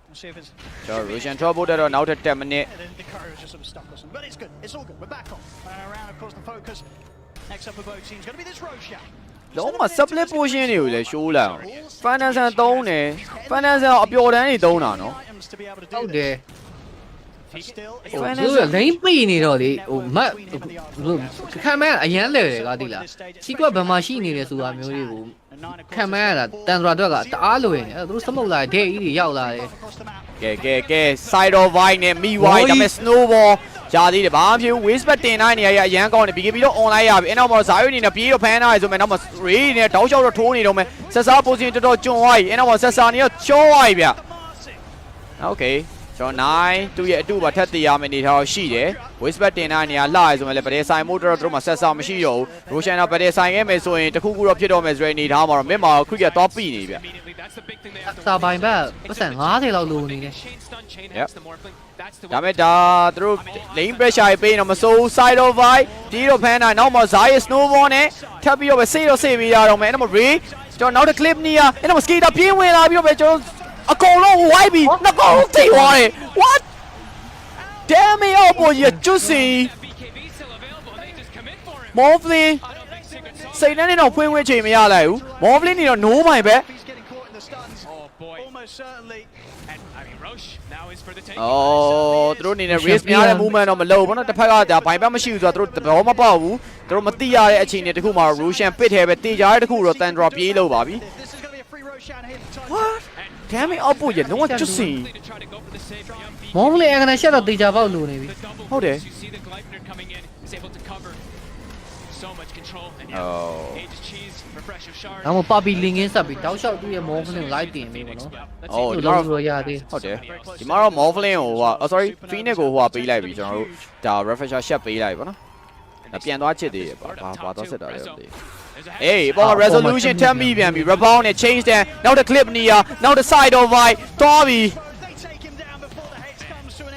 We'll see if it's. ကျွန်တော် Russian trouble တက်တော့နောက်ထပ်10 minute Yeah, the courier was just sort of stuck or something, but it's good. It's all good. We're back on. Around, of course, the focus. Next up for both teams going to be this Roshan. လုံးဝ split position တွေကိုလည်း show လိုက်အောင် finance သုံးတယ် finance အပျော်တန်းတွေသုံးတာနော် Items to be able to ဟု do တ် this. တယ် Still, ဟိုသူကလိမ့်ပိနေတော့လေဟိုမတ်ခံမအရန်လဲတယ်ကတိလားစီကွက်ဘယ်မှာရှိနေတယ်ဆိုတာမျိုးတွေကိုခံမရတာတန်ထရာတော့ကတအားလိုရင်အဲ့သူတို့စမုတ်လာတဲ့ဒဲကြီးတွေရောက်လာတယ် ကဲ side of wide နဲ့ me wide ဒါပေမဲ့ snowball ဂျာသေးတယ်ဘာမှမဖြစ်ဘူး waste back တင်တိုင်းနေရအရန်ကောင်းတယ် BKB တော့ online ရပြီအဲ့နောက်မှာဇာယွေအနေနဲ့ပြေးတော့ဖမ်းထားရဆိုမဲ့နောက်မှာ ray နေတောက်လျှောက်တော့ထိုးနေတော့မယ်ဆက်စား position တော်တော်ကျွန်းသွားပြီအဲ့နောက်မှာဆက်စားနေတော့ချောသွားပြီဗျ Okay ကျွန်တော်9သူ့ရဲ့အတူပါထက်တည်ရမယ့်အနေထားရှိတယ် waste back တင်တိုင်းနေရလှရဆိုမဲ့လည်းဗတဲ့ဆိုင်မို့တော့တို့မှာဆက်စားမရှိတော့ဘူး Roshan တော့ဗတဲ့ဆိုင်ခဲ့မယ်ဆိုရင်တခုခုတော့ဖြစ်တော့မယ်ဆိုတဲ့အနေထားမှာတော့ mid မှာ cricket တော့ပြီနေဗျ စာပိုင်ဘက်ပတ်စံ90လောက်လိုနေတယ် Yep ဒါမဲ့ဒါသူတို့ lane pressure ပေးနေတော့မစိုး side of wide ဒီတော့ဖမ်းတာနောက်မှာ Zai snowball နဲ့ထပ်ပြီးတော့ပဲစေးပေးရတော့မယ်အဲ့တော့ Ray ကျွန်တော်နောက်တစ် clip နီးရအဲ့တော့ skater ပြေးဝင်လာပြီးတော့ပဲကျွန်တော်အကုန်လုံးဝိုင်းပြီးနှကောင်လုံးထိသွားတယ် what damn it အော်ပေါ်ကြီးကျွတ်စီ Morphling စိတ်နဲ့တော့ဖွင့်ဝင်ချိန်မရလိုက်ဘူး Morphling နေတော့ no မိုင်ပဲ almost certainly. And I mean, Roche now is for the take. အော်သူတို့အနေနဲ့ race များတဲ့ movement တော့မလုပ်ဘူးเนาะတစ်ဖက်ကဒါဘိုင်ဘက်မရှိဘူးဆိုတော့သူတို့သဘောမပေါက်ဘူးသူတို့မသိရတဲ့အခြေအနေတစ်ခုမှာ Roshan ပစ်တယ်ပဲတေချာတဲ့တစ်ခုတော့ Tundra ပြေးလို့ပါပြီ This is going to be a free Roshan here for time. What damn it အောက်ပို့ရလုံးဝကျွတ်စီ မောင်းလေအကနေရှက်တော့တေချာပေါက်လိုနေပြီ ဟုတ်တယ် You see the Gleipnir coming in, is able to cover so much control. And Oh. Aegis Cheese, refresher shard. ဒါမှပါပီလင်ကင်းဆက်ပြီးတောက်လျှောက်သူ့ရဲ့မောင်းဖလင်ကိုလိုက်တင်ပေးပါနော် အော်ဒီမှာ လို့ရသေး ဟုတ်တယ်ဒီမှာတော့ Morphling ကိုဟို sorry Phoenix ကိုဟိုပေးလိုက်ပြီကျွန်တော်တို့ဒါ refresher shot ပေးလိုက်ပါနော်ပြန်သွားချစ်သေးတယ်ဘာသွားစစ်တာလဲမသိအေးပေါ် resolution ထပ်မိပြန်ပြီ rebound နဲ့ change တဲ့နောက်တစ် clip နေရနောက်တစ် side of wide သွားပြီ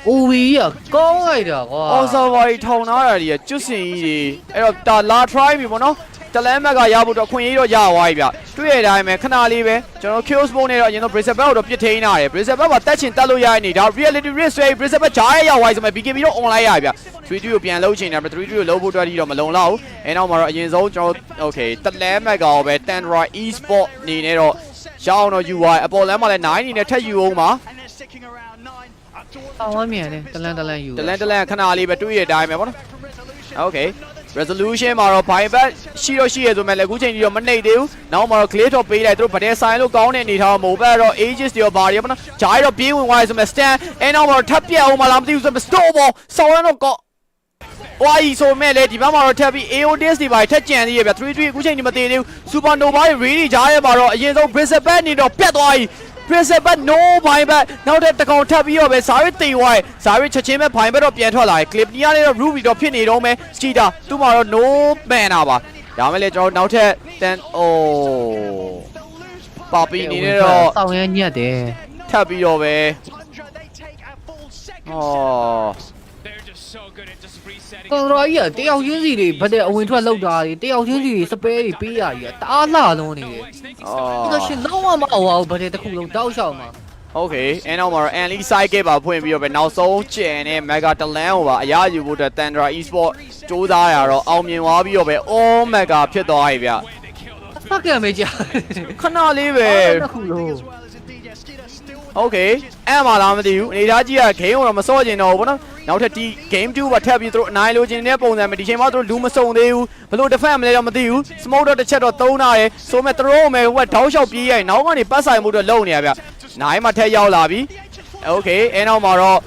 OB ကကောင်းလိုက်တာကွာ also wide ထောင်ထားတာကြီးကျွတ်စင်ကြီးတွေအဲ့တော့ဒါလာ try ပြီပေါ့နော်တလန်းမက်ကရဖို့တော့ခွင့်ရတော့ရသွားပြီဗျတွေ့ရတိုင်းပဲခဏလေးပဲကျွန်တော် kills bone နဲ့တော့အရင်တော့ Brisbane ကိုတော့ပြစ်ထိန်းထားတယ် Brisbane မှာတက်ချင်တက်လို့ရတဲ့အနေဒါ reality risk တွေ Brisbane ဂျားရရောက်သွားပြီဆိုမှ BKB တော့ online ရပြီဗျ3-2ကိုပြန်လှုပ်ချင်တယ်3-2ကိုလှုပ်ဖို့အတွက်ဒီတော့မလုံလောက်ဘူးအဲနောက်မှာတော့အရင်ဆုံးကျွန်တော် okay တလန်းမက်ကရောပဲ Tundra e-sport နေနဲ့တော့ရအောင်တော့ UI အပေါ်လမ်းမှာလည်း9အနေနဲ့ထက်ယူအောင်ပါ အောင်းဝမ်းမြန်တယ်တလန်ယူ တလန်းခဏလေးပဲတွေးရတဲ့အတိုင်းပဲပေါ့နော် okay resolution မှာတော့ buy back ရှိရဆိုမဲ့လည်းအခုချိန်ကြီးတော့မနှိပ်သေးဘူးနောက်မှာတော့ clear တော့ပေးလိုက်သူတို့ဗတဲ့ဆိုင်လို့ကောင်းတဲ့အနေထားမို့ပဲတော့ ages တွေရောဘာတွေပေါ့နော်ဂျားတော့ပြေးဝင်သွားရဆိုမဲ့ stand အဲနောက်မှာတော့ထပ်ပြတ်အောင်မလားမသိဘူးဆိုမဲ့ store ball ဆောင်းရတော့ကောဝိုင်းဆိုမဲ့လေဒီဘက်မှာတော့ထပ်ပြီး AODs တွေပါထက်ကြံသေးရဗျ3-3အခုချိန်ကြီးမသေးသေးဘူး supernova တွေ ready ဂျားရမှာတော့အရင်ဆုံး Brisbane နေတော့ပြတ်သွားပြီBrisbane no ဘိုင်ဘက်နောက်တဲ့တကောင်ထပ်ပြီးတော့ပဲဇာရစ်တေဝိုင်းဇာရစ်ချက်ချင်းပဲဘိုင်ဘက်တော့ပြန်ထွက်လာတယ် clip နီးရနဲ့တော့ Ruby တော့ဖြစ်နေတော့မယ် Skita သူ့မှာတော့ no manner ပါဒါမဲ့လေကျွန်တော်နောက်ထပ်တန်ပါပီနေနဲ့တော့ တောင်းရညက်တယ် ထပ်ပြီးတော့ပဲကွန်ထရိုကြီးကတယောက်ချင်းစီတွေဗတ်တဲ့အဝင်ထွက်လောက်တာတွေတယောက်ချင်းစီတွေစပဲတွေပေးရကြီးတအားလှလုံးနေတယ် အော် ဒါရှင်လုံးဝမအောင်ဘူးဗတ်တဲ့တစ်ခုလုံးတောက်လျှောက်မှာ Okay, and now more and side game ပါဖွင့်ပြီးတော့ပဲနောက်ဆုံးကျန်တဲ့ Mega တလန်းကိုပါအရယူဖို့တဲ့ Tundra Esport စူးစမ်းရတော့အောင်မြင်သွားပြီးတော့ပဲ All Mega ဖြစ်သွားပြီဗျ Fuck ရမေးကြခဏလေးပဲ Okay အဲ့မှာလားမသိဘူးအနေသားကြီးက game ကိုတော့မစော့ကျင်တော့ဘူးဗောနော်နောက်ထပ်ဒီ game 2ပါထပ်ပြီးသူတို့အနိုင်လိုချင်တဲ့ပုံစံပဲဒီချိန်မှာသူတို့လူမစုံသေးဘူးဘလို့ defend မလဲတော့မသိဘူး smoke တော့တစ်ချက်တော့သုံးထားတယ်ဆိုမဲ့သူတို့မယ်ဟိုကတောက်လျှောက်ပြေးရိုက်နောက်ကနေပတ်ဆိုင်မှုတော့လုံနေရဗျနိုင်မှာထက်ရောက်လာပြီ Okay အဲ့နောက်မှာတော့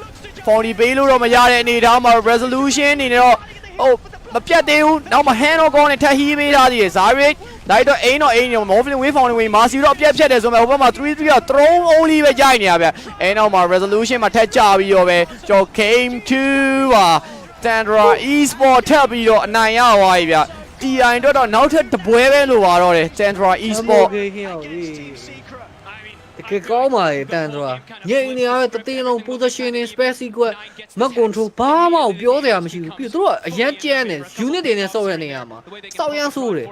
Fondy ပေးလို့တော့မရတဲ့အနေထားမှာ resolution အနေနဲ့တော့ဟုတ်မပြတ်သေးဘူးနောက်မှာ hand တော့ကောင်းနေထက်ဟီးပေးထားသေးတယ် Zarek လိုက်တော့အိမ်တော့ Morphling Wave Founding Wave မာစီတော့အပြတ်ဖြတ်တယ်ဆိုမဲ့ဟိုဘက်မှာ3-3က throw only ပဲကြိုက်နေရဗျအဲ့နောက်မှာ resolution မှာထက်ကြပြီးတော့ပဲကျွန်တော် game 2 ပါ Tundra Esport ထပ်ပြီးတော့အနိုင်ရသွားပြီဗျ TI တော့နောက်ထပ်တပွဲပဲလို့ပါတော့တယ် Tundra Esport ကဲကောင်းပါလေတန်တော့ညင်နေရတဲ့တတင်းလုံး positioning space sequence မ control ဘာမှပြောစရာမရှိဘူးပြီးတော့အရက်ကျန်းတယ် unit တွေနဲ့ဆော့ရနေရမှာစောက်ရမ်းဆိုးတယ်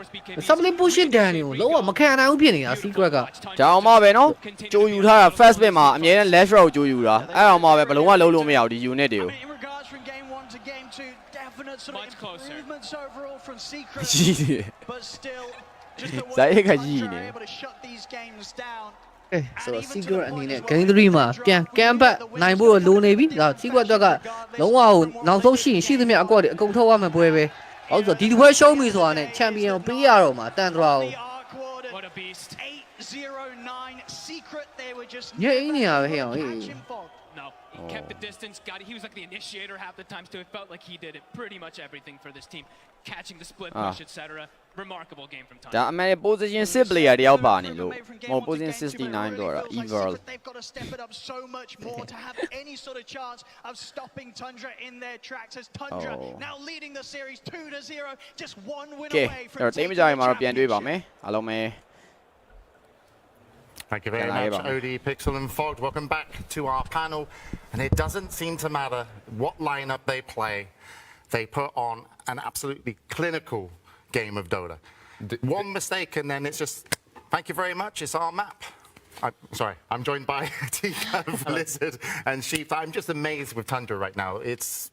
supply pushing down တွေကိုလုံးဝမခံနိုင်ဘူးဖြစ်နေတာ secret ကဒါအောင်မှပဲနော်ကြိုယူထားတာ first bit မှာအမြဲတမ်း left row ကြိုယူတာအဲ့အောင်မှပဲဘလုံးဝလုံးလို့မရဘူးဒီ unit တွေကို Much closer. But still, just the ဇာတ်ရခကြီးနေ able to shut these games down. ဆိုတော့ secret အနေနဲ့ game 3မှာပြန်ကမ်ဘတ်နိုင်ဖို့လိုနေပြီဒါ secret အတွက်ကလုံးဝဟိုနောက်ဆုံးရှိသမျှအကွက်တွေအကုန်ထုတ်ရမယ်ပွဲပဲဘာလို့ဆိုတော့ဒီပွဲရှုံးပြီဆိုတာနဲ့ champion ကိုပေးရတော့မှာ Tundra ကို What a beast. 809 secret they were just ညင်နေရပဲဟဲ့အောင်ဟေး No, he kept the distance. He was like the initiator half the times too. It felt like he did it pretty much everything for this team, catching the split push, etc. Remarkable game from Tundra. ဒါအမှန် position 6 player တယောက်ပါနေလို့ဟို position 69ပြောတာ Evil they've got to step it up so much more to have any sort of chance of stopping Tundra in their tracks as Tundra now leading the series 2-0, just one win away from taking the championship. Thank you very much, Odie, Pixel and Fogg. Welcome back to our panel. And it doesn't seem to matter what lineup they play. They put on an absolutely clinical game of Dota. One mistake and then it's just, thank you very much, it's our map. I'm joined by Tika, Blizzard and Sheep. I'm just amazed with Tundra right now. It's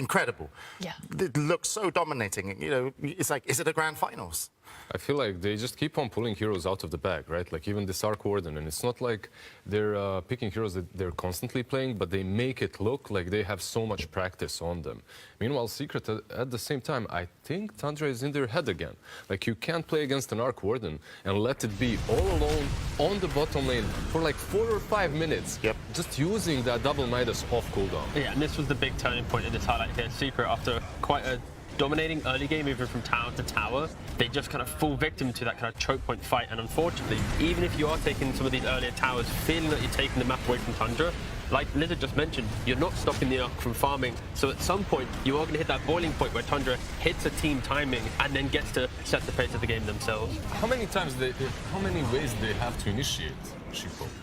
incredible. Yeah. It looks so dominating. You know, it's like, is it a grand finals? I feel like they just keep on pulling heroes out of the bag, right? Like even this Arc Warden, and it's not like they're picking heroes that they're constantly playing, but they make it look like they have so much practice on them. Meanwhile, Secret, at the same time, I think Tundra is in their head again. Like you can't play against an Arc Warden and let it be all alone on the bottom lane for like 4 or 5 minutes. Yep. Just using that double Midas off cooldown. Yeah, and this was the big turning point in this highlight here. Secret, after quite a dominating early game, moving from tower to tower, they just kind of fall victim to that kind of choke point fight. And unfortunately, even if you are taking some of these earlier towers, feeling that you're taking the map away from Tundra, like Lizard just mentioned, you're not stopping the Arc from farming. So at some point, you are going to hit that boiling point where Tundra hits a team timing and then gets to set the pace of the game themselves. How many ways they have to initiate?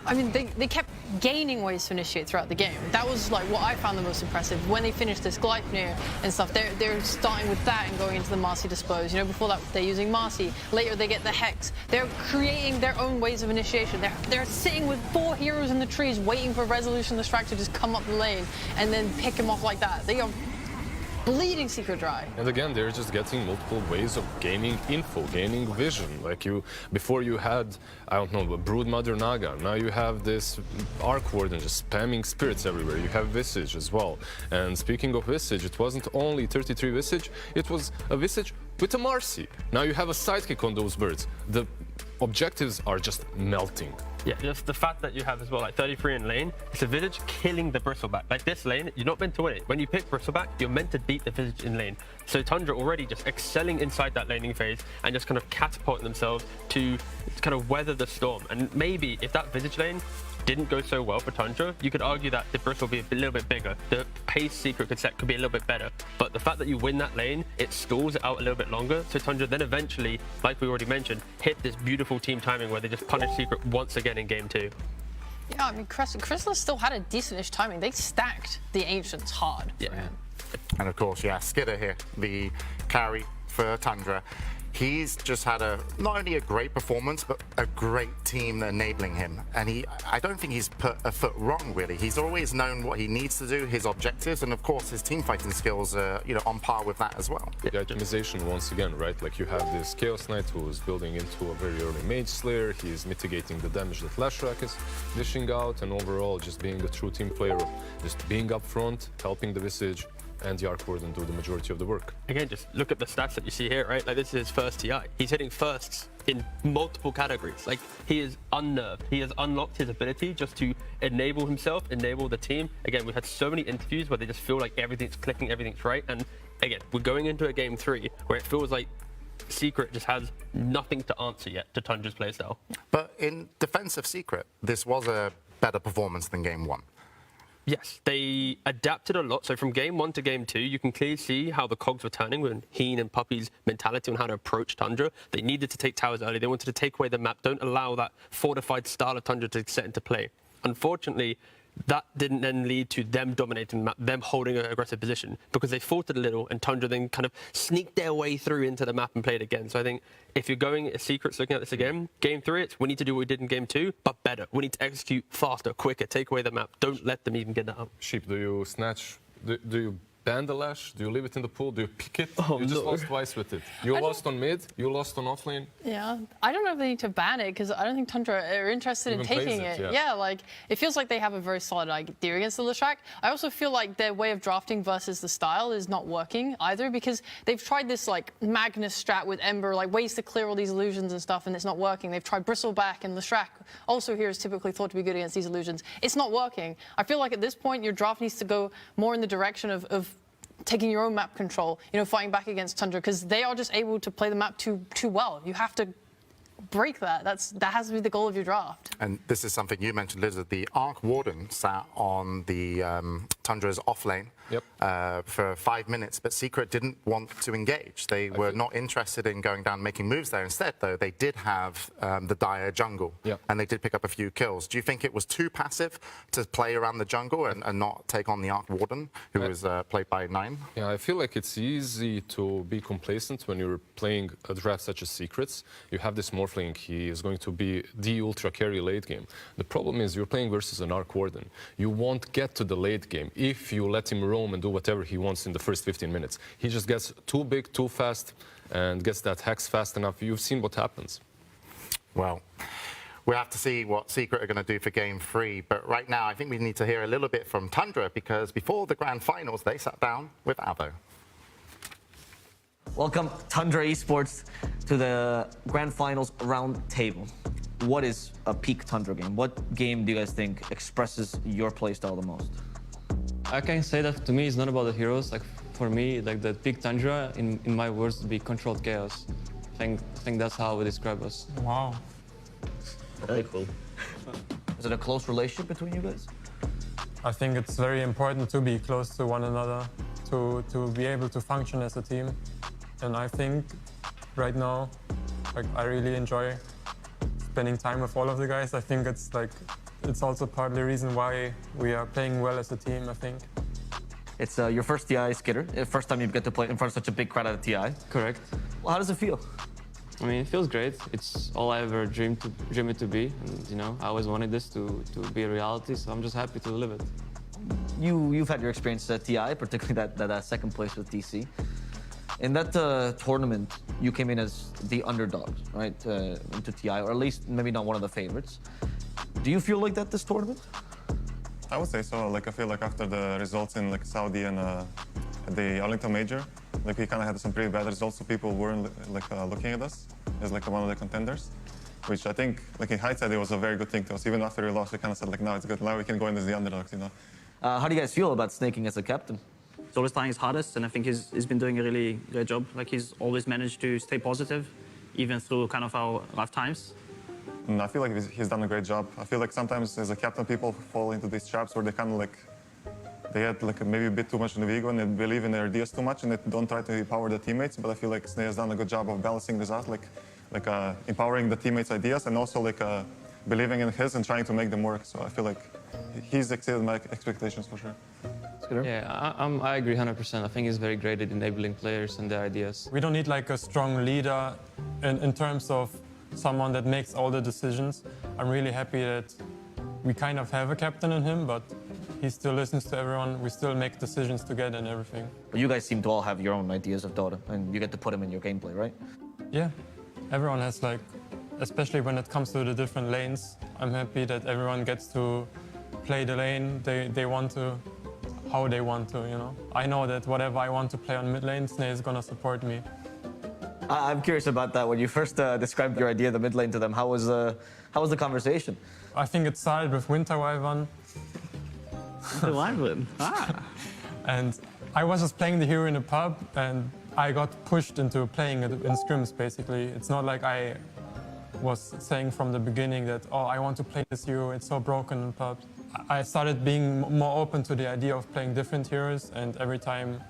I mean, they kept gaining ways to initiate throughout the game. That was like what I found the most impressive. When they finished this Gleipnir and stuff, they're starting with that and going into the Marcy Dispose. You know, before that they're using Marcy. Later they get the Hex. They're creating their own ways of initiation. They're sitting with 4 heroes in the trees waiting for Resolution the Strike to just come up the lane and then pick him off like that. They are bleeding Secret dry. And again, they're just getting multiple ways of gaining info, gaining vision. Like before you had, I don't know, Brood Mother Naga. Now you have this Arc Warden just spamming spirits everywhere. You have Visage as well. And speaking of Visage, it wasn't only 33 Visage, it was a Visage with a Marcy. Now you have a sidekick on those birds. The objectives are just melting. Yeah, just the fact that you have as well, like 33 in lane, it's a Visage killing the Bristleback. Like this lane, you're not meant to win it. When you pick Bristleback, you're meant to beat the Visage in lane. So Tundra already just excelling inside that laning phase and just kind of catapulting themselves to kind of weather the storm. And maybe if that Visage lane didn't go so well for Tundra, you could argue that the Bristle will be a little bit bigger. The pace Secret could set could be a little bit better. But the fact that you win that lane, it stalls it out a little bit longer. So Tundra then eventually, like we already mentioned, hit this beautiful team timing where they just punish Secret once again in game 2. Yeah, I mean, Chrysalis still had a decentish timing. They stacked the Ancients hard. Yeah. And of course, yeah, Skidder here, the carry for Tundra. he's just had not only a great performance, but a great team enabling him. And I don't think he's put a foot wrong, really. He's always known what he needs to do, his objectives, and of course his team fighting skills are, on par with that as well. The optimization once again, right? Like you have this Chaos Knight who's building into a very early Mage Slayer. He's mitigating the damage that Lashrak is dishing out, and overall just being a true team player, just being up front, helping the Visage, and the Arc Warden do the majority of the work. Again, just look at the stats that you see here, right? Like, this is his first TI. He's hitting firsts in multiple categories. Like, he is unnerved. He has unlocked his ability just to enable himself, enable the team. Again, we've had so many interviews where they just feel like everything's clicking, everything's right. And again, we're going into a game 3 where it feels like Secret just has nothing to answer yet to Tundra's playstyle. But in defense of Secret, this was a better performance than game 1. Yes, they adapted a lot. So from game 1 to game 2, you can clearly see how the cogs were turning with Heen and Puppy's mentality on how to approach Tundra. They needed to take towers early. They wanted to take away the map. Don't allow that fortified style of Tundra to set into play. Unfortunately, that didn't then lead to them dominating the map, them holding an aggressive position, because they faltered a little and Tundra then kind of sneaked their way through into the map and played again. So I think if you're going at Secrets looking at this again, game 3, we need to do what we did in game 2, but better. We need to execute faster, quicker, take away the map. Don't let them even get that up. Sheep, do you snatch, do you ban the Lash? Do you leave it in the pool? Do you pick it? You just lost twice with it. You lost on mid, you lost on offlane. Yeah, I don't know if they need to ban it, because I don't think Tundra are interested in taking it. Yeah, like, it feels like they have a very solid idea against the Lashrak. I also feel like their way of drafting versus the style is not working either, because they've tried this, like, Magnus strat with Ember, like, ways to clear all these illusions and stuff, and it's not working. They've tried Bristleback, and Lashrak also here is typically thought to be good against these illusions. It's not working. I feel like at this point, your draft needs to go more in the direction of taking your own map control, fighting back against Tundra, because they are just able to play the map too well. You have to break that. That has to be the goal of your draft. And this is something you mentioned, Lizard. The Arc Warden sat on the Tundra's offlane for 5 minutes, but Secret didn't want to engage. They were not interested in going down and making moves there. Instead, though, they did have the Dire jungle, and they did pick up a few kills. Do you think it was too passive to play around the jungle and not take on the Arc Warden, who was played by 9? Yeah, I feel like it's easy to be complacent when you're playing a draft such as Secrets. You have this Morphling. He is going to be the ultra carry late game. The problem is you're playing versus an Arc Warden. You won't get to the late game if you let him roam and do whatever he wants in the first 15 minutes. He just gets too big, too fast, and gets that hex fast enough. You've seen what happens. Well, we'll have to see what Secret are going to do for game 3. But right now, I think we need to hear a little bit from Tundra, because before the grand finals, they sat down with Avo. Welcome, Tundra Esports, to the Grand Finals round table. What is a peak Tundra game? What game do you guys think expresses your playstyle the most? I can say that to me it's not about the heroes. Like for me, like the peak Tundra, in my words, would be controlled chaos. I think that's how we describe us. Wow. Very cool. Is it a close relationship between you guys? I think it's very important to be close to one another, to be able to function as a team. And I think right now, like, I really enjoy spending time with all of the guys. I think it's also partly the reason why we are playing well as a team, I think. It's your first TI, Skitter. First time you get to play in front of such a big crowd at a TI. Correct. Well, how does it feel? I mean, it feels great. It's all I ever dreamed it to be. And, I always wanted this to be a reality, so I'm just happy to live it. You've had your experience at TI, particularly that second place with DC. In that tournament, you came in as the underdog, right, into TI, or at least maybe not one of the favorites. Do you feel like that this tournament? I would say so. Like, I feel like after the results in Saudi and the Arlington Major, we kind of had some pretty bad results, so people weren't looking at us as one of the contenders, which I think, in hindsight, it was a very good thing to us. Even after we lost, we kind of said, no, it's good. Now we can go in as the underdogs, How do you guys feel about snaking as a captain? He's always trying his hardest, and I think he's been doing a really great job. He's always managed to stay positive, even through kind of our rough times. And I feel like he's done a great job. I feel like sometimes as a captain, people fall into these traps where they kind of they had maybe a bit too much in the ego and they believe in their ideas too much and they don't try to empower their teammates. But I feel like Sneh has done a good job of balancing this out, empowering the teammates' ideas and also believing in his and trying to make them work. So I feel like he's exceeded my expectations for sure. Skitter? Yeah, I agree 100%. I think he's very great at enabling players and their ideas. We don't need like a strong leader in terms of someone that makes all the decisions. I'm really happy that we kind of have a captain in him, but he still listens to everyone. We still make decisions together and everything. You guys seem to all have your own ideas of Dota, and you get to put them in your gameplay, right? Yeah, everyone has like, especially when it comes to the different lanes, I'm happy that everyone gets to play the lane they want to, how they want to, you know. I know that whatever I want to play on mid lane, Sneh is gonna support me. I'm curious about that. When you first described your idea of the mid lane to them, how was the conversation? I think it started with Winter Wyvern. The Wyvern? Ah! And I was just playing the hero in a pub, and I got pushed into playing it in scrims, basically. It's not like I was saying from the beginning that, oh, I want to play this hero, it's so broken in pubs. I started being more open to the idea of playing different heroes, and every time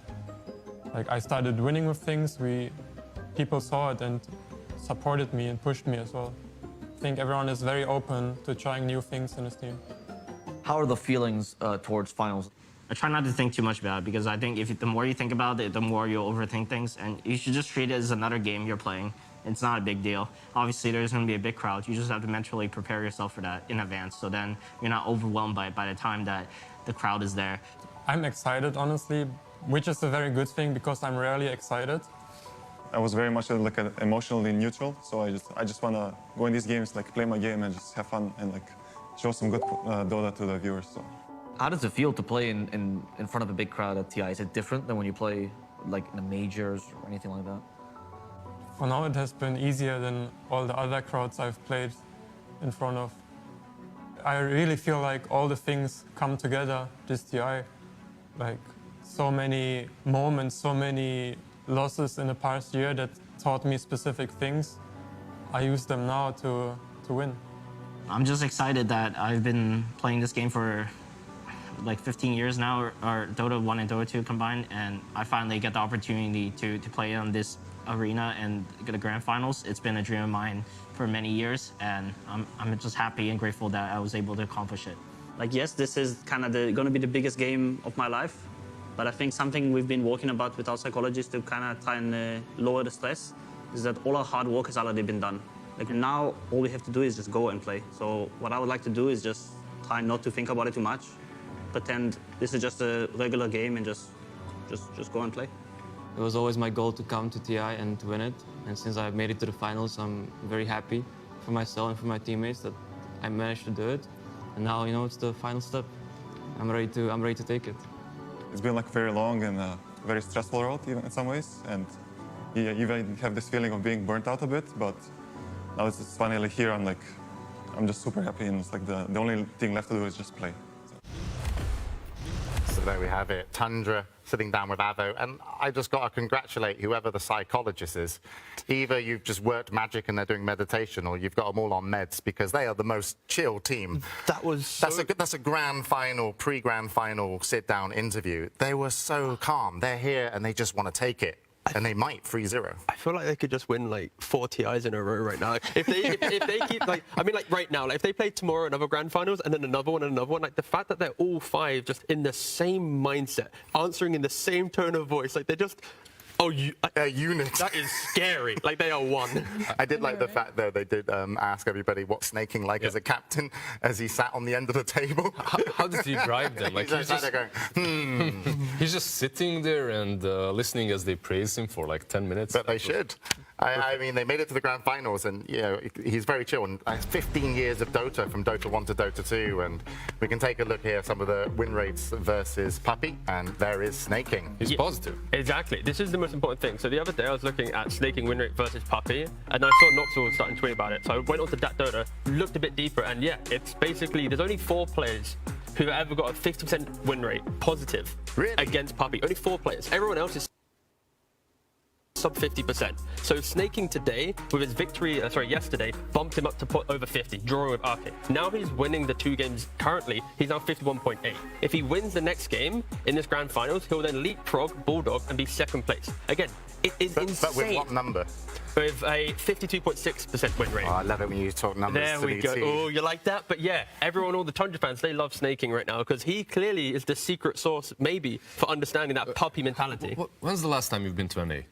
like I started winning with things, people saw it and supported me and pushed me as well. I think everyone is very open to trying new things in this team. How are the feelings towards finals? I try not to think too much about it because I think the more you think about it, the more you'll overthink things, and you should just treat it as another game you're playing. It's not a big deal. Obviously, there's going to be a big crowd. You just have to mentally prepare yourself for that in advance, so then you're not overwhelmed by it by the time that the crowd is there. I'm excited, honestly, which is a very good thing because I'm rarely excited. I was very much like emotionally neutral, so I just want to go in these games, like play my game and just have fun and like show some good Dota to the viewers. So. How does it feel to play in front of a big crowd at TI? Is it different than when you play like in the majors or anything like that? For now, it has been easier than all the other crowds I've played in front of. I really feel like all the things come together this TI. Like so many moments, so many losses in the past year that taught me specific things. I use them now to win. I'm just excited that I've been playing this game for like 15 years now, or Dota 1 and Dota 2 combined, and I finally get the opportunity to play on this arena and get the grand finals. It's been a dream of mine for many years, and I'm just happy and grateful that I was able to accomplish it. Like, yes, this is kind of going to be the biggest game of my life, but I think something we've been working about with our psychologists to kind of try and lower the stress is that all our hard work has already been done. Like now, all we have to do is just go and play. So what I would like to do is just try not to think about it too much, pretend this is just a regular game and just go and play. It was always my goal to come to TI and to win it. And since I've made it to the finals, I'm very happy for myself and for my teammates that I managed to do it. And now, you know, it's the final step. I'm ready to take it. It's been like very long and very stressful road even in some ways. And you even have this feeling of being burnt out a bit, but now it's finally here. I'm just super happy, and it's like the only thing left to do is just play. So there we have it, Tundra sitting down with Avo, and I just got to congratulate whoever the psychologist is. Either you've just worked magic and they're doing meditation, or you've got them all on meds, because they are the most chill team. That's a grand final, pre-grand final sit-down interview. They were so calm. They're here and they just want to take it. And they might 3-0. I feel like they could just win like 4 TIs in a row right now. Like, if they keep like, I mean, like right now, like if they play tomorrow another grand finals and then another one and another one, like the fact that they're all 5 just in the same mindset, answering in the same tone of voice, like they're just. Oh, unit. That is scary. Like they are one. I did like the fact, though, they did ask everybody what's snaking like as a captain as he sat on the end of the table. How does he drive them? Like he's just going, He's just sitting there and listening as they praise him for like 10 minutes. But they should. I mean, they made it to the grand finals, and you know he's very chill. And 15 years of Dota, from Dota 1 to Dota 2, and we can take a look here at some of the win rates versus Puppey, and there is snaking. He's positive. Exactly. This is the most important thing. So the other day I was looking at snaking win rate versus Puppey, and I saw Noxel starting to tweet about it. So I went onto that Dota, looked a bit deeper, and yeah, it's basically there's only 4 players who've ever got a 50% win rate positive against Puppey. Only 4 players. Everyone else is sub 50%. So snaking today with his victory, yesterday, bumped him up to over 50, drawing with Arcade. Now he's winning the 2 games currently. He's now 51.8. If he wins the next game in this grand finals, he'll then leapfrog Bulldog and be 2nd place. Again, is insane. But with what number? With a 52.6% win rate. Oh, I love it when you talk numbers. There we go. Oh, you like that? But yeah, everyone, all the Tundra fans, they love Snaking right now because he clearly is the secret source, maybe, for understanding that puppy mentality. When's the last time you've been to NA?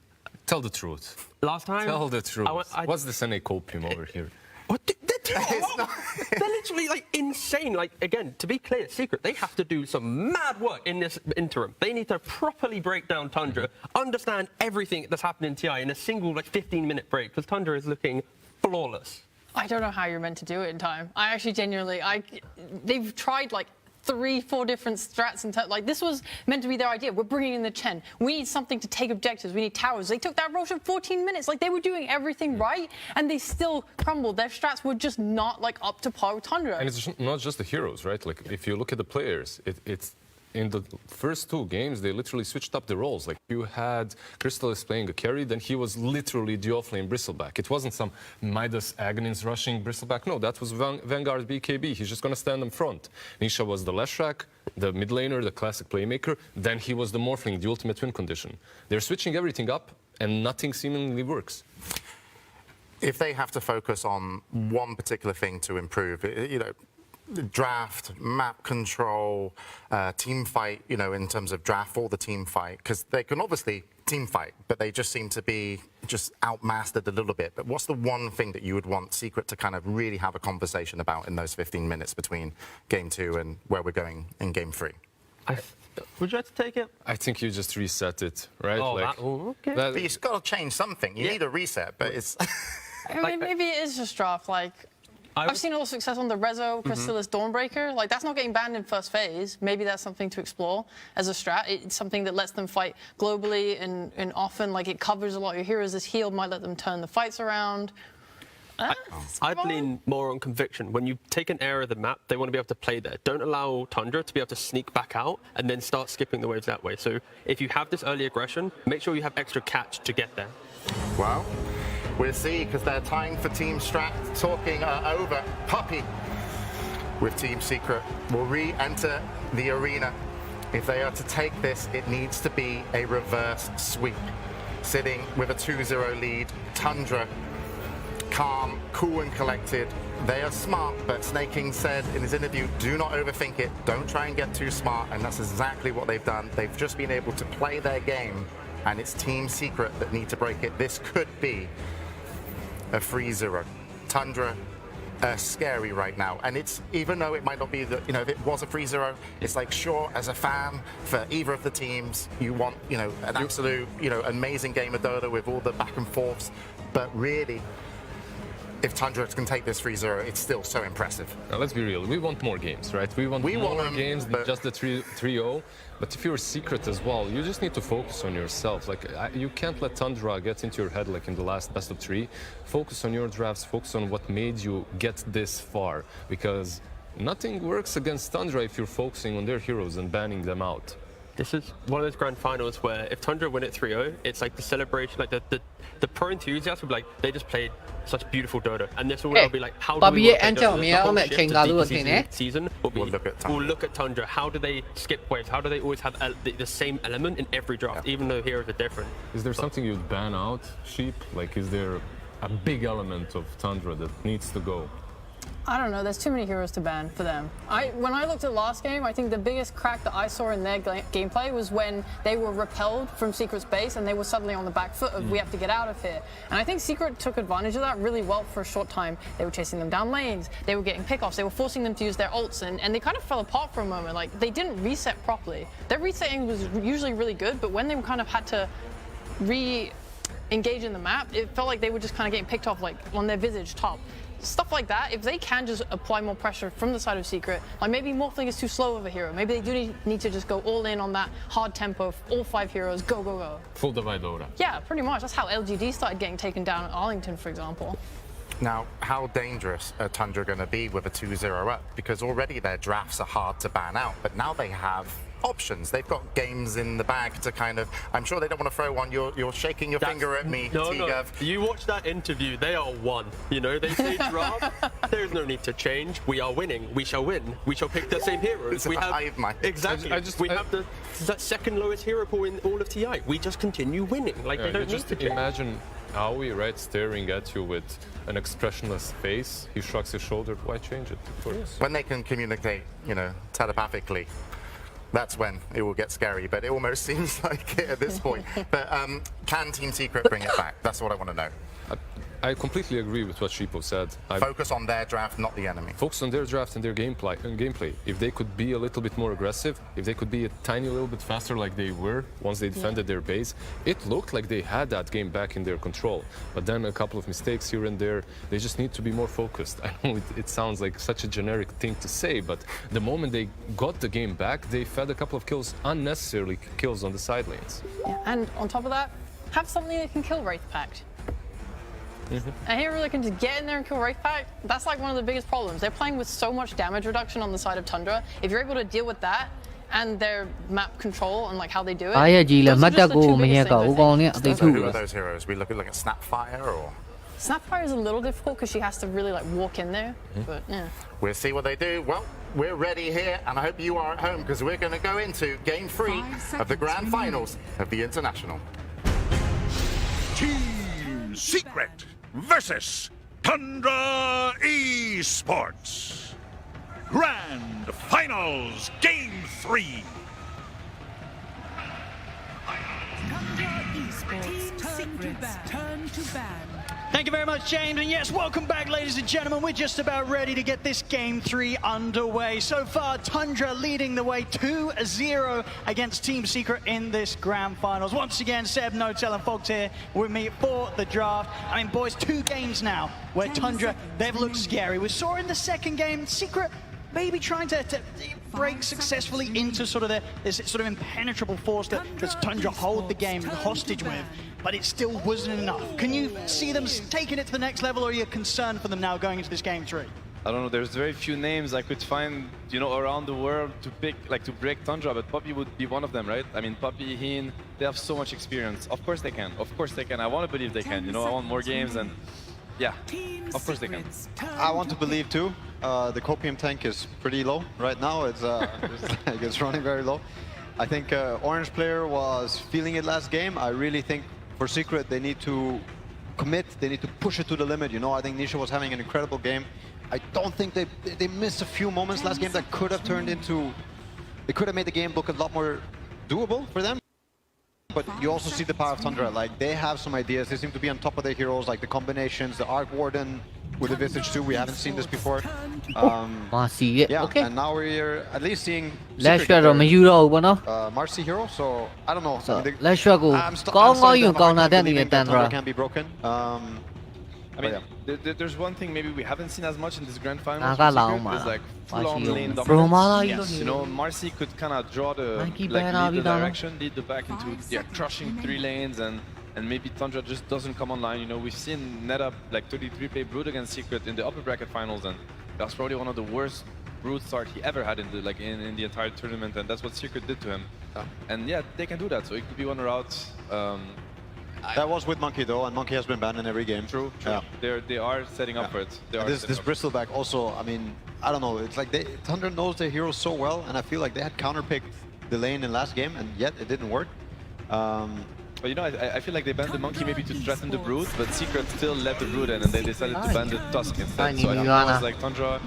Tell the truth. Last time? Tell the truth. What's this NA copium over here? What? They're literally like insane. Like, again, to be clear, Secret, they have to do some mad work in this interim. They need to properly break down Tundra, understand everything that's happened in TI in a single like 15-minute break, because Tundra is looking flawless. I don't know how you're meant to do it in time. I actually genuinely, they've tried like 3-4 different strats and like this was meant to be their idea. We're bringing in the Chen. We need something to take objectives. We need towers. They took that Roche in 14 minutes. Like they were doing everything right, and they still crumbled. Their strats were just not like up to par with Tundra. And it's not just the heroes, right? Like if you look at the players, it's in the first 2 games they literally switched up the roles. Like you had Crystallis playing a carry, then he was literally the offlane Bristleback. It wasn't some Midas Aghanim's rushing Bristleback. No, that was Vanguard BKB. He's just going to stand in front. Nisha was the Leshrac, the mid laner, the classic playmaker. Then he was the Morphling, the ultimate win condition. They're switching everything up, and nothing seemingly works. If they have to focus on one particular thing to improve, you know, draft, map control, team fight, you know, in terms of draft for the team fight, because they can obviously team fight, but they just seem to be just outmastered a little bit. But what's the one thing that you would want Secret to kind of really have a conversation about in those 15 minutes between Game 2 and where we're going in Game 3? Would you like to take it? I think you just reset it, right? Oh, like, okay. But you've got to change something. You need a reset, but it's... I mean, maybe it is just draft, like... I've seen a lot of success on the Rezo, Crystallis, Dawnbreaker. Like, that's not getting banned in first phase. Maybe that's something to explore as a strat. It's something that lets them fight globally and often, like, it covers a lot of your heroes. This heal might let them turn the fights around. I'd lean more on conviction. When you take an area of the map, they want to be able to play there. Don't allow Tundra to be able to sneak back out and then start skipping the waves that way. So if you have this early aggression, make sure you have extra catch to get there. Well, we'll see, because they're tying for Team Strat, talking over. Puppy with Team Secret will re-enter the arena. If they are to take this, it needs to be a reverse sweep. Sitting with a 2-0 lead, Tundra, calm, cool and collected. They are smart, but Snaking said in his interview, do not overthink it. Don't try and get too smart, and that's exactly what they've done. They've just been able to play their game, and it's Team Secret that need to break it. This could be a 3-0. Tundra scary right now, and it's, even though it might not be the, you know, if it was a 3-0, it's like, sure, as a fan for either of the teams, you want, you know, an absolute, you know, amazing game of Dota with all the back and forths, but really, if Tundra can take this 3-0, it's still so impressive. Now, let's be real. We want more games, right? We want more games than just the 3-0. But if you're Secret as well, you just need to focus on yourself. Like, you can't let Tundra get into your head like in the last best of 3. Focus on your drafts. Focus on what made you get this far. Because nothing works against Tundra if you're focusing on their heroes and banning them out. This is one of those grand finals where if Tundra win at 3-0, it's like the celebration, like the pro enthusiasts will be like, they just played such beautiful Dota. And this will now be like, how do we work at Dota? The whole shift to DPC season will be, we'll look at Tundra. How do they skip waves? How do they always have the same element in every draft, even though heroes are different? Is there something you'd ban out, Sheep? Like, is there a big element of Tundra that needs to go? I don't know. There's too many heroes to ban for them. When I looked at last game, I think the biggest crack that I saw in their gameplay was when they were repelled from Secret's base and they were suddenly on the back foot of, we have to get out of here. And I think Secret took advantage of that really well for a short time. They were chasing them down lanes. They were getting pickoffs. They were forcing them to use their ults, and they kind of fell apart for a moment. Like, they didn't reset properly. Their resetting was usually really good, but when they kind of had to re-engage in the map, it felt like they were just kind of getting picked off, like on their Visage top. Stuff like that, if they can just apply more pressure from the side of Secret, like maybe Morphling is too slow of a hero, maybe they do need to just go all in on that hard tempo, all 5 heroes, go, go, go. Full divide Dota. Yeah, pretty much. That's how LGD started getting taken down at Arlington, for example. Now, how dangerous are Tundra going to be with a 2-0 up? Because already their drafts are hard to ban out, but now they have options. They've got games in the bag to kind of. I'm sure they don't want to throw one. You're shaking your finger at me, No, Tigav. you watch that interview. They are one. You know, they say draft. There's no need to change. We are winning. We shall win. We shall pick the same heroes. We have exactly. We have the second lowest hero pool in all of TI. We just continue winning. Like they don't need to change. Imagine Aoi, right, staring at you with an expressionless face. He shrugs his shoulder. Why change it? Of course. When they can communicate, you know, telepathically, that's when it will get scary. But it almost seems like it at this point. But can Team Secret bring it back? That's what I want to know. I completely agree with what Shippo said. Focus on their draft, not the enemy. Focus on their draft and their gameplay. If they could be a little bit more aggressive, if they could be a tiny little bit faster like they were once they defended their base, it looked like they had that game back in their control. But then a couple of mistakes here and there, they just need to be more focused. I know it sounds like such a generic thing to say, but the moment they got the game back, they fed a couple of kills, unnecessarily kills on the side lanes. Yeah, and on top of that, have something that can kill Wraith Pact. A hero that can just get in there and kill Wraith Pact, that's like one of the biggest problems. They're playing with so much damage reduction on the side of Tundra. If you're able to deal with that and their map control and like how they do it, those are just the two biggest things, I think. So who are those heroes? We look at Snapfire or? Snapfire is a little difficult because she has to really like walk in there, but yeah. We'll see what they do. Well, we're ready here, and I hope you are at home because we're going to go into Game 3 of the Grand Finals of the International. Team Secret versus Tundra Esports. Grand Finals Game 3. Turn to ban. Thank you very much, James. And yes, welcome back, ladies and gentlemen. We're just about ready to get this Game 3 underway. So far, Tundra leading the way 2-0 against Team Secret in this Grand Finals. Once again, Seb, Notel, and Fogs here with me for the draft. I mean, boys, 2 games now where Tundra, they've looked scary. We saw in the second game, Secret maybe trying to break successfully into sort of this sort of impenetrable force that Tundra hold the game hostage with, but it still wasn't enough. Can you see them taking it to the next level, or are you concerned for them now going into this Game 3? I don't know, there's very few names I could find, you know, around the world to pick, like to break Tundra, but Poppy would be one of them, right? I mean, Poppy, Heen, they have so much experience. Of course they can, of course they can. I want to believe they can, you know, I want more games, and yeah, of course they can. I want to believe too. The copium tank is pretty low right now. It's running very low. I think Orange player was feeling it last game. I really think for Secret they need to commit. They need to push it to the limit. You know, I think Nisha was having an incredible game. I don't think they missed a few moments last game that could have turned into. They could have made the game look a lot more doable for them. But you also see the power of Tundra. Like, they have some ideas. They seem to be on top of their heroes, like the combinations, the Arc Warden with the Visage too. We haven't seen this before. Yeah, okay. And now we're at least seeing Let's go Marcy hero, so I don't know. So, let's go. Tundra can be broken. I mean, there's one thing maybe we haven't seen as much in this grand final. Is like full-on lane dominance. You know, Marcy could kind of draw the lead the direction, lead the back into crushing 3 lanes, and maybe Tundra just doesn't come online. You know, we've seen NetUp like 33 play Brood against Secret in the upper bracket finals, and that's probably one of the worst Brood start he ever had in the entire tournament, and that's what Secret did to him. And yeah, they can do that. So it could be one route. That was with Monkey though, and Monkey has been banned in every game. True. Yeah. They are setting up for it. This Bristleback also, I mean, I don't know, it's like Tundra knows their heroes so well, and I feel like they had counterpicked the lane in last game, and yet it didn't work. But you know, I feel like they banned the Monkey maybe to threaten the Brood, but Secret still let the Brood in, and they decided to ban the Tusk instead. So I think it was like Tundra.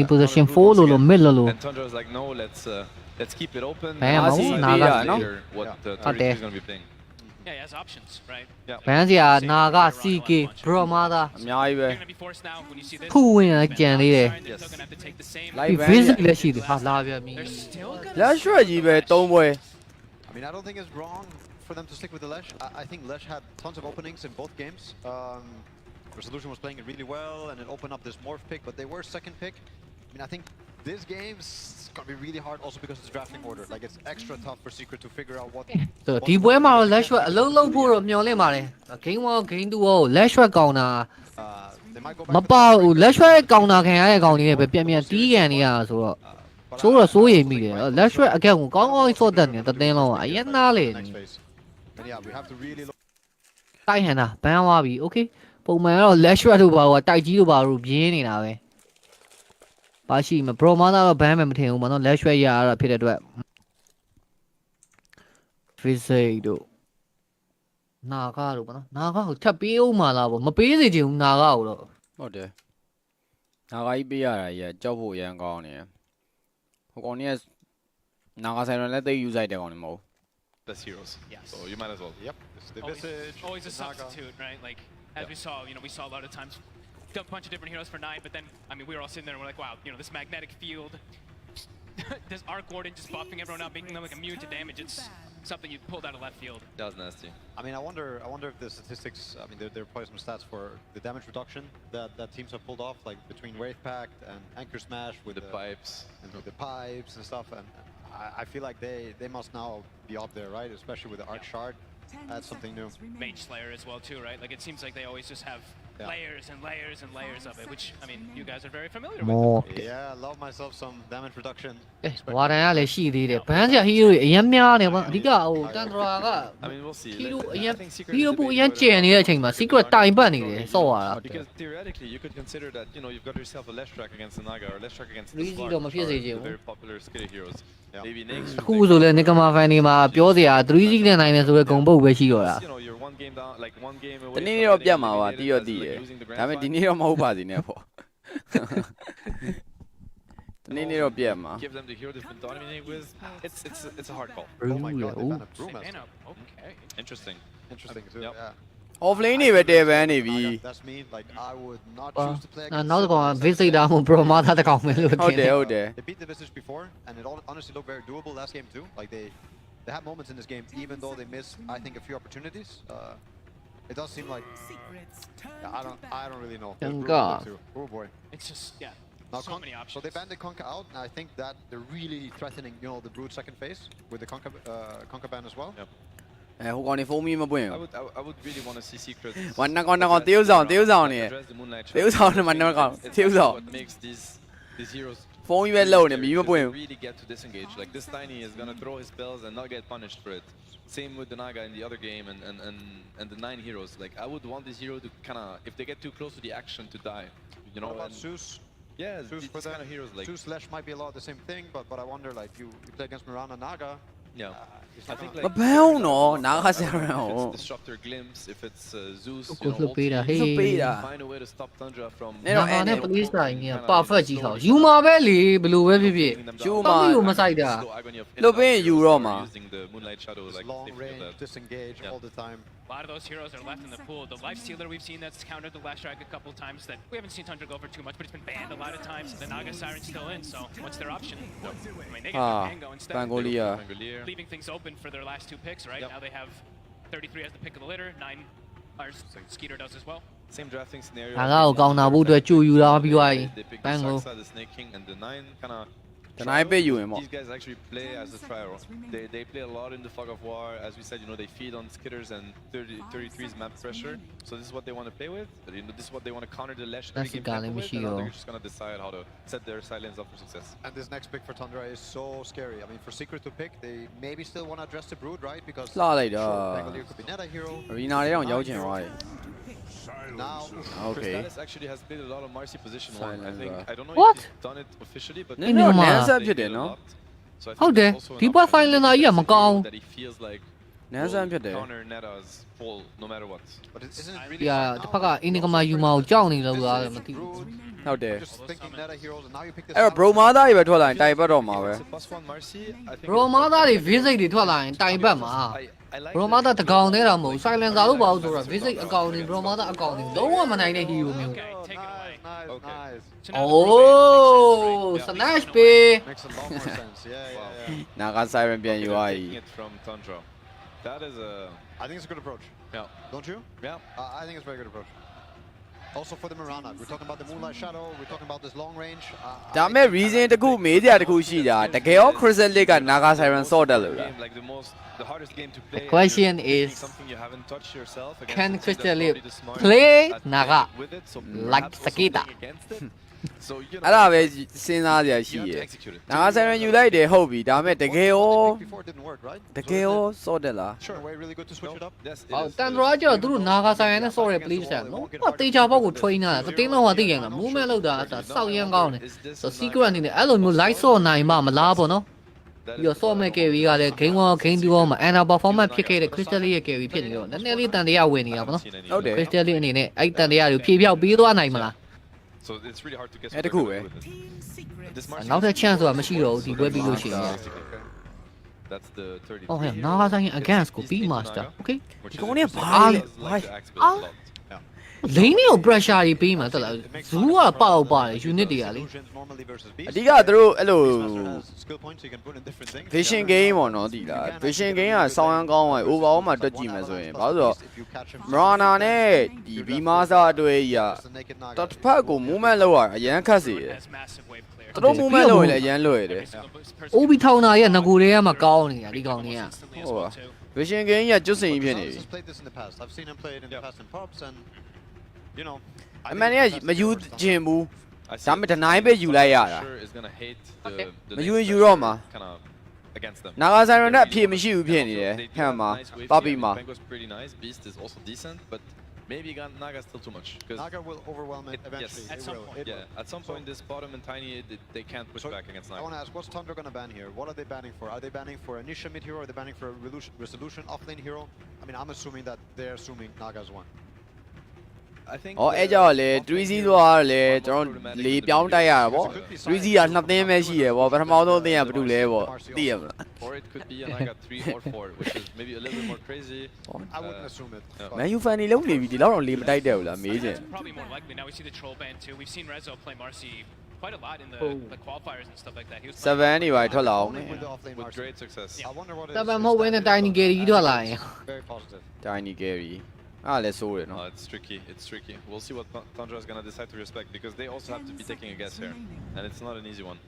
position 4 And Tundra was like, no, let's keep it open. What the Turret is going to be playing. Yeah, he has options, right? Yeah. Naga, CK, Bro Mother. Who win again? I mean, I don't think it's wrong for them to stick with the Lesh. I think Lesh had tons of openings in both games. Resolution was playing it really well, and it opened up this Morph pick, but they were second pick. I mean, I think this game's gonna be really hard also because it's drafting order. Like, it's extra tough for Secret to figure out what... ဒီပွဲမှာတော့ Lash အလုံးလုံးဖို့တော့မျှော်လင့်ပါတယ် Game 1 Game 2 ကို Lash ကောင်းတာမပေါ့ Lash ကောင်းတာခံရတဲ့ကောင်တွေပဲပြန်တီးကန်နေရဆိုတော့ ဆိုးတော့စိုးရိမ်မိတယ် Lash Rat အကဲကိုကောင်းကောင်းစော့တက်နေတတင်းလုံးအရင်သားလေတိုက်ဟန်တာဘန်းသွားပြီ okay ပုံမှန်ကတော့ Lash Rat တို့ဘာတိုက်ကြီးတို့ဘာတို့ပြင်းနေတာပဲပါရှိမှာ Bro မာတော့ဘန်းမယ်မထင်ဘူးမနော် Lash Rat ရတာဖြစ်တဲ့အတွက် Physics တို့နာဂါတို့ဗောနော်နာဂါကိုထပ်ပေးဦးမှာလားဗောမပေးစေချင်ဘူးနာဂါကိုတော့ဟုတ်တယ်နာဂါကြီးပေးရတာကြီးကြောက်ဖို့အရန်ကောင်းနေတယ်ဟိုကောင်ကြီးကနာဂါဆိုင်လည်းတိတ်ယူဆိုင်တဲ့ကောင်နေမဟုတ် best heroes so you might as well yep always a substitute right like as we saw we saw a lot of times a bunch of different heroes for 9 but then I mean we were all sitting there and we're like wow this magnetic field this Arc Warden just buffing everyone up making them like immune to damage it's something you pulled out of left field. That was nasty. I mean, I wonder if the statistics. I mean, there are probably some stats for the damage reduction that teams have pulled off, like between Wraith Pact and Anchor Smash with the pipes and with the pipes and stuff. And I feel like they must now be up there, right? Especially with the Arc Shard. That's something new. Mage Slayer as well too, right? Like it seems like they always just have layers and layers and layers of it, which I mean, you guys are very familiar with. Yeah, I love myself some damage reduction. ဝါဒန်ကလည်းရှိသေးတယ်ဘန်းဆရာ hero တွေအရင်များနေပါအဓိကဟို Tundra က I mean we'll see hero အရင် hero ပိုအရင်ကျန်နေတဲ့အချိန်မှာ secret တိုင်ပတ်နေတယ်စော့ရတာ because theoretically you could consider that you've got yourself a Leshrac against the Naga or Leshrac against the Slarkတော့မဖြစ်စေချင်ဘူး very popular skill heroes maybe next အခုဆိုလဲ Nikama fan တွေမှာပြောစရာ 3C နဲ့နိုင်တယ်ဆိုတဲ့ဂုံပုတ်ပဲရှိတော့တာ you're one game down like one game away တနေ့တော့ပြတ်မှာပါတီးတော့တီးတယ်ဒါပေမဲ့ဒီနေ့တော့မဟုတ်ပါသေးနဲ့ပေါ့တနေ့နေ့တော့ပြတ်မှာ give them the hero they've been dominating with it's a hard call oh my god okay interesting too yeah offlane တွေပဲတဲပန်းနေပြီ that's me like I would not choose to play နောက်တစ်ကောင် visit တာမို့ Bro မာသားတစ်ကောင်ပဲလို့ထင်တယ် ဟုတ်တယ် they beat the Visage before and it honestly looked very doable last game too like they had moments in this game even though they missed I think a few opportunities it does seem like I don't really know oh boy it's just now, so many options. So they banned the Conker out, and I think that they're really threatening, the Brood second phase with the Conker ban as well. Yep. ဟိုကောင်နေဖုန်းမီးမပွင့် I would really want to see secrets ဝါနကောင်နကောင်တေးဥဆောင်တေးဥဆောင်နေတေးဥဆောင်နေမှာနကောင်တေးဥဆောင် what makes these heroes ဖုန်းကြီးပဲလုံနေမီးမပွင့် really get to disengage like this Tiny is going to throw his spells and not get punished for it same with the Naga in the other game and the 9 heroes like I would want this hero to kind of if they get too close to the action to die what about Zeus? Yeah, Zeus for kind of heroes like Zeus Slash might be a lot of the same thing, but I wonder like you play against Mirana Naga. Yeah, I think like မဘန်းတော့နားခါစရအောင် Disruptor Glimpse if it's Zeus ကိုလှပေးတာဟေး find a way to stop Tundra from နာနဲ့ police တိုင်းက perfect ကြီးထားယူမှာပဲလေဘယ်လိုပဲဖြစ်ဖြစ်ယူမှာမဆိုင်တာ လုတ်ပင်းယူတော့မှာ using the Moonlight Shadow like long range disengage all the time. A lot of those heroes are left in the pool. The Life Stealer we've seen that's countered the last strike a couple times that we haven't seen Tundra go for too much, but it's been banned a lot of times. The Naga Siren's still in, so what's their option? I mean, they get Pango instead. Leaving things open for their last 2 picks, right? Now they have 33 as the pick of the litter, 9 ours Skeeter does as well. Same drafting scenario. ငါကောကောင်းတာဘူးအတွက်ကြိုယူတာပြီးသွားပြီဘန်းကို the Snake King and the 9 kind of Tonight be you these guys actually play as a trio. They play a lot in the fog of war. As we said, they feed on skitters and 33's map pressure. So this is what they want to play with. But, this is what they want to counter the Lash early game tempo with. And now they're just going to decide how to set their silence up for success. And this next pick for Tundra is so scary. I mean, for Secret to pick, they maybe still want to address the Brood, right? Because Bangalore could be Neta hero. Arena တွေတော့ရောက်ချင်သွားတယ် Now, okay. Crystallis actually has played a lot of Marcy position 1. I think I don't know What? if he's done it officially, but no, Nanza ဖြစ်တယ်နော် So I think ဟုတ်တယ် also ဒီဘက် final ကြီးကမကောင်း that he feels like Nanza ဖြစ်တယ် counter Neta's fall no matter what. But isn't it ဒီ really က hard တစ် now? ဖက်ကအင်းကမာယူမာကိုကြောက်နေလို့လားမသိဘူး ဟုတ်တယ် Just thinking Neta heroes, and now you pick this အဲ့တော့ bro မာသားတွေပဲထွက်လာရင်တိုင်ပတ်တော့မှာပဲ Plus 1 Marcy, I think Bro မာသားတွေ visit တွေထွက်လာရင်တိုင်ပတ်မှာ Bro မာသားတကောင်သေးတာမဟုတ် silencer လို့ပါလို့ဆိုတာ visit အကောင်တွေ Bro မာသားအကောင်တွေလုံးဝမနိုင်တဲ့ hero မျိုး Nice. Oh slash pay Makes a lot more sense. Yeah. နာဂါ siren ပြန်ယူသွားပြီ taking it from Tundra. That is a I think it's a good approach. Yeah. Don't you? Yeah. I think it's a very good approach. Also for the Mirana, we're talking about the Moonlight Shadow, we're talking about this long range. ဒါမဲ့ reason တခုမေးကြတစ်ခုရှိတာတကယ်ရော Crystal Lake က Naga Siren စော့တယ်လို့လား The hardest game to play. The question is, something you haven't touched yourself can Crystal Lake play Naga like Sakita? အဲ့ဒါပဲစဉ်းစားကြရရှိရ Naga Siren ယူလိုက်တယ်ဟုတ်ပြီဒါမဲ့တကယ်ရောစော့တယ်လား Sure, way really good to switch it up. Yes, ဟောတန်တော်ကကျတော့သူတို့ Naga Siren နဲ့ sorry please ဆက်နော်ဟောတေချာဘောက်ကို train တာသတင်းလုံးကသိရင်လား movement လောက်တာစောက်ရမ်းကောင်းတယ်ဆို secret အနေနဲ့အဲ့လိုမျိုး light ဆော့နိုင်မှမလားပေါ့နော်ပြီးတော့ ဆော့မဲ့ carry ကလည်း game 1 game 2 မှာ ana performance ဖြစ်ခဲ့တဲ့ Crystal ရဲ့ carry ဖြစ်နေတော့နည်းနည်းလေးတန်တရားဝင်နေတာပေါ့နော်ဟုတ်တယ် Crystal အနေနဲ့အဲ့တန်တရားတွေကိုဖြေဖြောက်ပေးသွားနိုင်မလား So it's really hard to guess. အဲ့တခုပဲ နောက်ထပ် chance ဆိုတာမရှိတော့ဘူးဒီပွဲပြီးလို့ရှိရင် That's the 30. Oh yeah, Naga Siren againstကိုပြီး master. Okay. ဒီကောင်เนี่ยဘာလဲလိင်းနေကို pressure ကြီးပေးမှာတက်လားဇူးကပေါက်ပါတယ် unit တွေကလေအဓိကသူတို့အဲ့လို vision game ပေါ့နော်ဒီလား vision game ကစောင်းရမ်းကောင်းသွား overall မှာတွက်ကြည့်မယ်ဆိုရင်ဘာလို့ဆိုတော့ Marana နဲ့ဒီ Vimasa အတွေ့အကြီးကတစ်ဖက်ကို movement လောက်ရအရန်ခက်စေတယ်သူတို့ movement လောက်ရင်လည်းအရန်လွယ်တယ် OB ထောင်တာရဲ့ငကိုတွေကမှကောင်းနေတာဒီကောင်တွေကဟုတ်ပါ vision game ကကျွတ်စင်ကြီးဖြစ်နေပြီ I've seen him play it in the past in props and you know အမှန်တကယ်မယူခြင်းဘူးဒါပေမဲ့ deny ပဲယူလိုက်ရတာမယူရင်ယူတော့မှာ Naga Siren နဲ့အဖြေမရှိဘူးဖြစ်နေတယ်ဟမ်မှာပါပီမှာ pretty nice. Beast is also decent, but maybe Naga still too much. Naga will overwhelm it eventually. At some point. Yeah, at some point this bottom and tiny they can't push back against Naga. I want to ask, what's Tundra going to ban here? What are they banning for? Are they banning for a Nisha mid hero? Are they banning for a resolution offlane hero? I mean, I'm assuming that they're assuming Naga's one. I think อ๋อအဲ့ကြောင့်လေ3 စီးသွားလေကျွန်တော်လေပြောင်းတိုက်ရတာပေါ့3 စီးက2သင်းပဲရှိရပေါ့ပထမဆုံးအသင်းကဘာတူလဲပေါ့သိရမလား or it could be a Naga 3 or 4 which is maybe a little bit more crazy. I wouldn't assume it. Man you fan နေလုံးနေပြီဒီလောက်တော့လေမတိုက်တဲ့ဘူးလားမေးချင် Probably more likely now we see the troll ban too. We've seen Rezo play Marcy quite a lot in the qualifiers and stuff like that. He was 7နေပါထွက်လာအောင် with great success. I wonder what တပံမဟုတ်ဘဲနဲ့ tiny carry ထွက်လာရင် very positive. Tiny Gary let's hold it. No? It's tricky. It's tricky. We'll see what Tundra is going to decide to respect because they also have to be taking a guess here, and it's not an easy one.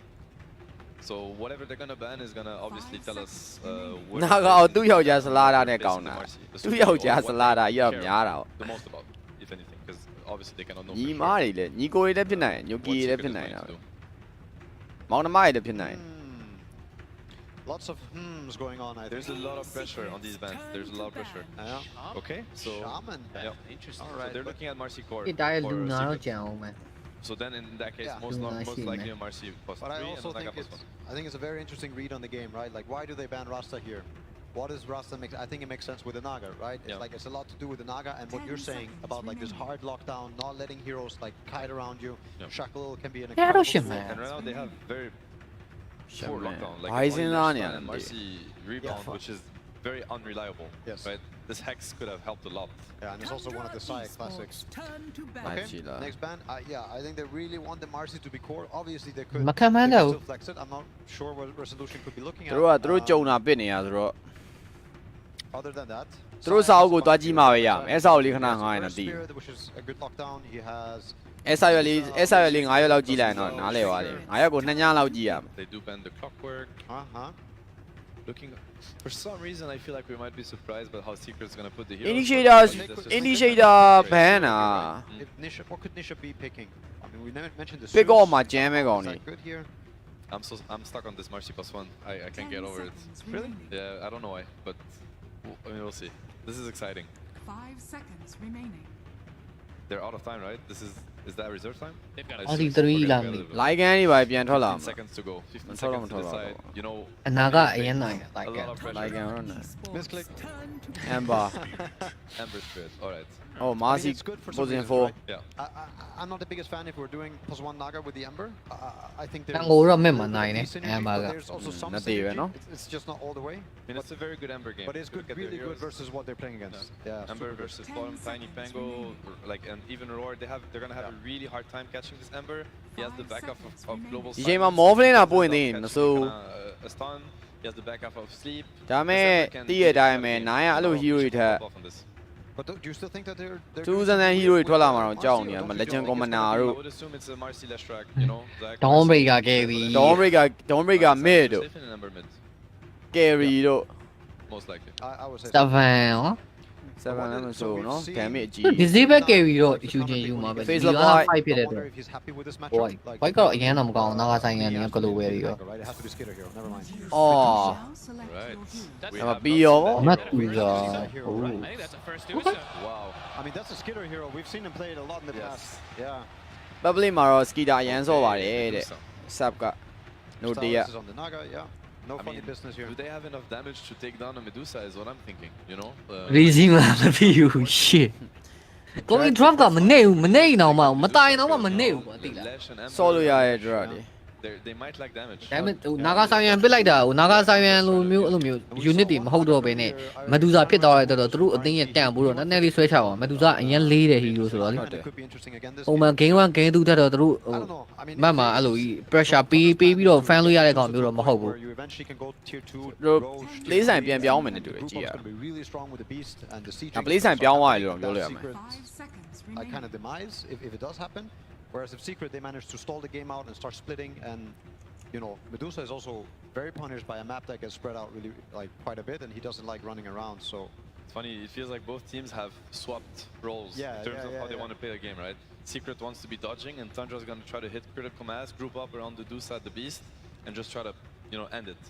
So whatever they're going to ban is going to obviously tell us. Naga သူ့ယောက်ျားစလာတာနဲ့ကောင်းတာသူ့ယောက်ျားစလာတာကြီးတော့များတာ The most about, if anything, because obviously they cannot know. ညီမတွေလည်းညီကိုတွေလည်းဖြစ်နိုင်ညိုကီတွေလည်းဖြစ်နိုင်တာမောင်နှမတွေလည်းဖြစ်နိုင် Lots of going on. There's a lot of pressure on these bans. There's a lot of pressure. Yeah. Okay. So. Shaman. Yeah. Interesting. All right. So they're looking at Marcy Core. ဒီတိုင်းလူနာတော့ကြံအောင်မယ် So then in that case, most likely a Marcy plus 3 and Naga plus 1. I think it's a very interesting read on the game, right? Like, why do they ban Rasta here? What does Rasta make? I think it makes sense with the Naga, right? It's like it's a lot to do with the Naga and what you're saying about like this hard lockdown, not letting heroes like kite around you. Shackle can be an incredible tool. And right now they have very poor lockdown, like and Marcy rebound, which is very unreliable. Yes. Right. This hex could have helped a lot. Yeah, and it's also one of the Saya classics. Okay. Next ban. Yeah, I think they really want the Marcy to be core. Obviously, they could. Still flex it. I'm not sure what resolution could be looking at. သူတို့ကြုံတာပစ်နေရဆိုတော့ Other than that, သူတို့စာအုပ်ကိုတွားကြည့်မှပဲရမယ်အဲစာအုပ်လေးခဏငားရင်တော့တည် which is a good lockdown. He has အဲစာရွက်လေး9ရက်လောက်ကြည့်လိုက်ရင်တော့နားလည်သွားတယ်9ရက်ကို2ညလောက်ကြည့်ရမယ် They do ban the clockwork. Looking for some reason I feel like we might be surprised by how Secret's going to put the heroes. Initiator ban What could Nisha be picking? I mean, we never mentioned the Pick all my jam good here. I'm stuck on this Marcy plus 1. I can't get over it. Really? Yeah, I don't know why, but I mean, we'll see. This is exciting. 5 seconds remaining. They're out of time, right? Is that reserve time? They've got အော်ဒီ3လာပြီ like ကန်တွေပါပြန်ထွက်လာ 15 seconds to go. 15 seconds to decide. You know, အနာကအရင်နိုင် a lot of pressure. like ကန်တော့ Misclick. Amber Amber Spirit. All right. Oh, Marcy position 4. Yeah. I'm not the biggest fan if we're doing +1 Naga with the Ember. I think တန်ကိုတော့မဲ့မနိုင်နဲ့ Amber က there's also some It's just not all the way. I mean, it's a very good Ember game. But it's good, really good versus what they're playing against. Yeah. Ember versus bottom, Tiny Pango, like, and even Roar, they're gonna have a really hard time catching this Ember. He has the backup of global. ဒီချိန်မှာ Morphling ကပို့နေတယ်ဆို a stun. He has the backup of sleep. ဒါမဲ့တည့်ရတိုင်းပဲ900အဲ့လို hero တွေထက် But do you still think that they're သူစမ်းစမ်း hero တွေထွက်လာမှာတော့ကြောက်နေရမှာ legend commander တို့ I would assume it's a Marcy Leshrac, you know. Dawn Breaker ခဲ့ပြီ Dawn Breaker mid တို့ Definitely number mid. carry တို့ Most likely. I would say 7 ရော 7လည်းမဆိုးနော် damage အကြီး ဒီဈေးဘက် carry တော့ယူခြင်းယူမှာပဲ Face ဒီက Levi fight ဖြစ်တဲ့တော့ if he's happy with this ဟို matchup. Like, ဘိုက်ကတော့အရင်တော့မကောင်းနာဂါဆိုင်ငံနေကလိုပဲတွေရော right? It has to be Skitter Hero. Never mind. အော် Right. ဒါမပြီးရောဗော မတ်တူရော I think that's the first Uso. Wow. I mean, that's a Skitter Hero. We've seen him play it a lot in the past. Yeah. public မှာတော့ skitter အရန်ဆော့ပါတယ်တဲ့ sub က no day Stylus is on the Naga. Yeah. No I funny mean, business here. do they have enough damage to take down a Medusa is what I'm thinking, you know? ရီစီမမသိဘူး shit ကိုင်း drop ကမနေဘူးမနေတော့မှမတိုင်တော့မှမနေဘူးကွာသိလား Lash and Ember, ဆော့လို့ရတဲ့ drop တွေ they might lack damage. ဒါပေမဲ့ဟိုနာဂါဆိုင်ငံပစ်လိုက်တာဟိုနာဂါဆိုင်ငံလိုမျိုးအဲ့လိုမျိုး unit တွေမဟုတ်တော့ဘဲနဲ့မဒူစာဖြစ်သွားတဲ့တော့သူတို့အသိရဲ့တန်ဖို့တော့နည်းနည်းလေးဆွဲချအောင်မဒူစာအရင်လေးတဲ့ hero ဆိုတော့လေ It could be interesting again this ပုံမှန် game 1 game 2တက်တော့သူတို့ဟိုမတ်မှာအဲ့လိုကြီး pressure ပေးပြီးတော့ fan လို့ရတဲ့ကောင်မျိုးတော့မဟုတ်ဘူး where you eventually can go tier 2. တို့ play ဆိုင်ပြန်ပြောင်းမယ်နဲ့တူတယ်ကြည့်ရ Groupup's going to be really strong with the beast and the siege. ဒါ play ဆိုင်ပြောင်းသွားတယ်လို့ပြောလို့ရမယ် 5 seconds Like kind remaining. of demise if it does happen. Whereas if Secret they manage to stall the game out and start splitting and you know Medusa is also very punished by a map that gets spread out really like quite a bit and he doesn't like running around so It's funny, it feels like both teams have swapped roles Yeah, in terms yeah, of yeah, how they yeah. want to play the game, right? Secret wants to be dodging and Tundra is going to try to hit critical mass, group up around the Medusa, the beast, and just try to, you know, end it.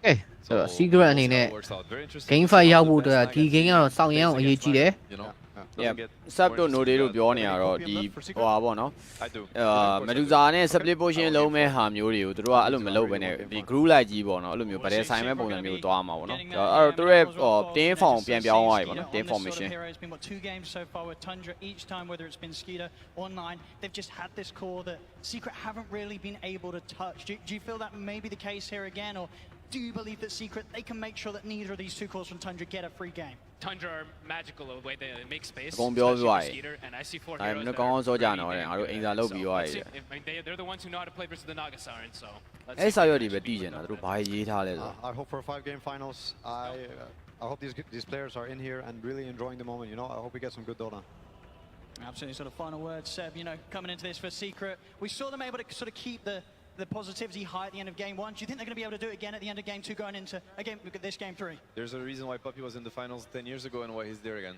ကဲဆိုတော့ secret အနေနဲ့ Works out. Very interesting. game 5ရောက်ဖို့အတွက်ဒီ game ကတော့စောင့်ရအောင်အရေးကြီးတယ် You know, yeah doesn't get sub more တို့ no day တို့ interesting ပြော than နေရ that. တော့ဒီဟိုပါပေါ့နော် I do. မဒူစာနဲ့ split potion လုံးမဲ့ဟာမျိုးတွေကိုသူတို့ကအဲ့လိုမလုပ်ဘဲနဲ့ဒီ group လိုက်ကြီးပေါ့နော်အဲ့လိုမျိုးဗတဲ့ဆိုင်မဲ့ပုံစံမျိုးသွားမှာပေါ့နော်အဲ့တော့သူတို့ရဲ့တင်း form ပြန်ပြောင်းသွားပြီပေါ့နော်တင်း formation It's been what 2 games so far with Tundra each time whether it's been Skeeter or 9 they've just had this core that Secret haven't really been able to touch. Do you feel that may be the case here again or do you believe that Secret they can make sure that neither of these two cores from Tundra get a free game? Tundra are magical the way they make space. အကုန်ပြောပြသွား especially for Skeeter, and I see 4 တယ် heroes ဒါ that ကောင်းကော are င်းစောကြ pretty နော်တဲ့ damn ငါတို့ good အင် in စာ the လုပ် game. ပြီး So သွား let's တယ် see- I mean, they're the ones who know how to play versus the Nagasaran, so let's အဲ့ see. စာရွက်တွေပဲတည်ကြတာသူတို့ဘာရေးထားလဲဆို I hope for a 5-game finals. I hope these players are in here and really enjoying the moment. You know, I hope we get some good Dota. Absolutely, sort of final words, Seb. You know, coming into this for Secret, we saw them able to sort of keep the positivity high at the end of game 1. Do you think they're going to be able to do it again at the end of game 2 going into this game 3? There's a reason why Puppy was in the finals 10 years ago and why he's there again.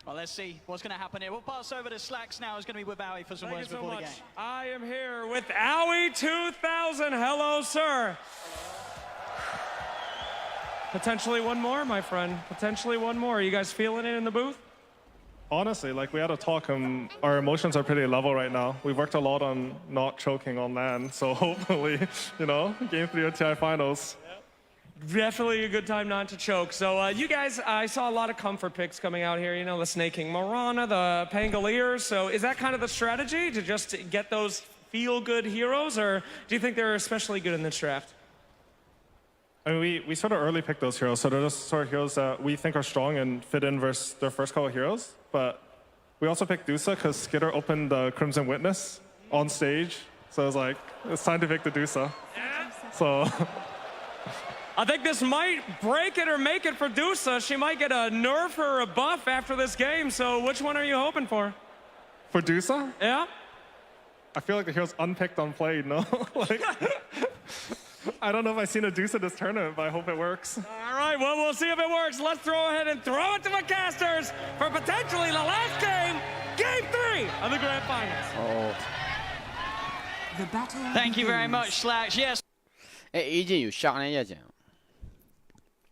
Well, let's see what's going to happen here. We'll pass over to Slacks now. It's going to be with Bowie for some Thank words you so before much. the game. I am here with Owie 2000. Hello, sir. Potentially one more, my friend. Potentially one more. Are you guys feeling it in the booth? Honestly, like we had a talk, our emotions are pretty level right now. We've worked a lot on not choking on land, so hopefully, you know, game 3 of TI finals. Definitely a good time not to choke. So you guys, I saw a lot of comfort picks coming out here. You know, the Snake King Morana, the Pangoliers. So is that kind of the strategy to just get those feel-good heroes, or do you think they're especially good in this draft? I mean, we sort of early picked those heroes, so they're just sort of heroes that we think are strong and fit in versus their first couple of heroes. But we also picked Dusa because Skitter opened the Crimson Witness on stage, so it was like, it's time to pick the Dusa. So I think this might break it or make it for Dusa. She might get a nerf or a buff after this game, so which one are you hoping for? for Dusa, Yeah? I feel like the hero's unpicked, unplayed, no? Like, I don't know if I've seen a Dusa this tournament, but I hope it works. All right, well, we'll see if it works. Let's throw ahead and throw it to the casters for potentially the last game, game 3 of the grand finals. The battle Thank you very begins. much, Slacks. Yes. အဲ့ agent ယူရှာနေရကြံ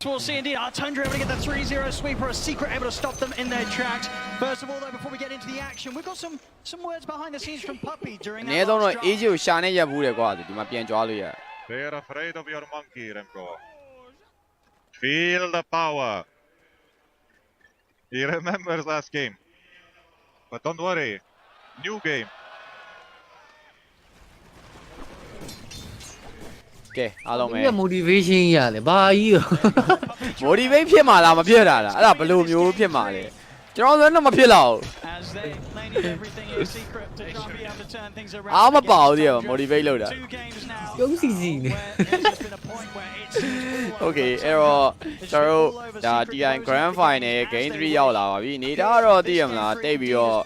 We'll see indeed. Tundra able to get the 3-0 sweeper. A Secret able to stop them in their tracks. First of all, though, before we get into the action, we've got some words behind the scenes from Puppy during အနည်း that ဆုံးတော့ last draft. agent ကိုရှာနေရဘူးတယ်ကွာဒီမှာပြန်ကြွားလို့ရ They're afraid of your monkey, Remco. Feel the power. He remembers last game. But don't worry. New game. ကဲအားလုံးပဲ ဒီ motivation ရတယ်ဘာကြီးရော motivate ဖြစ်မှာလားမဖြစ်တာလားအဲ့ဒါဘယ်လိုမျိုးဖြစ်မှာလဲကျွန်တော်ဆိုတော့မဖြစ်တော့ As they need everything in Secret to try and be able to turn things around. အားမပါဘူးဒီ motivate လုပ်တာ Two games now. ပြုံးစီစီနေ Where there's just been a point where it seems all Okay အဲ့တော့ကျွန်တော်တို့ဒါ TI Grand Final Game 3ရောက်လာပါပြီနေတာကတော့သိရမလားတိတ်ပြီးတော့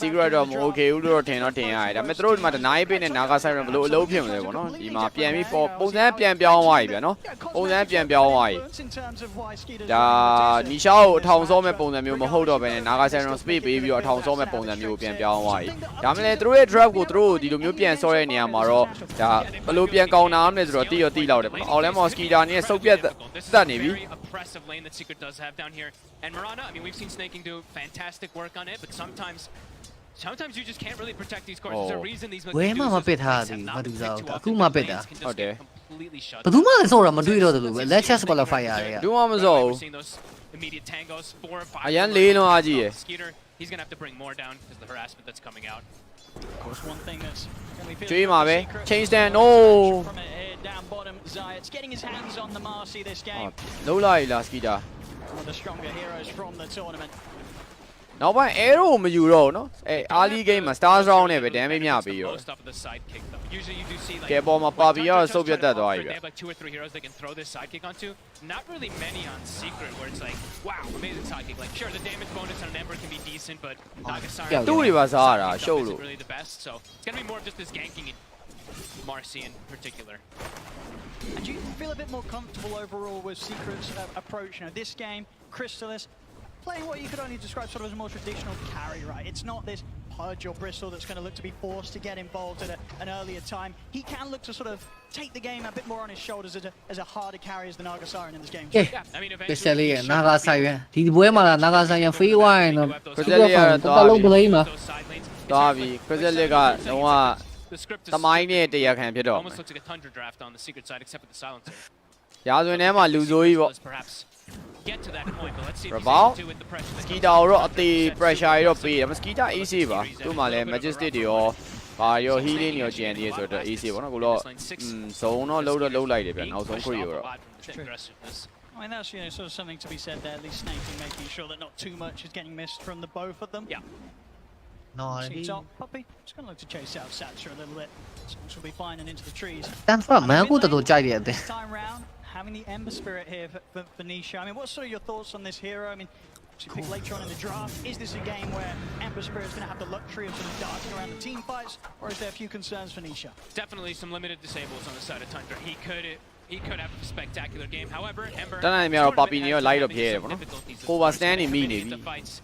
Secret တော့မ okay ဘူးလို့ထင်ရတယ်ဒါပေမဲ့သူတို့ဒီမှာ deny pin နဲ့ Naga Siren ဘယ်လိုအလုပ်ဖြစ်မလဲပေါ့နော်ဒီမှာပြန်ပြီးပုံစံပြန်ပြောင်းသွားပြီဗျာနော်ပုံစံပြန်ပြောင်းသွားပြီဒါနီရှာကိုအထောင်စောမဲ့ပုံစံမျိုးမဟုတ်တော့ဘဲနဲ့ Naga Siren speed ပေးပြီးတော့အထောင်စောမဲ့ပုံစံမျိုးပြန်ပြောင်းသွားပြီဒါမှလည်းသူတို့ရဲ့ drop ကိုသူတို့ဒီလိုမျိုးပြန်စောတဲ့နေရာမှာတော့ဒါဘယ်လိုပြန်ကောင်းတာမလဲဆိုတော့တိလောက်တယ်ပေါ့နော်အော်လန်မော်စကီတာနဲ့စုပ်ပြတ်တက်နေပြီ oppressive lane that Secret does have down here. And Marana, I mean, we've seen Snaking do fantastic work on it, but sometimes you just can't really protect these cores. There's a reason these ဝဲမှမပစ်ထားသည်မတူစားဘူးအခုမှပစ်တာ ဟုတ်တယ် ဘယ်သူမှလည်းစောတာမတွေ့တော့တယ်လို့ပဲ let's just qualify ရတယ် ဒူးမစောဘူး immediate tangos 4 or 5. အရန်လေးလုံးအားကြီးရယ် Skeeter, he's going to have to bring more down because of the harassment that's coming out. Of course, one thing that's going to be ကျွေးမှာပဲ change stand no from it down bottom. Zayat's getting his hands on the Marcy this game. လုံးလိုက်လားစကီတာ One of the stronger heroes from the tournament. နောက်ပိုင်း arrow မယူတော့ဘူးနော်အဲ early game မှာ stars round နဲ့ပဲ damage မျှပေးရော Most off of the sidekick though. Usually you do see like ကဲပေါ်မှာပါပြီးတော့စုပ်ပြတ်တက်သွားပြီ they have like 2 or 3 heroes they can throw this sidekick onto. Not really many on Secret where it's like, wow, amazing sidekick. Like sure the damage bonus on an Ember can be decent, but Nagasara တူတွေပါစားတာရှုပ်လို့ really the best. So it's going to be more of just this ganking in Marcy in particular. And do you feel a bit more comfortable overall with Secret's approach? You know, this game, Crystallis, playing what you could only describe sort of as a more traditional carry, right? It's not this Pudge or Bristol that's going to look to be forced to get involved at an earlier time. He can look to sort of take the game a bit more on his shoulders as a harder carry as the Naga Siren in this game. Yeah, I mean, especially Naga Siren ဒီပွဲမှာ Naga Siren free ဝိုင်းတော့ Crystal ကတော့လုံးပလိမ့်မှာ သွားပြီ Crystal ကလုံးဝသမိုင်းနဲ့တရားခံဖြစ်တော့ almost looks like a Tundra draft on the Secret side except for the silencer. ရာဇဝင်ထဲမှာလူဆိုးကြီးပေါ့ Perhaps get to that point, but let's see if he's Raval able to with the pressure. စကီတာတော့အသေး pressure ရောပေးတယ်မစကီတာ easy ပါသူ့မှာလည်း majestic တွေရောဘာရော healing ရောကျန်သေးဆိုတော့ easy ပေါ့နော်ကိုတော့ဇုံတော့လုံးလိုက်တယ်ဗျနောက်ဆုံး creo တော့ I mean, that's sort of something to be said there. At least Snaking making sure that not too much is getting missed from the both of them. Yeah. No, top Puppy just going to look to chase out Satcher a little bit. Songs will be fine and into the trees. တန်ဖာမန်ကိုတော်ကြိုက်ရတယ် Time round, having the Ember Spirit here for Nisha. I mean, what's sort of your thoughts on this hero? I mean, she picked later on in the draft. Is this a game where Ember Spirit is going to have the luxury of sort of darting around the team fights, or is there a few concerns for Nisha? Definitely some limited disables on the side of Tundra. He could have a spectacular game. However, Ember တန်းနိုင်များတော့ Poppy နေရော light တော့ဖြစ်ရတယ်ပေါ့နော် cover stand နေမိနေပြီ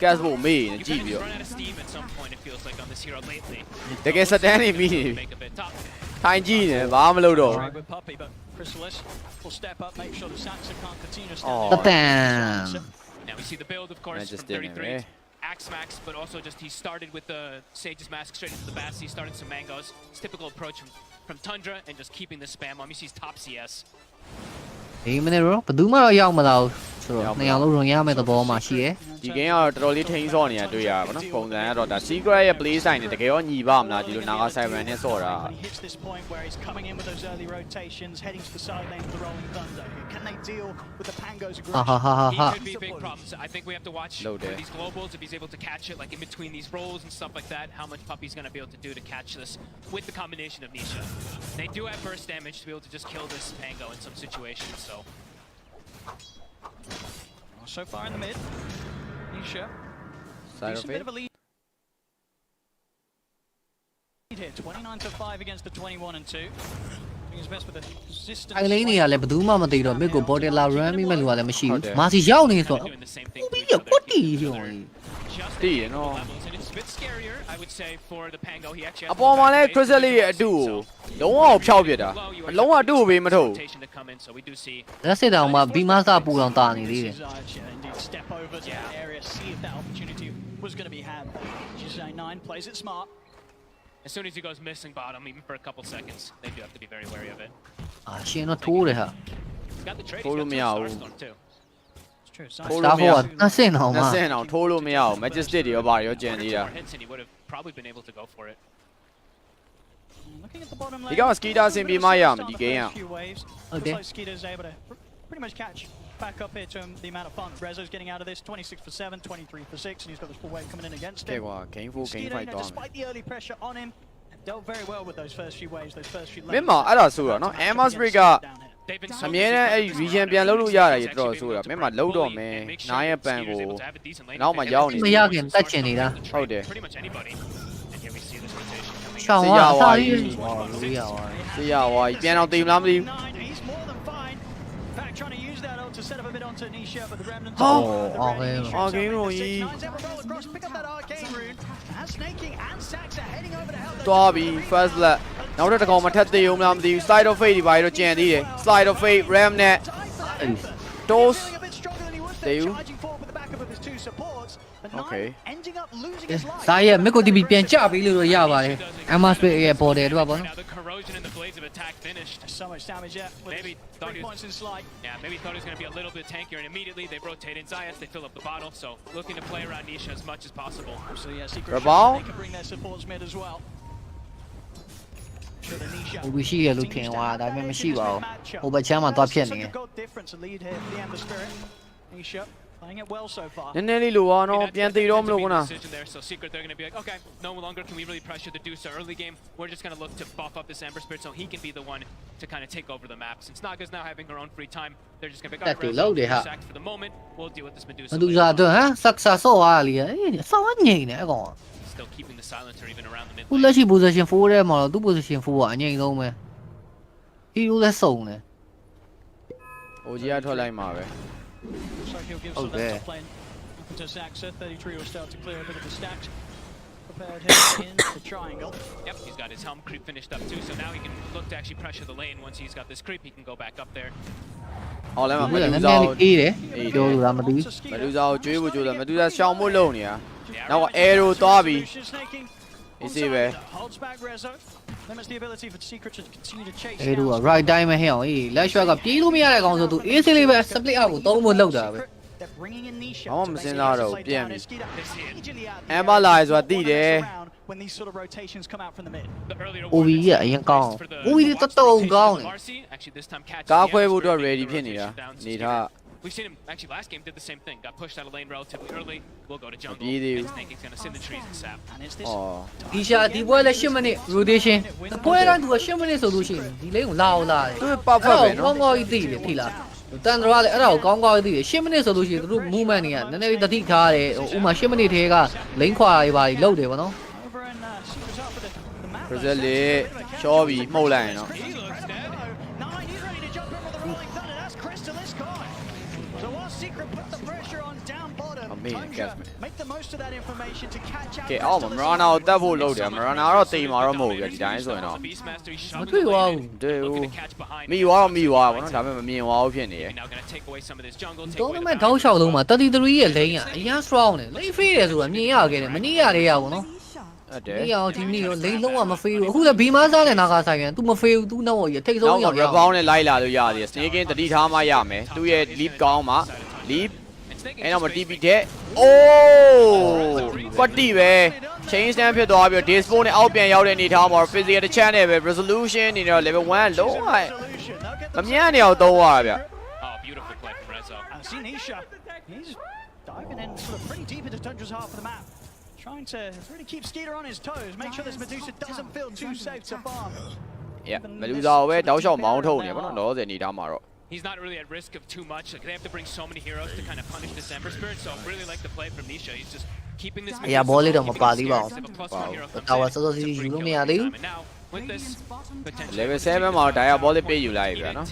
gas ဖို့မေးနေကြည့်ပြီးတော့ run out of steam at some point it feels like on this hero lately. တကယ် stand နေမိနေပြီထိုင်ကြည့်နေဘာမှမလုပ်တော့ Right with Puppy, but Chrysalis will step up, make sure the Sansa can't continue to Oh. stand there. Now we see the build, of course, from 33. Axe Max, but also just he started with the Sage's Mask straight into the bats. He started some mangoes. It's typical approach from Tundra and just keeping the spam on. He sees top CS. ဒီမနေ့တော့ဘယ်သူမှတော့ရောက်မလာဘူးဆိုတော့နေအောင်လို့ရုံရမယ့်သဘောမှရှိရယ် ဒီ game ကတော့တော်တော်လေးထိန်းစော့နေတာတွေ့ရပါတော့ပုံစံကတော့ဒါ Secret ရဲ့ play style နဲ့တကယ်ရောညီပါမလားဒီလို Naga Siren နဲ့စော့တာ He hits this point where he's coming in with those early rotations, heading to the side lane for the Rolling Thunder. Can they deal with the Pango's aggression? He could be big problems. I think we have to watch for these globals if he's able to catch it, like in between these rolls and stuff like that. How much Puppy's going to be able to do to catch this with the combination of Nisha. They do have burst damage to be able to just kill this Pango in some situations. So far in the mid, Nisha. Decent bit of a lead here, 29-5 against the 21 and 2. Doing his best with the resistance. အိုင်လိန်တွေကလည်းဘယ်သူမှမသိတော့မြစ်ကို border လာ run မိမဲ့လူကလည်းမရှိဘူးမာစီရောက်နေဆိုတော့ပြီးတော့ကွတ်တီရော တည်ရနော် It's a bit scarier, I would say, for the Pango. He actually အပေါ်မှာလဲ Crystal ရဲ့အတူကိုလုံးဝဖြောက်ပြတာလုံးဝအတူကိုပေးမထုတ် လက်စစ်တောင်မှဘီမားစာပူအောင်တာနေသေးတယ် Step over to that area, see if that opportunity was going to be had. G9 plays it smart. As soon as he goes missing bottom, even for a couple seconds, they do have to be very wary of it. အာရှင်တော့ထိုးတယ်ဟာ He's got the trade. Follow me out. Starstorm too. It's true. ထိုးလို့မရဘူး နှစ်ဆင့်အောင်မှာ နှစ်ဆင့်အောင်ထိုးလို့မရဘူး Majestic တွေရောဘာတွေရောကျန်သေးတာ Hits and he would have probably been able to go for it. Looking at the bottom ဒီ lane. ကောင် Skeeter အဆင်ပြေမှရမယ်ဒီ game က Okay. Looks like Skeeter's able to pretty much catch back up here to him the amount of fun. Rezo's getting out of this 26 for 7, 23 for 6, and he's got this full wave coming in against ကဲ him. ကွာ game 4 game Skeeter, 5 တော့ despite the early pressure on him, dealt very well with those first few waves, those first few မင်း lanes. မအဲ့ဒါဆိုတော့နော် Emma Spirit က They've been အ so မြဲတမ်းအဲ့ region ပြန်လုပ်လို့ရတာကြီးတော်တော်ဆိုးတာမင်းမလုံးတော့မယ်နားရဲ့ပန်ကိုနောက်မှရောက်နေ မရခင်တတ်ချင်နေတာ ဟုတ်တယ် pretty much anybody. And here we see this rotation coming. ရှောင်း ဆေး က ရ အ ဝါ စား ကြီး ကြီးဟောလို့ရပါ ဆေးရဝါကြီးပြန်တော့တေးမလားမသိဘူး He's more than fine. In fact, trying to use that ult to set up a bit onto Nisha, but the remnants. ဟော Arcane အာဂိမ်းရိုကြီး Nines ever roll across, pick up that arcane rune. And snaking and Saxa heading over to help. သွားပြီ first blood နောက်တစ်ကောင်မထက်သေးအောင်မလားမသိဘူး slide of fate ဒီဘာကြီးတော့ကြံသေးတယ် slide of fate ram နဲ့ toast တေးဦး okay စားရဲ့မက်ကိုတီဗီပြန်ကြပြီးလို့ရပါတယ်အမစပစ်ရဲ့ပေါ်တယ်တော့ဗောနော် Now the corrosion and the blades of attack finished. So much damage yet. Maybe thought he was, points in slide. yeah, maybe thought he was going to be a little bit tankier, and immediately they rotate in Zayas, they fill up the bottle, so looking to play around Nisha as much as possible. So yeah, Secret Rabal? they can bring their supports mid as well. ဟိုရှိရလို့ထင်သွားဒါပေမဲ့မရှိပါဘူးဟိုဘက်ချမ်းမှာသွားဖြစ်နေတယ် Difference to lead here for the Ember Spirit. Nisha playing it well so far. နည်းနည်းလေးလိုပါတော့ပြန်သေးတော့မလို့ခုန Decision there, so Secret they're going to be like, okay, no longer can we really pressure the Deuce early game. We're just going to look to buff up this Ember Spirit so he can be the one to kind of take over the map. Since Naga's now having her own free time, they're just going to be like, alright, sacked for the moment. We'll deal with this Medusa. မတူစာတော့ဟမ်ဆက်ဆာဆော့သွားလေဆော့ငိမ့်နေအကောင် Still keeping the silencer even around the mid ခုလက်ရှိ position 4ထဲမှာတော့သူ့ position 4ကအငိမ့်ဆုံးပဲ hero လဲစုံတယ် OG ကထွက်လိုက်မှာပဲ So he'll give some top lane to Saxa. 33 will start to clear a bit of the stacks. Prepared him in the triangle. Yep, he's got his helm creep finished up too, so now he can look to actually pressure the lane. Once he's got this creep, he can go back up there. ဟောလဲမှာမ နည်း တူ နည်း စာ လေးအေးတယ်ပြောလို့လားမသိဘူး မတူစာကိုကျွေးဖို့ကြိုးတယ်မတူစာရှောင်ဖို့လုပ်နေတာနောက်က arrow သွားပြီ easy ပဲ Holds back Rezo. Limits the ability for Secret to continue to chase. အေးတို့က right time ပဲဟဲ့အောင်အေးလက်ရွှက်ကပြေးလို့မရတဲ့ကောင်ဆိုသူ easy လေးပဲ split out ကိုသုံးဖို့လောက်တာပဲ They're bringing in Nisha. ဘာမှမစင်စားတော့ပြန်ပြီ Immediately out the အမ်ဘာလာဆိုတာသိတယ် when these sort of rotations come out from the mid. The earlier OB ကြီးကအရင်ကောင်း OB ကြီးတော်တော်ကောင်းတယ် Marcy actually this time catches ကား the ခွဲ Ember ဖို့တော့ Spirit, ready taking ဖြစ် the နေတာ rotation down to နေ Secret. ထား We've seen him actually last game did the same thing. Got pushed out of lane relatively early. We'll go to jungle. Easy. And Snaking's gonna sit in the trees and sap. And it's this ဒီရှာဒီပွဲလဲ10မိနစ် rotation ပွဲတိုင်းသူက10မိနစ်ဆိုလို့ရှိရင်ဒီလိမ့်ကိုလာအောင်လာတယ် သူပတ်ဖက်ပဲနော် ကောင်းကောင်းကြီးသိတယ်ထိလားတန်တော်ကလည်းအဲ့ဒါကိုကောင်းကောင်းကြီးသိတယ်10မိနစ်ဆိုလို့ရှိရင်သူတို့ movement တွေကနည်းနည်းလေးတတိထားတယ်ဥမာ10မိနစ်ထဲက lane ခွာတွေပါလောက်တယ်ဗောနော် over and Secret's up for the map. Brazil လေးရှောပြီးမှုတ်လိုက်ရင်တော့ He looks dead. Nine, he's ready to jump in with the rolling thunder. That's Crystal is gone. So while Secret put the pressure on down bottom, Amazing Tundra catchment. make the most of that information to catch out. ကဲအောက်မှာ Marana ကိုတတ်ဖို့လုပ်တယ် Marana တော့တိမ်မှာတော့မဟုတ်ဘူးဒီတိုင်းဆိုရင်တော့ Beastmaster, he's မ shoving တွေ့ the ပါ lane ဘူး in, တွေ့ဘူး looking to catch behind. မိသွားတော့မိသွားပါတော့ဒါပေမဲ့မမြင်သွားဘူးဖြစ်နေတယ် Now gonna take away some of this jungle, take တော့ away the မဲ့တောက်လျှောက်လုံးမှာ33ရဲ့ lane ကအရင် strong တယ် lane free တယ်ဆိုတာမြင်ရခဲ့တယ်မနေ့ရတဲ့ရပါတော့ ဟုတ်တယ် ဒီအောင်ဒီနေ့ရော lane လုံးဝမ free ဘူးအခုလည်းဘီမားစားတဲ့နာဂါဆိုင်ကန် तू မ free ဘူး तू နောက်ရထိတ်ဆုံး နောက်က ရောက် rebound နဲ့လိုက်လာလို့ရသေးတယ် Snake တတိထားမှရမယ်သူ့ရဲ့ leap ကောင်းမှ leap အဲ့တော့မ TP တဲ့အိုးပတ်တီပဲ chain stand ဖြစ်သွားပြီးတော့ dispo နဲ့အောက်ပြန်ရောက်တဲ့အနေထားမှာ physical တစ်ချက်နဲ့ပဲ resolution နေတော့ level 1လုံးဝမမြတ်နေအောင်သုံးရတာဗျ Oh, beautiful play from Rezo. And see Nisha, he's diving in sort of pretty deep into Tundra's half of the map. Trying to really keep Skeeter on his toes, make sure this Medusa doesn't feel too safe to farm. yeah မလူစားပဲတောက်လျှောက်မောင်းထုတ်နေပါတော့လောဆယ်အနေထားမှာတော့ He's not really at risk of too much. Like, they have to bring so many heroes to kind of punish this Ember Spirit, so I really like the play from Nisha. He's just keeping this အရာဘောလေးတော့မပါသေးပါဘူး If a plus one hero comes တာဝါ in, စောစောစီးစီးယူလို့မရသေးဘူး and now with this potential level 7မှာတော့ diabolic ပေးယူလိုက်ပြီဗျာနော်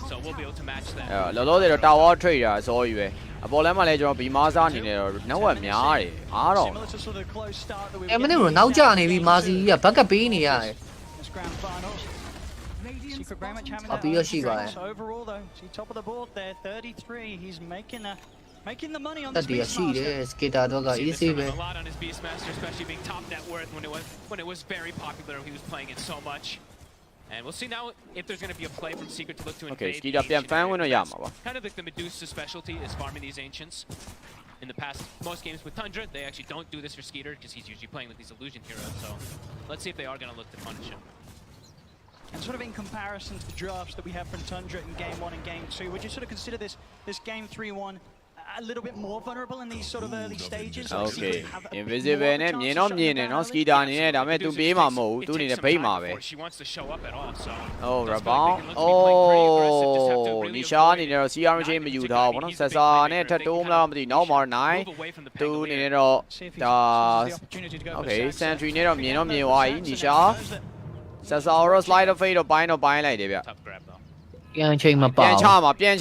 so we'll be able to match that. အဲ့တော့လောလောဆယ်တော့ tower trade တာအစောကြီးပဲအပေါ်လမ်းမှာလည်းကျွန်တော်ဘီမားစားအနေနဲ့တော့နောက်ဝက်များတယ်အားတော့ Similar to sort of close start that we အဲ့မနေ့ကနောက်ကျနေပြီမာစီကြီးကဘက်ကပေးနေရတယ် this grand finals. Secret very much having I'll be your Shiva, eh? So overall though, see top of the board there, 33. He's making the money on တ this တည်းရှိတယ် Beastmaster. စကေတာတော့က See this easy from ပဲ a lot on his Beastmaster, especially being top net worth when it was very popular. He was playing it so much. And we'll see now if there's going to be a play from Secret to look to Okay, invade. Skeeter the ပြန် ancient ဖမ်းဝင်တော့ရ areas. မှာပါ Kind of like the Medusa specialty is farming these ancients. In the past, most games with Tundra, they actually don't do this for Skeeter because he's usually playing with these illusion heroes. So let's see if they are going to look to punish him. And sort of in comparison to the drafts that we have from Tundra in Game 1 and Game 2, would you sort of consider this Game 3-1 a little bit more vulnerable in these sort of early stages. Okay. Invisible နဲ့မြင်တော့မြင်တယ်နော် Skeeter အနေနဲ့ဒါပေမဲ့ तू ပြေးမှာမဟုတ်ဘူး तू အနေနဲ့ဖိတ်မှာပဲ Oh rebound Oh Nisha အနေနဲ့တော့ CR ချင်းမယူထားဘူးဗောနော် Sessa နဲ့ထပ်တိုးမလားမသိဘူးနောက်မှာ9 2အနေနဲ့တော့ဒါ Okay Sentry နဲ့တော့မြင်တော့မြင်သွားပြီ Nisha Sessa ရော slider fade တော့ပိုင်းလိုက်တယ်ဗျပြန်ချိန်မပါပြန်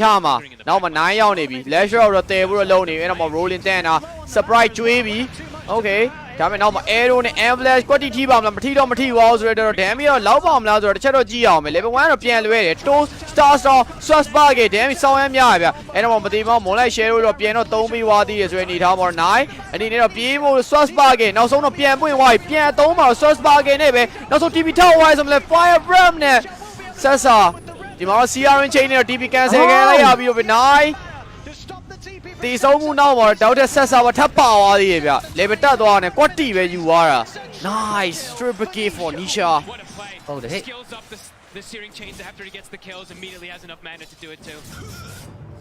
ချမှာနောက်မှာ9ရောက်နေပြီ Lash Rock တော့တဲဘူးတော့လုံးနေပြီအဲ့တော့မှ rolling တန်းတာ surprise ကျွေးပြီ Okay ဒါပေမဲ့နောက်မှာ arrow နဲ့ ambulance ကွက်တီထိပါမလားမထိတော့မထိပါဘူးဆိုတော့ damage တော့လောက်ပါမလားဆိုတော့တစ်ချက်တော့ကြည့်အောင်မယ် level 1ကတော့ပြန်လွဲတယ် toast star swap bar က damage ဆောင်းရမ်းများရဗျအဲ့တော့မသိမမွန်လိုက် share တော့ပြန်တော့3ပြီးသွားသေးတယ်ဆိုရင်နေထားမှာ9အနေနဲ့တော့ပြေးဖို့ swap bar ကနောက်ဆုံးတော့ပြန်ပွင့်သွားပြီပြန်သုံးမှာ swap bar ကနဲ့ပဲနောက်ဆုံး TP ထောက်သွားဆိုမှလဲ fire brand နဲ့ Sessa ဒီမှာတော့ CRN chain နဲ့တော့ TP cancel ခဲ့လိုက်ရပြီးတော့9တီဆုံးမှုနောက်မှာတော့တဲ့ဆက်စာပါထပ်ပါသွားသေးရဲ့ဗျ level တက်သွားတယ်ကွက်တီပဲယူသွားတာ nice triple kill for Nisha ဟုတ်တယ်ဟဲ့ The searing chains after he gets the kills immediately has enough mana to do it too.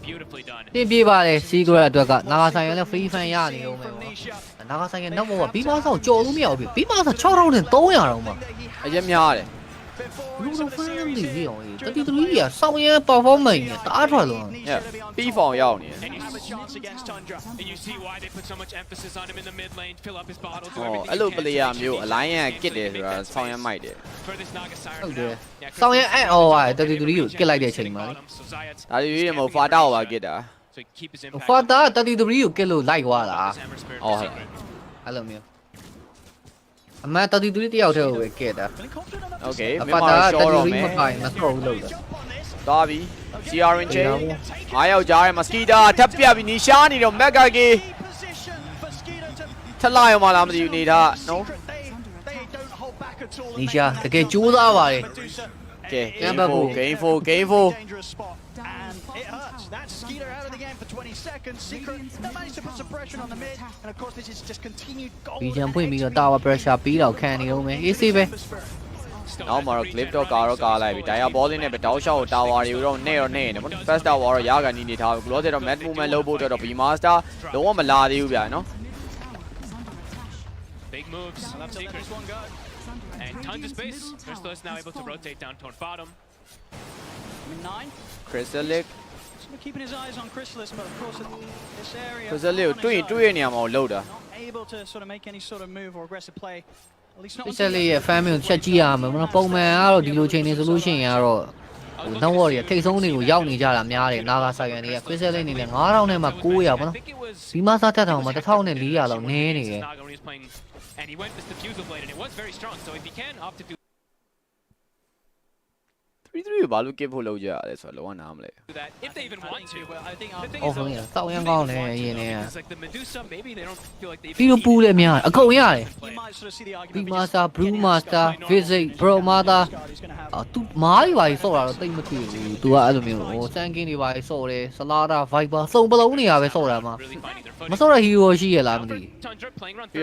Beautifully done. တင်ပြေးပါလေ Secret အတွက်ကနာဂါဆိုင်ရလဲ free fan ရနေဦးမယ်ပေါ့နာဂါဆိုင်ကနောက်ဘောကဘီမာဆောက်ကြော်လို့မရဘူးဘီမာဆောက်6300တောင်မှအရင်များတယ်လူတို့ဖမ်းနေပြီအောင်33ကြီးကစောင်းရဲ performance နဲ့တအားထွက်လုံးပြီးဖောင်ရောက်နေတယ် Chance against Tundra, and you see why they put so much emphasis on him in the mid lane. Fill up his bottle. Do everything. အဲ့လို player မျိုး alliance ကစ်တယ်ဆိုတာဆောင်းရမ်းမိုက်တယ်ဟုတ်တယ်စောင်းရဲအဲ့အော်33ကိုကစ်လိုက်တဲ့အချိန်မှာလေဒါဒီရေမဟုတ် Fata ကိုပါကစ်တာ Fata 33ကိုကစ်လို့လိုက်သွားတာအော်အဲ့လိုမျိုးအမှန်33တယောက်တည်းကိုပဲကစ်တာ Okay မြန်မာရှော့တော့မယ်မပိုင်မကုတ်လို့သွားပြီ CRN chain 9ယောက်ကြားထဲမှာ Skeeter ထပ်ပြပြီး Nisha နေတော့ Mega K ထလာရောမလားမသိဘူးနေထားနော် Nisha တကယ်ကြိုးစားပါတယ်ကဲ game 4 And it hurts. That's Skeeter out of the game for 20 seconds. Secret managed to put some pressure on the mid, and of course this is just continued goal. ဒီချန်ပွင့်ပြီးတော့ tower pressure ပြီးတော့ခံနေအောင်မယ် AC ပဲနောက်မှာတော့ clip တော့ကာလိုက်ပြီ Diabolic နဲ့ပဲတောက်လျှောက် tower တွေတော့နဲ့နေတယ်ပေါ့ first tower တော့ရကန်နေထားပြီ close တော့ match movement လုပ်ဖို့တော့ B master လုံးဝမလာသေးဘူးဗျာနော် Big moves. Secret. And tons of space. Crystal is now able to rotate down toward bottom. 9. Crystallic. Keeping his eyes on Crystallis, but of course in this area. Crystallic တွေ့ရနေရမှာလို့တာ Able to sort of make any sort of move or aggressive play. At least not. Crystallic ရဲ့ fan ကိုချက်ကြည့်ရမှာမနော်ပုံမှန်ကတော့ဒီလိုချိန်နေဆိုလို့ရှိရင်ကတော့ဟိုနောက်ဝေါ်တွေထိတ်ဆုံးတွေကိုရောက်နေကြတာများတယ်နာဂါဆိုင်ရန်တွေက Crystallic အနေနဲ့9000နဲ့မှ900ပေါ့နော်ဒီမှာစားတက်တောင်မှ1400လောက်နည်းနေတယ် And he went with the Fusel Blade, and it was very strong. So if he can opt to do 3-3ကိုဘာလို့ give ဖို့လုပ်ကြရလဲဆိုတော့လောကနားမလဲ that, if they even want to. I think ဟုတ်ကဲ့တောက်ရန်ကောင်းတယ်အရင်တည်းက like the Medusa, maybe they don't feel like they ပြီးတော့ပူးလည်းများအကုန်ရတယ်ဒီမာစတာ Brew Master Visit Bro Master သူမားတွေပါကြီးစော့တာတော့တိတ်မတွေ့ဘူးသူကအဲ့လိုမျိုးဟိုစန်ကင်းတွေပါကြီးစော့တယ် Salada Viper စုံပလုံးနေရပဲစော့တာမှာမစော့တဲ့ hero ရှိရလားမသိပြီး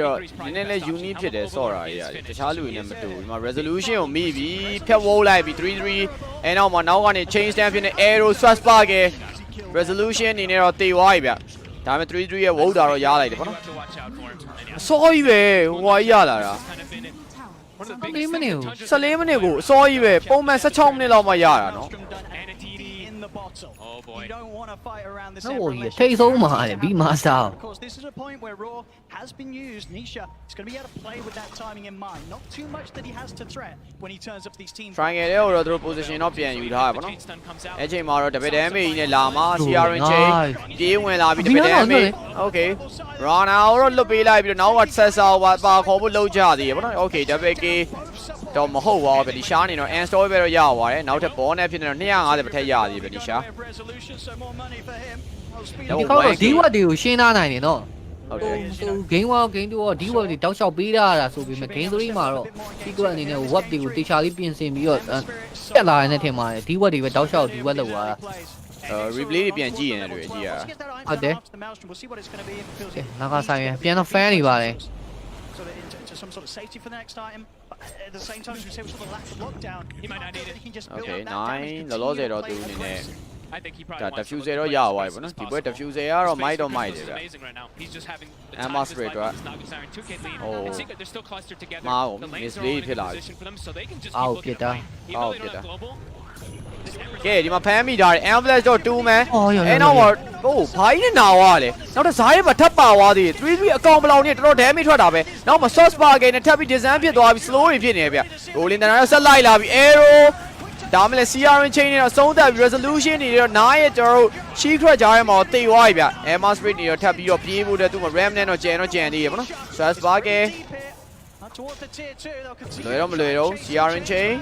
တော့နည်းနည်းလေး unique ဖြစ်တယ်စော့တာကြီးရတယ်တခြားလူတွေနဲ့မတူဘူးဒီမှာ resolution ကိုမိပြီးဖြတ်ဝိုးလိုက်ပြီး3-3အဲနောက်မှာနောက်ကနေ chain stand ဖြစ်နေ arrow swap spark က resolution အနေနဲ့တော့တေသွားပြီဗျဒါပေမဲ့3-3ရဲ့ဝုတ်တာတော့ရလိုက်တယ်ပေါ့နော်အစောကြီးပဲဟိုဟာကြီးရလာတာ14မိနစ်ကိုအစောကြီးပဲပုံမှန်16မိနစ်လောက်မှရတာနော် Oh boy. You don't want to fight around this. ဟုတ်ကြီးထိတ်ဆုံးမှာတယ်ဘီမာစတာ Of course, this is a point where Raw has been used. Nisha is going to be able to play with that timing in mind. Not too much that he has to threat when he turns up these teams. triangle ရဲ့တော့သူတို့ position တော့ပြန်ယူထားရပါတော့အဲ့ချိန်မှာတော့ double damage ကြီးနဲ့လာမှာ CRN chain ပြေးဝင်လာပြီး double damage okay Rana ကိုတော့လွတ်ပေးလိုက်ပြီးတော့နောက်က Sessa ကိုပါခေါ်ဖို့လုပ်ကြသေးရပါတော့ okay double K တော့မဟုတ်ပါဘူးဒီရှားနေတော့ and story ပဲတော့ရသွားတယ်နောက်ထပ် ball နဲ့ဖြစ်နေတော့250ပဲထက်ရသေးပဲဒီရှားဒီကောက်ဒီဝက်တွေကိုရှင်းထားနိုင်တယ်နော်ဟုတ်တယ် game 1 game 2တော့ဒီဝက်တွေတောက်လျှောက်ပေးထားတာဆိုပြီးမှ game 3မှာတော့ secret အနေနဲ့ web တွေကိုတေချာလေးပြင်ဆင်ပြီးတော့တက်လာတဲ့ထင်ပါတယ်ဒီဝက်တွေပဲတောက်လျှောက်ဒီဝက်လောက်သွားတာ replay တွေပြန်ကြည့်ရင်တွေ့ကြည့်ရဟုတ်တယ်နာဂါဆိုင်ရပြန်တော့ fan တွေပါတယ် some sort of safety for the next item. But at the same time, as we say, with sort of lack of lockdown, he might not need it. He can just build okay up that damage. 9လောလောဆယ်တော့သူအနေနဲ့ I think he ဒါ probably wants to look diffuser to တော့ play ရ as သွားပြီ aggressive ပေါ့ as နော်ဒီပွဲ possible. diffuser ကတော့ His မို face က်တော့ for မိုက်တ Crystal ယ် is ဗျ amazing right now. He's just having the Emma time of his Spray life တော့ with this Naga Siren 2K lead. Oh. And Secret, they're still clustered together. မာကို The lanes are all mislead in ဖြစ် a လာပြီ position for them, so they can just အောက် keep ပြ looking စ် to တာ fight. Even အော though က် they ပြစ် don't တာ have global, this Emperor ကဲဒီမှာဖမ်းမိထားတယ် ambulance တော့2 man အော်ရော အဲ့တော့ဟိုဘာကြီးနဲ့နာသွားလဲနောက်တော့ဇာတ်ရဲမှာထပ်ပါသွားသေးတယ်3-3အကောင်ဘလောင်နဲ့တော်တော် damage ထွက်တာပဲနောက်မှာ source spark နဲ့ထပ်ပြီး design ဖြစ်သွားပြီး slow ဖြစ်နေပြီဗျ rolling တန်းတော့ဆက်လိုက်လာပြီး arrow ဒါမှလည်း CRN chain နဲ့တော့ဆုံးသက်ပြီး resolution တွေတော့နားရဲ့ကျွန်တော်တို့ sheet ထွက်ကြရဲမှာတေးသွားပြီဗျ Emma Spray တွေတော့ထပ်ပြီးတော့ပြေးဖို့တဲ့သူ့မှာ ram နဲ့တော့ကြံသေးရပါတော့ source spark လွယ်တော့မလွယ်တော့ CRN chain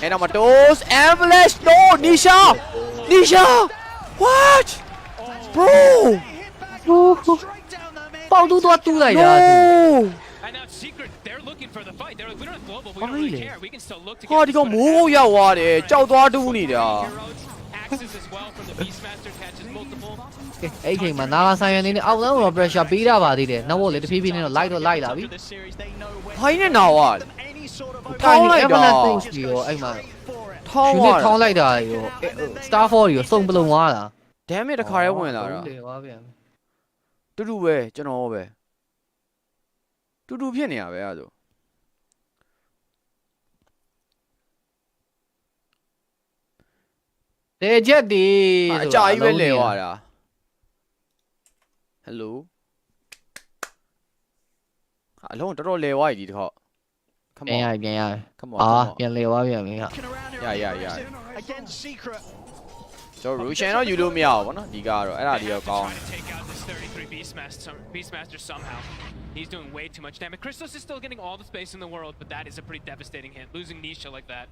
အဲ့တော့မှာ toes avalanche no nisha what bro ပေါက်တူးသွားတူးလိုက်တာ and now Secret, they're looking for the fight. They're like, we don't have global, we don't really care. We can still look to ဟာဒီကောင်မိုးကိုရောက်သွားတယ်ကြောက်သွားတူးနေတာ axes as well from the Beastmaster catches multiple. ကဲအဲ့ချိန်မှာနာဂါဆိုင်ရနေနဲ့အောက်လမ်းတော့ pressure ပေးတာပါသေးတယ်နောက်ဘောလေတဖြည်းဖြည်းနဲ့တော့လိုက်လာပြီ ဟိုင်းနဲ့နာဝါထောင်းလိုက်တာ ဒီရောအဲ့မှာ ထောင်း ယူ သွား နစ်ထောင်းလိုက်တာရော Star Force ရောစုံပလုံသွားတာ damage တစ်ခါတည်းဝင်လာတာ လေသွားပြန် တူတူပဲကျွန်တော်ပဲတူတူဖြစ်နေရပဲအဲ့ဒါဆို တေချက်ဒီ အကြာကြီးပဲလဲသွားတာ hello အလုံးတော်တော်လဲသွားပြီဒီတစ်ခေါက် come ပြန် on ရပြန်ရ come on ပြန်လဲသွားပြန်ပြီဟာ ရ ကျွန်တော် Russian တော့ယူလို့မရဘူးဗောနော်ဒီကတော့အဲ့ဒါဒီတော့ကောင်း Take out this 33 Beastmaster somehow. He's doing way too much damage. Crystal is still getting all the space in the world, but that is a pretty devastating hit. Losing Nisha like that.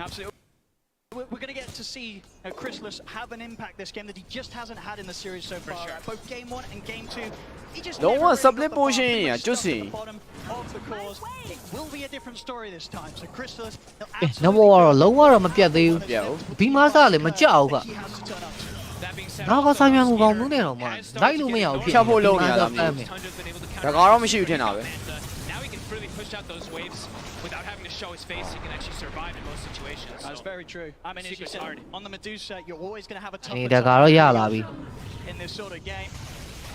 Absolutely. We're going to get to see Chrysalis have an impact this game that he just hasn't had in the series so far. Both game 1 and game 2, he just Don't never want really split got the pushing, fire. yeah, He's stuck just see. at the bottom of the course. It will be a different story this time. So Chrysalis, he'll နောက်ဘောကတော့လုံးဝတော့မပြတ်သေးဘူး ပြတ်ဘူး ဘီမားစားလည်းမကြောက်ဘူးက he has to turn up to. That being said, နောက်ဘောဆိုင်မြန်ကိုကောင်းမှုနဲ့တော့မှလိုက်လို့မရဘူးဖြစ် ဖြတ်ဖို့လုပ်နေရတာ တ မျိုး မ်းမယ် Tundra's been able to ဒါ counter. ကတော့မရှိဘူးထင်တာပဲ Now he can freely push out those waves without having to show his face. He can actually survive in most situations. That's very true. I mean, as you Secret's said, hard. on the Medusa, you're always going to have a အနေ tough တကတော့ရလာပြီ in this sort of game.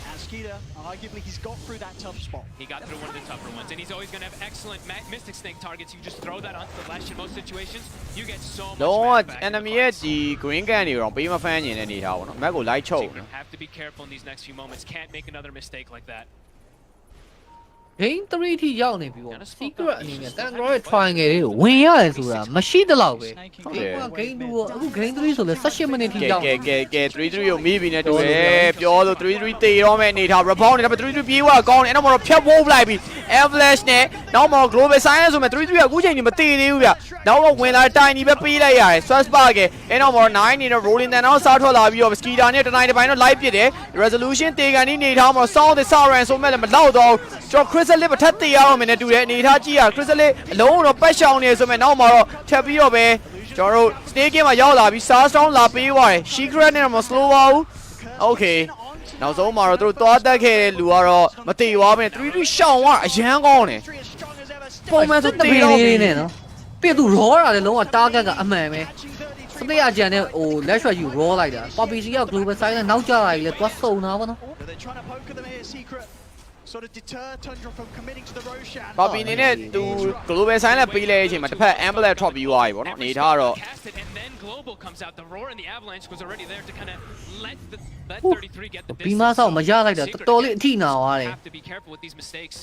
And Skeeter, arguably, he's got through that tough spot. He got through one of the tougher ones, and he's always going to have excellent Mystic Snake targets. You just throw that onto the Lash in most situations, you get so much လုံးဝ back in the enemy fight. ရဲ့ဒီ green gun တွေတော့ပေးမဖမ်းကျင်တဲ့အနေထားပေါ့နော် map ကို light ချုပ် Secret have to be careful in these next few moments. Can't make another mistake like that. Game 3 ထိရောက်နေပြီပေါ့ Secret အနေနဲ့တန်တော်ရဲ့ triangle လေးကိုဝင်ရတယ်ဆိုတာမရှိသလောက်ပဲ ဟုတ်တယ် Game 2ရောအခု Game 3ဆိုလဲ18မိနစ်ထိရောက် ကဲ3-3ကိုမိပြီနဲ့တူတယ်ပြောလို့3-3တေတော့မဲ့အနေထား rebound နဲ့ဒါပေမဲ့3-3ပြေးသွားကောင်းတယ်အဲ့တော့မှတော့ဖြတ်ဝုန်းလိုက်ပြီ avalanche နဲ့နောက်မှ global science ဆိုမဲ့3-3ကအခုချိန်ကြီးမတေသေးဘူးဗျနောက်တော့ဝင်လာတိုင်နီပဲပေးလိုက်ရတယ် swap spark ကအဲ့တော့မှတော့9နေတော့ rolling တန်တော့စားထွက်လာပြီးတော့ skitter နဲ့တနိုင်တစ်ပိုင်းတော့ live ပစ်တယ် resolution တေကန်ဒီနေထားမှာ sound တဲ့ siren ဆိုမဲ့လည်းမလောက်တော့ကျွန်တော် crystal လေးထပ်တေရအောင်မယ်နဲ့တူတယ်အနေထားကြည့်ရ crystal လေးအလုံးတော့ပတ်ရှောင်နေဆိုမဲ့နောက်မှတော့ထပ်ပြီးတော့ပဲကျွန်တော်တို့ snake game မှာရောက်လာပြီး star storm လာပေးသွားတယ် secret နဲ့တော့မ slow ပါဘူး okay နောက်ဆုံးမှာတော့သူတို့သွားတက်ခဲ့တဲ့လူကတော့မတေသွားပဲ3-3ရှောင်သွားအရန်ကောင်းတယ်ပုံမှန်ဆိုတေတော့ပြီ နဲ့နော်ပြည့်သူ raw တာလည်းလုံးဝ target ကအမှန်ပဲစတေးအကြံနဲ့ဟို let's shot you raw လိုက်တာ Poppy C က global side နဲ့နောက်ကျလာပြီလေသွားစုံတာပေါ့နော် They're trying to poke at them here, Secret. Sort of deter Tundra from committing to the Roshan. ပါပီနေနဲ့သူ global sign နဲ့ပေးလဲအချိန်မှာတစ်ဖက် ambulance drop ပြီးသွားပြီပေါ့နော်အနေထားတော့ Cast it, and then Global comes out. The roar and the avalanche was already there to kind of let 33 get the ဘီမား distance. ဆောက်မရလိုက်တာတော်တော်လေးအထိနာသွားတယ် Have to be careful with these mistakes.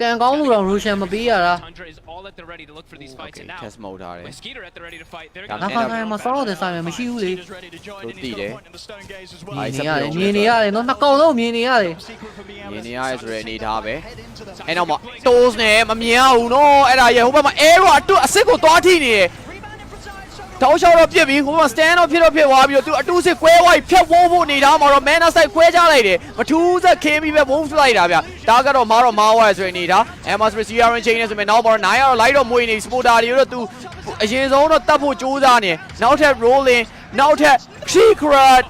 ကံကောင်းလို့တော့ Roshan မပေးရတာ Tundra is all at the ready to look for these fights, and now test mode ထားတယ် with Skeeter at the ready to fight, they're ဒါ going နောက်ခါတိုင်းမှာ solid တဲ့ဆိုင်မှာမရှိဘူးလေ Skeeter's ready to join in. He's တီး got တယ် a point in the stone gaze as မြင် well. နေရတယ်မြင်နေရတယ်နော်နှစ်ကောင်လုံးမြင်နေရတယ် Secret from being မြင် able နေ to ရတဲ့ဆိုတဲ့အနေထားပဲအဲ့နောက်မှာ toes နဲ့မမြင်ရဘူးနော်အဲ့ဒါရဲ့ဟိုဘက်မှာ arrow အစစ်ကိုသွားထိနေတယ်တောက်လျှောက်တော့ပြစ်ပြီးဟိုမှာ stand တော့ဖြစ်သွားပြီးတော့သူအတူးစစ်ကွဲသွားပြီးဖြတ်ဝုန်းဖို့အနေထားမှာတော့ mana side ခွဲကြလိုက်တယ်မထူးဆက်ခင်းပြီးပဲဝုန်းလိုက်တာဗျဒါကတော့မားတော့မားသွားရဆိုတဲ့အနေထား Emma Spray CRN chain နဲ့ဆိုရင်နောက်မှာတော့9ကတော့ light တော့မွေးနေ supporter တွေတော့သူအရင်ဆုံးတော့တတ်ဖို့ကြိုးစားနေနောက်ထပ် rolling နောက်ထပ် secret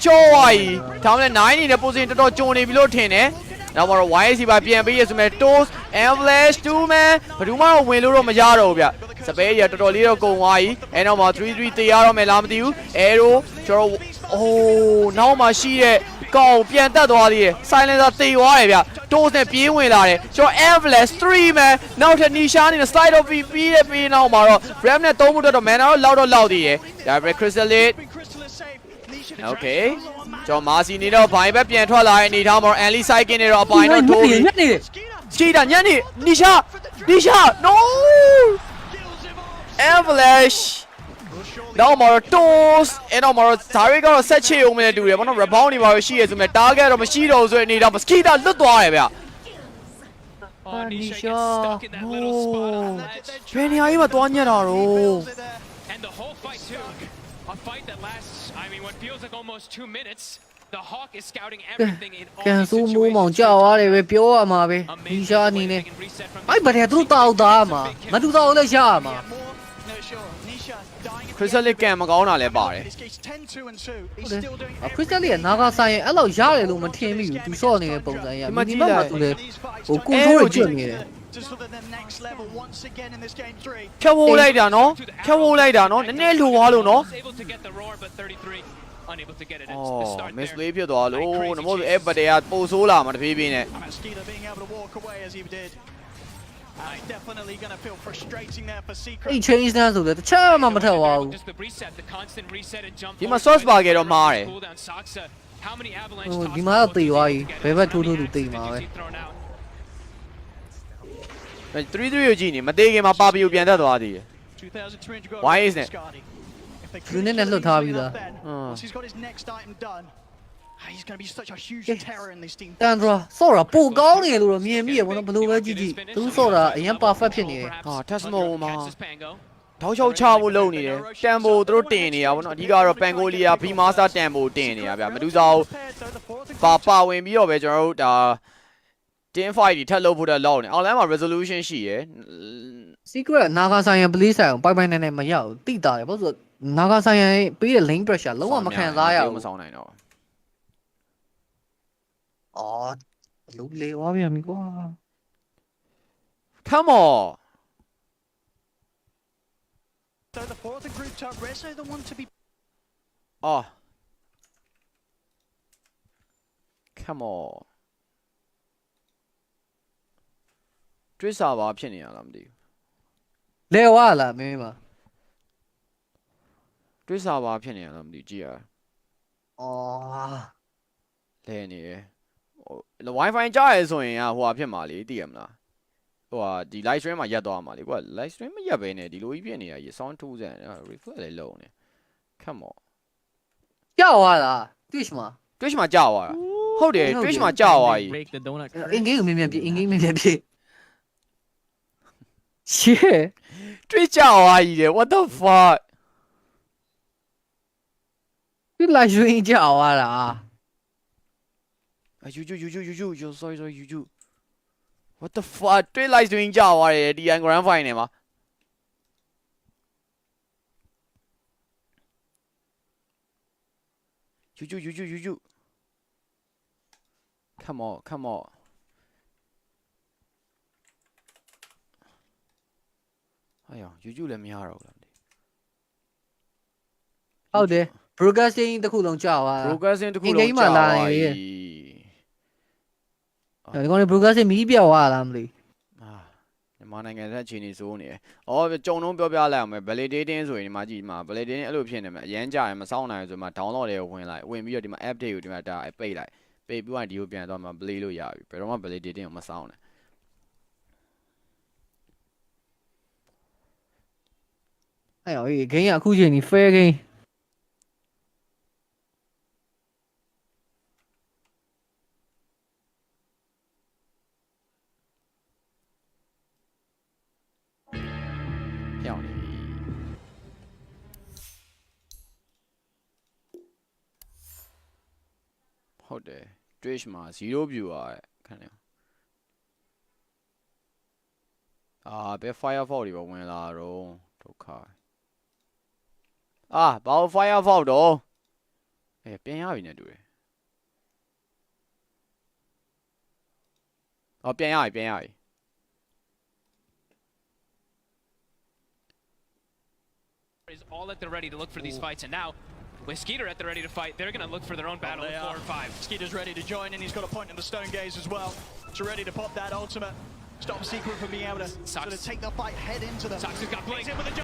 ကျော်ဝိုင်းဒါမှလည်း9နေတဲ့ position တော်တော်ကျုံနေပြီလို့ထင်တယ်နောက်မှာတော့ YSC ပါပြန်ပေးရဆိုမဲ့ toes avalanche 2 man ဘယ်သူမှတော့ဝင်လို့တော့မရတော့ဘူးဗျ စပယ်ရတော်တော်လေးတော့ကုန်သွားပြီအဲနောက်မှာ3-3တေးရတော့မယ်လားမသိဘူး arrow ကျွန်တော်အိုးနောက်မှာရှိတဲ့ကောင်ပြန်တက်သွားသေးတယ် silencer တေးသွားတယ်ဗျ toes နဲ့ပြေးဝင်လာတယ်ကျွန်တော် avalanche 3 man နောက်ထပ် nisha အနေနဲ့ slide off ပြီးတဲ့ပြီးနောက်မှာတော့ ram နဲ့သုံးဖို့တော့ mana တော့လောက်သေးတယ်ဒါပေမဲ့ chrysalis okay ကျွန်တော်မာစီနေတော့ဘိုင်ဘက်ပြန်ထွက်လာတဲ့အနေထားမှာ anli cycle နေတော့အပိုင်တော့ထိုးပြီးရှိတာညနေ nisha no avalanche နောက်မှာတော့ toes အဲ့တော့မှာတော့ဇာရိကတော့ဆက်ချေအောင်မယ်တူတယ်ဘာလို့ rebound နေပါလို့ရှိရဆိုမဲ့ target တော့မရှိတော့ဆိုတဲ့အနေထားမှာ skita လွတ်သွားတယ်ဗျNishaဘယ်နေရာကြီးမှာသွားညက်တာတော့ And the whole fight too a fight that lasts I mean what feels like almost 2 minutes the hawk is scouting everything in all ကန်ဆိုးမိုးမောင်ကြောက်ရတယ်ပဲပြောရမှာပဲနီရှာအနေနဲ့အဲ့ဘာလဲသူတို့တောက်သားမှာမတူတော့လည်းရှာရမှာ chrysalis ကန်မကောင်းတာလည်းပါတယ် chrysalis ကနာဂါဆိုင်ရင်အဲ့လောက်ရတယ်လို့မထင်မိဘူးသူဆော့နေတဲ့ပုံစံရမိဒီမှာသူလည်းဟိုကိုထိုးကျွတ်နေတယ်ဖြတ်ဖို့လိုက်တာနော်ဖြတ်ဖို့လိုက်တာနော်နည်းနည်းလိုသွားလို့နော် unable to get it အော် miss play ဖြစ်သွားလို့နမို့အဲ့ဘတ်တွေကပို့ဆိုးလာမှာတဖြည်းဖြည်းနဲ့ Definitely going to feel frustrating there for Secret. အဲ့ change တန်းဆိုလည်းတခြားမှမထက်သွားဘူး ဒီမှာ source ပါခဲ့တော့မှားတယ် ဒီမှာတော့တေသွားပြီဘယ်ဘက်ထိုးသူတေမှာပဲ 3-3ကိုကြည့်နေမသေးခင်မှာပါပီကိုပြန်တက်သွားသေးတယ် why is it ယူနစ်နဲ့လွတ်ထားပြီးသား He's got his next item done. He's going to be such a huge terror in this team. Tundra ဆော့တာပိုကောင်းတယ်လို့တော့မြင်မိရဘောနော်ဘယ်လိုပဲကြည့်ကြည့်သူဆော့တာအရင် perfect ဖြစ်နေတယ် ဟာ Tasmo မှာတောက်ချောက်ချဖို့လုပ်နေတယ်တန်ဖိုသူတို့တင်နေတာဗောနော်အဓိကတော့ Pangolia B Master တန်ဖိုတင်နေတာဗျမဒူစာကိုပါဝင်ပြီးတော့ပဲကျွန်တော်တို့ဒါ team fight တွေထပ်လုပ်ဖို့တော့လောက်နေအောင်လမ်းမှာ resolution ရှိရယ် Secret နာဂါဆိုင်ရ play ဆိုင်အောင်ပိုက်ပိုက်နဲ့မရောက်ဘူးတိတာတယ်ဘာလို့ဆိုနာဂါဆိုင်ရပေးတဲ့ lane pressure လုံးဝမခံစားရဘူး မဆောင်နိုင်တော့ အော်လုံးလေသွားပြန်ပြီကွာ Come on So the fourth group top Rezo the one to be Oh Come on တွေးစားပါဖြစ်နေရလားမသိဘူး လဲဝါလားမင်းမ တွေးစားပါဖြစ်နေရလားမသိကြည့်ရ အော် လဲနေရ Wi-Fi ကြားရဲဆိုရင်ဟိုဟာဖြစ်မှာလေသိရမလားဟိုဟာဒီ live stream မှာရက်သွားမှာလေကွာ live stream မရက်ဘဲနဲ့ဒီလိုကြီးဖြစ်နေတာကြီး sound 2စံ refresh လည်းလုံးနေ Come on ကြောက်သွားလား Twitch မှာကြောက်သွားတာဟုတ်တယ် Twitch မှာကြောက်သွားကြီး အင်္ဂိမ်းကိုမြင်မြန်ပြေအင်္ဂိမ်းမြင်မြန်ပြေ Shit Twitch ကြောက်သွားကြီးတယ် what the fuck ဒီ live stream ကြောက်သွားတာ you sorry you what the fuck တွေးလိုက်ဆိုရင်ကြောက်သွားတယ်ဒီ grand final မှာ you come on 哎呀 you လည်းမရတော့ဘူးလား ဟုတ်တယ် broadcasting တစ်ခုလုံးကြောက်သွား broadcasting တစ်ခုလုံးကြောက်သွားပြီ ဒီကောင် broadcasting မီးပြောက်သွားလားမသိ မြန်မာနိုင်ငံရဲ့အခြေအနေစိုးနေတယ်။အော်ကြုံလုံးပြောပြလိုက်အောင်မယ် validating ဆိုရင်ဒီမှာကြည့်မှာ validating အဲ့လိုဖြစ်နေမှာအရန်ကြာရင်မစောင့်နိုင်ဆိုမှ download တွေကိုဝင်လိုက်ဝင်ပြီးတော့ဒီမှာ app တွေကိုဒီမှာဒါပိတ်လိုက်ပိတ်ပြီးတော့ဒီကိုပြန်တော့မှ play လို့ရပြီဘယ်တော့မှ validating ကိုမစောင့်နဲ့အဲ့ရောဂိမ်းကအခုချိန်ကြီး fair game ပြောင်းနေပြီဟုတ်တယ် Twitch မှာ0 viewer ခံနေဘယ် Firefox တွေပဲဝင်လာတော့ဒုက္ခဘာလို့ Firefox တော့ပြန်ရပြီနဲ့တူတယ်ပြန်ရပြီ is all at the ready to look for these fights, and now with Skeeter at the ready to fight, they're going to look for their own battle with 4 and 5. Skeeter's ready to join, and he's got a point in the Stone Gaze as well. So ready to pop that ultimate. Stop Secret from being able to sort of take the fight head into them. Sox has got Blaze in with a